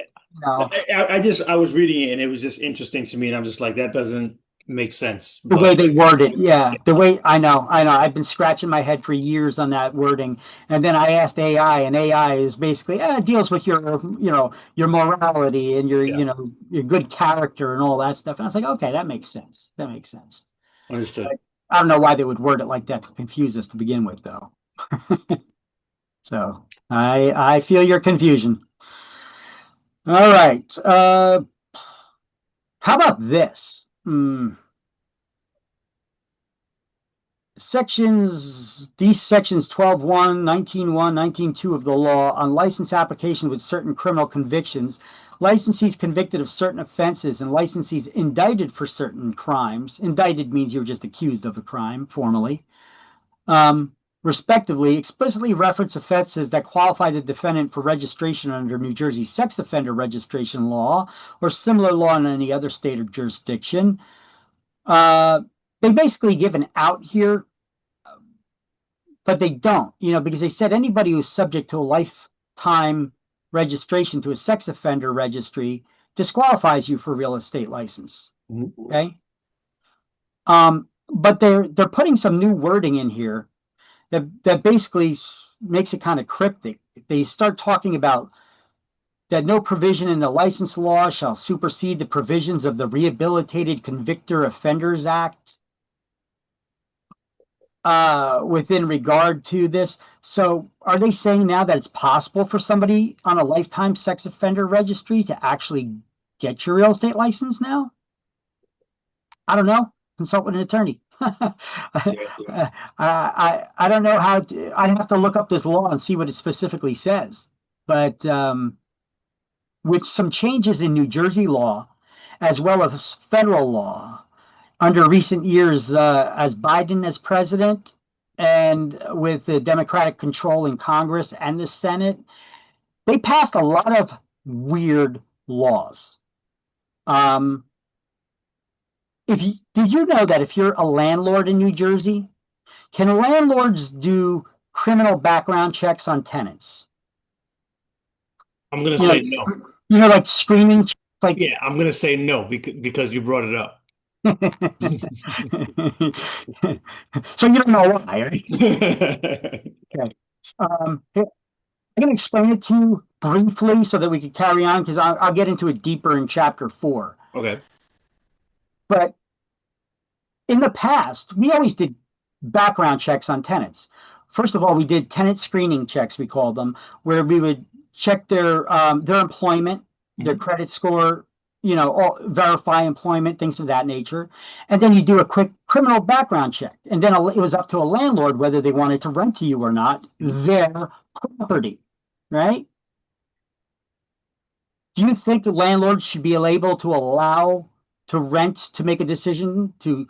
I was reading it and it was just interesting to me, and I'm just like, that doesn't make sense. The way they word it, yeah. The way I know. I've been scratching my head for years on that wording, and then I asked AI, and AI is basically deals with your morality and your your good character and all that stuff. And I was like, okay, that makes sense. That makes sense. Understood. But I don't know why they would word it like that to confuse us to begin with, though. So I feel your confusion. All right. How about this? These sections 12.1, 19.1, 19.2 of the law on license application with certain criminal convictions, licensees convicted of certain offenses, and licensees indicted for certain crimes. Indicted means you're just accused of a crime formally. respectively, explicitly reference offenses that qualify the defendant for registration under New Jersey sex offender registration law or similar law in any other state or jurisdiction. They basically give an out here, but they don't, because they said anybody who's subject to a lifetime registration to a sex offender registry disqualifies you for real estate license. Okay. But they're putting some new wording in here that basically makes it kind of cryptic. They start talking about that no provision in the license law shall supersede the provisions of the Rehabilitated Convictor Offenders Act within regard to this. So are they saying now that it's possible for somebody on a lifetime sex offender registry to actually get your real estate license now? I don't know. Consult with an attorney. I don't know how I have to look up this law and see what it specifically says. But with some changes in New Jersey law, as well as federal law, under recent years as Biden as president, and with the Democratic control in Congress and the Senate, they passed a lot of weird laws. Did you know that if you're a landlord in New Jersey, can landlords do criminal background checks on tenants? I'm gonna say no. Like screening, like Yeah, I'm gonna say no because you brought it up. So you don't know why, right? Okay. I'm going to explain it to you briefly so that we can carry on, because I'll get into it deeper in chapter 4. Okay. But in the past, we always did background checks on tenants. First of all, we did tenant screening checks, we called them, where we would check their employment, their credit score, verify employment, things of that nature. And then you do a quick criminal background check. And then it was up to a landlord whether they wanted to rent to you or not their property, right? Do you think the landlord should be able to allow to rent, to make a decision to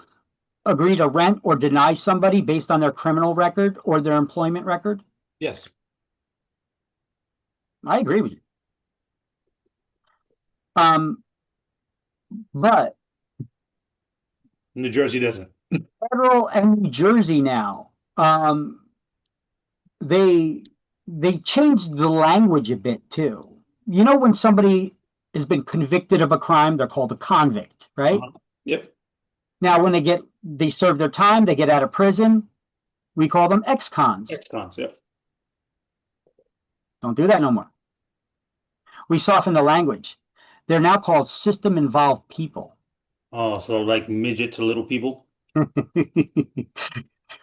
agree to rent or deny somebody based on their criminal record or their employment record? Yes. I agree with you. But New Jersey doesn't. Federal and New Jersey now, they changed the language a bit too. When somebody has been convicted of a crime, they're called a convict, right? Yep. Now, when they serve their time, they get out of prison, we call them ex-cons. Ex-cons, yep. Don't do that no more. We soften the language. They're now called system-involved people. Oh, so like midget to little people?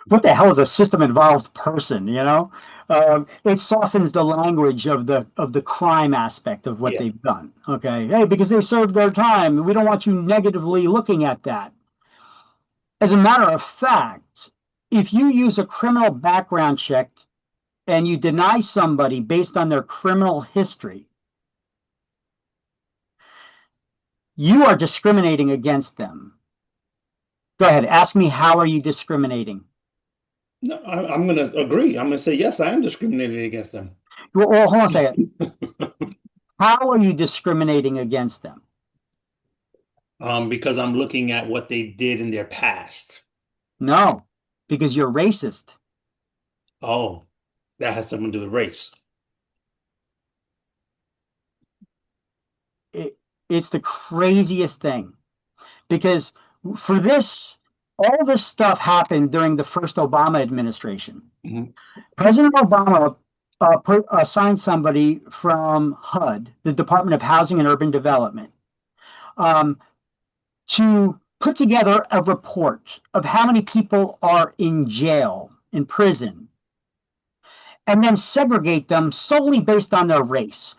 What the hell is a system-involved person? It softens the language of the crime aspect of what they've done. Okay, hey, because they served their time, we don't want you negatively looking at that. As a matter of fact, if you use a criminal background check and you deny somebody based on their criminal history, you are discriminating against them. Go ahead. Ask me, how are you discriminating? No, I'm going to agree. I'm going to say, yes, I am discriminating against them. Well, hold on a second. How are you discriminating against them? Because I'm looking at what they did in their past. No, because you're racist. Oh, that has something to do with race. It's the craziest thing, because for this, all this stuff happened during the first Obama administration. President Obama assigned somebody from HUD, the Department of Housing and Urban Development, to put together a report of how many people are in jail, in prison, and then segregate them solely based on their race.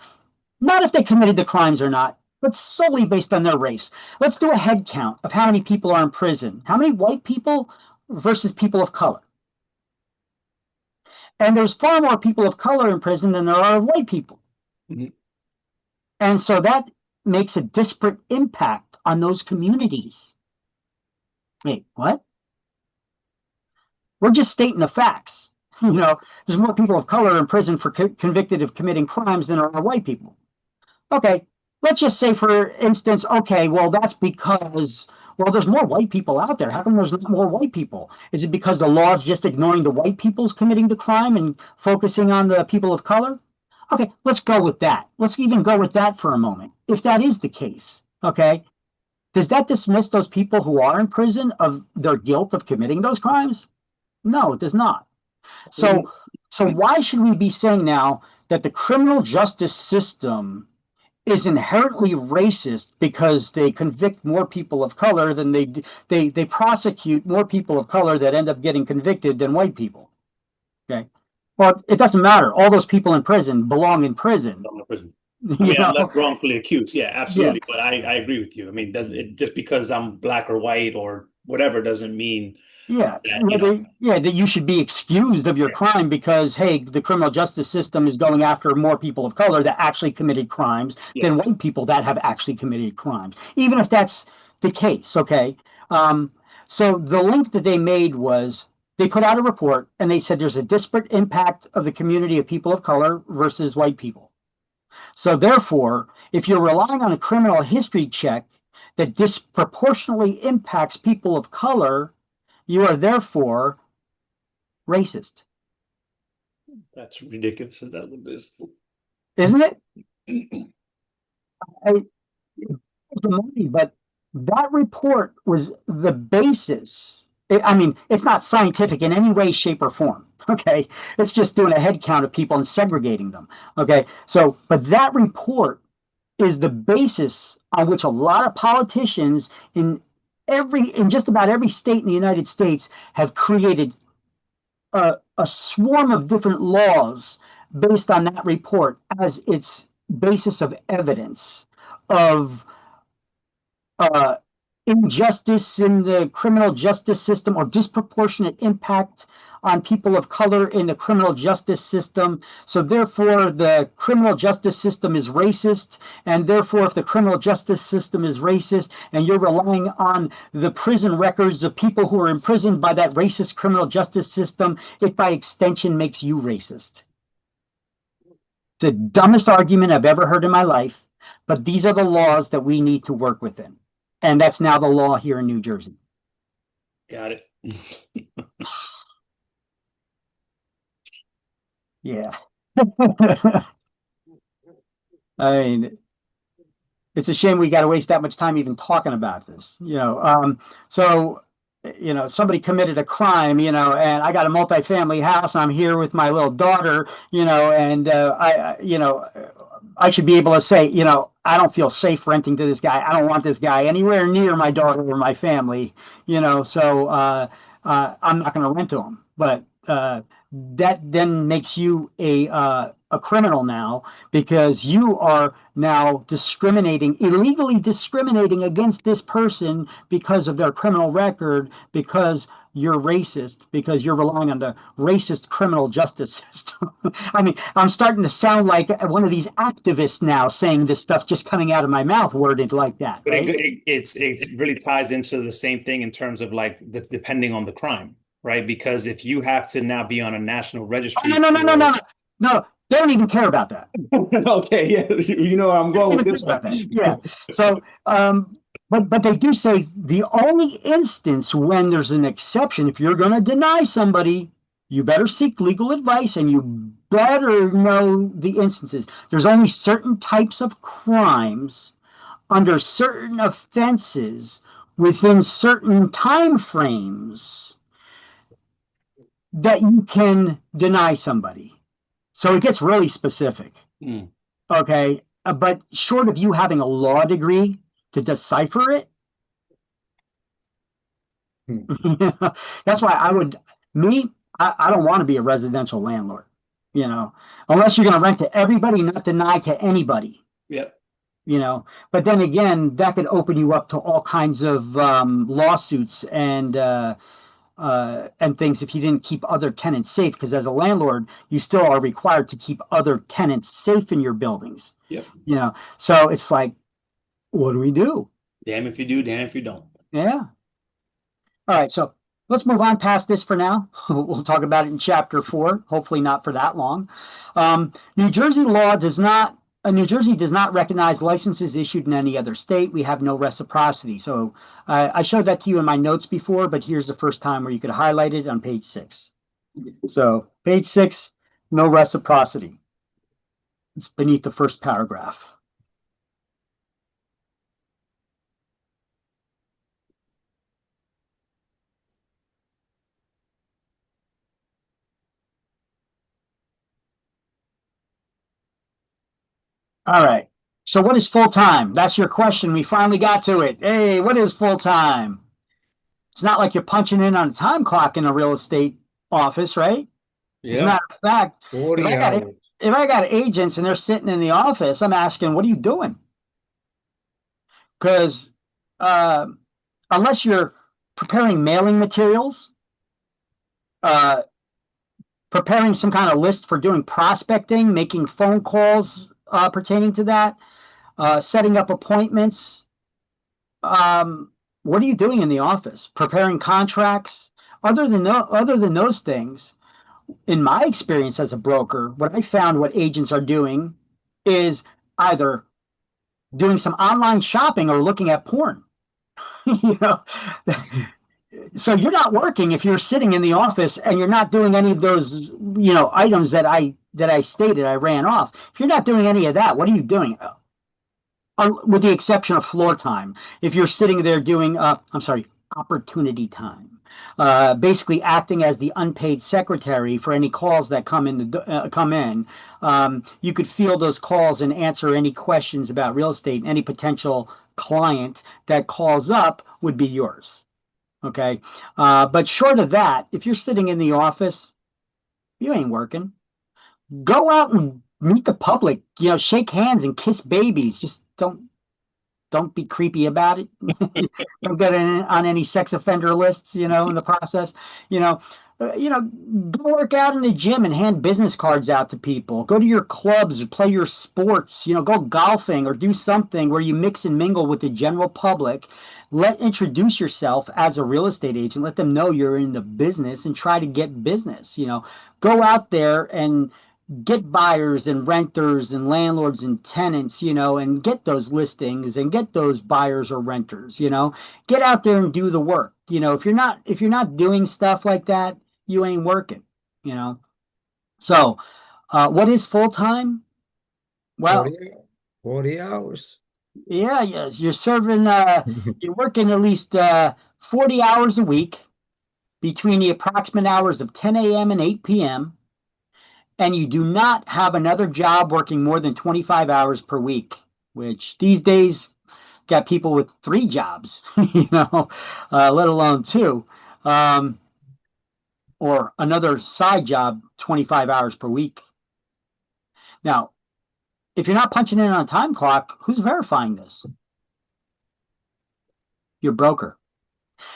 Not if they committed the crimes or not, but solely based on their race. Let's do a head count of how many people are in prison. How many white people versus people of color? And there's far more people of color in prison than there are white people. And so that makes a disparate impact on those communities. Wait, what? We're just stating the facts. You know, there's more people of color in prison for convicted of committing crimes than are white people. Okay, let's just say, for instance, okay, well, that's because, well, there's more white people out there. How come there's not more white people? Is it because the law is just ignoring the white people's committing the crime and focusing on the people of color? Okay, let's go with that. Let's even go with that for a moment. If that is the case, okay, does that dismiss those people who are in prison of their guilt of committing those crimes? No, it does not. So why should we be saying now that the criminal justice system is inherently racist because they convict more people of color than they prosecute more people of color that end up getting convicted than white people? Okay. Well, it doesn't matter. All those people in prison belong in prison. I mean, unless wrongfully accused. Yeah, absolutely. Yeah. But I agree with you. I mean, does it just because I'm black or white or whatever doesn't mean Yeah, that, that you should be excused of your crime because, hey, the criminal justice system is going after more people of color that actually committed crimes than white people that have actually committed crimes, even if that's the case, okay? So the link that they made was they put out a report and they said there's a disparate impact of the community of people of color versus white people. So therefore, if you're relying on a criminal history check that disproportionately impacts people of color, you are therefore racist. That's ridiculous. Is that what this? Isn't it? But that report was the basis. I mean, it's not scientific in any way, shape, or form. Okay. It's just doing a head count of people and segregating them. Okay. So, but that report is the basis on which a lot of politicians in just about every state in the United States have created a swarm of different laws based on that report as its basis of evidence of injustice in the criminal justice system or disproportionate impact on people of color in the criminal justice system. So therefore, the criminal justice system is racist. And therefore, if the criminal justice system is racist and you're relying on the prison records of people who are imprisoned by that racist criminal justice system, it by extension makes you racist. It's the dumbest argument I've ever heard in my life, but these are the laws that we need to work within. And that's now the law here in New Jersey. Got it. Yeah. I mean, it's a shame we got to waste that much time even talking about this, So, somebody committed a crime, and I got a multifamily house and I'm here with my little daughter, and I should be able to say, I don't feel safe renting to this guy. I don't want this guy anywhere near my daughter or my family, so I'm not going to rent to him. But that then makes you a criminal now because you are now illegally discriminating against this person because of their criminal record, because you're racist, because you're relying on the racist criminal justice system. I mean, I'm starting to sound like one of these activists now saying this stuff just coming out of my mouth worded like that. But right? it really ties into the same thing in terms of depending on the crime, right? Because if you have to now be on a national registry. No. They don't even care about that. Okay, yeah, you know where I'm going with this one. Yeah. So, but they do say the only instance when there's an exception, if you're going to deny somebody, you better seek legal advice and you better know the instances. There's only certain types of crimes under certain offenses within certain time frames that you can deny somebody. So it gets really specific. Okay. But short of you having a law degree to decipher it, that's why I don't want to be a residential landlord, unless you're going to rent to everybody, not deny to anybody. Yep. But then again, that could open you up to all kinds of lawsuits and things if you didn't keep other tenants safe, because as a landlord, you still are required to keep other tenants safe in your buildings. Yep. So it's like, what do we do? Damn if you do, damn if you don't. Yeah. All right. So let's move on past this for now. We'll talk about it in chapter 4, hopefully not for that long. New Jersey law does not, New Jersey does not recognize licenses issued in any other state. We have no reciprocity. So I showed that to you in my notes before, but here's the first time where you could highlight it on page 6. So page 6, no reciprocity. It's beneath the first paragraph. All right. So what is full time? That's your question. We finally got to it. Hey, what is full time? It's not like you're punching in on a time clock in a real estate office, right? As a Yeah. matter of fact, if 40 I got hours. if I got agents and they're sitting in the office, I'm asking, what are you doing? Because uh, unless you're preparing mailing materials, uh, preparing some kind of list for doing prospecting, making phone calls pertaining to that, setting up appointments. What are you doing in the office? Preparing contracts? Other than those things, in my experience as a broker, what I found what agents are doing is either doing some online shopping or looking at porn. you know, so you're not working if you're sitting in the office and you're not doing any of those, items that I stated I ran off. If you're not doing any of that, what are you doing? With the exception of floor time. If you're sitting there doing, opportunity time, basically acting as the unpaid secretary for any calls that come in. You could field those calls and answer any questions about real estate. Any potential client that calls up would be yours. Okay, but short of that, if you're sitting in the office, you ain't working. Go out and meet the public. Shake hands and kiss babies. Just don't be creepy about it. Don't get on any sex offender lists, in the process. You know, go work out in the gym and hand business cards out to people. Go to your clubs or play your sports. Go golfing or do something where you mix and mingle with the general public. Introduce yourself as a real estate agent. Let them know you're in the business and try to get business. Go out there and get buyers and renters and landlords and tenants, and get those listings and get those buyers or renters, get out there and do the work. If you're not doing stuff like that, you ain't working, you know. So, what is full time? Well, 40 hours. yeah, yes, you're serving, you're working at least 40 hours a week between the approximate hours of 10 a.m. and 8 p.m. And you do not have another job working more than 25 hours per week, which these days got people with 3 jobs, let alone 2, or another side job 25 hours per week. Now, if you're not punching in on a time clock, who's verifying this? Your broker.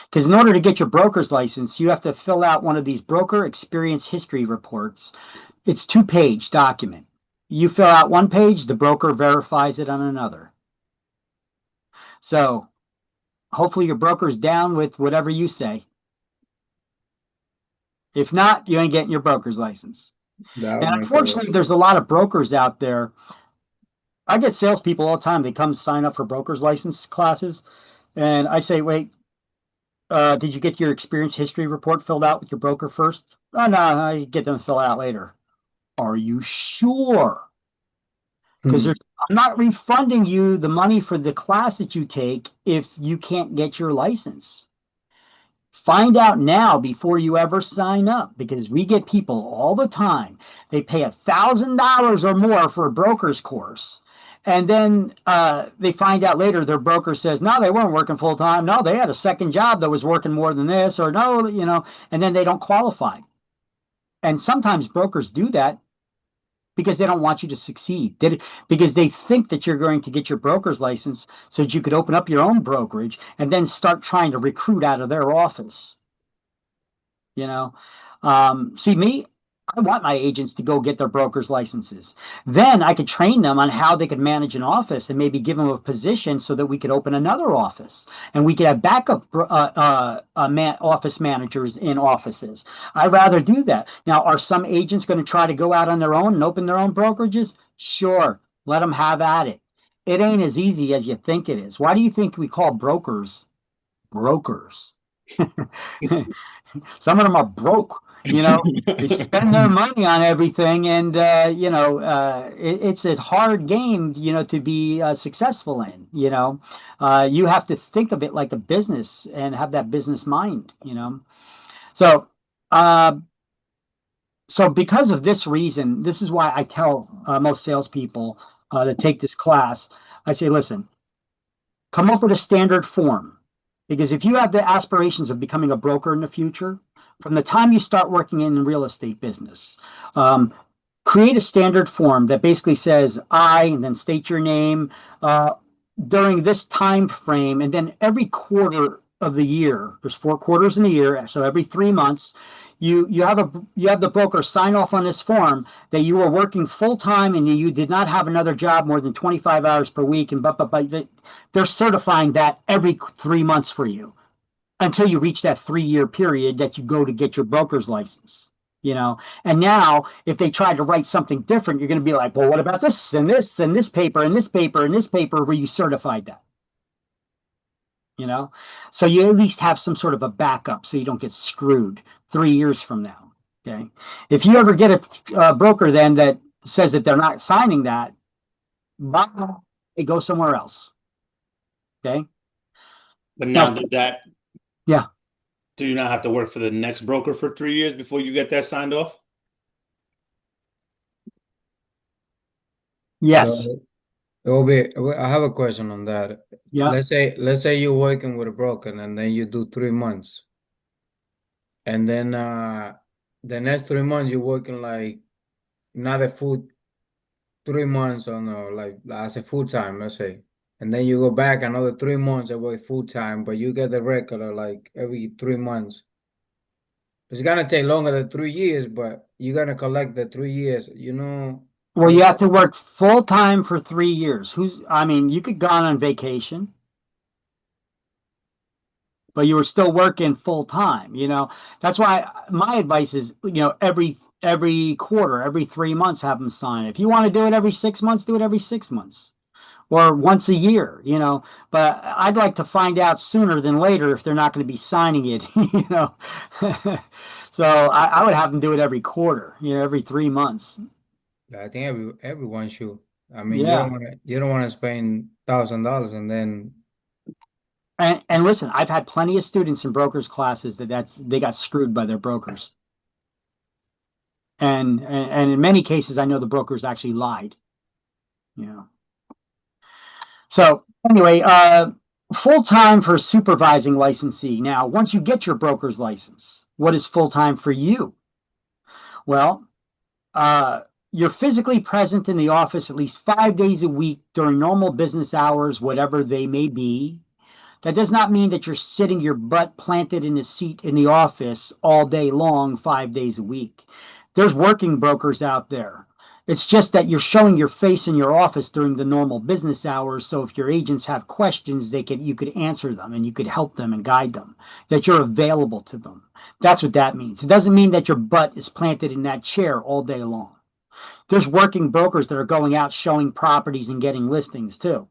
Because in order to get your broker's license, you have to fill out one of these broker experience history reports. It's 2-page document. You fill out 1 page, the broker verifies it on another. So hopefully your broker's down with whatever you say. If not, you ain't getting your broker's license. And unfortunately, there's a lot of brokers out there. I get salespeople all the time. They come sign up for broker's license classes. And I say, wait, did you get your experience history report filled out with your broker first? Oh, no, I get them to fill it out later. Are you sure? Because I'm not refunding you the money for the class that you take if you can't get your license. Find out now before you ever sign up, because we get people all the time. They pay $1,000 or more for a broker's course. And then they find out later their broker says, no, they weren't working full time. No, they had a second job that was working more than this, or no, and then they don't qualify. And sometimes brokers do that because they don't want you to succeed. Because they think that you're going to get your broker's license so that you could open up your own brokerage and then start trying to recruit out of their office. See, me, I want my agents to go get their broker's licenses. Then I could train them on how they could manage an office and maybe give them a position so that we could open another office and we could have backup office managers in offices. I'd rather do that. Now, are some agents going to try to go out on their own and open their own brokerages? Sure, let them have at it. It ain't as easy as you think it is. Why do you think we call brokers brokers? Some of them are broke, they spend their money on everything, and it's a hard game, to be successful in. You have to think of it like a business and have that business mind. So, uh, so because of this reason, this is why I tell most salespeople that take this class, I say, listen, come up with a standard form. Because if you have the aspirations of becoming a broker in the future, from the time you start working in the real estate business, create a standard form that basically says I, and then state your name during this time frame, and then every quarter of the year. There's 4 quarters in a year, so every 3 months, you have the broker sign off on this form that you were working full time and you did not have another job more than 25 hours per week, and they're certifying that every 3 months for you until you reach that 3-year period that you go to get your broker's license. And now if they try to write something different, you're going to be like, well, what about this and this and this paper and this paper and this paper where you certified that? So you at least have some sort of a backup so you don't get screwed 3 years from now. Okay. If you ever get a broker then that says that they're not signing that, they go somewhere else. Okay. But now that, yeah. Do you not have to work for the next broker for 3 years before you get that signed off? Yes. It will be. I have a question on that. Yeah. Let's say you're working with a broker and then you do 3 months, and then the next 3 months you're working like not a full 3 months on like as a full time, let's say, and then you go back another 3 months and work full time, but you get the regular like every 3 months. It's gonna take longer than 3 years, but you're gonna collect the 3 years. Well, you have to work full time for 3 years. You could go on vacation, but you were still working full time. That's why my advice is, every quarter, every 3 months, have them sign. If you want to do it every 6 months, do it every 6 months or once a year, but I'd like to find out sooner than later if they're not going to be signing it, So I would have them do it every quarter, every 3 months. I think everyone should. I mean, Yeah. you don't want to spend $1,000 and then. And listen, I've had plenty of students in brokers classes they got screwed by their brokers. And in many cases, I know the brokers actually lied. So anyway, full time for supervising licensee. Now, once you get your broker's license, what is full time for you? Well, you're physically present in the office at least 5 days a week during normal business hours, whatever they may be. That does not mean that you're sitting your butt planted in a seat in the office all day long, 5 days a week. There's working brokers out there. It's just that you're showing your face in your office during the normal business hours. So if your agents have questions, you could answer them and you could help them and guide them, that you're available to them. That's what that means. It doesn't mean that your butt is planted in that chair all day long. There's working brokers that are going out showing properties and getting listings too.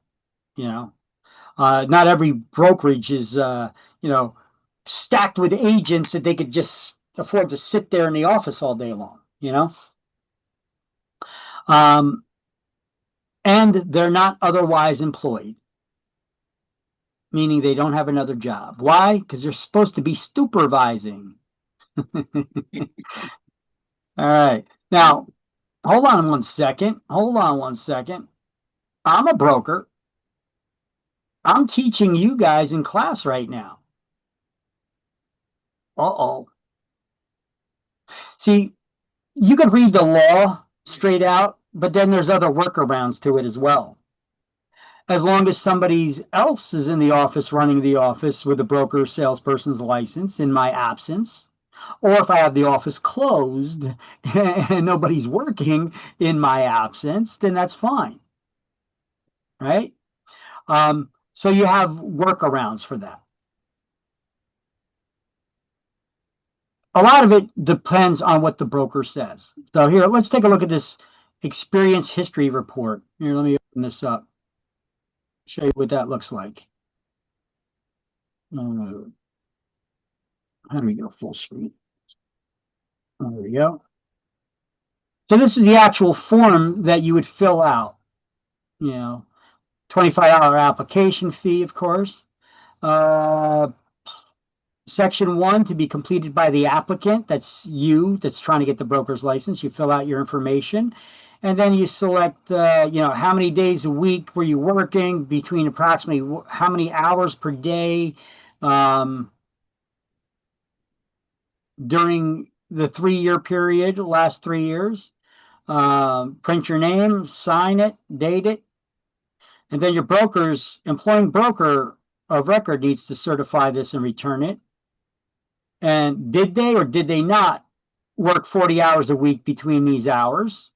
Not every brokerage is, stacked with agents that they could just afford to sit there in the office all day long, and they're not otherwise employed, meaning they don't have another job. Why? Because they're supposed to be supervising. All right. Now, hold on one second. I'm a broker. I'm teaching you guys in class right now. Uh-oh. See, you could read the law straight out, but then there's other workarounds to it as well. As long as somebody else is in the office running the office with a broker salesperson's license in my absence, Or if I have the office closed and nobody's working in my absence, then that's fine, right? So you have workarounds for that. A lot of it depends on what the broker says. So here, let's take a look at this experience history report. Here, let me open this up. Show you what that looks like. How do we go full screen? There we go. So this is the actual form that you would fill out. You know, $25 application fee, of course. Section 1 to be completed by the applicant. That's you that's trying to get the broker's license. You fill out your information. And then you select, how many days a week were you working, between approximately how many hours per day during the 3-year period, the last 3 years. Print your name, sign it, date it. And then your employing broker of record needs to certify this and return it. And did they or did they not work 40 hours a week between these hours?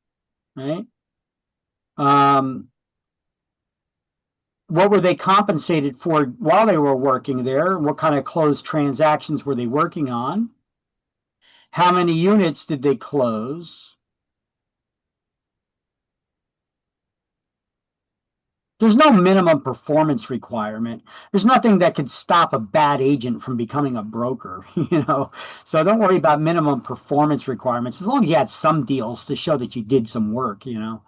Right? What were they compensated for while they were working there? What kind of closed transactions were they working on? How many units did they close? There's no minimum performance requirement. There's nothing that could stop a bad agent from becoming a broker, So don't worry about minimum performance requirements, as long as you had some deals to show that you did some work, And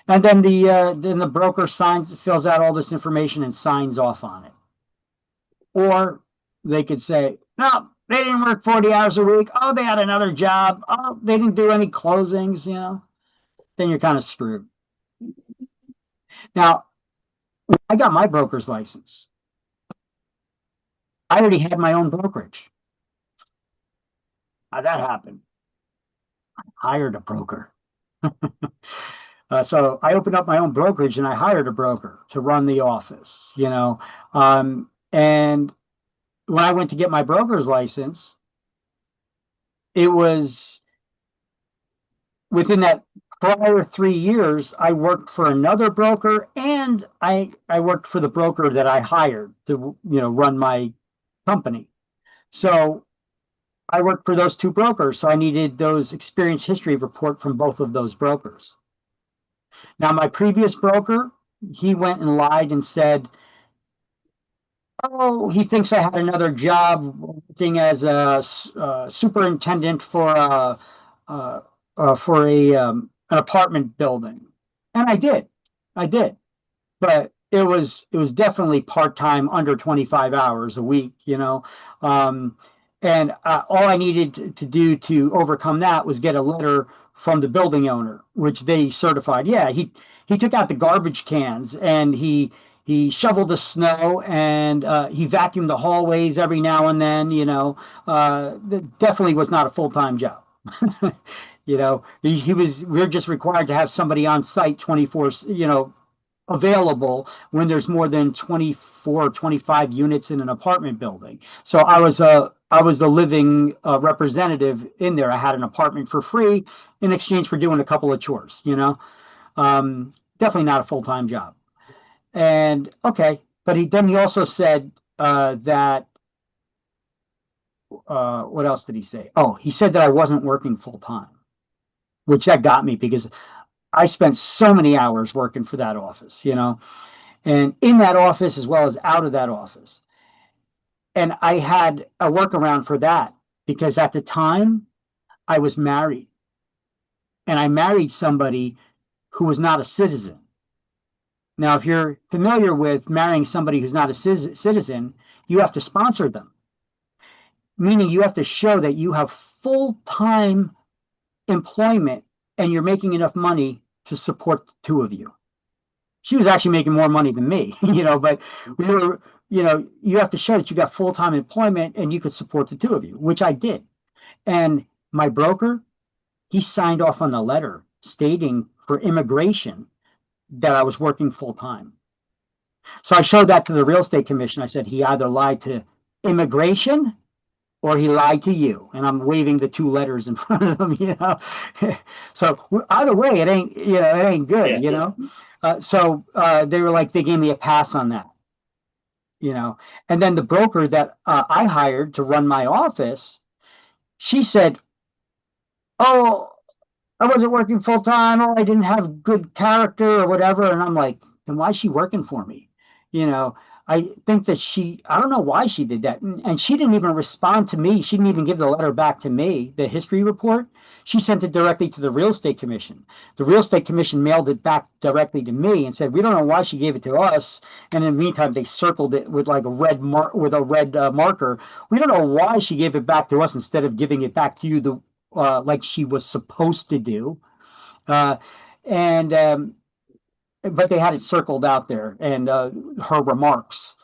then the broker fills out all this information and signs off on it. Or they could say, no, they didn't work 40 hours a week. Oh, they had another job. Oh, they didn't do any closings, Then you're kind of screwed. Now, I got my broker's license. I already had my own brokerage. How'd that happen? I hired a broker. So I opened up my own brokerage and I hired a broker to run the office, And when I went to get my broker's license, it was within that prior 3 years, I worked for another broker, and I worked for the broker that I hired to, run my company. So I worked for those two brokers. So I needed those experience history report from both of those brokers. Now, my previous broker, he went and lied and said, oh, he thinks I had another job working as a superintendent for an apartment building, and I did, but it was definitely part-time, under 25 hours a week, and all I needed to do to overcome that was get a letter from the building owner, which they certified. Yeah, he took out the garbage cans, and he shoveled the snow, and he vacuumed the hallways every now and then. That definitely was not a full-time job. We're just required to have somebody on site 24, available when there's more than 24 or 25 units in an apartment building. So I was the living representative in there. I had an apartment for free in exchange for doing a couple of chores, definitely not a full-time job. And okay, but he also said that what else did he say? Oh, he said that I wasn't working full-time, which that got me, because I spent so many hours working for that office, and in that office as well as out of that office. And I had a workaround for that, because at the time I was married, and I married somebody who was not a citizen. Now, if you're familiar with marrying somebody who's not a citizen, you have to sponsor them, meaning you have to show that you have full-time employment and you're making enough money to support the two of you. She was actually making more money than me, but we were, you have to show that you got full-time employment and you could support the two of you, which I did. And my broker, he signed off on the letter stating for immigration that I was working full-time. So I showed that to the real estate commission. I said he either lied to immigration or he lied to you. And I'm waving the two letters in front of them, you know. So either way, it ain't, you know, it ain't good, Yeah. you know. They were like, they gave me a pass on that, you know. And then the broker that I hired to run my office, she said, "Oh, I wasn't working full time. Oh, I didn't have good character or whatever." And I'm like, then why is she working for me? You know, I think that I don't know why she did that. And she didn't even respond to me. She didn't even give the letter back to me, the history report. She sent it directly to the real estate commission. The real estate commission mailed it back directly to me and said, "We don't know why she gave it to us." And in the meantime, they circled it with like a red marker. "We don't know why she gave it back to us instead of giving it back to you, like she was supposed to do." Uh, and But they had it circled out there, and her remarks.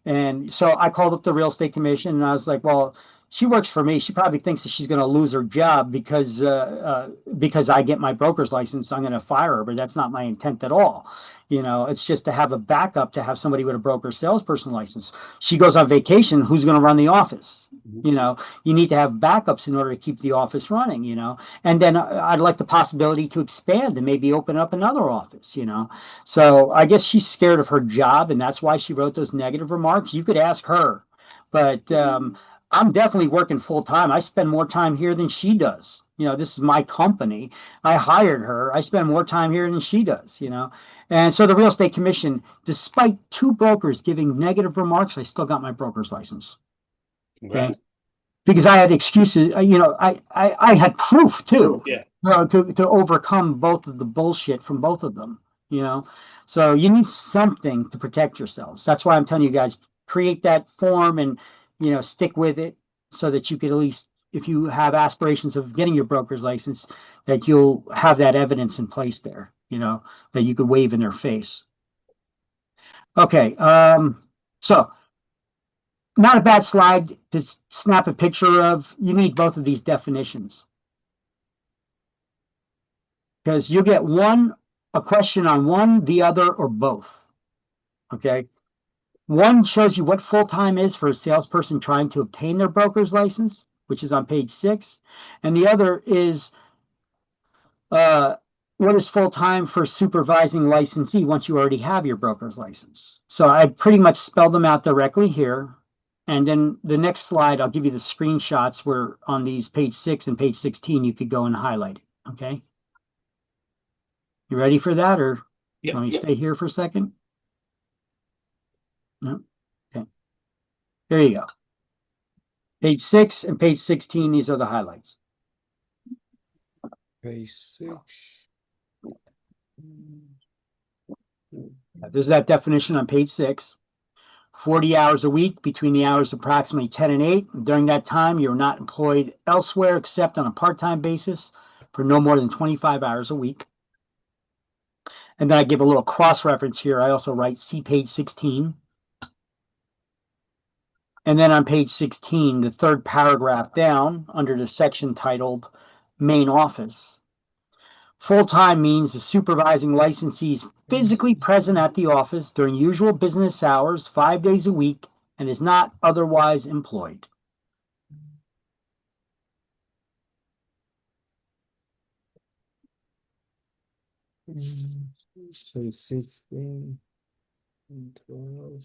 And so I called up the real estate commission, and I was like, "Well, she works for me. She probably thinks that she's going to lose her job because I get my broker's license. I'm going to fire her, but that's not my intent at all. You know, it's just to have a backup, to have somebody with a broker salesperson license. She goes on vacation. Who's going to run the office? You know, you need to have backups in order to keep the office running. You know, and then I'd like the possibility to expand and maybe open up another office. You know." So I guess she's scared of her job, and that's why she wrote those negative remarks. You could ask her, but I'm definitely working full time. I spend more time here than she does. You know, this is my company. I hired her. I spend more time here than she does, you know. And so the real estate commission, despite two brokers giving negative remarks, I still got my broker's license. Okay. Congrats. Because I had excuses, you know, I had proof too, Yeah. to overcome both of the bullshit from both of them, you know. So you need something to protect yourselves. That's why I'm telling you guys, create that form and, you know, stick with it so that you could at least, if you have aspirations of getting your broker's license, that you'll have that evidence in place there, you know, that you could wave in their face. Okay. So not a bad slide to snap a picture of. You need both of these definitions because you get a question on one, the other, or both. Okay. One shows you what full-time is for a salesperson trying to obtain their broker's license, which is on page 6. And the other is what is full-time for supervising licensee once you already have your broker's license. So I pretty much spelled them out directly here. And then the next slide, I'll give you the screenshots where on these page 6 and page 16, you could go and highlight it. Okay. You ready for that, or Yep. let me stay here for a second? No. Okay. There you go. Page 6 and page 16, these are the highlights. Page 6. There's that definition on page 6. 40 hours a week between the hours approximately 10 and 8. During that time, you're not employed elsewhere except on a part-time basis for no more than 25 hours a week. And then I give a little cross-reference here. I also write, see page 16. And then on page 16, the third paragraph down under the section titled Main Office. Full-time means the supervising licensee is physically present at the office during usual business hours, 5 days a week, and is not otherwise employed. So 16 and 12.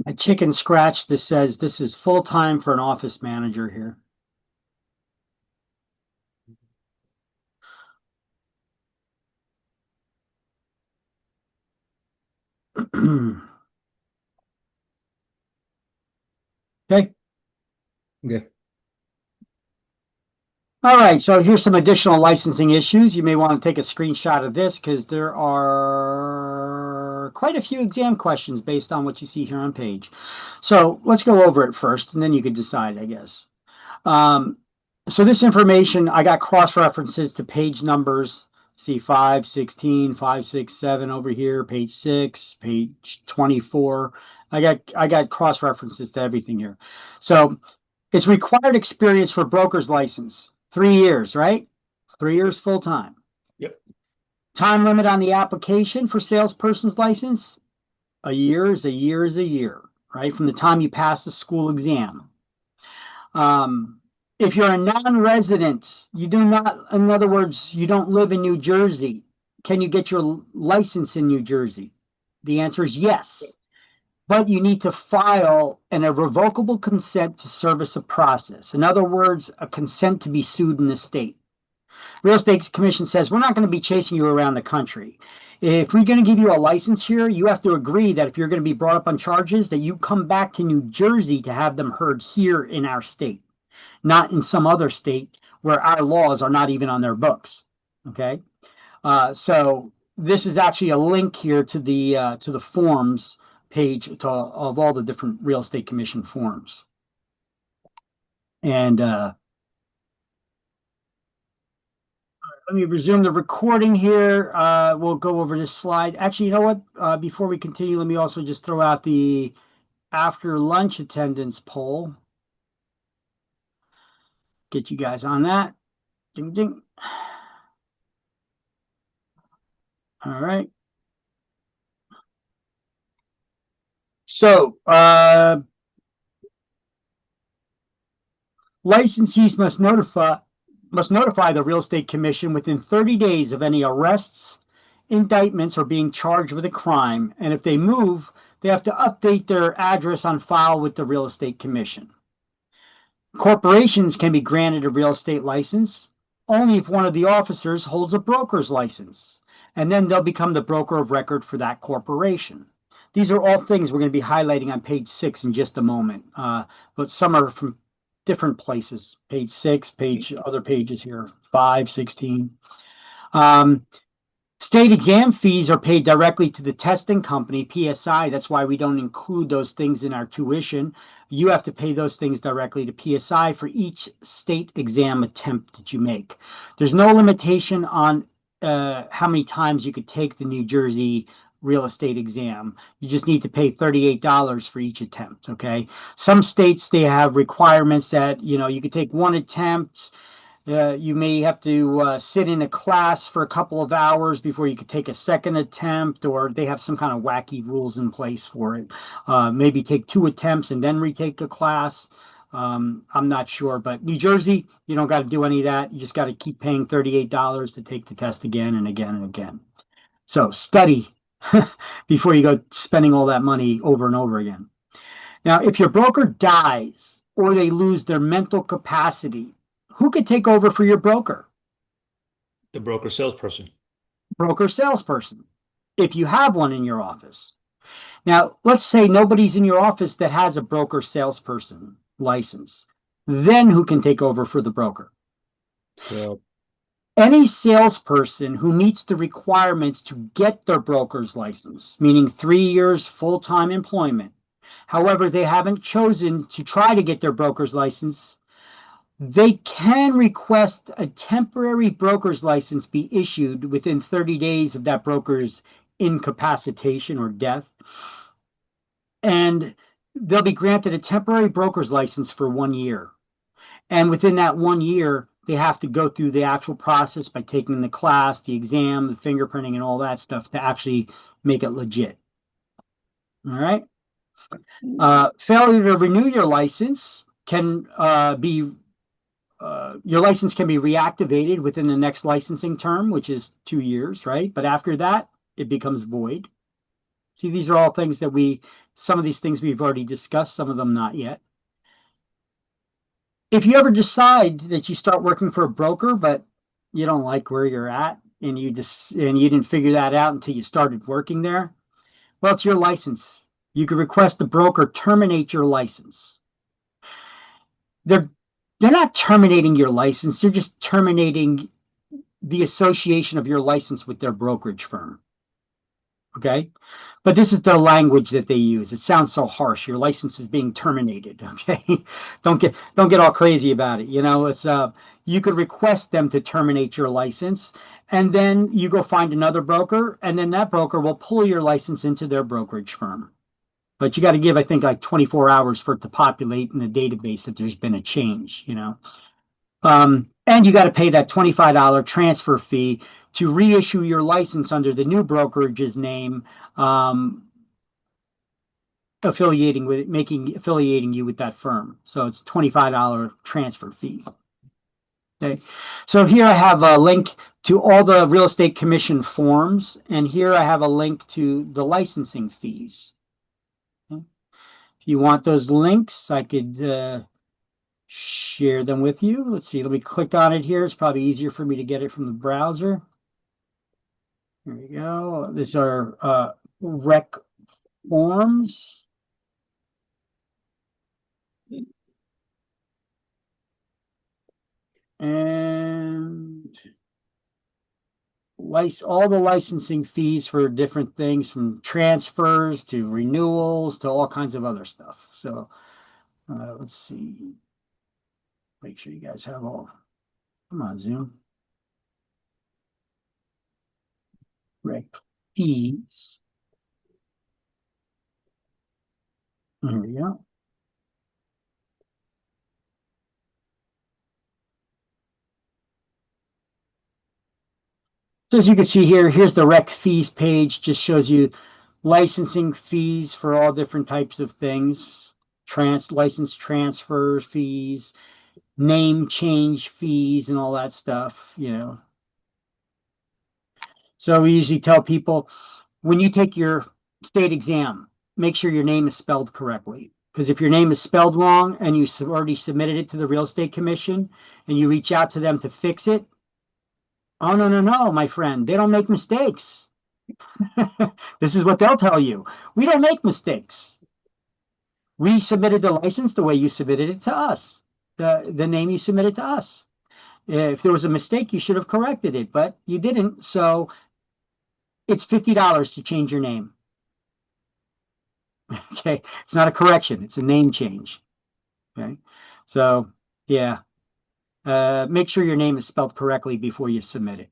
A chicken scratch that says this is full-time for an office manager here. Okay. Yeah. All right, so here's some additional licensing issues. You may want to take a screenshot of this because there are quite a few exam questions based on what you see here on page. So let's go over it first, and then you can decide, I guess. So this information, I got cross references to page numbers. See 5, 16, 5, 6, 7 over here, page 6, page 24. I got cross references to everything here. So it's required experience for broker's license. 3 years, right? 3 years full time. Yep. Time limit on the application for salesperson's license? A year is a year is a year, right? From the time you pass the school exam. If you're a non-resident, you do not, in other words, you don't live in New Jersey, can you get your license in New Jersey? The answer is yes. But you need to file an irrevocable consent to service a process. In other words, a consent to be sued in the state. Real Estate Commission says we're not going to be chasing you around the country. If we're going to give you a license here, you have to agree that if you're going to be brought up on charges, that you come back to New Jersey to have them heard here in our state, not in some other state where our laws are not even on their books. Okay, so this is actually a link here to the forms page of all the different Real Estate Commission forms. And let me resume the recording here. We'll go over this slide. Actually, you know what? Before we continue, let me also just throw out the after lunch attendance poll. Get you guys on that. Ding, ding. All right. So, licensees must notify the Real Estate Commission within 30 days of any arrests, indictments, or being charged with a crime. And if they move, they have to update their address on file with the Real Estate Commission. Corporations can be granted a real estate license only if one of the officers holds a broker's license, and then they'll become the broker of record for that corporation. These are all things we're going to be highlighting on page 6 in just a moment, but some are from different places. Page 6, other pages here, 5, 16. State exam fees are paid directly to the testing company, PSI. That's why we don't include those things in our tuition. You have to pay those things directly to PSI for each state exam attempt that you make. There's no limitation on how many times you could take the New Jersey real estate exam. You just need to pay $38 for each attempt, okay? Some states, they have requirements that, you could take one attempt. You may have to sit in a class for a couple of hours before you could take a second attempt, or they have some kind of wacky rules in place for it. Maybe take 2 attempts and then retake a class. I'm not sure, but New Jersey, you don't got to do any of that. You just got to keep paying $38 to take the test again and again and again. So study before you go spending all that money over and over again. Now, if your broker dies or they lose their mental capacity, who could take over for your broker? The broker salesperson. Broker salesperson, if you have one in your office. Now, let's say nobody's in your office that has a broker salesperson license. Then who can take over for the broker? So any salesperson who meets the requirements to get their broker's license, meaning 3 years full-time employment. However, they haven't chosen to try to get their broker's license, they can request a temporary broker's license be issued within 30 days of that broker's incapacitation or death. And they'll be granted a temporary broker's license for 1 year. And within that 1 year, they have to go through the actual process by taking the class, the exam, the fingerprinting, and all that stuff to actually make it legit. All right. Failure to renew your license can your license can be reactivated within the next licensing term, which is 2 years, right? But after that, it becomes void. See, these are all things that some of these things we've already discussed, some of them not yet. If you ever decide that you start working for a broker, but you don't like where you're at and you didn't figure that out until you started working there, Well, it's your license. You could request the broker terminate your license. They're they're not terminating your license. They're just terminating the association of your license with their brokerage firm. Okay. But this is the language that they use. It sounds so harsh. Your license is being terminated. Okay. Don't get all crazy about it. It's you could request them to terminate your license, and then you go find another broker, and then that broker will pull your license into their brokerage firm. But you got to give, I think, like 24 hours for it to populate in the database that there's been a change. And you got to pay that $25 transfer fee to reissue your license under the new brokerage's name, affiliating you with that firm. So it's $25 transfer fee. Okay. So here I have a link to all the real estate commission forms, and here I have a link to the licensing fees. Okay. If you want those links, I could share them with you. Let's see, let me click on it here. It's probably easier for me to get it from the browser. There we go. These are rec forms. And all the licensing fees for different things, from transfers to renewals to all kinds of other stuff. So let's see. Make sure you guys have all. Come on, Zoom. Rec fees. There we go. So as you can see here, here's the rec fees page. Just shows you licensing fees for all different types of things, license transfer fees, name change fees, and all that stuff. So we usually tell people, when you take your state exam, make sure your name is spelled correctly. Because if your name is spelled wrong and you already submitted it to the real estate commission and you reach out to them to fix it, oh, no, no, no, my friend, they don't make mistakes. This is what they'll tell you. We don't make mistakes. We submitted the license the way you submitted it to us, the name you submitted to us. If there was a mistake, you should have corrected it, but you didn't. So it's $50 to change your name. Okay. It's not a correction. It's a name change. Okay. So yeah, make sure your name is spelled correctly before you submit it.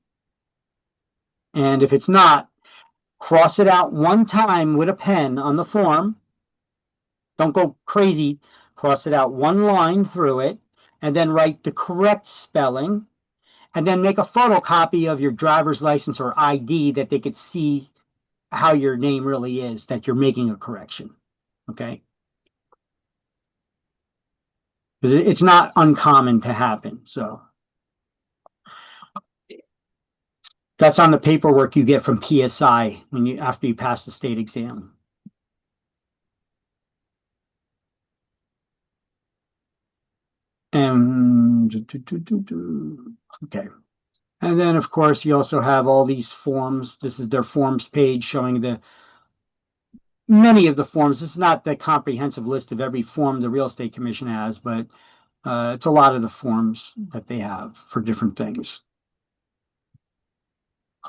And if it's not, cross it out one time with a pen on the form. Don't go crazy. Cross it out one line through it, and then write the correct spelling, and then make a photocopy of your driver's license or ID that they could see how your name really is, that you're making a correction. Okay. Because it's not uncommon to happen. So that's on the paperwork you get from PSI after you pass the state exam. And okay. And then, of course, you also have all these forms. This is their forms page showing many of the forms. This is not the comprehensive list of every form the Real Estate Commission has, but it's a lot of the forms that they have for different things.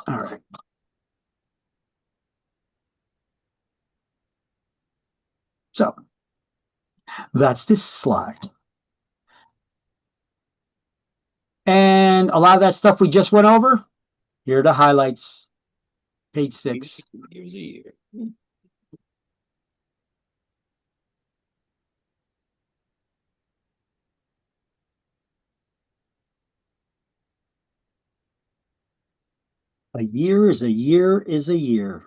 All right. So that's this slide. And a lot of that stuff we just went over, here are the highlights, page 6. Here's a year. A year is a year is a year.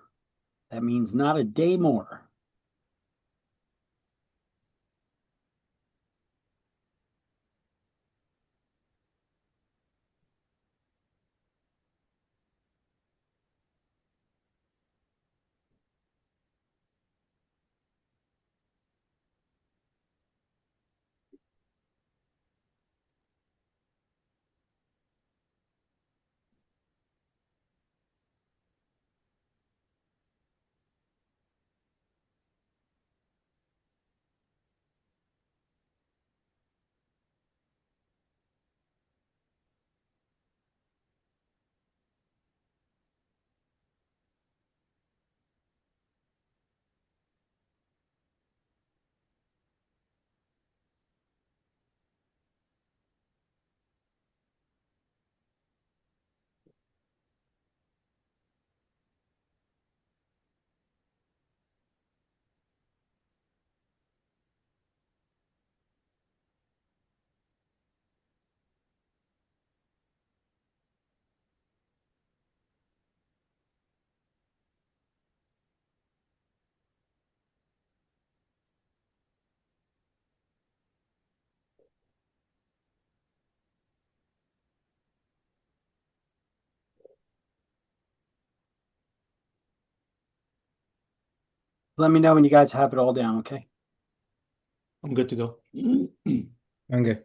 That means not a day more. Let me know when you guys have it all down, okay? I'm good to go. Okay.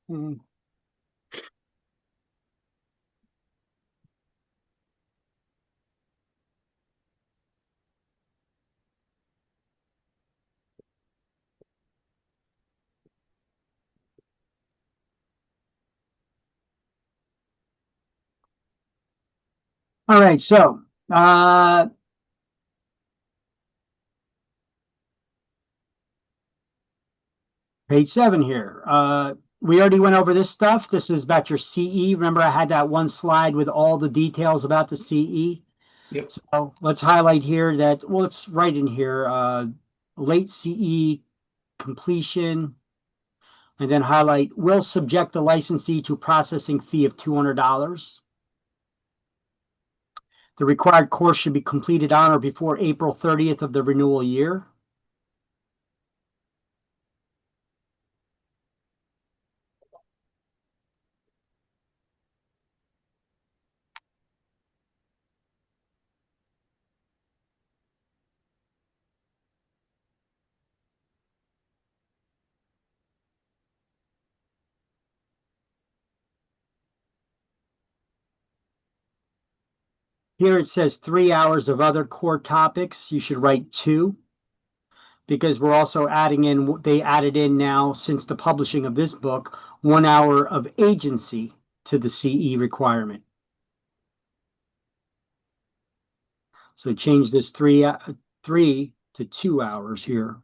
Mm. All right, so page 7 here. We already went over this stuff. This was about your CE. Remember, I had that one slide with all the details about the CE. Yep. So let's highlight here that, well, it's right in here, late CE completion, and then highlight will subject the licensee to processing fee of $200. The required course should be completed on or before April 30th of the renewal year. Here it says 3 hours of other core topics. You should write 2 because we're also adding in, they added in now since the publishing of this book, 1 hour of agency to the CE requirement. So change this 3 to 2 hours here.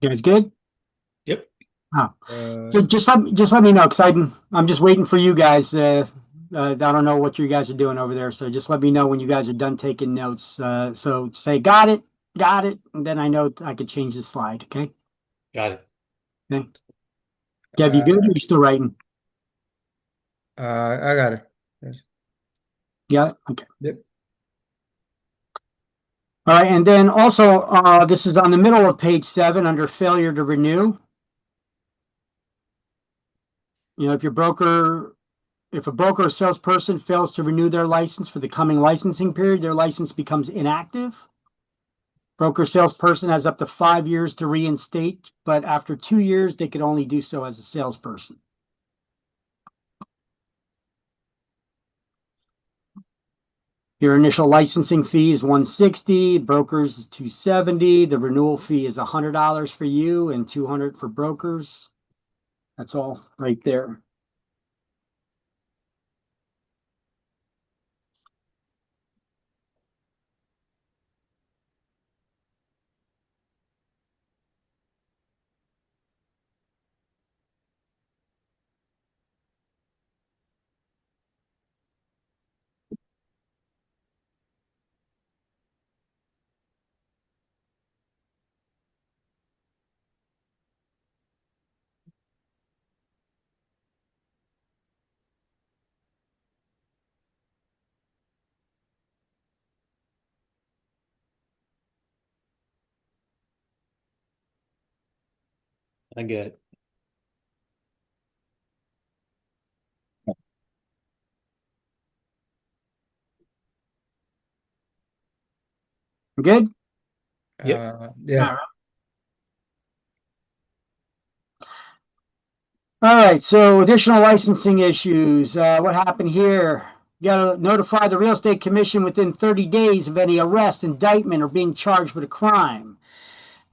You guys good? Yep. Oh. Uh, Just let me know because I'm just waiting for you guys. I don't know what you guys are doing over there, so just let me know when you guys are done taking notes. So say got it, and then I know I could change the slide. Okay. Got it. Okay. Kev, you uh, good? Or you still writing? I got it. Yes. Yeah. Okay. Yep. All right, and then also this is on the middle of page 7 under failure to renew. You know, if a broker or salesperson fails to renew their license for the coming licensing period, their license becomes inactive. Broker salesperson has up to 5 years to reinstate, but after 2 years, they could only do so as a salesperson. Your initial licensing fee is $160, brokers is $270. The renewal fee is $100 for you and $200 for brokers. That's all right there. I get it. Good? Yep. Yeah. All right, so additional licensing issues. What happened here? You got to notify the real estate commission within 30 days of any arrest, indictment, or being charged with a crime.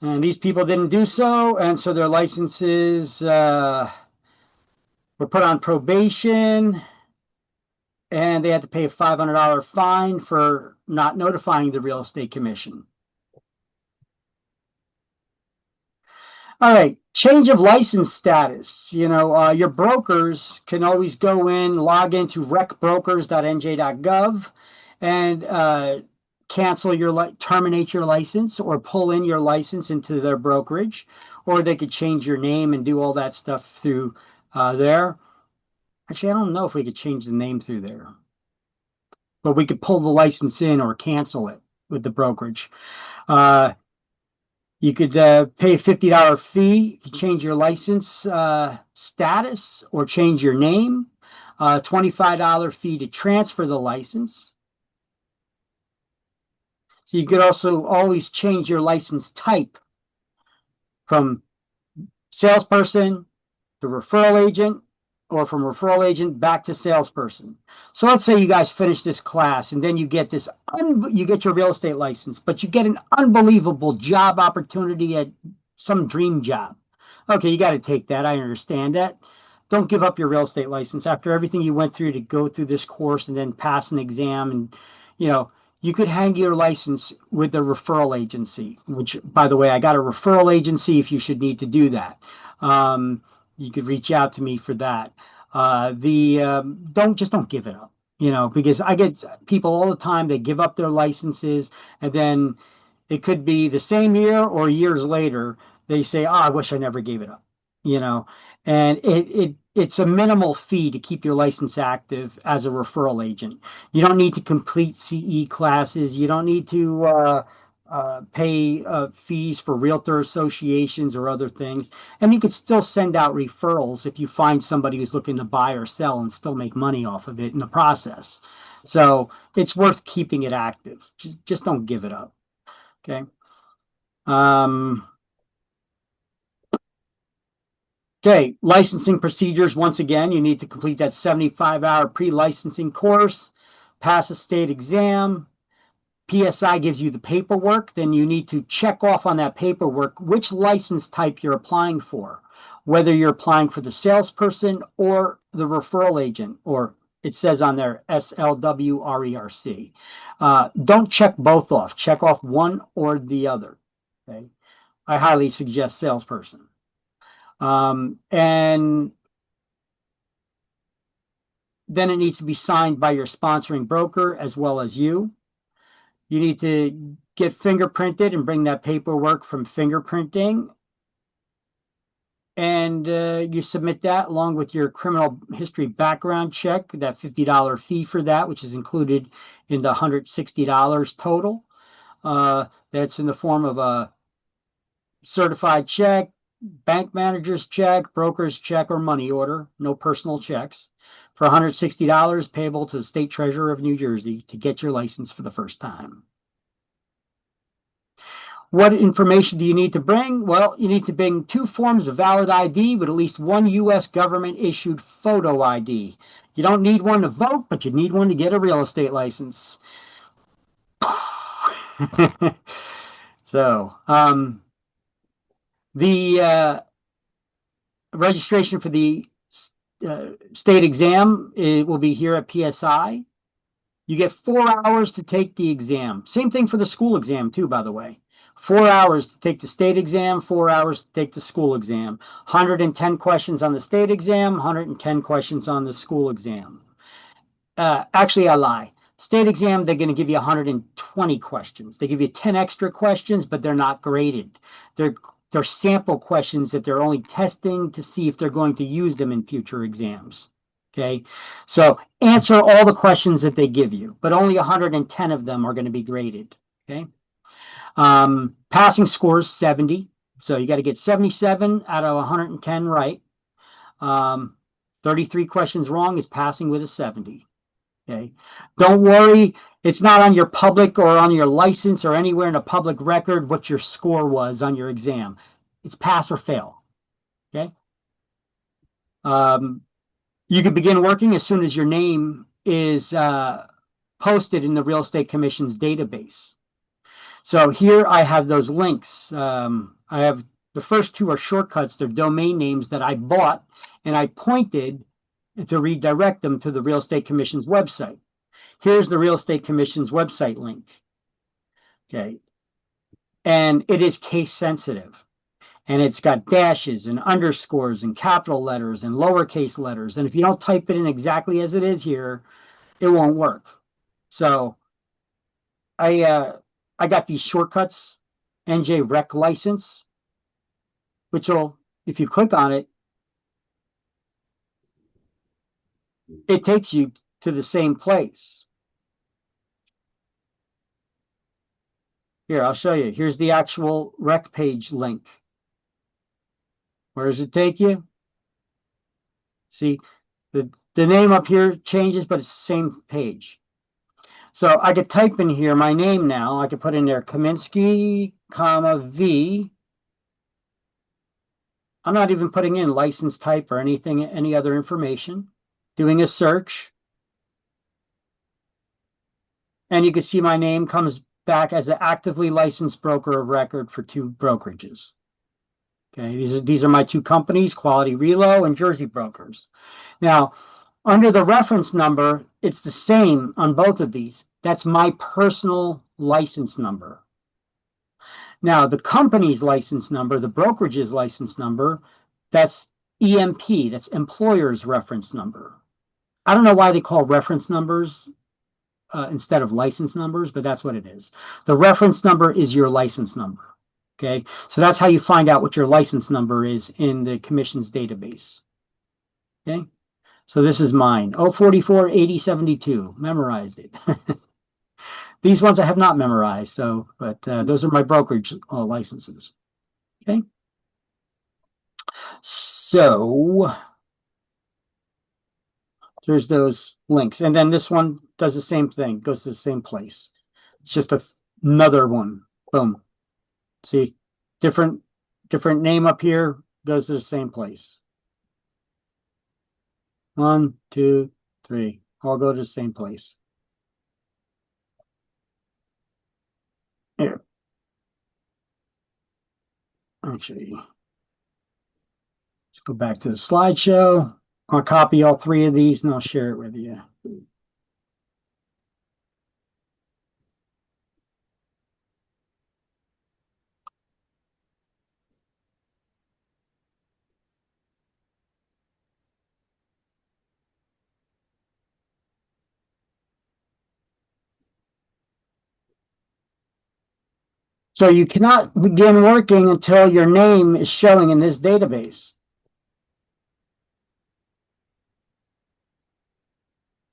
And these people didn't do so, and so their licenses were put on probation, and they had to pay a $500 fine for not notifying the real estate commission. All right, change of license status. Your brokers can always go in, log into recbrokers.nj.gov, and cancel terminate your license or pull in your license into their brokerage, or they could change your name and do all that stuff through there. Actually, I don't know if we could change the name through there, but we could pull the license in or cancel it with the brokerage. You could pay a $50 fee to change your license status or change your name. $25 fee to transfer the license. So you could also always change your license type from salesperson to referral agent, or from referral agent back to salesperson. So let's say you guys finish this class and then you get you get your real estate license, but you get an unbelievable job opportunity at some dream job. Okay, you got to take that. I understand that. Don't give up your real estate license after everything you went through to go through this course and then pass an exam. And, you could hang your license with a referral agency, which, by the way, I got a referral agency if you should need to do that. You could reach out to me for that. Don't give it up, because I get people all the time, they give up their licenses, and then it could be the same year or years later, they say, "Oh, I wish I never gave it up," and it's a minimal fee to keep your license active as a referral agent. You don't need to complete CE classes. You don't need to pay fees for realtor associations or other things. And you could still send out referrals if you find somebody who's looking to buy or sell and still make money off of it in the process. So it's worth keeping it active. Just don't give it up. Okay. Okay, licensing procedures. Once again, you need to complete that 75-hour pre-licensing course, pass a state exam. PSI gives you the paperwork. Then you need to check off on that paperwork which license type you're applying for, whether you're applying for the salesperson or the referral agent, or it says on there SLWRERC. Don't check both off. Check off one or the other. Okay, I highly suggest salesperson. And then it needs to be signed by your sponsoring broker as well as you. You need to get fingerprinted and bring that paperwork from fingerprinting. And you submit that along with your criminal history background check, that $50 fee for that, which is included in the $160 total. That's in the form of a certified check, bank manager's check, broker's check, or money order, no personal checks, for $160 payable to the State Treasurer of New Jersey to get your license for the first time. What information do you need to bring? Well, you need to bring 2 forms of valid ID with at least 1 U.S. government-issued photo ID. You don't need one to vote, but you need one to get a real estate license. So, the registration for the state exam, it will be here at PSI. You get 4 hours to take the exam. Same thing for the school exam too, by the way. 4 hours to take the state exam, 4 hours to take the school exam. 110 questions on the state exam, 110 questions on the school exam. Actually, I lie. State exam, they're going to give you 120 questions. They give you 10 extra questions, but they're not graded. They're sample questions that they're only testing to see if they're going to use them in future exams. Okay, so answer all the questions that they give you, but only 110 of them are going to be graded. Okay, passing score is 70. So you got to get 77 out of 110 right. 33 questions wrong is passing with a 70. Okay. Don't worry. It's not on your public or on your license or anywhere in a public record what your score was on your exam. It's pass or fail. Okay. You can begin working as soon as your name is posted in the Real Estate Commission's database. So here I have those links. I have the first two are shortcuts. They're domain names that I bought, and I pointed to redirect them to the Real Estate Commission's website. Here's the Real Estate Commission's website link. Okay. And it is case sensitive. And it's got dashes and underscores and capital letters and lowercase letters. And if you don't type it in exactly as it is here, it won't work. So I got these shortcuts, NJ Rec license, which will, if you click on it, it takes you to the same place. Here, I'll show you. Here's the actual rec page link. Where does it take you? See, the name up here changes, but it's the same page. So I could type in here my name now. I could put in there Kaminsky, V. I'm not even putting in license type or anything, any other information. Doing a search. And you can see my name comes back as an actively licensed broker of record for 2 brokerages. Okay, these are my 2 companies, Quality Relo and Jersey Brokers. Now, under the reference number, it's the same on both of these. That's my personal license number. Now, the company's license number, the brokerage's license number, that's EMP, that's employer's reference number. I don't know why they call reference numbers instead of license numbers, but that's what it is. The reference number is your license number. Okay, so that's how you find out what your license number is in the commission's database. Okay, so this is mine, 044 8072, memorized it. These ones I have not memorized, so, but those are my brokerage licenses. Okay, so there's those links, and then this one does the same thing, goes to the same place. It's just another one. Boom. See, different name up here, goes to the same place. 1, 2, 3, all go to the same place. Here. Actually, let's go back to the slideshow. I'll copy all 3 of these and I'll share it with you. So you cannot begin working until your name is showing in this database.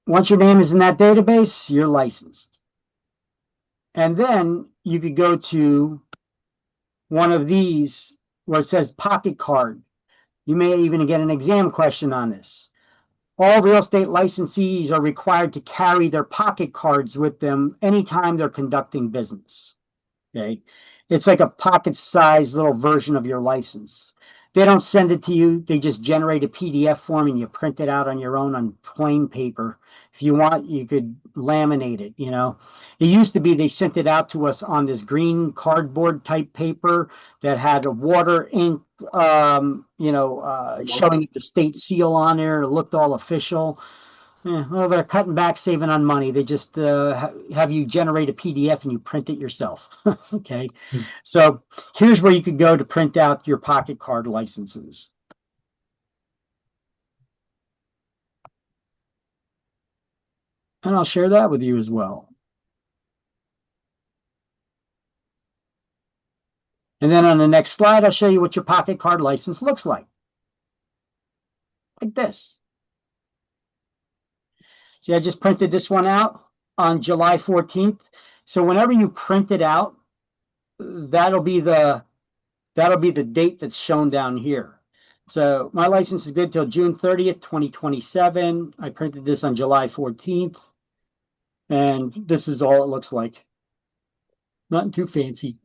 Once your name is in that database, you're licensed. And then you could go to one of these where it says pocket card. You may even get an exam question on this. All real estate licensees are required to carry their pocket cards with them anytime they're conducting business. Okay, it's like a pocket-sized little version of your license. They don't send it to you. They just generate a PDF form and you print it out on your own on plain paper. If you want, you could laminate it, you know. It used to be they sent it out to us on this green cardboard type paper that had a water ink, showing the state seal on there. It looked all official. Well, they're cutting back, saving on money. They just have you generate a PDF and you print it yourself. Okay. So here's where you could go to print out your pocket card licenses. And I'll share that with you as well. And then on the next slide, I'll show you what your pocket card license looks like. Like this. See, I just printed this one out on July 14th. So whenever you print it out, that'll be the That'll be the date that's shown down here. So my license is good till June 30th, 2027. I printed this on July 14th. And this is all it looks like. Nothing too fancy.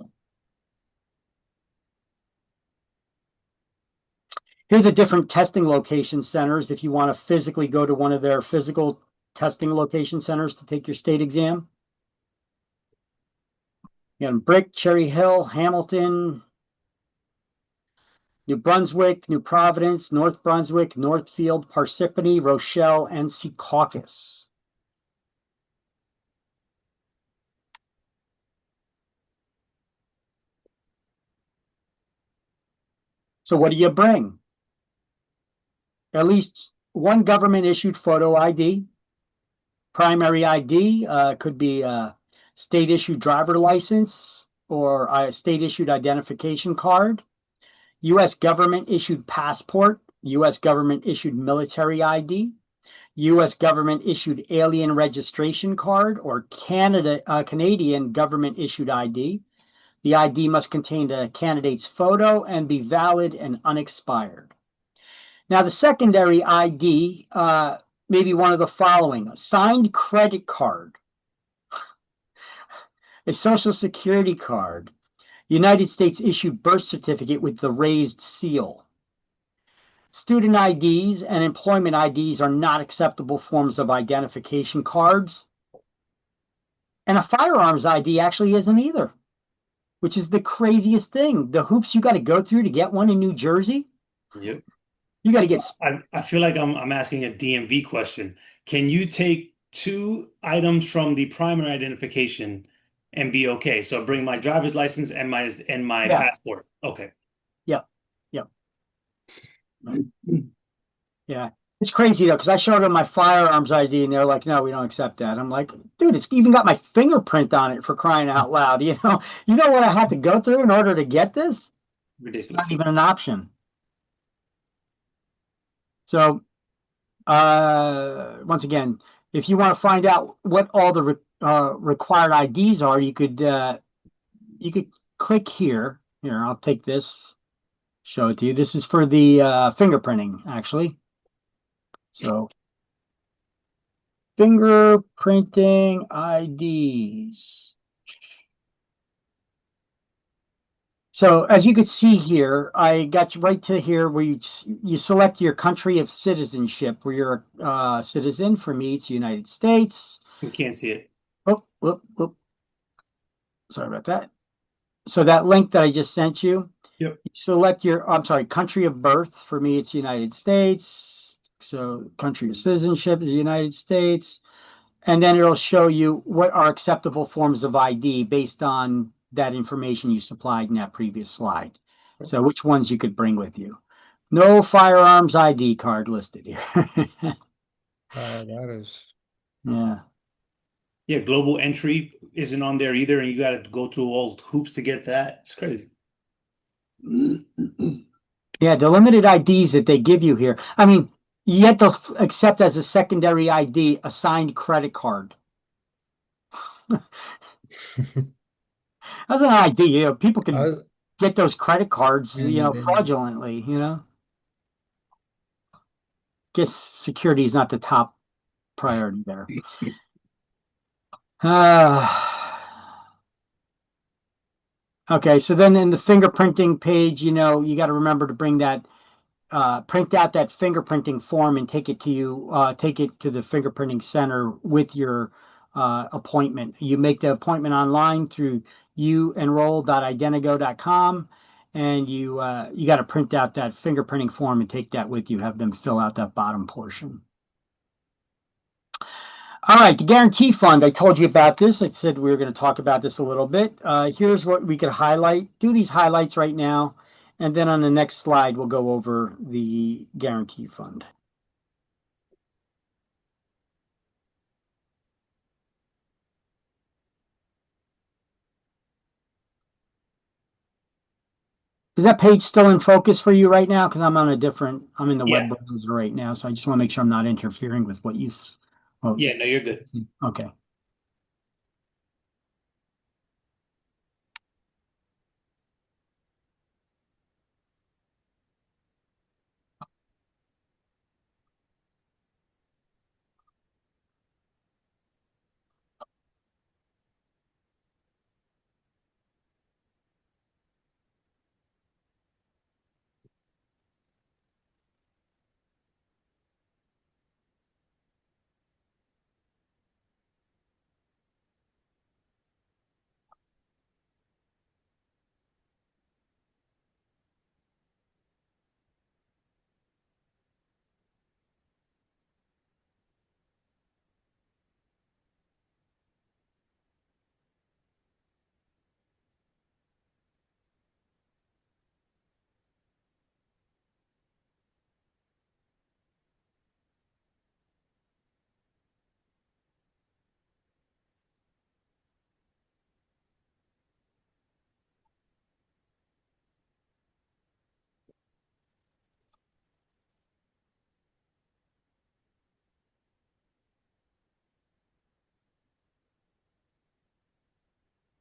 Here are the different testing location centers if you want to physically go to one of their physical testing location centers to take your state exam. You got Brick, Cherry Hill, Hamilton, New Brunswick, New Providence, North Brunswick, Northfield, Parsippany, Rochelle, and Secaucus. So what do you bring? At least one government-issued photo ID. Primary ID could be a state-issued driver license or a state-issued identification card. U.S. government-issued passport, U.S. government-issued military ID, U.S. government-issued alien registration card, or Canadian government-issued ID. The ID must contain the candidate's photo and be valid and unexpired. Now, the secondary ID may be one of the following: a signed credit card, a Social Security card, United States issued birth certificate with the raised seal. Student IDs and employment IDs are not acceptable forms of identification cards. And a firearms ID actually isn't either, which is the craziest thing. The hoops you got to go through to get one in New Jersey. Yep. You got to get. I feel like I'm asking a DMV question. Can you take two items from the primary identification and be okay? So bring my driver's license and my Yeah. passport. Okay. Yep. Yep. Yeah. It's crazy though, because I showed them my firearms ID and they're like, no, we don't accept that. I'm like, dude, it's even got my fingerprint on it, for crying out loud. You know what I had to go through in order to get this? Ridiculous. Not even an option. So once again, if you want to find out what all the required IDs are, you could click here. Here, I'll take this, show it to you. This is for the fingerprinting, actually. So fingerprinting IDs. So as you can see here, I got you right to here where you select your country of citizenship, where you're a citizen. For me, it's the United States. We can't see it. Oh, sorry about that. So that link that I just sent you, Yep. Select your, I'm sorry, country of birth. For me, it's the United States. So country of citizenship is the United States. And then it'll show you what are acceptable forms of ID based on that information you supplied in that previous slide. So which ones you could bring with you. No firearms ID card listed here. That is. Yeah. Yeah, global entry isn't on there either, and you got to go through all hoops to get that. It's crazy. Yeah, the limited IDs that they give you here. I mean, you have to accept as a secondary ID a signed credit card. That's an idea. People can get those credit cards, fraudulently, Guess security is not the top priority there. Okay, so then in the fingerprinting page, you got to remember to bring that, print out that fingerprinting form and take it to the fingerprinting center with your appointment. You make the appointment online through youenroll.identigo.com, and you got to print out that fingerprinting form and take that with you. Have them fill out that bottom portion. All right, the guarantee fund. I told you about this. I said we were going to talk about this a little bit. Here's what we could highlight. Do these highlights right now, and then on the next slide, we'll go over the guarantee fund. Is that page still in focus for you right now? Because I'm in the web browser right now, so I just want to make sure I'm not interfering with what you. Oh, yeah, no, you're good. Okay.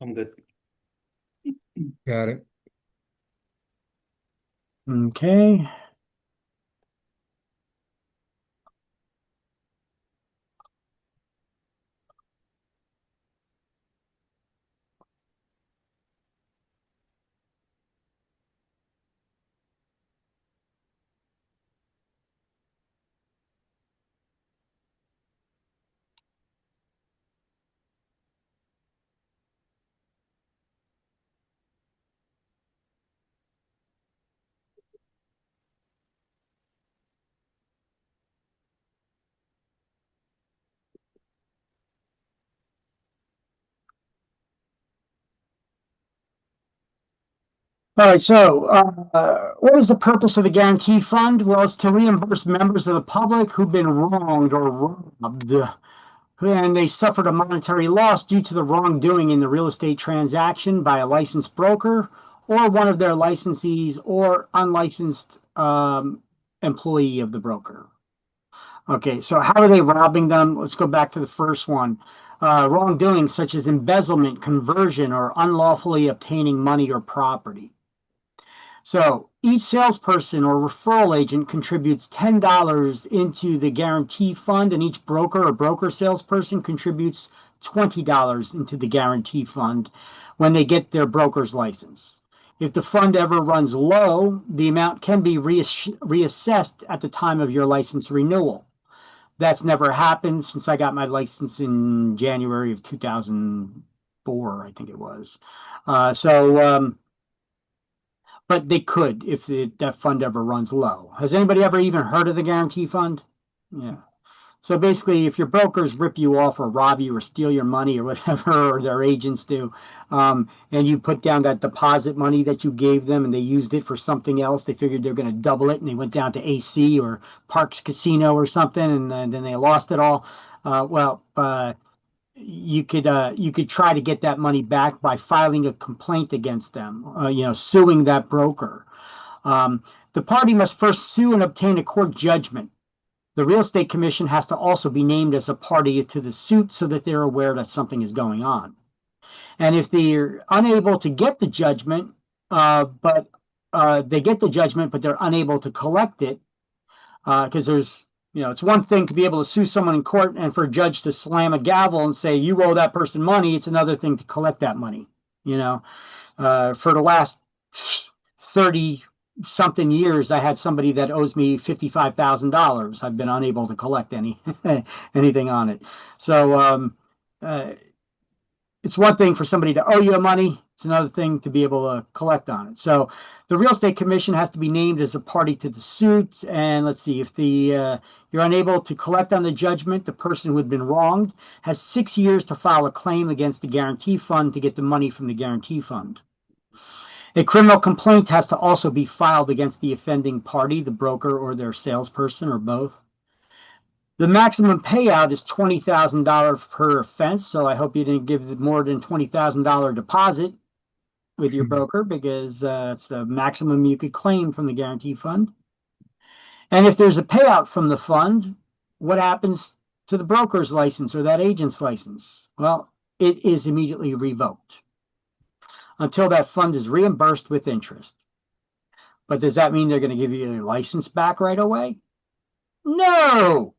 I'm good. Got it. Okay. All right, so what is the purpose of the guarantee fund? Well, it's to reimburse members of the public who've been wronged or robbed, and they suffered a monetary loss due to the wrongdoing in the real estate transaction by a licensed broker or one of their licensees or unlicensed employee of the broker. Okay, so how are they robbing them? Let's go back to the first one. Wrongdoing such as embezzlement, conversion, or unlawfully obtaining money or property. So each salesperson or referral agent contributes $10 into the guarantee fund, and each broker or broker salesperson contributes $20 into the guarantee fund when they get their broker's license. If the fund ever runs low, the amount can be reassessed at the time of your license renewal. That's never happened since I got my license in January of 2004, I think it was. But they could if that fund ever runs low. Has anybody ever even heard of the guarantee fund? Yeah. So basically, if your brokers rip you off or rob you or steal your money or whatever, or their agents do, and you put down that deposit money that you gave them and they used it for something else, they figured they're going to double it and they went down to AC or Parks Casino or something, and then they lost it all. You could try to get that money back by filing a complaint against them, suing that broker. The party must first sue and obtain a court judgment. The real estate commission has to also be named as a party to the suit so that they're aware that something is going on. And if they're unable to get the judgment, but they get the judgment, but they're unable to collect it, because it's one thing to be able to sue someone in court and for a judge to slam a gavel and say, you owe that person money. It's another thing to collect that money. For the last 30 something years, I had somebody that owes me $55,000. I've been unable to collect anything on it. So it's one thing for somebody to owe you money. It's another thing to be able to collect on it. So the real estate commission has to be named as a party to the suit. And let's see, if you're unable to collect on the judgment, the person who had been wronged has 6 years to file a claim against the guarantee fund to get the money from the guarantee fund. A criminal complaint has to also be filed against the offending party, the broker or their salesperson or both. The maximum payout is $20,000 per offense, so I hope you didn't give more than $20,000 deposit with your broker, because it's the maximum you could claim from the guarantee fund. And if there's a payout from the fund, what happens to the broker's license or that agent's license? Well, it is immediately revoked until that fund is reimbursed with interest. But does that mean they're going to give you your license back right away? No!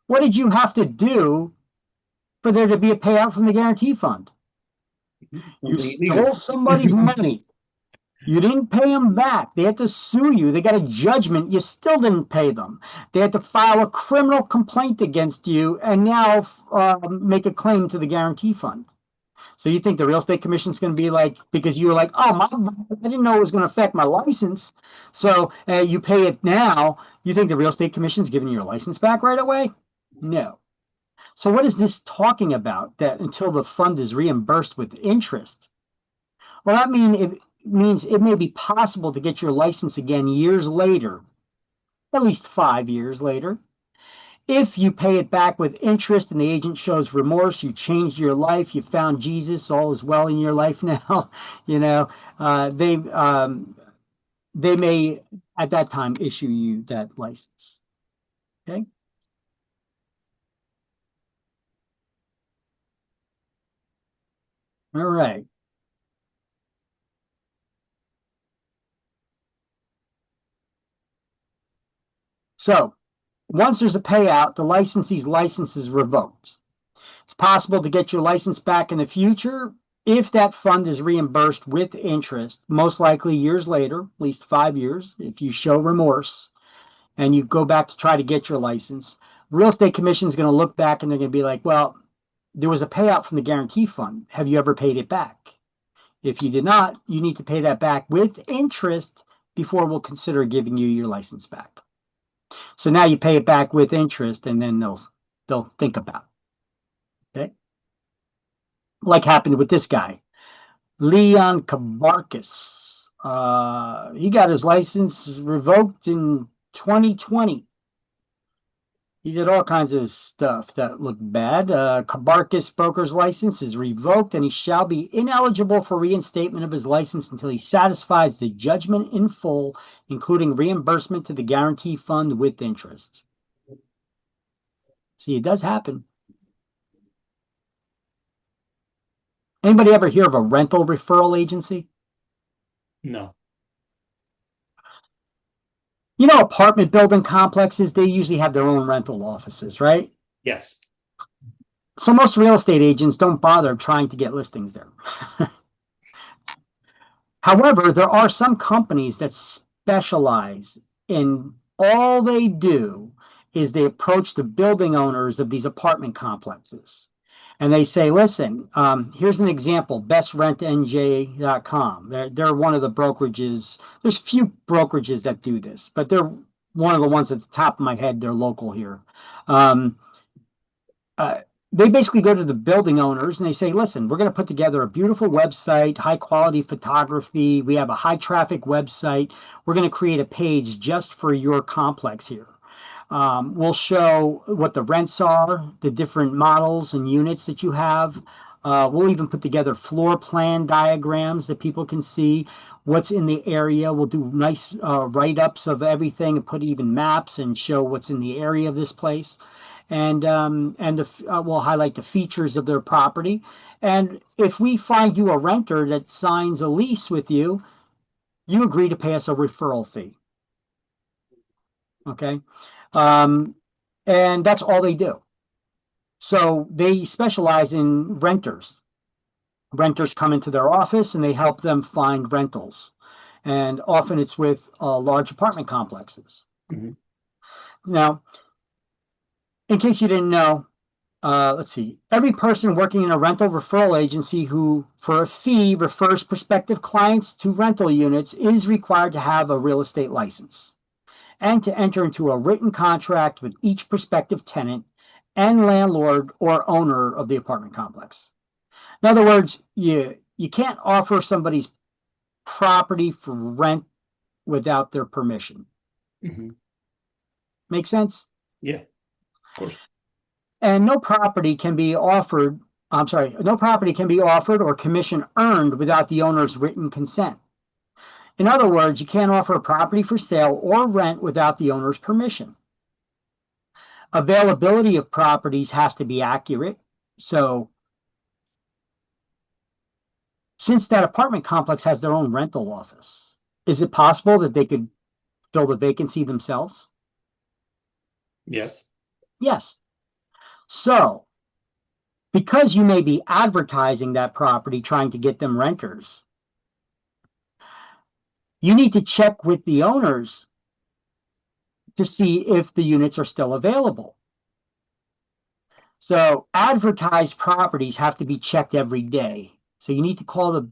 What did you have to do for there to be a payout from the guarantee fund? You stole somebody's money. You didn't pay them back. They had to sue you. They got a judgment. You still didn't pay them. They had to file a criminal complaint against you and now make a claim to the guarantee fund. So you think the real estate commission is going to be like, because you were like, oh, I didn't know it was going to affect my license. So you pay it now. You think the real estate commission is giving you your license back right away? No. So what is this talking about, that until the fund is reimbursed with interest? Well, that means it may be possible to get your license again years later, at least 5 years later. If you pay it back with interest and the agent shows remorse, you changed your life, you found Jesus, all is well in your life now, they may at that time issue you that license. Okay. All right. So once there's a payout, the licensee's license is revoked. It's possible to get your license back in the future if that fund is reimbursed with interest, most likely years later, at least 5 years, if you show remorse and you go back to try to get your license. The Real Estate Commission is going to look back and they're going to be like, well, there was a payout from the guarantee fund. Have you ever paid it back? If you did not, you need to pay that back with interest before we'll consider giving you your license back. So now you pay it back with interest, and then they'll think about it. Okay, like happened with this guy, Leon Kabarkis. He got his license revoked in 2020. He did all kinds of stuff that looked bad. Kabarkis broker's license is revoked, and he shall be ineligible for reinstatement of his license until he satisfies the judgment in full, including reimbursement to the guarantee fund with interest. See, it does happen. Anybody ever hear of a rental referral agency? No. You know, apartment building complexes, they usually have their own rental offices, right? Yes. So most real estate agents don't bother trying to get listings there. However, there are some companies that specialize in all they do is they approach the building owners of these apartment complexes. And they say, listen, here's an example, bestrentnj.com. They're one of the brokerages. There's few brokerages that do this, but they're one of the ones at the top of my head. They're local here. They basically go to the building owners and they say, listen, we're going to put together a beautiful website, high quality photography. We have a high traffic website. We're going to create a page just for your complex here. We'll show what the rents are, the different models and units that you have. We'll even put together floor plan diagrams that people can see what's in the area. We'll do nice write-ups of everything and put even maps and show what's in the area of this place. And we'll highlight the features of their property. And if we find you a renter that signs a lease with you, you agree to pay us a referral fee. Okay. And that's all they do. So they specialize in renters. Renters come into their office and they help them find rentals. And often it's with large apartment complexes. Mhm. Now, in case you didn't know, let's see, every person working in a rental referral agency who, for a fee, refers prospective clients to rental units is required to have a real estate license and to enter into a written contract with each prospective tenant and landlord or owner of the apartment complex. In other words, you can't offer somebody's property for rent without their permission. Mhm. Make sense? Yeah, of course. And no property can be offered or commission earned without the owner's written consent. In other words, you can't offer a property for sale or rent without the owner's permission. Availability of properties has to be accurate. So since that apartment complex has their own rental office, is it possible that they could fill the vacancy themselves? Yes. Yes. So because you may be advertising that property trying to get them renters, you need to check with the owners to see if the units are still available. So advertised properties have to be checked every day. So you need to call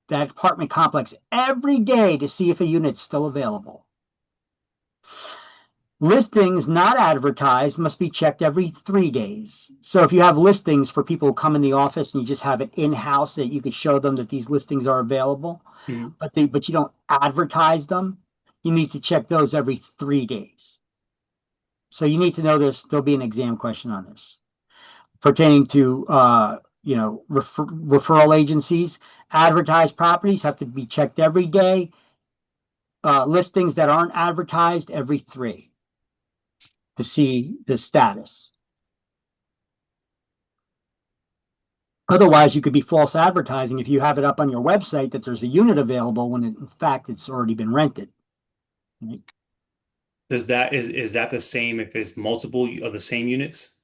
that apartment complex every day to see if a unit's still available. Listings not advertised must be checked every 3 days. So if you have listings for people who come in the office and you just have it in-house that you could show them that these listings are available, Mhm. but you don't advertise them, you need to check those every 3 days. So you need to know this. There'll be an exam question on this pertaining to referral agencies. Advertised properties have to be checked every day. Listings that aren't advertised every 3 to see the status. Otherwise, you could be false advertising if you have it up on your website that there's a unit available when in fact it's already been rented. Right? Is that the same if it's multiple of the same units?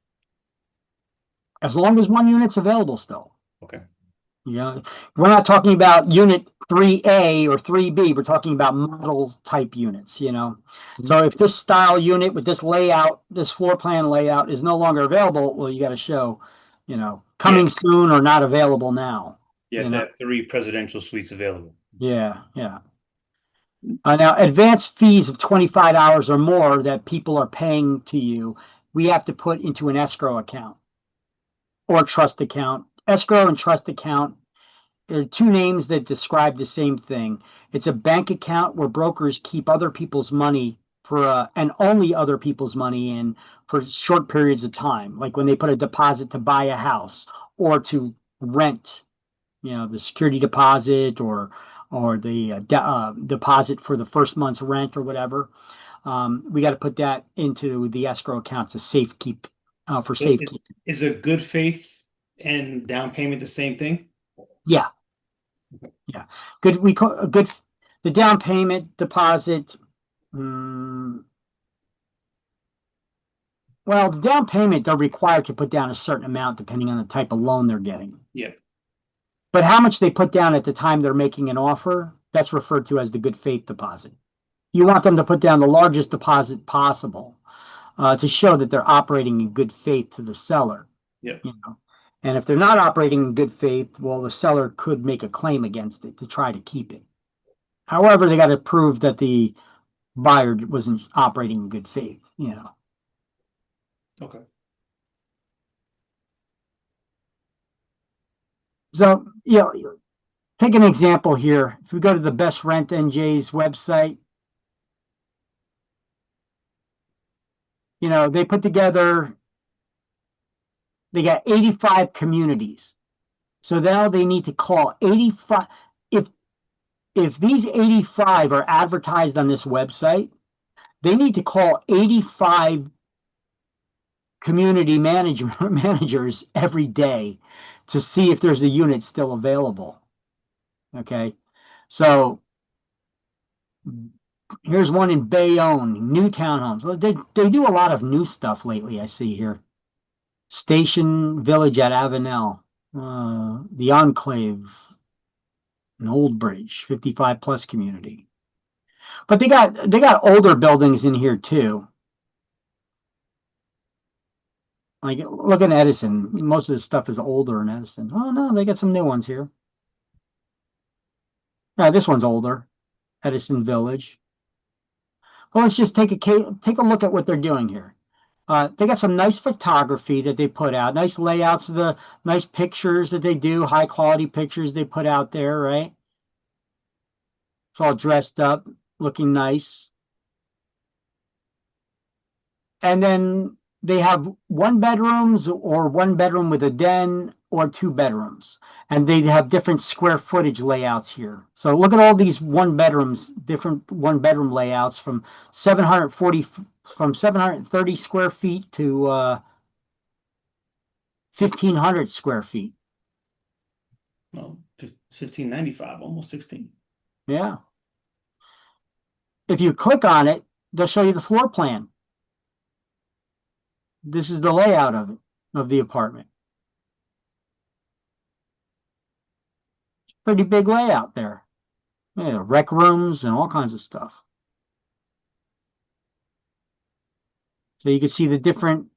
As long as one unit's available still. Okay. You know, we're not talking about unit 3A or 3B. We're talking about model type units, you know. So if this style unit with this layout, this floor plan layout is no longer available, well, you got to show, you know, coming Yeah. soon or not available now. You You have to know, have 3 presidential suites available. yeah, yeah. Now, advance fees of $25 or more that people are paying to you, we have to put into an escrow account or trust account. Escrow and trust account are two names that describe the same thing. It's a bank account where brokers keep other people's money for and only other people's money in for short periods of time, like when they put a deposit to buy a house or to rent, you know, the security deposit or the deposit for the first month's rent or whatever. We got to put that into the escrow account to safe keep for So safekeeping. is a good faith and down payment the same thing? Yeah, yeah. Good. We call a good the down payment deposit. mm, well, the down payment they're required to put down a certain amount depending on the type of loan they're getting. Yeah. But how much they put down at the time they're making an offer, that's referred to as the good faith deposit. You want them to put down the largest deposit possible to show that they're operating in good faith to the seller. Yeah. You know, and if they're not operating in good faith, well, the seller could make a claim against it to try to keep it. However, they got to prove that the buyer wasn't operating in good faith. You know. Okay. So, you know, take an example here. If we go to the Best Rent NJ's website, you know, they put together, they got 85 communities. So now they need to call 85. If these 85 are advertised on this website, they need to call 85 community managers every day to see if there's a unit still available. Okay. So here's one in Bayonne, new townhomes. They do a lot of new stuff lately, I see here. Station Village at Avenel, the Enclave, an Old Bridge, 55 plus community. But they got older buildings in here too. Like look at Edison. Most of the stuff is older in Edison. Oh no, they got some new ones here. Yeah, this one's older. Edison Village. Well, let's just take a look at what they're doing here. They got some nice photography that they put out, nice layouts of the nice pictures that they do, high quality pictures they put out there, right? It's all dressed up, looking nice. And then they have 1 bedrooms or 1 bedroom with a den or 2 bedrooms. And they have different square footage layouts here. So look at all these 1 bedrooms, different 1 bedroom layouts from 730 square feet to 1,500 square feet. Well, 1595, almost 16. Yeah. If you click on it, they'll show you the floor plan. This is the layout of it, of the apartment. Pretty big layout there. Yeah, rec rooms and all kinds of stuff. So you can see the different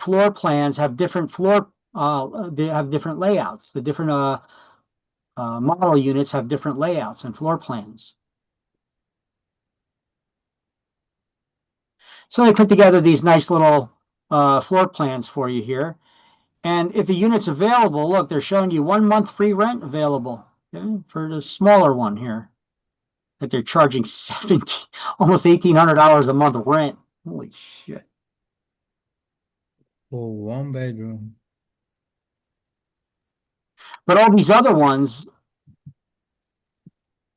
floor plans have different they have different layouts. The different model units have different layouts and floor plans. So they put together these nice little floor plans for you here. And if a unit's available, look, they're showing you 1 month free rent available, okay, for the smaller one here. That they're charging almost $1,800 a month rent. Holy shit. For 1 bedroom. But all these other ones,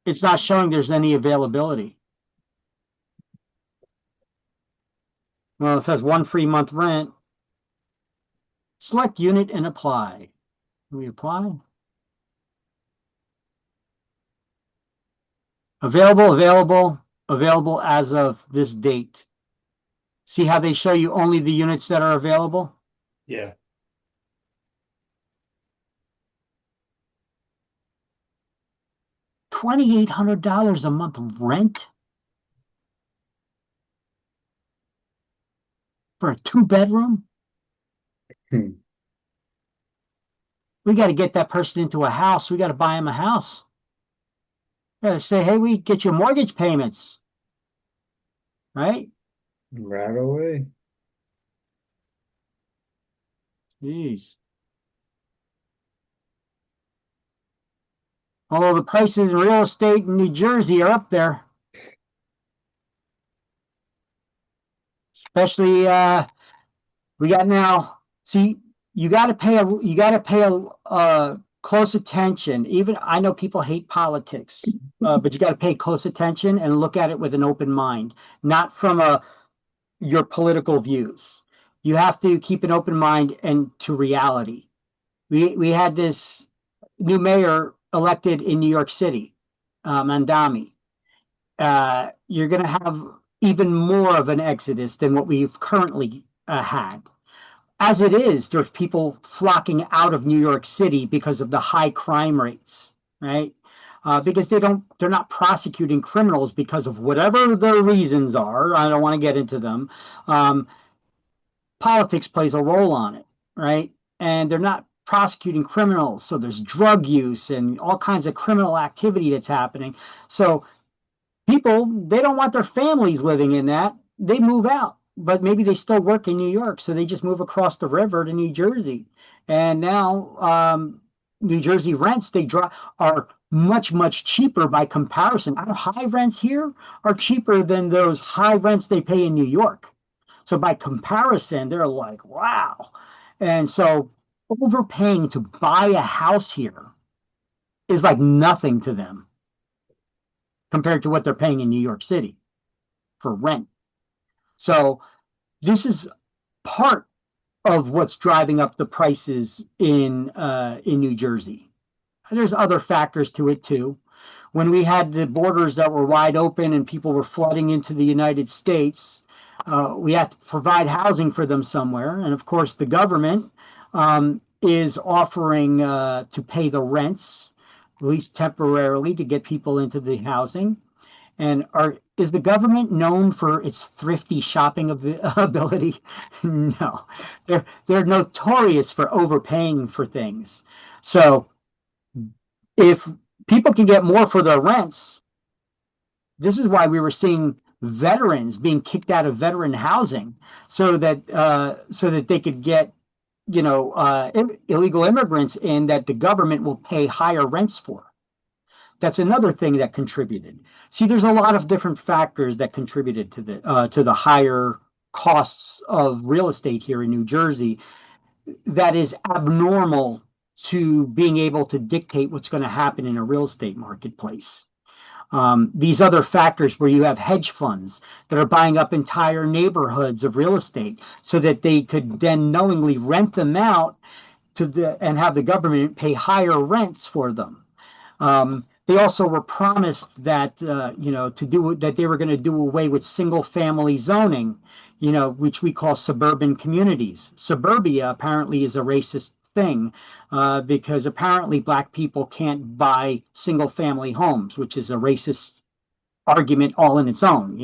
it's not showing there's any availability. Well, it says 1 free month rent. Select unit and apply. We apply. Available as of this date. See how they show you only the units that are available? Yeah. $2,800 a month of rent for a 2-bedroom? Hmm. We got to get that person into a house. We got to buy him a house. Got to say, hey, we get your mortgage payments, right? Right away. Jeez. Although the prices in real estate in New Jersey are up there, especially we got now. See, you got to pay close attention. Even I know people hate politics, but you got to pay close attention and look at it with an open mind, not from your political views. You have to keep an open mind and to reality. We had this new mayor elected in New York City, Mandami. You're going to have even more of an exodus than what we've currently had. As it is, there's people flocking out of New York City because of the high crime rates, right? Because they're not prosecuting criminals because of whatever their reasons are. I don't want to get into them. Um, Politics plays a role on it, right? And they're not prosecuting criminals. So there's drug use and all kinds of criminal activity that's happening. So people, they don't want their families living in that. They move out, but maybe they still work in New York. So they just move across the river to New Jersey. And now New Jersey rents, are much, much cheaper by comparison. Our high rents here are cheaper than those high rents they pay in New York. So by comparison, they're like, wow. And so overpaying to buy a house here is like nothing to them compared to what they're paying in New York City for rent. So this is part of what's driving up the prices in New Jersey. There's other factors to it too. When we had the borders that were wide open and people were flooding into the United States, we have to provide housing for them somewhere. And of course, the government is offering to pay the rents, at least temporarily, to get people into the housing. And is the government known for its thrifty shopping ability? No, they're notorious for overpaying for things. So if people can get more for their rents, this is why we were seeing veterans being kicked out of veteran housing so that they could get illegal immigrants in that the government will pay higher rents for. That's another thing that contributed. See, there's a lot of different factors that contributed to the higher costs of real estate here in New Jersey that is abnormal to being able to dictate what's going to happen in a real estate marketplace. These other factors where you have hedge funds that are buying up entire neighborhoods of real estate so that they could then knowingly rent them out and have the government pay higher rents for them. They also were promised that that they were going to do away with single family zoning, which we call suburban communities. Suburbia apparently is a racist thing because apparently black people can't buy single family homes, which is a racist argument all in its own,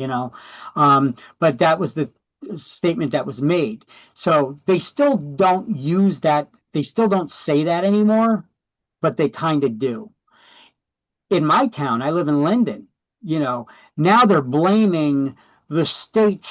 but that was the statement that was made. So they still don't use that. They still don't say that anymore, but they kind of do. In my town, I live in Linden, now they're blaming the state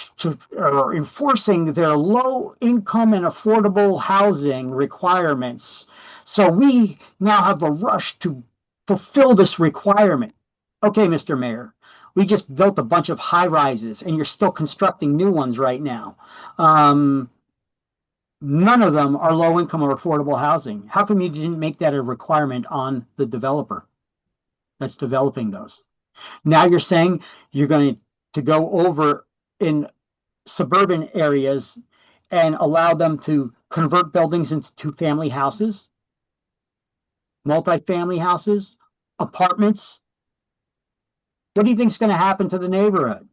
or enforcing their low income and affordable housing requirements. So we now have a rush to fulfill this requirement. Okay, Mr. Mayor, we just built a bunch of high rises and you're still constructing new ones right now. None of them are low income or affordable housing. How come you didn't make that a requirement on the developer that's developing those? Now you're saying you're going to go over in suburban areas and allow them to convert buildings into two-family houses, multifamily houses, apartments. What do you think is going to happen to the neighborhood?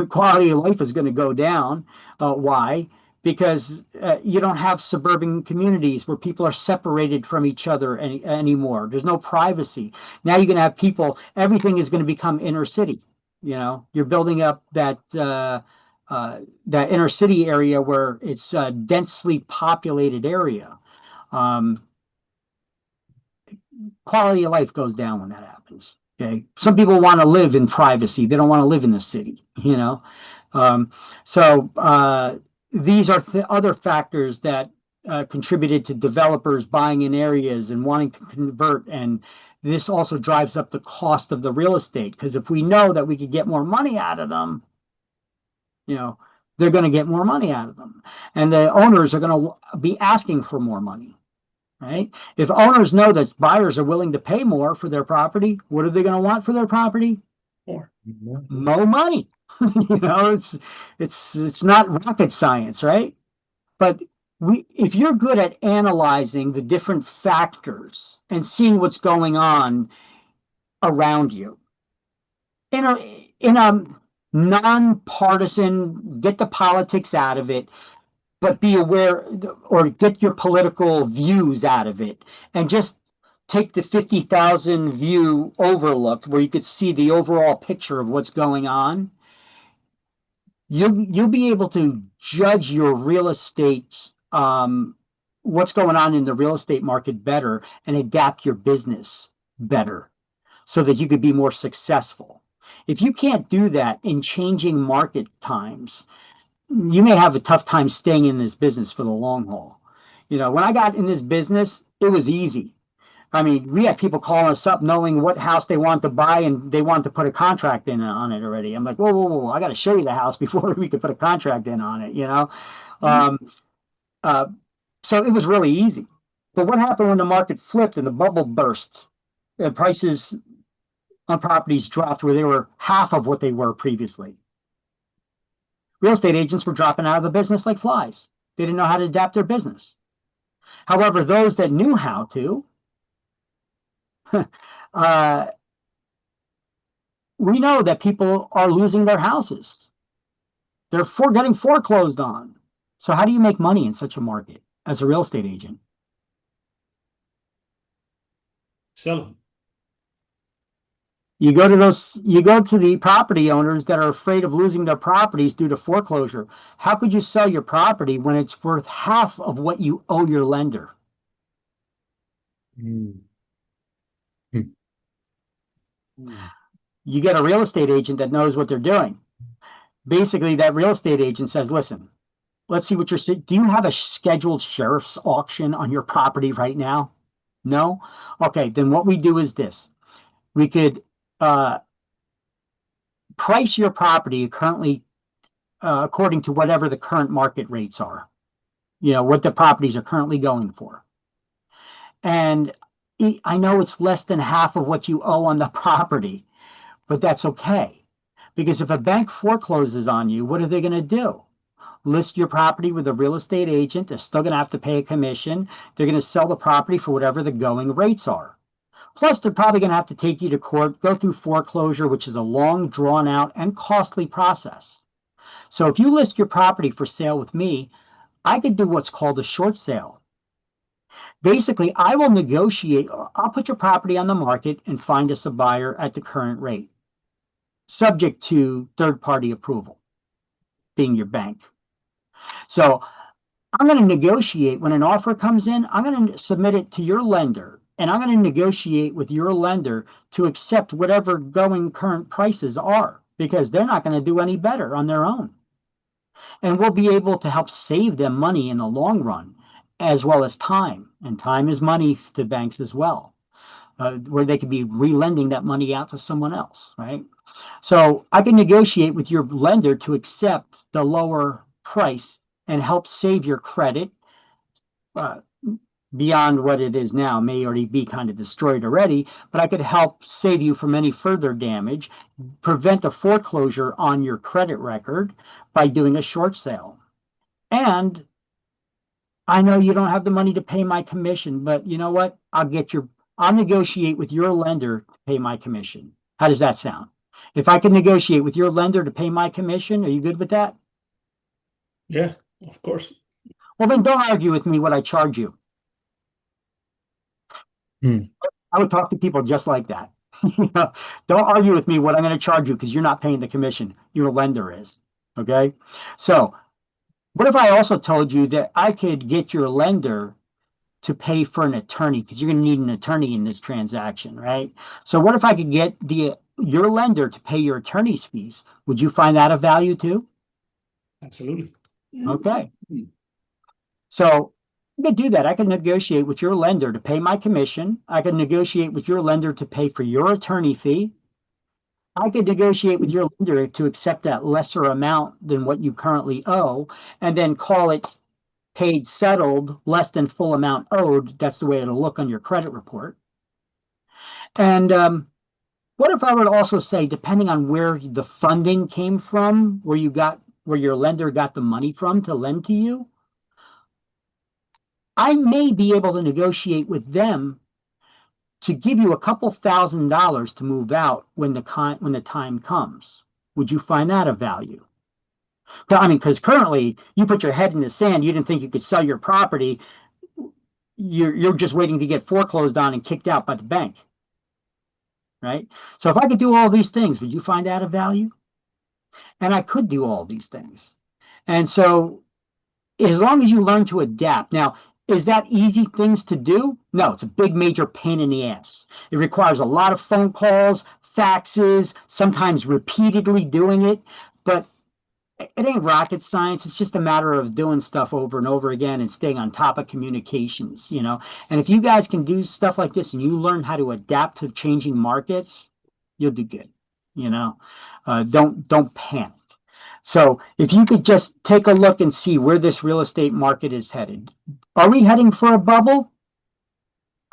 Quality of life is going to go down. Why? Because you don't have suburban communities where people are separated from each other anymore. There's no privacy. Now you're going to have people, everything is going to become inner city. You know, you're building up that that inner city area where it's a densely populated area. Quality of life goes down when that happens. Okay. Some people want to live in privacy. They don't want to live in the city, you know? So these are other factors that contributed to developers buying in areas and wanting to convert. And this also drives up the cost of the real estate, because if we know that we could get more money out of them, you know, they're going to get more money out of them. And the owners are going to be asking for more money. Right? If owners know that buyers are willing to pay more for their property, what are they going to want for their property? More money. You know, it's not rocket science, right? But if you're good at analyzing the different factors and seeing what's going on around you in a nonpartisan, get the politics out of it, but be aware, or get your political views out of it, and just take the 50,000 view overlook where you could see the overall picture of what's going on. You'll be able to judge your real estate, what's going on in the real estate market better, and adapt your business better so that you could be more successful. If you can't do that in changing market times, you may have a tough time staying in this business for the long haul. You know, when I got in this business, it was easy. I mean, we had people calling us up knowing what house they want to buy, and they wanted to put a contract in on it already. I'm like, whoa, I got to show you the house before we could put a contract in on it, you know? So it was really easy. But what happened when the market flipped and the bubble burst? The prices on properties dropped where they were half of what they were previously. Real estate agents were dropping out of the business like flies. They didn't know how to adapt their business. However, those that knew how to, we know that people are losing their houses. They're getting foreclosed on. So how do you make money in such a market as a real estate agent? Sell them. You go to the property owners that are afraid of losing their properties due to foreclosure. How could you sell your property when it's worth half of what you owe your lender? You get a real estate agent that knows what they're doing. Basically, that real estate agent says, listen, let's see what you're saying. Do you have a scheduled sheriff's auction on your property right now? No? Okay, then what we do is this. We could price your property currently according to whatever the current market rates are, you know, what the properties are currently going for. And I know it's less than half of what you owe on the property, but that's okay. Because if a bank forecloses on you, what are they going to do? List your property with a real estate agent. They're still going to have to pay a commission. They're going to sell the property for whatever the going rates are. Plus, they're probably going to have to take you to court, go through foreclosure, which is a long, drawn-out, and costly process. So if you list your property for sale with me, I could do what's called a short sale. Basically, I will negotiate. I'll put your property on the market and find us a buyer at the current rate, subject to third-party approval, being your bank. So I'm going to negotiate. When an offer comes in, I'm going to submit it to your lender. And I'm going to negotiate with your lender to accept whatever going current prices are, because they're not going to do any better on their own. And we'll be able to help save them money in the long run, as well as time. And time is money to banks as well, where they could be relending that money out to someone else, right? So I can negotiate with your lender to accept the lower price and help save your credit. Beyond what it is now, may already be kind of destroyed already, but I could help save you from any further damage, prevent a foreclosure on your credit record by doing a short sale. And And I know you don't have the money to pay my commission, but you know what? I'll negotiate with your lender to pay my commission. How does that sound? If I can negotiate with your lender to pay my commission, are you good with that? Yeah, of course. Well, then don't argue with me what I charge you. Hmm. I would talk to people just like that. You know, don't argue with me what I'm going to charge you because you're not paying the commission. Your lender is. Okay. So, what if I also told you that I could get your lender to pay for an attorney because you're going to need an attorney in this transaction, right? So, what if I could get your lender to pay your attorney's fees? Would you find that of value too? Absolutely. Okay. So I could do that. I could negotiate with your lender to pay my commission. I could negotiate with your lender to pay for your attorney fee. I could negotiate with your lender to accept that lesser amount than what you currently owe and then call it paid settled, less than full amount owed. That's the way it'll look on your credit report. And what if I would also say, depending on where the funding came from, where your lender got the money from to lend to you, I may be able to negotiate with them to give you a couple $1,000s to move out when the time comes. Would you find that of value? I mean, because currently you put your head in the sand. You didn't think you could sell your property. You're just waiting to get foreclosed on and kicked out by the bank, right? So if I could do all these things, would you find that of value? And I could do all these things. And so as long as you learn to adapt. Now, is that easy things to do? No, it's a big major pain in the ass. It requires a lot of phone calls, faxes, sometimes repeatedly doing it, but it ain't rocket science. It's just a matter of doing stuff over and over again and staying on top of communications, you know. And if you guys can do stuff like this and you learn how to adapt to changing markets, you'll do good, you know. Don't panic. So if you could just take a look and see where this real estate market is headed. Are we heading for a bubble?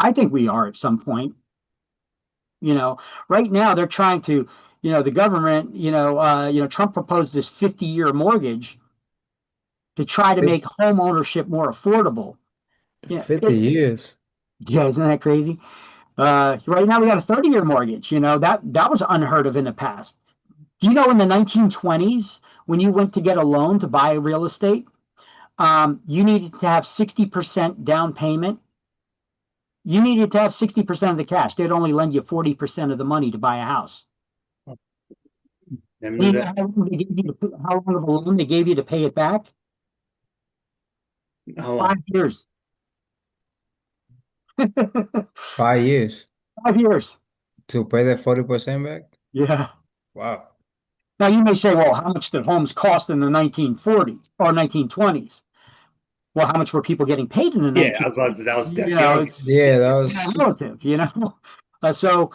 I think we are at some point. You know, right now they're trying to, the government, Trump proposed this 50-year mortgage to try to make home ownership more affordable. 50 years. Yeah, isn't that crazy? Right now we got a 30-year mortgage. That was unheard of in the past. Do you know in the 1920s, when you went to get a loan to buy real estate, you needed to have 60% down payment. You needed to have 60% of the cash. They'd only lend you 40% of the money to buy a house. Never knew that. How long of a loan they gave you to pay it back? How long? 5 years. 5 years 5 years. to pay the 40% back? Yeah. Wow. Now you may say, well, how much did homes cost in the 1940s or 1920s? Well, how much were people getting paid in the 1920s? Yeah, I was about to say that's You the know, argument. Yeah, that was relative, So,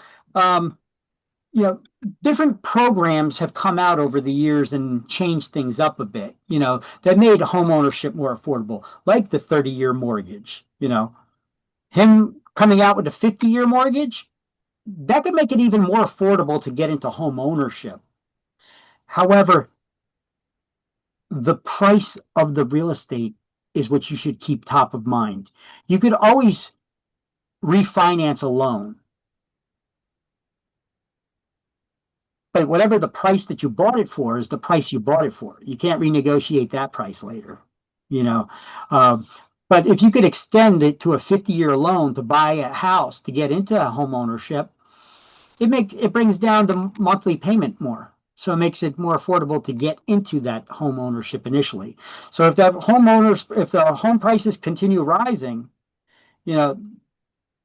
different programs have come out over the years and changed things up a bit, that made home ownership more affordable, like the 30-year mortgage, him coming out with a 50-year mortgage, that could make it even more affordable to get into home ownership. However, the price of the real estate is what you should keep top of mind. You could always refinance a loan, but whatever the price that you bought it for is the price you bought it for. You can't renegotiate that price later, but if you could extend it to a 50-year loan to buy a house to get into home ownership, it brings down the monthly payment more. So it makes it more affordable to get into that home ownership initially. So if the home prices continue rising,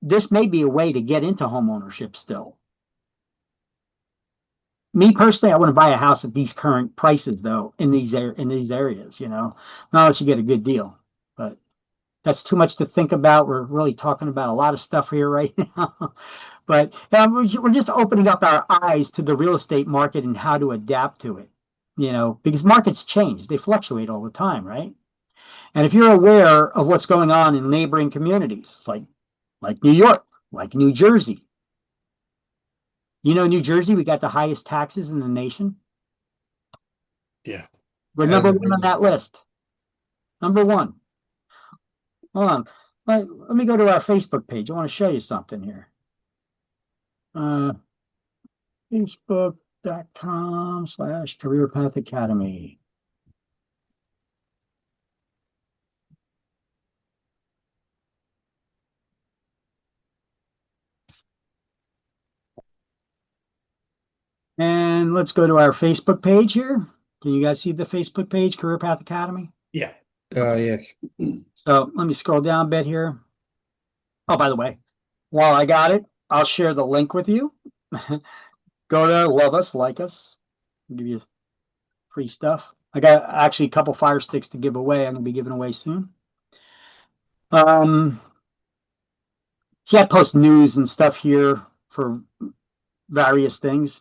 this may be a way to get into home ownership still. Me personally, I want to buy a house at these current prices, though, in these areas. Not unless you get a good deal, but that's too much to think about. We're really talking about a lot of stuff here right now. But we're just opening up our eyes to the real estate market and how to adapt to it, because markets change. They fluctuate all the time, right? And if you're aware of what's going on in neighboring communities, like New York, like New Jersey. New Jersey, we got the highest taxes in the nation. Yeah. We're number one on that list. Number one. Hold on. Let me go to our Facebook page. I want to show you something here. Facebook.com/Career Path Academy. And let's go to our Facebook page here. Can you guys see the Facebook page, Career Path Academy? Yeah. Yes. So let me scroll down a bit here. Oh, by the way, while I got it, I'll share the link with you. Go to love us, like us. I'll give you free stuff. I got actually a couple Fire Sticks to give away. I'm going to be giving away soon. See, I post news and stuff here for various things.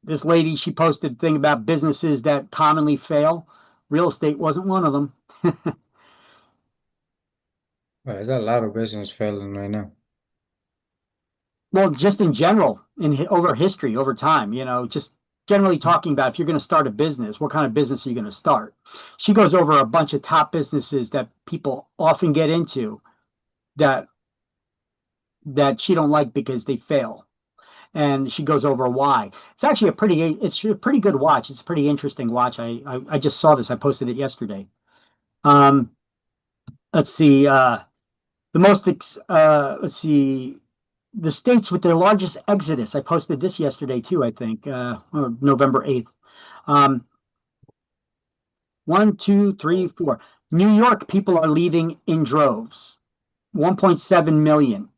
This lady, she posted a thing about businesses that commonly fail. Real estate wasn't one of them. Well, there's a lot of business failing right now. Well, just in general, over history, over time, just generally talking about if you're going to start a business, what kind of business are you going to start? She goes over a bunch of top businesses that people often get into that she don't like because they fail. And she goes over why. It's actually it's a pretty good watch. It's a pretty interesting watch. I just saw this. I posted it yesterday. Let's see. Let's see. The states with their largest exodus. I posted this yesterday too, I think, November 8th. 1, 2, 3, 4. New York people are leaving in droves. 1.7 million.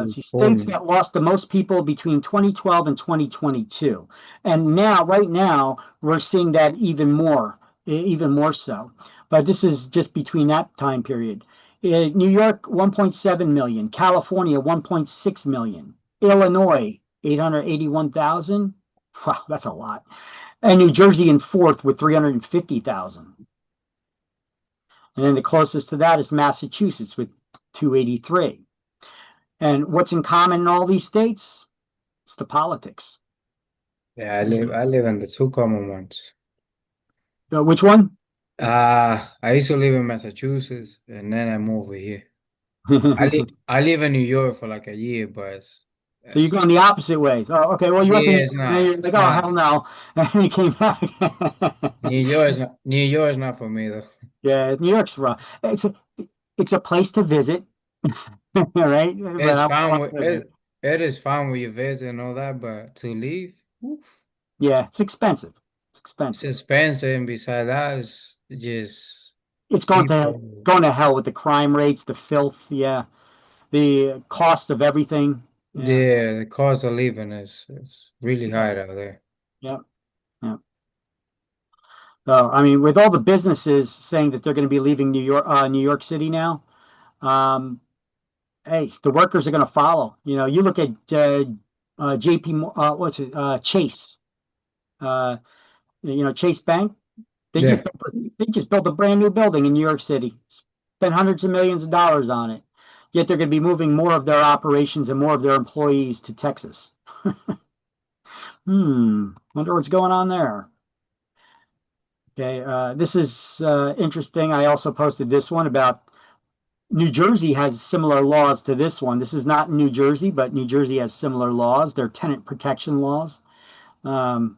See, states that lost the most people between 2012 and 2022. And right now, we're seeing that even more so. But this is just between that time period. New York, 1.7 million. California, 1.6 million. Illinois, 881,000. Wow, that's a lot. And New Jersey in fourth with 350,000. And then the closest to that is Massachusetts with 283. And what's in common in all these states? It's the politics. Yeah, I live in the two common ones. Which one? I used to live in Massachusetts and then I moved over here. I live in New York for like a year, but So you're going the opposite way. Oh, okay. Well, you went to yeah, New it's York, and then not. you're like, oh, Nah, hell no. And you came back. New York is not for me though. Yeah, New York's rough. It's a place to visit, right? But It's I fun want with to live. it is fun when you visit and all that, but to leave, oof, Yeah, it's expensive. It's it's expensive. expensive, and beside that, it's just It's people. going to hell with the crime rates, the filth. Yeah, the cost of everything. Yeah, The cost of living is really high out there. yeah, yeah. So, I mean, with all the businesses saying that they're going to be leaving New York City now, um, hey, the workers are going to follow. You look at JP, what's it, Chase, uh, Chase Bank. Yeah, They just built a brand new building in New York City, spent hundreds of millions of dollars on it. Yet they're going to be moving more of their operations and more of their employees to Texas. Wonder what's going on there. Okay, this is interesting. I also posted this one about New Jersey has similar laws to this one. This is not New Jersey, but New Jersey has similar laws. They're tenant protection laws. Um,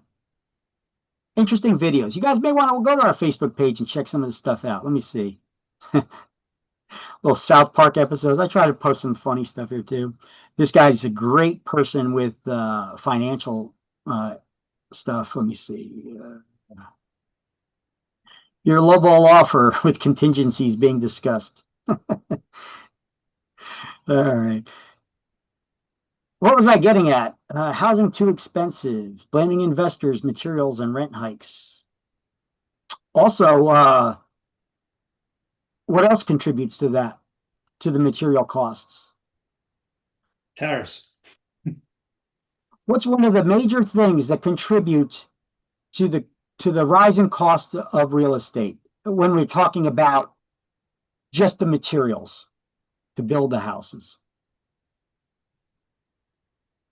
Interesting videos. You guys may want to go to our Facebook page and check some of this stuff out. Let me see. Little South Park episodes. I try to post some funny stuff here too. This guy's a great person with financial stuff. Let me see. Your lowball offer with contingencies being discussed. All right. What was I getting at? Housing too expensive, blaming investors, materials, and rent hikes. Also, what else contributes to that, to the material costs? Tariffs. What's one of the major things that contribute to the rising cost of real estate when we're talking about just the materials to build the houses?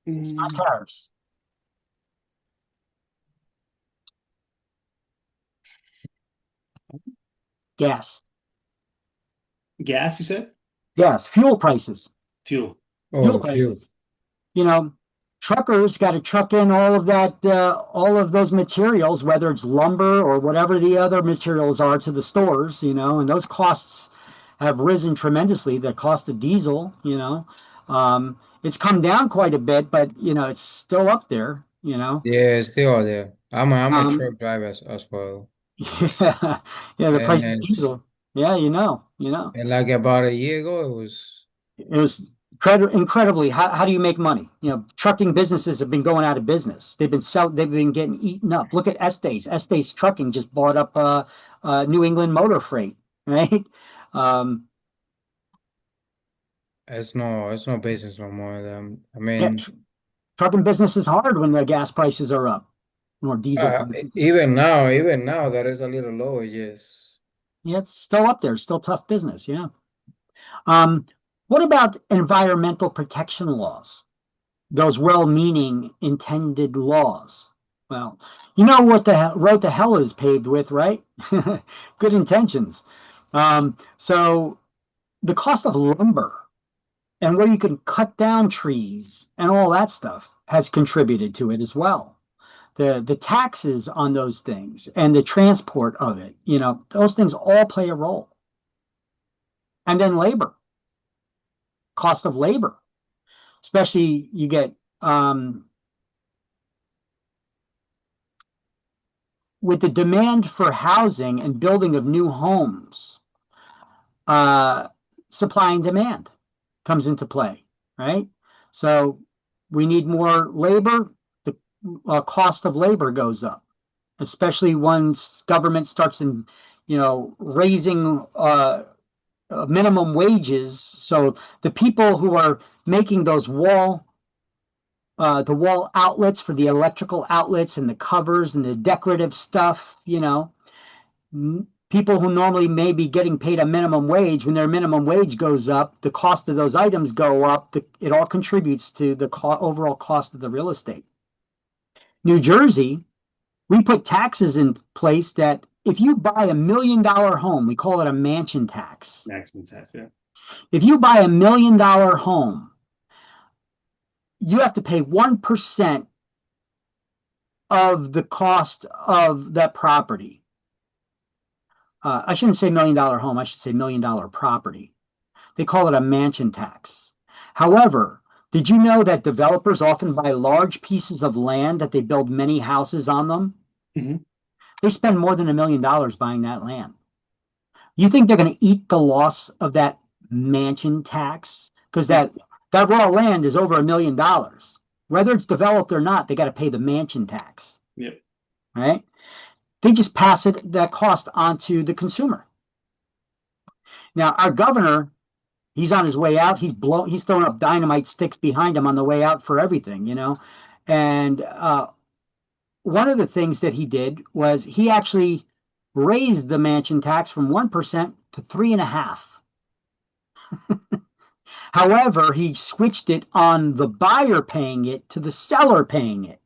It's not tariffs. Gas. Gas, you said? Gas. Fuel prices. Fuel. Fuel Oh, fuel. prices. You know, truckers got to truck in all of that, all of those materials, whether it's lumber or whatever the other materials are to the stores, and those costs have risen tremendously. The cost of diesel, it's come down quite a bit, but it's still up there, Yeah, it's still there. I'm a Um, truck driver as well. yeah, yeah, the And price of it's diesel. Yeah, and like about a year ago it was it was incredibly. How do you make money? Trucking businesses have been going out of business. They've been getting eaten up. Look at Estes. Estes Trucking just bought up New England Motor Freight, right? Um, it's no business no more. I yeah, mean, trucking business is hard when the gas prices are up or diesel prices. even now that is a little lower, yes. Yeah, it's still up there. It's still tough business. Yeah. Um, what about environmental protection laws? Those well-meaning intended laws. Well, you know what the road to hell is paved with, right? Good intentions. So the cost of lumber and where you can cut down trees and all that stuff has contributed to it as well. The taxes on those things and the transport of it, those things all play a role. And then labor, cost of labor, especially you get with the demand for housing and building of new homes, uh, supply and demand comes into play, right? So we need more labor. The cost of labor goes up, especially once government starts raising minimum wages. So the people who are making those the wall outlets for the electrical outlets and the covers and the decorative stuff, people who normally may be getting paid a minimum wage, when their minimum wage goes up, the cost of those items go up. It all contributes to the overall cost of the real estate. New Jersey, we put taxes in place that if you buy $1 million home, we call it a mansion tax. Maximum tax, yeah. If you buy $1 million home, you have to pay 1% of the cost of that property. I shouldn't say $1 million home. I should say $1 million property. They call it a mansion tax. However, did you know that developers often buy large pieces of land that they build many houses on them? Mm-hmm. They spend more than $1 million buying that land. You think they're going to eat the loss of that mansion tax? Because that raw land is over $1 million. Whether it's developed or not, they got to pay the mansion tax. Yep. Right? They just pass that cost on to the consumer. Now, our governor, he's on his way out. He's throwing up dynamite sticks behind him on the way out for everything, And one of the things that he did was he actually raised the mansion tax from 1% to 3.5%. However, he switched it on the buyer paying it to the seller paying it.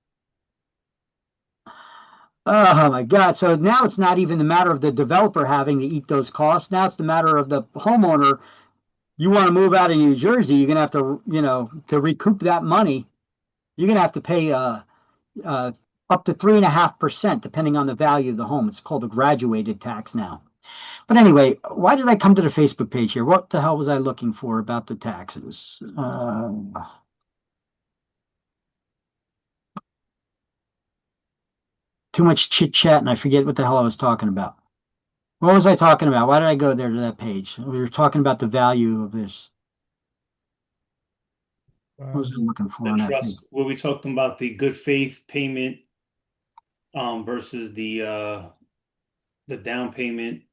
Oh my God. So now it's not even the matter of the developer having to eat those costs. Now it's the matter of the homeowner. You want to move out of New Jersey, you're going to have to, to recoup that money, you're going to have to pay up to 3.5%, depending on the value of the home. It's called a graduated tax now. But anyway, why did I come to the Facebook page here? What the hell was I looking for about the taxes? Too much chit chat, and I forget what the hell I was talking about. What was I talking about? Why did I go there to that page? We were talking about the value of this. What was I looking for The on that page? trust, where we talked about the good faith payment versus the down payment.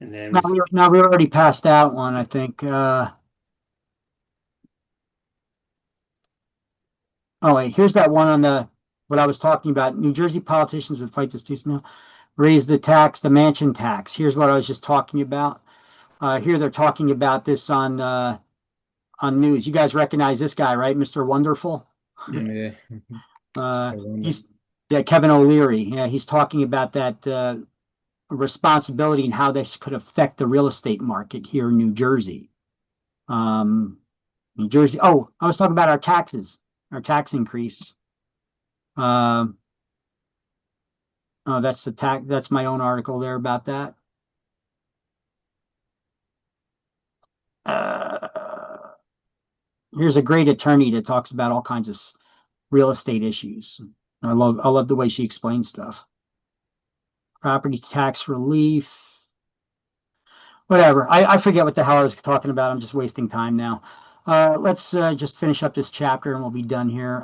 And then we already passed that one, I think. Oh wait, here's that one on what I was talking about. New Jersey politicians would fight this tooth and nail. Raise the mansion tax. Here's what I was just talking about. Here they're talking about this on news. You guys recognize this guy, right? Mr. Wonderful. Yeah. He's Kevin O'Leary. Yeah, he's talking about that responsibility and how this could affect the real estate market here in New Jersey. New Jersey. Oh, I was talking about our taxes, our tax increase. Oh, that's the tax. That's my own article there about that. Here's a great attorney that talks about all kinds of real estate issues. I love the way she explains stuff. Property tax relief. Whatever. I forget what the hell I was talking about. I'm just wasting time now. Let's just finish up this chapter and we'll be done here.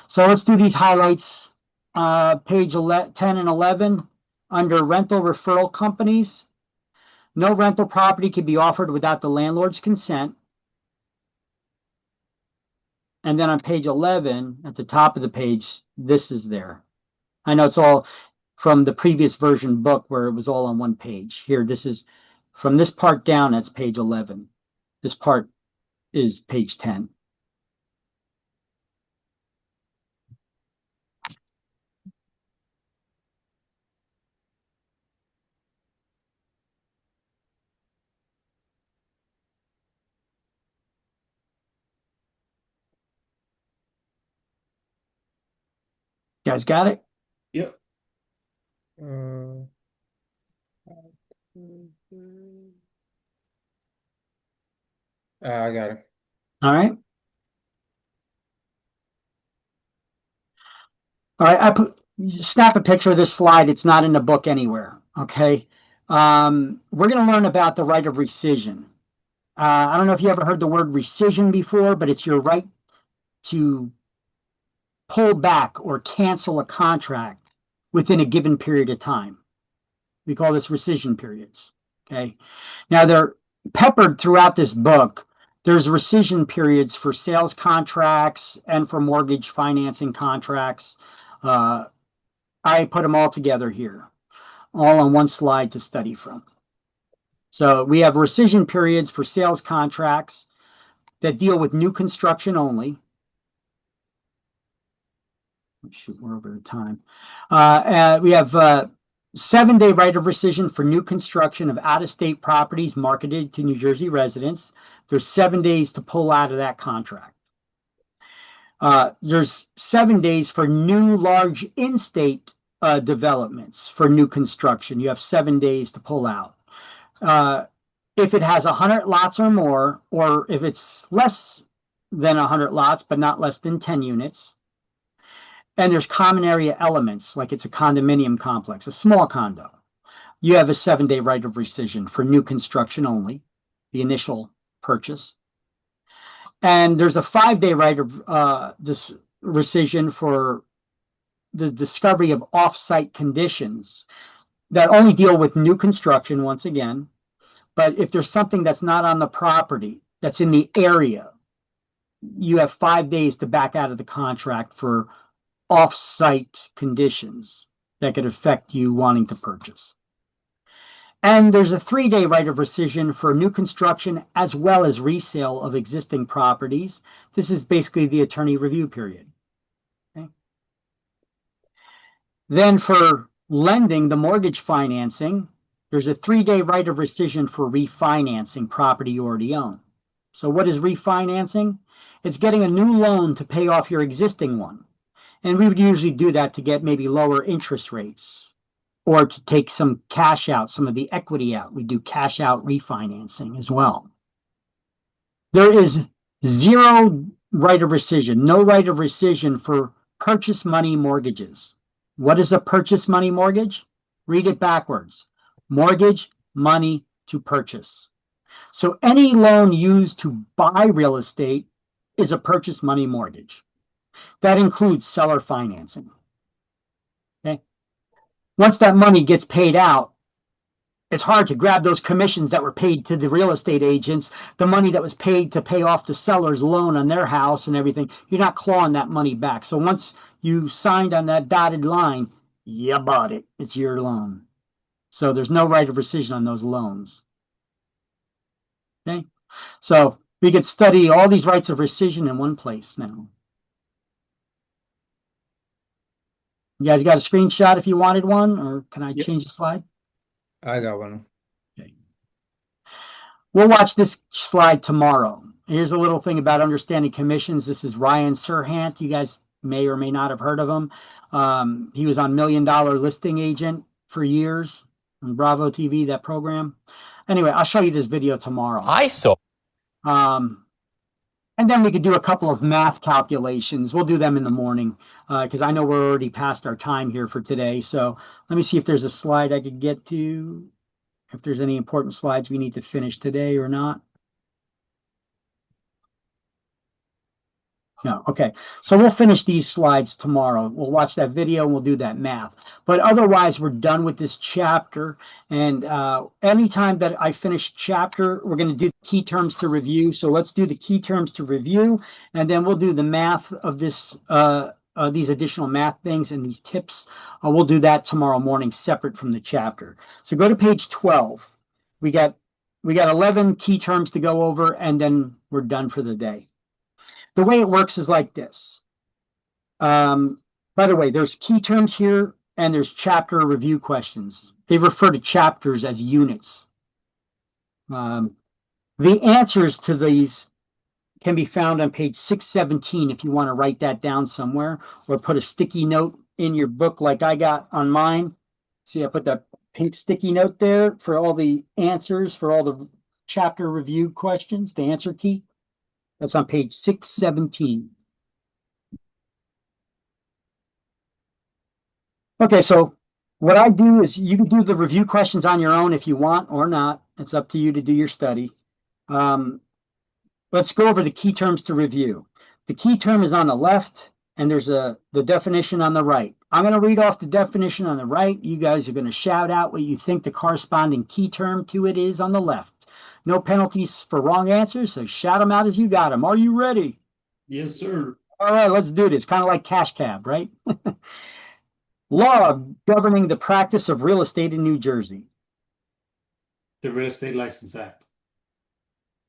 So let's do these highlights. Page 10 and 11 under rental referral companies. No rental property can be offered without the landlord's consent. And then on page 11, at the top of the page, this is there. I know it's all from the previous version book where it was all on one page. Here, this is from this part down, that's page 11. This part is page 10. You guys got it? Yep. I got it. All right. All right. Snap a picture of this slide. It's not in the book anywhere. Okay. We're going to learn about the right of rescission. I don't know if you ever heard the word rescission before, but it's your right to pull back or cancel a contract within a given period of time. We call this rescission periods. Okay. Now they're peppered throughout this book. There's rescission periods for sales contracts and for mortgage financing contracts. I put them all together here, all on one slide to study from. So we have rescission periods for sales contracts that deal with new construction only. Shoot, we're over the time. We have 7-day right of rescission for new construction of out-of-state properties marketed to New Jersey residents. There's 7 days to pull out of that contract. There's 7 days for new large in-state developments for new construction. You have 7 days to pull out. If it has 100 lots or more, or if it's less than 100 lots, but not less than 10 units, and there's common area elements, like it's a condominium complex, a small condo, you have a 7-day right of rescission for new construction only, the initial purchase. And there's a 5-day right of this rescission for the discovery of off-site conditions that only deal with new construction, once again. But if there's something that's not on the property, that's in the area, you have 5 days to back out of the contract for off-site conditions that could affect you wanting to purchase. And there's a 3-day right of rescission for new construction as well as resale of existing properties. This is basically the attorney review period. Okay. Then for lending, the mortgage financing, there's a 3-day right of rescission for refinancing property you already own. So what is refinancing? It's getting a new loan to pay off your existing one. And we would usually do that to get maybe lower interest rates or to take some cash out, some of the equity out. We do cash out refinancing as well. There is 0 right of rescission, no right of rescission for purchase money mortgages. What is a purchase money mortgage? Read it backwards. Mortgage, money to purchase. So any loan used to buy real estate is a purchase money mortgage. That includes seller financing. Okay. Once that money gets paid out, it's hard to grab those commissions that were paid to the real estate agents, the money that was paid to pay off the seller's loan on their house and everything. You're not clawing that money back. So once you signed on that dotted line, you bought it. It's your loan. So there's no right of rescission on those loans. Okay. So we could study all these rights of rescission in one place now. You guys got a screenshot if you wanted one, or can I change the slide? I got one. We'll watch this slide tomorrow. Here's a little thing about understanding commissions. This is Ryan Serhant. You guys may or may not have heard of him. He was on $1 Million Listing Agent for years on Bravo TV, that program. Anyway, I'll show you this video tomorrow. I saw. And then we could do a couple of math calculations. We'll do them in the morning because I know we're already past our time here for today. So let me see if there's a slide I could get to, if there's any important slides we need to finish today or not. No, okay. So we'll finish these slides tomorrow. We'll watch that video and we'll do that math. But otherwise, we're done with this chapter. And anytime that I finish chapter, we're going to do key terms to review. So let's do the key terms to review, and then we'll do the math of this, these additional math things and these tips. We'll do that tomorrow morning, separate from the chapter. So go to page 12. We got 11 key terms to go over, and then we're done for the day. The way it works is like this. By the way, there's key terms here and there's chapter review questions. They refer to chapters as units. The answers to these can be found on page 617 if you want to write that down somewhere, or put a sticky note in your book like I got on mine. See, I put that pink sticky note there for all the answers for all the chapter review questions, the answer key. That's on page 617. Okay, so what I do is you can do the review questions on your own if you want or not. It's up to you to do your study. Let's go over the key terms to review. The key term is on the left, and there's the definition on the right. I'm going to read off the definition on the right. You guys are going to shout out what you think the corresponding key term to it is on the left. No penalties for wrong answers, so shout them out as you got them. Are you ready? Yes, sir. All right, let's do this. Kind of like Cash Cab, right? Law governing the practice of real estate in New Jersey. The Real Estate License Act.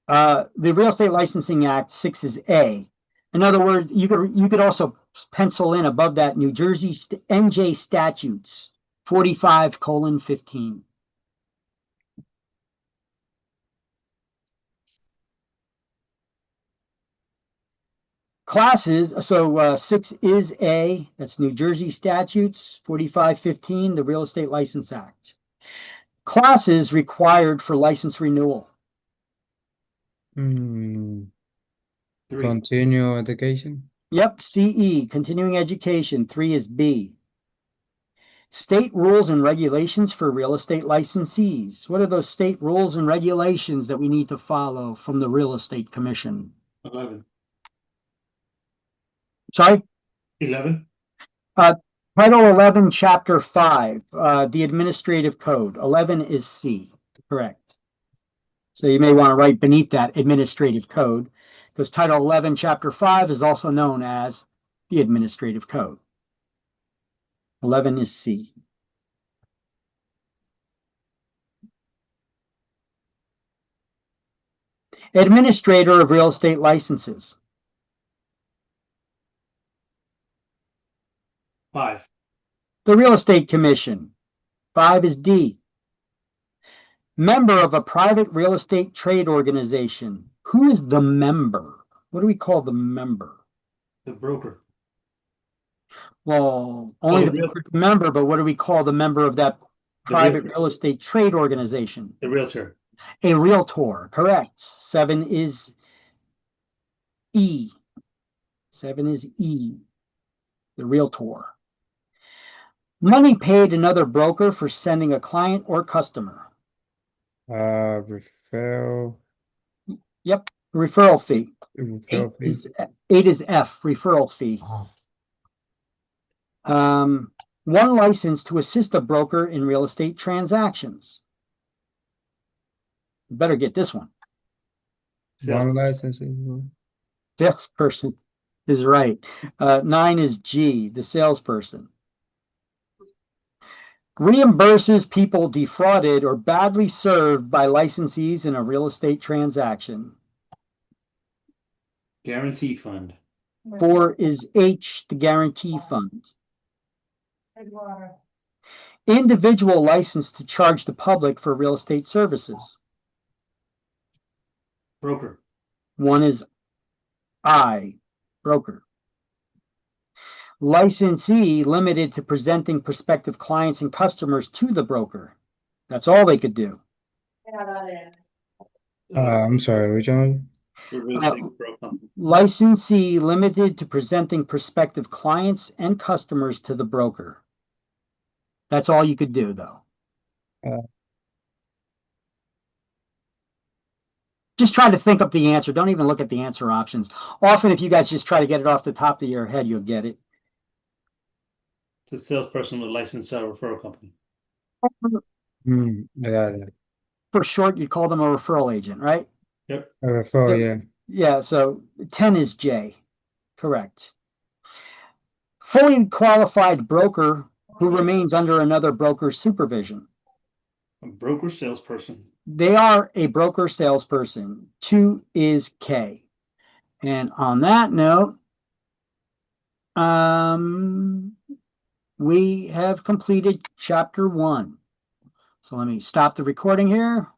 The Real Estate Licensing Act, 6 is A. In other words, you could also pencil in above that New Jersey NJ statutes 45:15. Classes, so 6 is A, that's New Jersey statutes 45:15, the Real Estate License Act. Classes required for license renewal. 3. Continue education. Yep, CE, continuing education. 3 is B. State rules and regulations for real estate licensees. What are those state rules and regulations that we need to follow from the Real Estate Commission? 11. Sorry? 11. Title 11, Chapter 5, the Administrative Code. 11 is C, correct. So you may want to write beneath that Administrative Code, because Title 11, Chapter 5 is also known as the Administrative Code. 11 is C. Administrator of Real Estate Licenses. 5. The Real Estate Commission. 5 is D. Member of a private real estate trade organization. Who is the member? What do we call the member? The broker. Well, only the member, but what do we call the member of that private real estate trade organization? The realtor. A realtor, correct. 7 is E. 7 is E, the realtor. Money paid another broker for sending a client or customer. Referral. Yep, referral fee. Referral fee. 8 is F, referral fee. One license to assist a broker in real estate transactions. You better get this one. One license. Salesperson is right. 9 is G, the salesperson. Reimburses people defrauded or badly served by licensees in a real estate transaction. Guarantee fund. 4 is H, the guarantee fund. Individual license to charge the public for real estate services. Broker. One is I, broker. Licensee limited to presenting prospective clients and customers to the broker. That's all they could do. I'm sorry, which one? Real estate broker. Licensee limited to presenting prospective clients and customers to the broker. That's all you could do, though. Uh, Just try to think up the answer. Don't even look at the answer options. Often, if you guys just try to get it off the top of your head, you'll get it. It's a salesperson with a licensed referral company. I got it. For short, you call them a referral agent, right? Yep. A referral, yeah. Yeah, so 10 is J. Correct. Fully qualified broker who remains under another broker's supervision. A broker salesperson. They are a broker salesperson. 2 is K. And on that note, we have completed chapter 1. So let me stop the recording here.